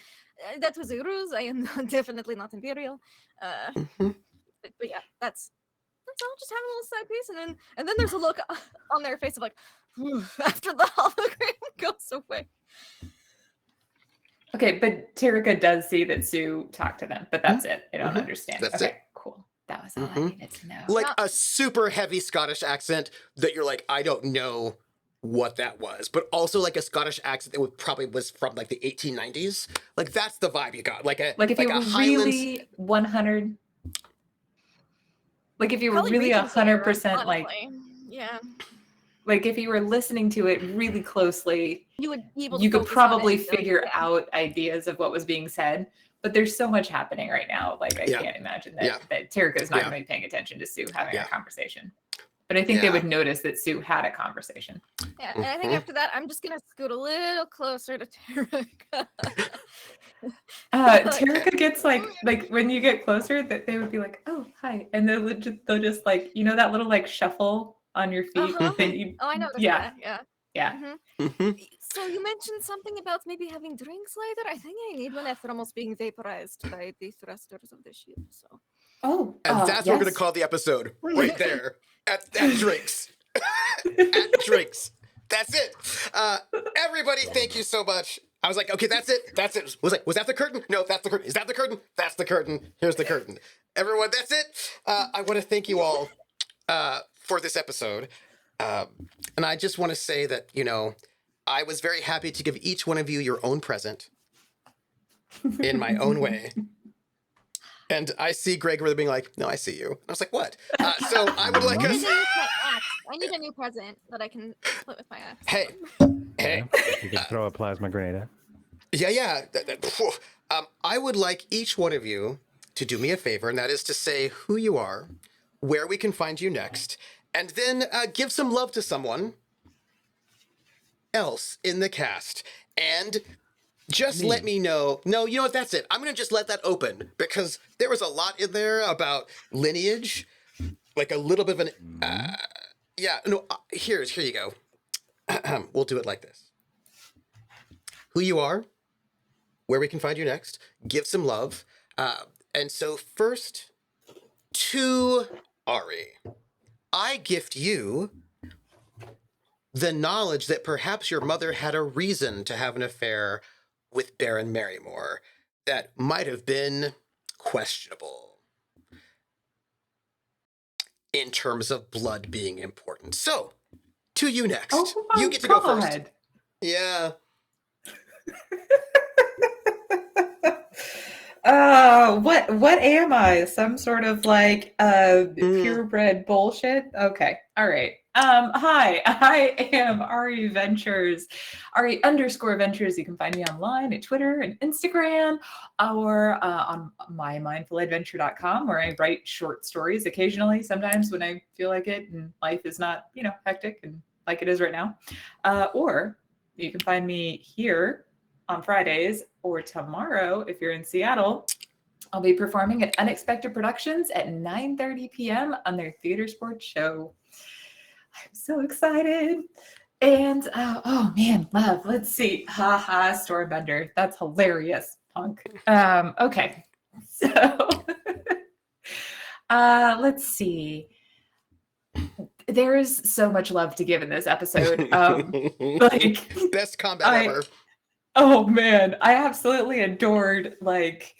that was a ruse. I am definitely not imperial. Mhm. But yeah, that's all just having a little side piece and then there's a look on their face of like after the hologram goes away. Okay, but Terica does see that Sue talked to them, but that's it. I don't Mhm. understand. That's okay, it. cool. That was all I Mhm. needed to know. like Yeah. a super heavy Scottish accent that you're like, I don't know what that was, but also like a Scottish accent that probably was from like the 1890s. Like that's the vibe you got. Like a Like if you a were Highlands. really 100, like if you were Probably really Regency era, 100% like honestly. Yeah. like if you were listening to it really closely, You would be able to you could focus on it probably and be like, figure yeah. out ideas of what was being said. But there's so much happening right now. Like I Yeah. can't imagine that Yeah. that Terica is not Yeah. going to be paying attention to Sue having Yeah. a conversation. But I think they Yeah. would notice that Sue had a conversation. Yeah, and I think Mhm. after that, I'm just gonna scoot a little closer to Terica. Terica gets like when you get closer, that they would be like, "Oh, hi," and they'll just like that little like shuffle on your feet. Uh-huh. That you, Oh, I noticed yeah, that. Yeah. yeah. Mhm. Mhm. So you mentioned something about maybe having drinks later. I think I need one after almost being vaporized by the thrusters of the ship. So Oh, And that's what we're gonna yes. call the episode right there at drinks. At drinks. That's it. Everybody, thank you so much. I was like, okay, that's it. That's it. Was that the curtain? No, that's the curtain. Is that the curtain? That's the curtain. Here's the curtain. Everyone, that's it. I want to thank you all for this episode. And I just want to say that, I was very happy to give each one of you your own present in my own way. And I see Greg really being like, no, I see you. And I was like, what? So I would like I need us. to use my axe. I need a new present that I can split with my axe. Hey, hey. You can throw a plasma grenade at. Yeah. Phew. I would like each one of you to do me a favor, and that is to say who you are, where we can find you next, and then give some love to someone else in the cast. And just let me know. No, you know what? That's it. I'm going to just let that open because there was a lot in there about lineage, like a little bit of an. Yeah, no, here you go. We'll do it like this. Who you are, where we can find you next, give some love. And so first, to Ari, I gift you the knowledge that perhaps your mother had a reason to have an affair with Baron Marrymore that might have been questionable in terms of blood being important. So, to you next. Oh my You get to go first. God. Yeah. What am I? Some sort of like purebred bullshit? Okay. All right. Hi, I am Ari Ventures, Ari_Ventures. You can find me online at Twitter and Instagram or on mymindfuladventure.com where I write short stories occasionally, sometimes when I feel like it and life is not, hectic and like it is right now. Or you can find me here on Fridays or tomorrow if you're in Seattle. I'll be performing at Unexpected Productions at 9:30 p.m. on their theater sports show. I'm so excited. And oh man, love. Let's see. Ha ha, Stormbender. That's hilarious, punk. Okay. So let's see. There is so much love to give in this episode. Like Best combat ever. Oh man, I absolutely adored like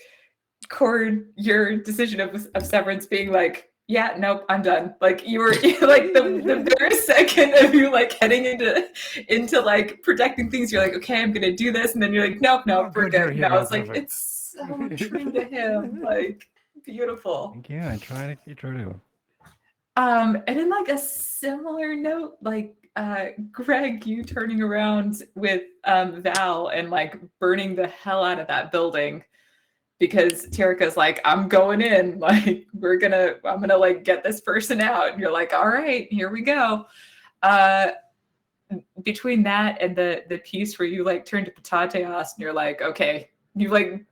Cord, your decision of Severance being like, yeah, nope, I'm done. Like you were like the very second of you like heading into like protecting things, you're like, okay, I'm gonna do this, and then you're like, nope, we're good. And I was like, it's so true to him, like beautiful. Thank you. I try to be true to. And in like a similar note, like Greg, you turning around with Val and like burning the hell out of that building because Terica's like, I'm going in, like I'm gonna like get this person out. And you're like, all right, here we go. Between that and the piece where you like turn to Patateos and you're like, okay, you like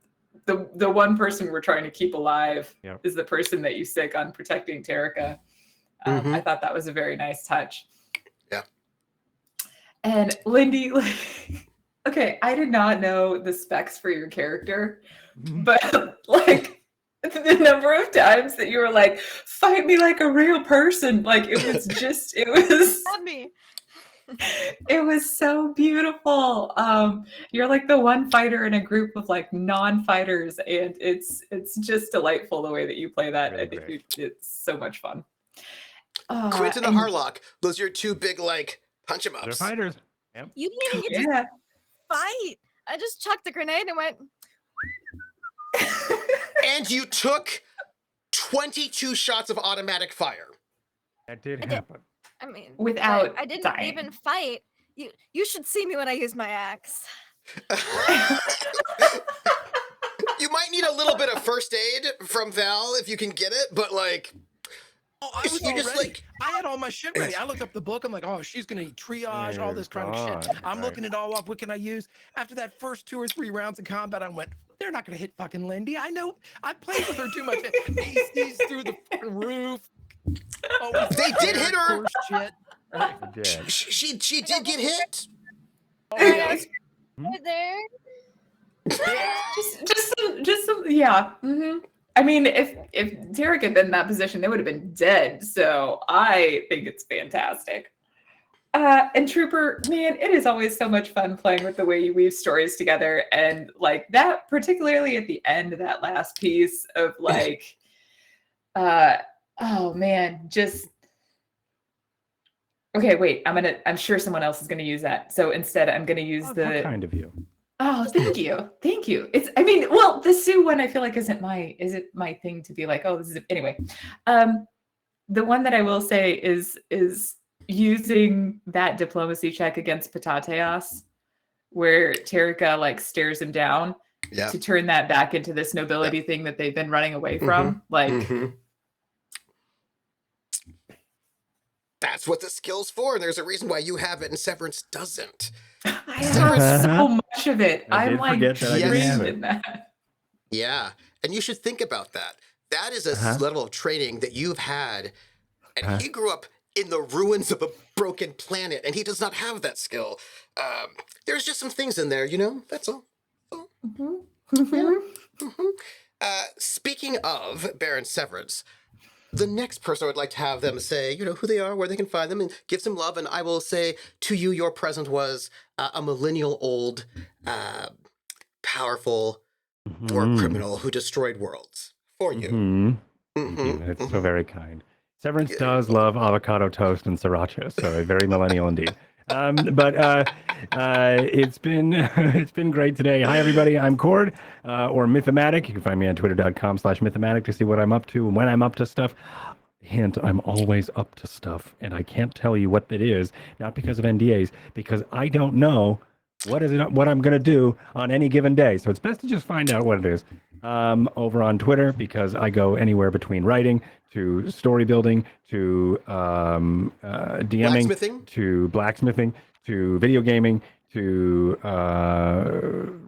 the one person we're trying to keep alive is the person that you stick on protecting Terica. I thought that was a very nice touch. Yeah. And Lindy, like, okay, I did not know the specs for your character, but like the number of times that you were like, fight me like a real person. Like it was it was so beautiful. You're like the one fighter in a group of like non-fighters, and it's just delightful the way that you play that. I think it's so much fun. Quentin and Harlock, those are your two big like punch 'em ups. They're fighters. Yep. You didn't even get to fight. I just chucked the grenade and went. And you took 22 shots of automatic fire. That did happen. I mean, without I didn't dying. even fight. You should see me when I use my axe. You might need a little bit of first aid from Val if you can get it, but like. Oh, I was already. I had all my shit ready. I looked up the book. I'm like, oh, she's gonna triage all this kind of shit. I'm looking it all up. What can I use? After that first 2 or 3 rounds of combat, I went, they're not gonna hit fucking Lindy. I know. I played with her too much. ACs through the fucking roof. Oh, they did hit her. Shit. She did get hit. Oh, yeah. Right there. just some, yeah. I mean, if Derek had been in that position, they would have been dead. So I think it's fantastic. And Trooper, man, it is always so much fun playing with the way you weave stories together. And like that, particularly at the end of that last piece of like, oh man, just, okay, wait, I'm sure someone else is going to use that. So instead I'm going to use What kind of you? Oh, thank you. Thank you. I mean, well, the Sue one I feel like isn't my thing to be like, oh, this is anyway. The one that I will say is using that diplomacy check against Patateos, where Terica like stares him down to turn that back into this nobility thing that they've been running away from. Like that's what the skill's for. There's a reason why you have it and Severance doesn't. I have so much of it. I'm like trained in that. Yeah. And you should think about that. That is a level of training that you've had. And he grew up in the ruins of a broken planet, and he does not have that skill. There's just some things in there, you know? That's all. Speaking of Baron Severance, the next person I would like to have them say, you know, who they are, where they can find them, and give some love. And I will say to you, your present was a millennial old, powerful war criminal who destroyed worlds for you. It's so very kind. Severance does love avocado toast and sriracha, so very millennial indeed. But it's been great today. Hi everybody, I'm Cord or Mythomatic. You can find me on twitter.com/Mythomatic to see what I'm up to and when I'm up to stuff. Hint, I'm always up to stuff, and I can't tell you what it is, not because of NDAs, because I don't know what I'm going to do on any given day. So it's best to just find out what it is over on Twitter, because I go anywhere between writing to story building to DMing to blacksmithing to video gaming to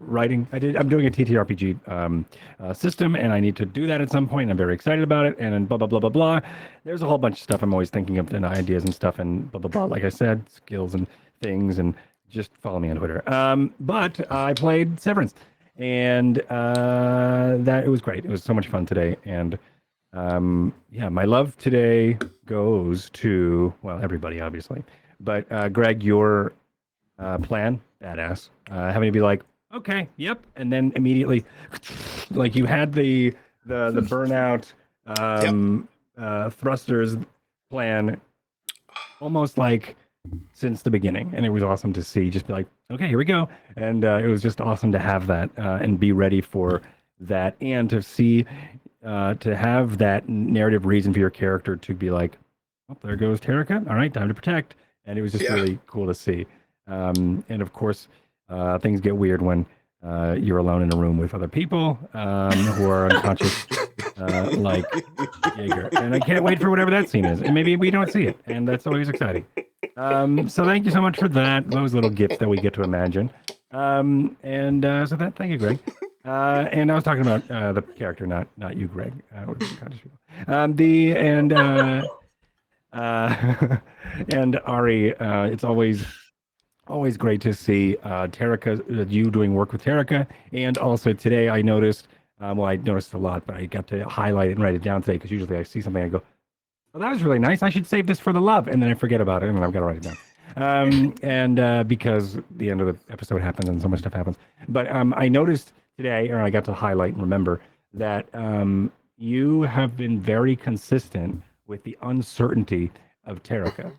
writing. I'm doing a TTRPG system, and I need to do that at some point. I'm very excited about it, and blah blah blah blah blah. There's a whole bunch of stuff I'm always thinking of, and ideas and stuff, and blah blah blah. Like I said, skills and things, and just follow me on Twitter. But I played Severance, and that it was great. It was so much fun today, and yeah, my love today goes to, well, everybody obviously, but Greg, your plan, badass. Having to be like, okay, yep, and then immediately, like you had the burnout thrusters plan almost like since the beginning, and it was awesome to see. Just be like, okay, here we go, and it was just awesome to have that and be ready for that, and to see to have that narrative reason for your character to be like, oh, there goes Terrica. All right, time to protect, and it was just really cool to see. And of course, things get weird when you're alone in a room with other people who are unconscious, like Jaeger. And I can't wait for whatever that scene is. And maybe we don't see it, and that's always exciting. So thank you so much for that. Those little gifts that we get to imagine. So thank you, Greg. And I was talking about the character, not you, Greg. And Ari, it's always great to see Terrica, you doing work with Terrica. And also today I noticed, well, I noticed a lot, but I got to highlight it and write it down today because usually I see something, I go, oh, that was really nice. I should save this for the love. And then I forget about it and I've got to write it down. Because the end of the episode happens and so much stuff happens. But I noticed today, or I got to highlight and remember that you have been very consistent with the uncertainty of Terrica.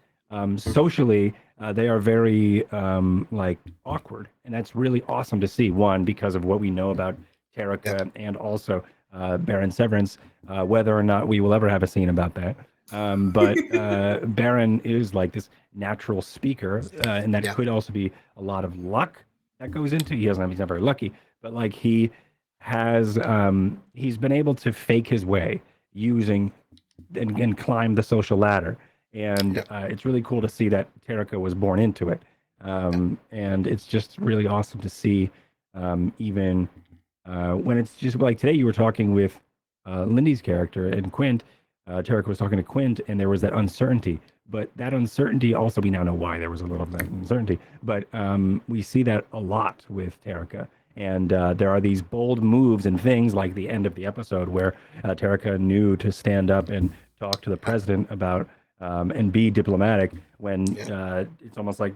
Socially, they are very like awkward, and that's really awesome to see. One, because of what we know about Terrica, and also Baron Severance, whether or not we will ever have a scene about that. But Baron is like this natural speaker, and that could also be a lot of luck that goes into. He's not very lucky, but like he has, he's been able to fake his way using and climb the social ladder. And it's really cool to see that Terrica was born into it. And it's just really awesome to see, even when it's just like today you were talking with Lindy's character and Quint, Terrica was talking to Quint, and there was that uncertainty. But that uncertainty also, we now know why there was a little of that uncertainty. But we see that a lot with Terrica. And there are these bold moves and things like the end of the episode where Terrica knew to stand up and talk to the president about and be diplomatic when it's almost like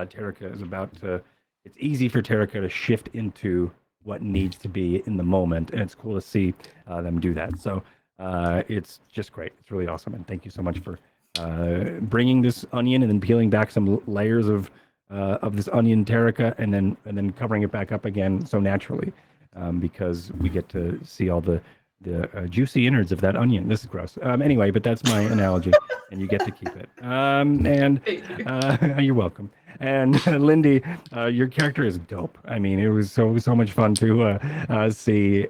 Terrica is about to, it's easy for Terrica to shift into what needs to be in the moment. And it's cool to see them do that. So it's just great. It's really awesome. And thank you so much for bringing this onion and then peeling back some layers of this onion Terrica and then covering it back up again so naturally because we get to see all the juicy innards of that onion. This is gross. Anyway, but that's my analogy, and you get to keep it. You're welcome. And Lindy, your character is dope. I mean, it was so much fun to see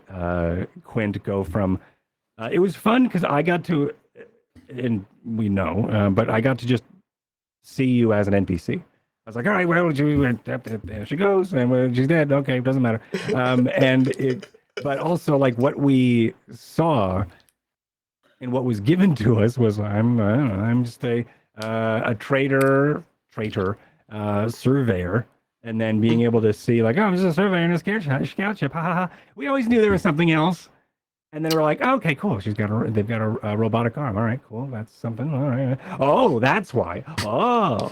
Quint go from. It was fun because I got to, and we know, but I got to just see you as an NPC. I was like, all right, well, there she goes, and she's dead. Okay, it doesn't matter. But also, like, what we saw and what was given to us was, I'm just a traitor, surveyor, and then being able to see, like, oh, I'm just a surveyor in a scout ship, ha ha ha. We always knew there was something else. And then we're like, oh, okay, cool. They've got a robotic arm. All right, cool. That's something. All right. Oh, that's why. Oh,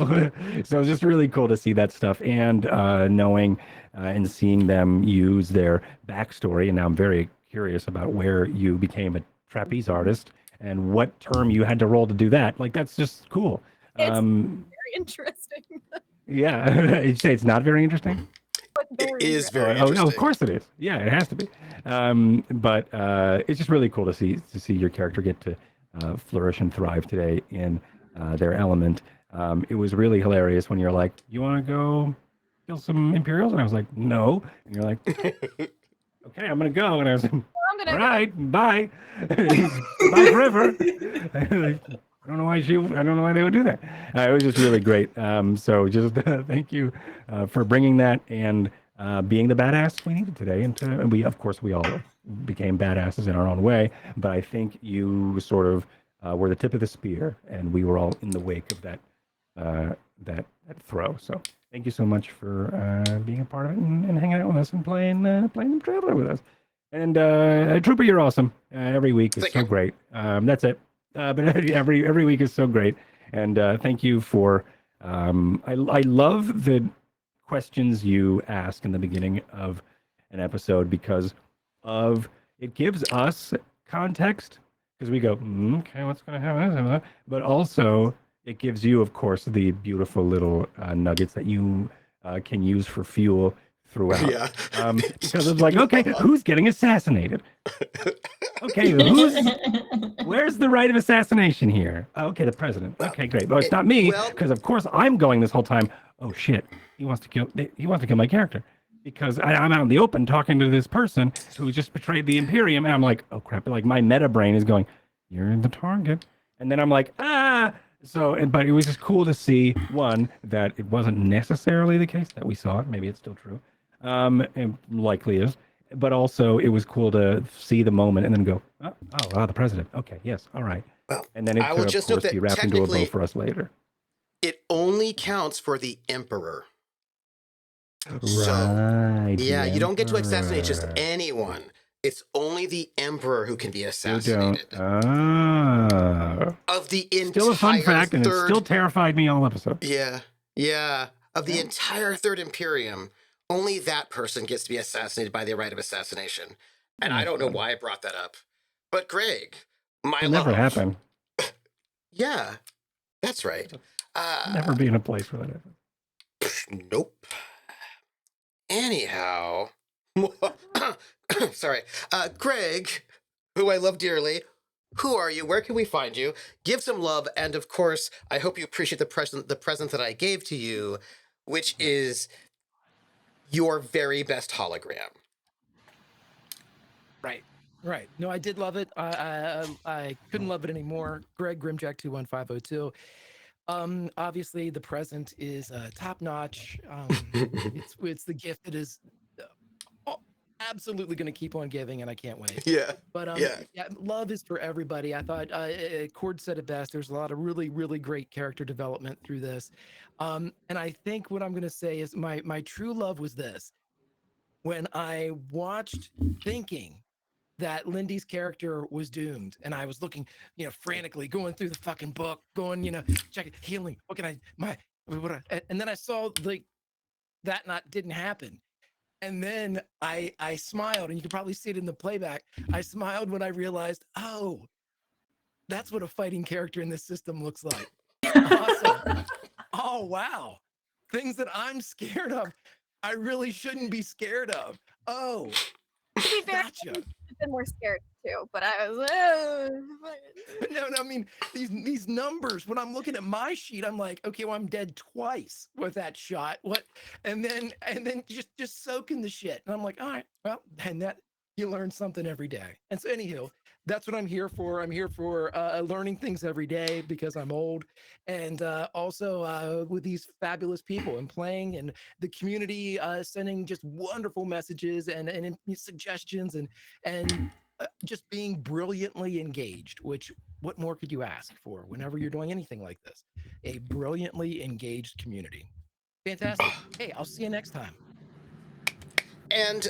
so it's just really cool to see that stuff and knowing and seeing them use their backstory. And now I'm very curious about where you became a trapeze artist and what term you had to roll to do that. Like, that's just cool. It's very interesting. Yeah, you say it's not very interesting. It is very interesting. Oh, of course it is. Yeah, it has to be. But it's just really cool to see your character get to flourish and thrive today in their element. It was really hilarious when you're like, "You want to go kill some Imperials?" And I was like, "No." And you're like, "Okay, I'm gonna go." And I was like, "All right, bye, bye forever." I don't know why they would do that. It was just really great. So just thank you for bringing that and being the badass we needed today. And we, of course, we all became badasses in our own way. But I think you sort of were the tip of the spear, and we were all in the wake of that that throw. So thank you so much for being a part of it and hanging out with us and playing the Traveler with us. And Trooper, you're awesome. Every week is Thank so you. great. That's it. But every week is so great. And thank you for. I love the questions you ask in the beginning of an episode because of it gives us context because we go, okay, what's going to happen? But also it gives you, of course, the beautiful little nuggets that you can use for fuel throughout. Yeah. Because it's like, okay, who's getting assassinated? Okay, where's the right of assassination here? Okay, the president. Okay, great. Well, it's not me because, of course, I'm going this whole time. Oh shit, he wants to kill my character because I'm out in the open talking to this person who just betrayed the Imperium, and I'm like, oh crap! Like my meta brain is going, you're the target, and then I'm like, ah. So, but it was just cool to see one that it wasn't necessarily the case that we saw it. Maybe it's still true, and likely is. But also, it was cool to see the moment and then go, oh, wow, the president. Okay, yes, all right. Well, And then it I will could, just of note course, that be wrapped into a bow technically for us later. it only counts for the emperor. So, Right. yeah, the you don't get to assassinate just Emperor. anyone. It's only the emperor who can be You assassinated. don't. Ah. Of the entire Still a fun fact, and it third, still terrified me all episode. yeah, of the entire third Imperium, only that person gets to be assassinated by the right of assassination. And I don't know why I brought that up. But Greg, my It'll love. never happen. Yeah, that's right. Never be in a place where that happens. Nope. Anyhow, sorry. Greg, who I love dearly, who are you? Where can we find you? Give some love, and of course, I hope you appreciate the present that I gave to you, which is your very best hologram. Right. No, I did love it. I couldn't love it anymore. Greg Grimjack 21502. Obviously the present is top notch. It's the gift that is absolutely going to keep on giving, and I can't wait. Yeah. But yeah, love is for everybody. I thought Cord said it best. There's a lot of really, really great character development through this. And I think what I'm going to say is my true love was this. When I watched thinking that Lindy's character was doomed, and I was looking, frantically going through the fucking book, going, checking healing. What can and then I saw that didn't happen. And then I smiled, and you can probably see it in the playback. I smiled when I realized, oh, that's what a fighting character in this system looks like. Awesome. Oh, wow. Things that I'm scared of, I really shouldn't be scared of. Oh, To be fair, gotcha. I've been more scared too, but I was. No, I mean these numbers. When I'm looking at my sheet, I'm like, okay, well, I'm dead twice with that shot. What? And then just soaking the shit. And I'm like, all right, well, and that you learn something every day. And so, anywho, that's what I'm here for. I'm here for learning things every day because I'm old, and also with these fabulous people and playing, and the community sending just wonderful messages and suggestions and just being brilliantly engaged. Which what more could you ask for whenever you're doing anything like this? A brilliantly engaged community. Fantastic. Hey, I'll see you next time. And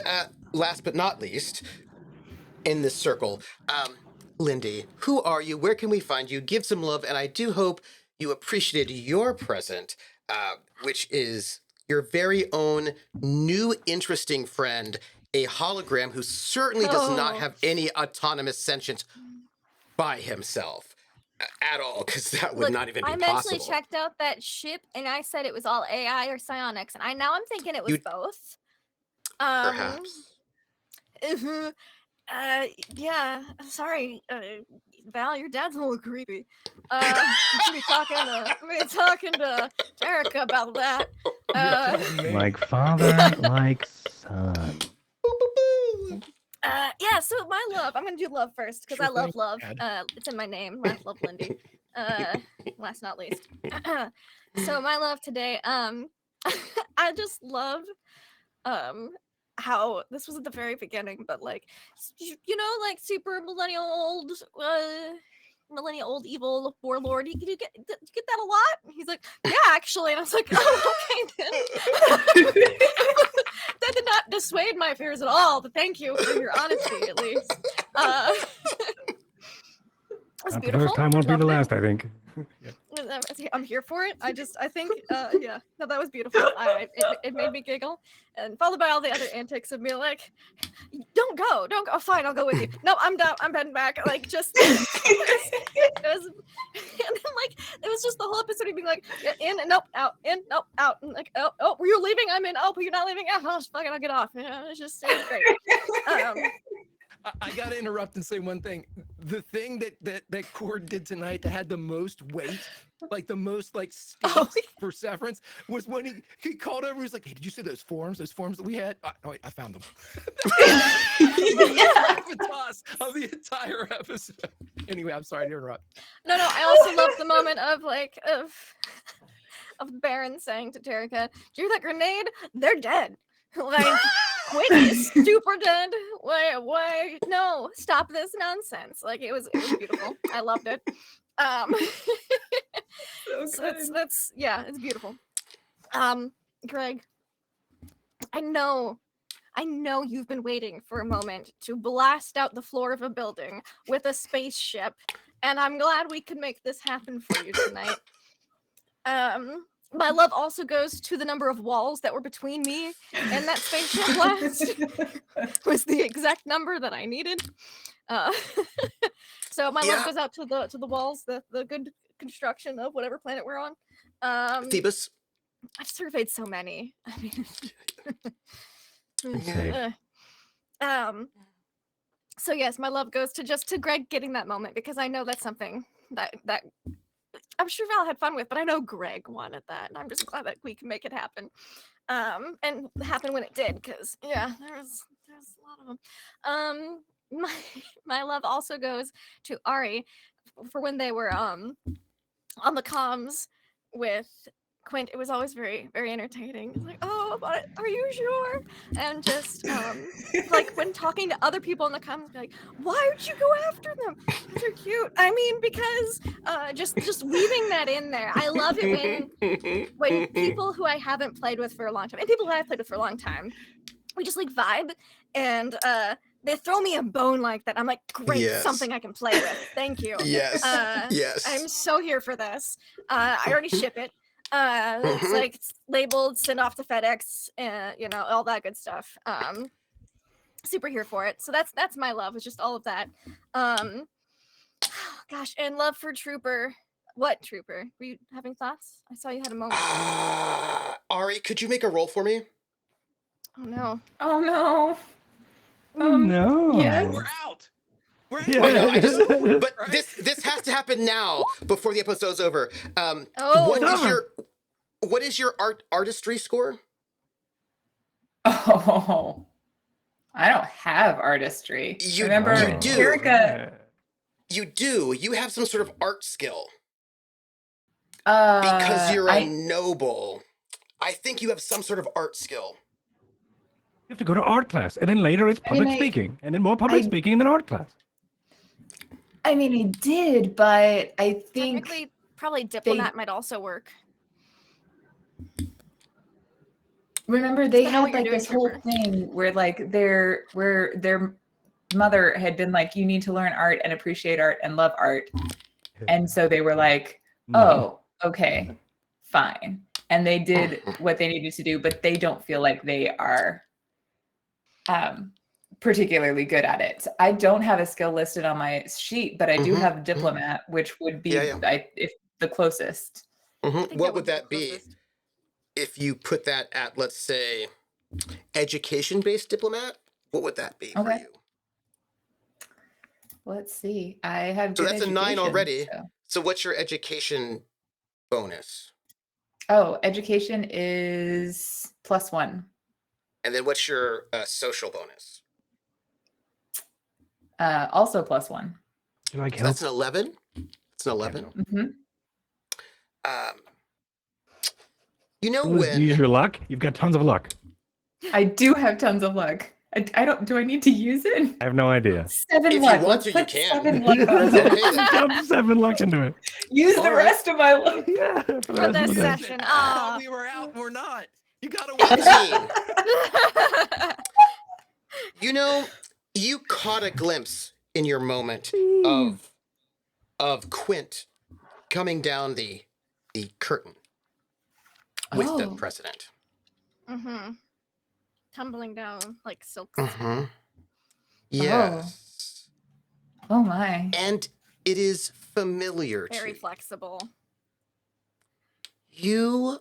last but not least, in this circle, Lindy, who are you? Where can we find you? Give some love, and I do hope you appreciated your present, which is your very own new interesting friend, a hologram who certainly does not have any autonomous sentience by himself at all, because that would not even be possible. I mentally checked out that ship, and I said it was all AI or psionics, and I'm thinking it was both. Perhaps. Yeah, sorry, Val, your dad's a little creepy. I'm gonna be talking to Erica about that. Like father, like son. Yeah, so my love, I'm gonna do love first because Sure I love thing, love. Dad. It's in my name, LaughLoveLindy. Last not least. So my love today, I just love how this was at the very beginning, but like, like super millennial old millennia-old evil warlord. You get that a lot?" And he's like, "Yeah, actually." And I was like, "Oh, okay then." That did not dissuade my fears at all. But thank you for your honesty, at least. It was Not the beautiful. first time won't be the Loved it. last, I think. I'm here for it. I think, yeah, no, that was beautiful. It made me giggle, and followed by all the other antics of me like, don't go. Oh, fine, I'll go with you. No, I'm done. I'm heading back. Like, just, it was, and then like, it was just the whole episode of being like, in and nope, out, in, nope, out, and like, oh, were you leaving? I'm in. Oh, but you're not leaving. Oh, fuck it, I'll get off. Yeah, it was great. I gotta interrupt and say one thing. The thing that Cord did tonight that had the most weight, like the most like stakes for Severance, was when he called over. He's like, "Hey, did you see those forms? Those forms that we had? Wait, I found them." Gravitas of the entire episode. Anyway, I'm sorry to interrupt. No, I also love the moment of like of Baron saying to Terrica, "Do you hear that grenade? They're dead." Like, quit, you super dead. Why? No, stop this nonsense. Like, it was beautiful. I loved it. So it's beautiful. Greg, I know you've been waiting for a moment to blast out the floor of a building with a spaceship, and I'm glad we could make this happen for you tonight. My love also goes to the number of walls that were between me and that spaceship blast. Was the exact number that I needed. So my love goes out to the walls, the good construction of whatever planet we're on. Theebus. I've surveyed so many. I mean, so yes, my love goes to Greg getting that moment, because I know that's something that I'm sure Val had fun with, but I know Greg wanted that, and I'm just glad that we can make it happen. And happen when it did, because yeah, there's a lot of them. My love also goes to Ari for when they were on the comms with Quint. It was always very, very entertaining. It's like, "Oh, but are you sure?" And just like when talking to other people in the comments, be like, "Why would you go after them? They're cute." I mean, because just weaving that in there. I love it when people who I haven't played with for a long time, and people who I've played with for a long time, we just like vibe, and they throw me a bone like that. I'm like, great, something I can play with. Thank you. Yes. Yes. I'm so here for this. I already ship it. It's like it's labeled, send off to FedEx, and all that good stuff. Super here for it. So that's my love. It's just all of that. Gosh, and love for Trooper. What Trooper? Were you having thoughts? I saw you had a moment. Ari, could you make a roll for me? Oh no. Oh no. No. Yes. We're out. Yeah. I know, but this has to happen now before the episode's over. What is your artistry score? Oh, I don't have artistry. Remember, you do. Erica, You do. You have some sort of art skill. Because you're a noble. I think you have some sort of art skill. You have to go to art class, and then later it's public speaking, and then more public speaking, and then art class. I mean, I did, but I think technically probably diplomat might also work. Remember, they had like this whole thing where like their mother had been like, "You need to learn art and appreciate art and love art," and so they were like, "Oh, okay, fine," and they did what they needed to do, but they don't feel like they are particularly good at it. I don't have a skill listed on my sheet, but I do have diplomat, which would be if the closest. What would that be if you put that at, let's say, education-based diplomat? What would that be for you? Let's see. I have so that's a 9 already. So what's your education bonus? Oh, education is +1. And then what's your social bonus? Also +1. So that's an 11. It's an 11. You know when use your luck. You've got tons of luck. I do have tons of luck. I don't. Do I need to use it? I have no idea. 7 If you luck. want Let's to, you put can. 7 luck on it. Okay, then. Dump 7 luck into it. Use All the right. rest of my luck. Yeah, for the For rest of this the day. session. I Ah. thought we were out. We're not. You gotta wait. 18. You know, you caught a glimpse in your moment of Quint coming down the curtain with the Oh. president. Mm-hmm. Tumbling down like silk. Mm-hmm. Yes. Oh my. And it is familiar to Very you. flexible. You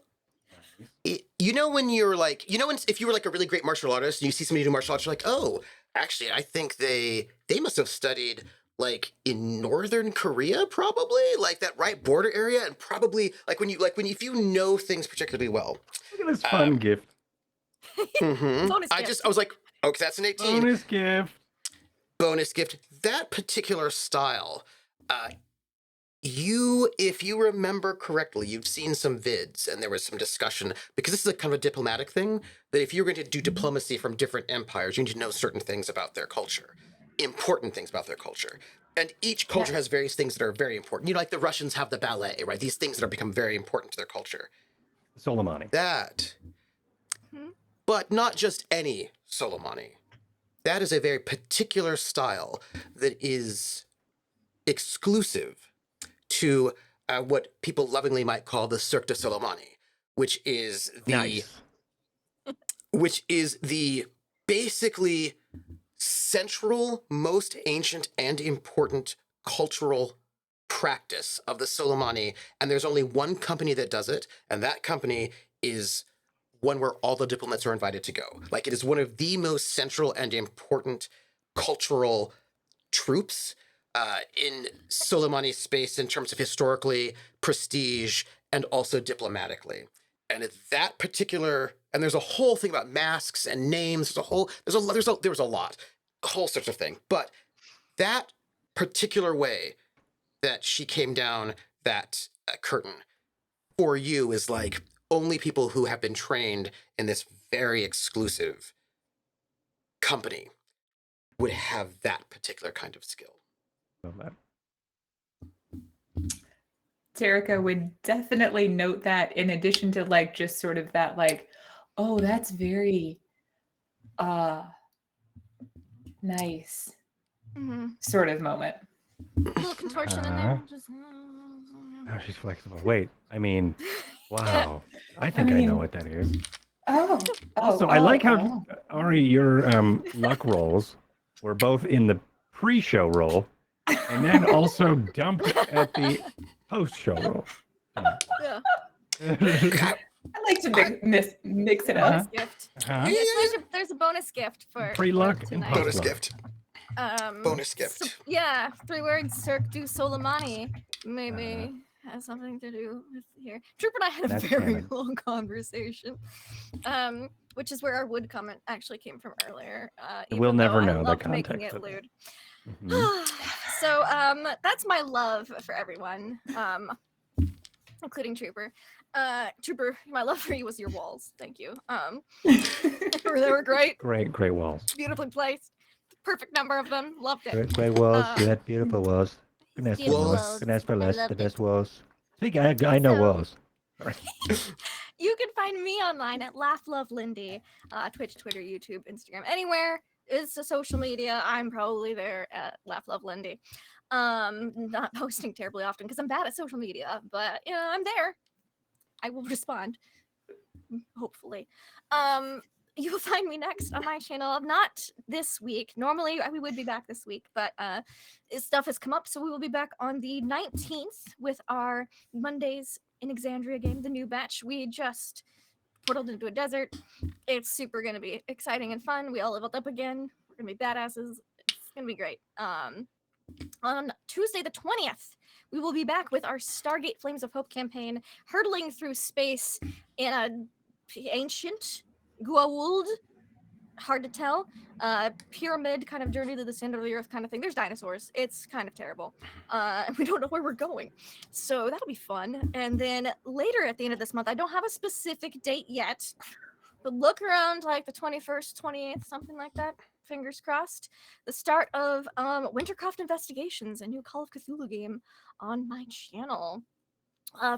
know when you're like, when if you were like a really great martial artist and you see somebody do martial arts, you're like, oh, actually, I think they must have studied like in Northern Korea, probably like that right border area, and probably if you know things particularly well. Look at this fun gift. Mhm. Bonus I gift. was like, okay, that's an 18. Bonus gift. Bonus gift. That particular style, if you remember correctly, you've seen some vids and there was some discussion, because this is a kind of a diplomatic thing, that if you're going to do diplomacy from different empires, you need to know certain things about their culture, important things about their culture. And each culture has various things that are very important. You know, like the Russians have the ballet, right? These things that have become very important to their culture. Soleimani. That. Hmm? But not just any Soleimani. That is a very particular style that is exclusive to what people lovingly might call the Cirque du Soleimani, which is the basically central, most ancient and important cultural practice of the Soleimani. And there's only one company that does it, and that company is one where all the diplomats are invited to go. Like, it is one of the most central and important cultural troops in Soleimani space in terms of historically, prestige, and also diplomatically. And it's that particular, and there's a whole thing about masks and names. There was a lot, a whole sorts of thing. But that particular way that she came down that curtain for you is like, only people who have been trained in this very exclusive company would have that particular kind of skill. Love that. Terica would definitely note that, in addition to like just sort of that like, oh, that's very nice Mm-hmm. sort of moment. Little contortion in there. Just, Oh, she's flexible. Wait, I mean, wow. I think I know mean- what that is. Oh. Also, I like how, Ari, your luck rolls were both in the pre-show roll and then also dumped at the post-show roll. yeah. I like to mix it up. Bonus gift. Uh-huh. Yes, there's a bonus gift for Pre-luck for and tonight. Bonus post-luck. gift. Bonus gift. Yeah, 3 words. Cirque du Soleimani. Maybe has something to do with here. Trooper and I had a That's very canon. long conversation, which is where our wood comment actually came from earlier. We'll even though never I know the loved making context it of that. lewd. Mhm. So that's my love for everyone, including Trooper. Trooper, my love for you was your walls. Thank you. They were great, Great walls. beautifully placed, perfect number of them. Loved it. Great walls. Uh, Good, beautiful walls. Couldn't ask for beautiful more. walls. Couldn't ask for I less. loved The it. best walls. Speak, I know So- walls. You can find me online at LaughLoveLindy, Twitch, Twitter, YouTube, Instagram, anywhere is a social media. I'm probably there at LaughLoveLindy. Not posting terribly often because I'm bad at social media, but you know, I'm there. I will respond, hopefully. You will find me next on my channel. Not this week. Normally we would be back this week, but stuff has come up, so we will be back on the 19th with our Mondays in Exandria game, the new batch. We just portaled into a desert. It's super gonna be exciting and fun. We all leveled up again. We're gonna be badasses. It's gonna be great. On Tuesday the 20th, we will be back with our Stargate Flames of Hope campaign, hurtling through space in a ancient Gua'uld, hard to tell, pyramid kind of journey to the center of the earth kind of thing. There's dinosaurs. It's kind of terrible. And we don't know where we're going. So that'll be fun. And then later at the end of this month, I don't have a specific date yet, But look around like the 21st, 28th, something like that. Fingers crossed. The start of Wintercraft Investigations, a new Call of Cthulhu game on my channel.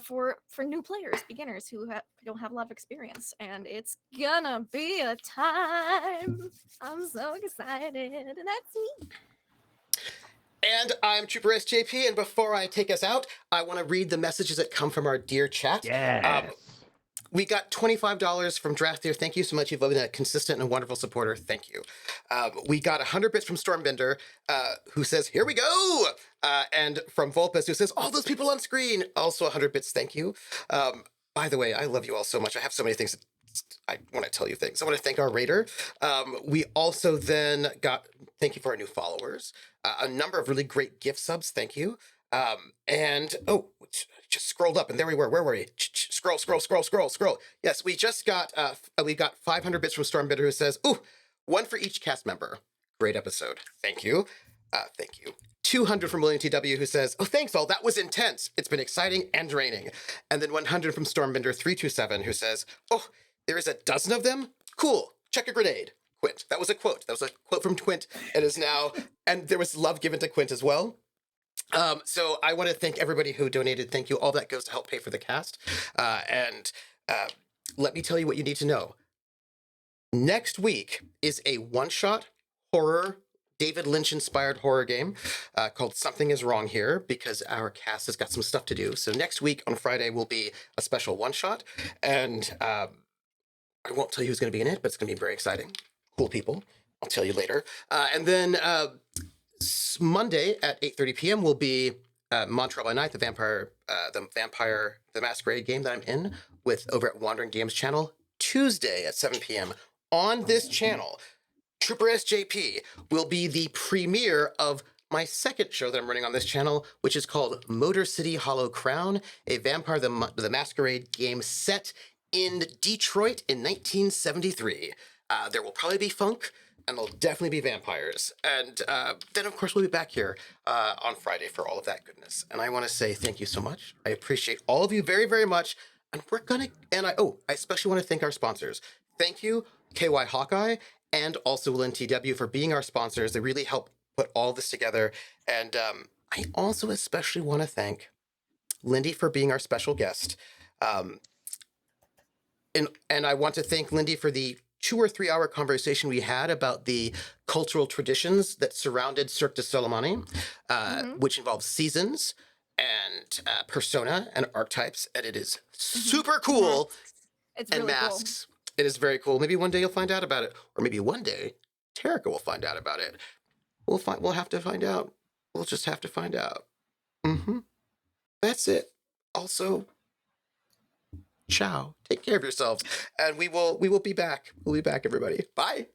For new players, beginners who don't have a lot of experience, and it's gonna be a time. I'm so excited, and that's me. And I'm troopersjp, and before I take us out, I want to read the messages that come from our dear chat. Yes. We got $25 from Draftier. Thank you so much. You've been a consistent and wonderful supporter. Thank you. We got 100 bits from Stormbender, who says, here we go! And from Volpes, who says, all those people on screen. Also 100 bits. Thank you. By the way, I love you all so much. I have so many things. I want to tell you things. I want to thank our raider. We also then got, thank you for our new followers. A number of really great gift subs. Thank you. And, oh, just scrolled up and there we were. Where were we? Scroll. Yes, we just got, we got 500 bits from Stormbender, who says, ooh, one for each cast member. Great episode. Thank you. Thank you. 200 from William TW, who says, oh, thanks all. That was intense. It's been exciting and draining. And then 100 from Stormbender 327, who says, oh, there is a dozen of them? Cool. Check a grenade. Quint. That was a quote. That was a quote from Quint. It is now, and there was love given to Quint as well. So I want to thank everybody who donated. Thank you. All that goes to help pay for the cast. And let me tell you what you need to know. Next week is a one-shot horror, David Lynch-inspired horror game called Something Is Wrong Here, because our cast has got some stuff to do. So next week on Friday will be a special one-shot. And I won't tell you who's going to be in it, but it's going to be very exciting. Cool people. I'll tell you later. And then Monday at 8:30 p.m. will be Montreal by Night, the Masquerade game that I'm in with over at Wandering Games channel. Tuesday at 7 p.m. on this channel, troopersjp will be the premiere of my second show that I'm running on this channel, which is called Motor City Hollow Crown, a Vampire the Masquerade game set in Detroit in 1973. There will probably be funk, and there'll definitely be vampires. And then, of course, we'll be back here on Friday for all of that goodness. And I want to say thank you so much. I appreciate all of you very, very much. And we're gonna, and I especially want to thank our sponsors. Thank you, KY Hawkeye, and also Will TW for being our sponsors. They really help put all this together. And I also especially want to thank Lindy for being our special guest. And I want to thank Lindy for the 2 or 3 hour conversation we had about the cultural traditions that surrounded Cirque du Soleil, which involves seasons and persona and archetypes, and it is super cool. It's and really masks. It is very cool. Maybe one day you'll find out about it, or maybe one day Terrica will find out about it. We'll have to find out. We'll just have to find out. That's it. Also, ciao. Take care of yourselves, and we will be back. We'll be back, everybody. Bye.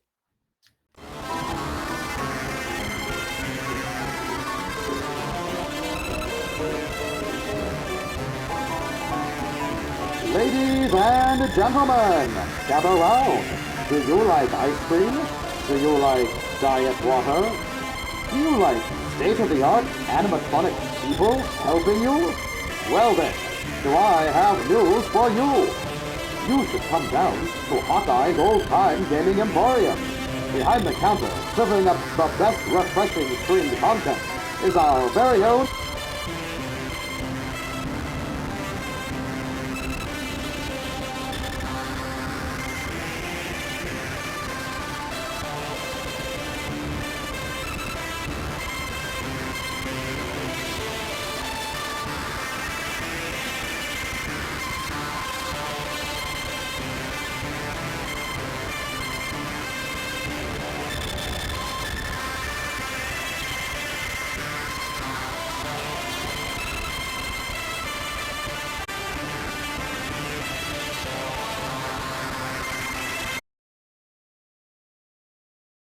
Ladies and gentlemen, gather round. Do you like ice cream? Do you like diet water? Do you like state-of-the-art animatronic people helping you? Well then, do I have news for you? You should come down to Hawkeye's old-time gaming emporium. Behind the counter, serving up the best refreshing streamed content, is our very own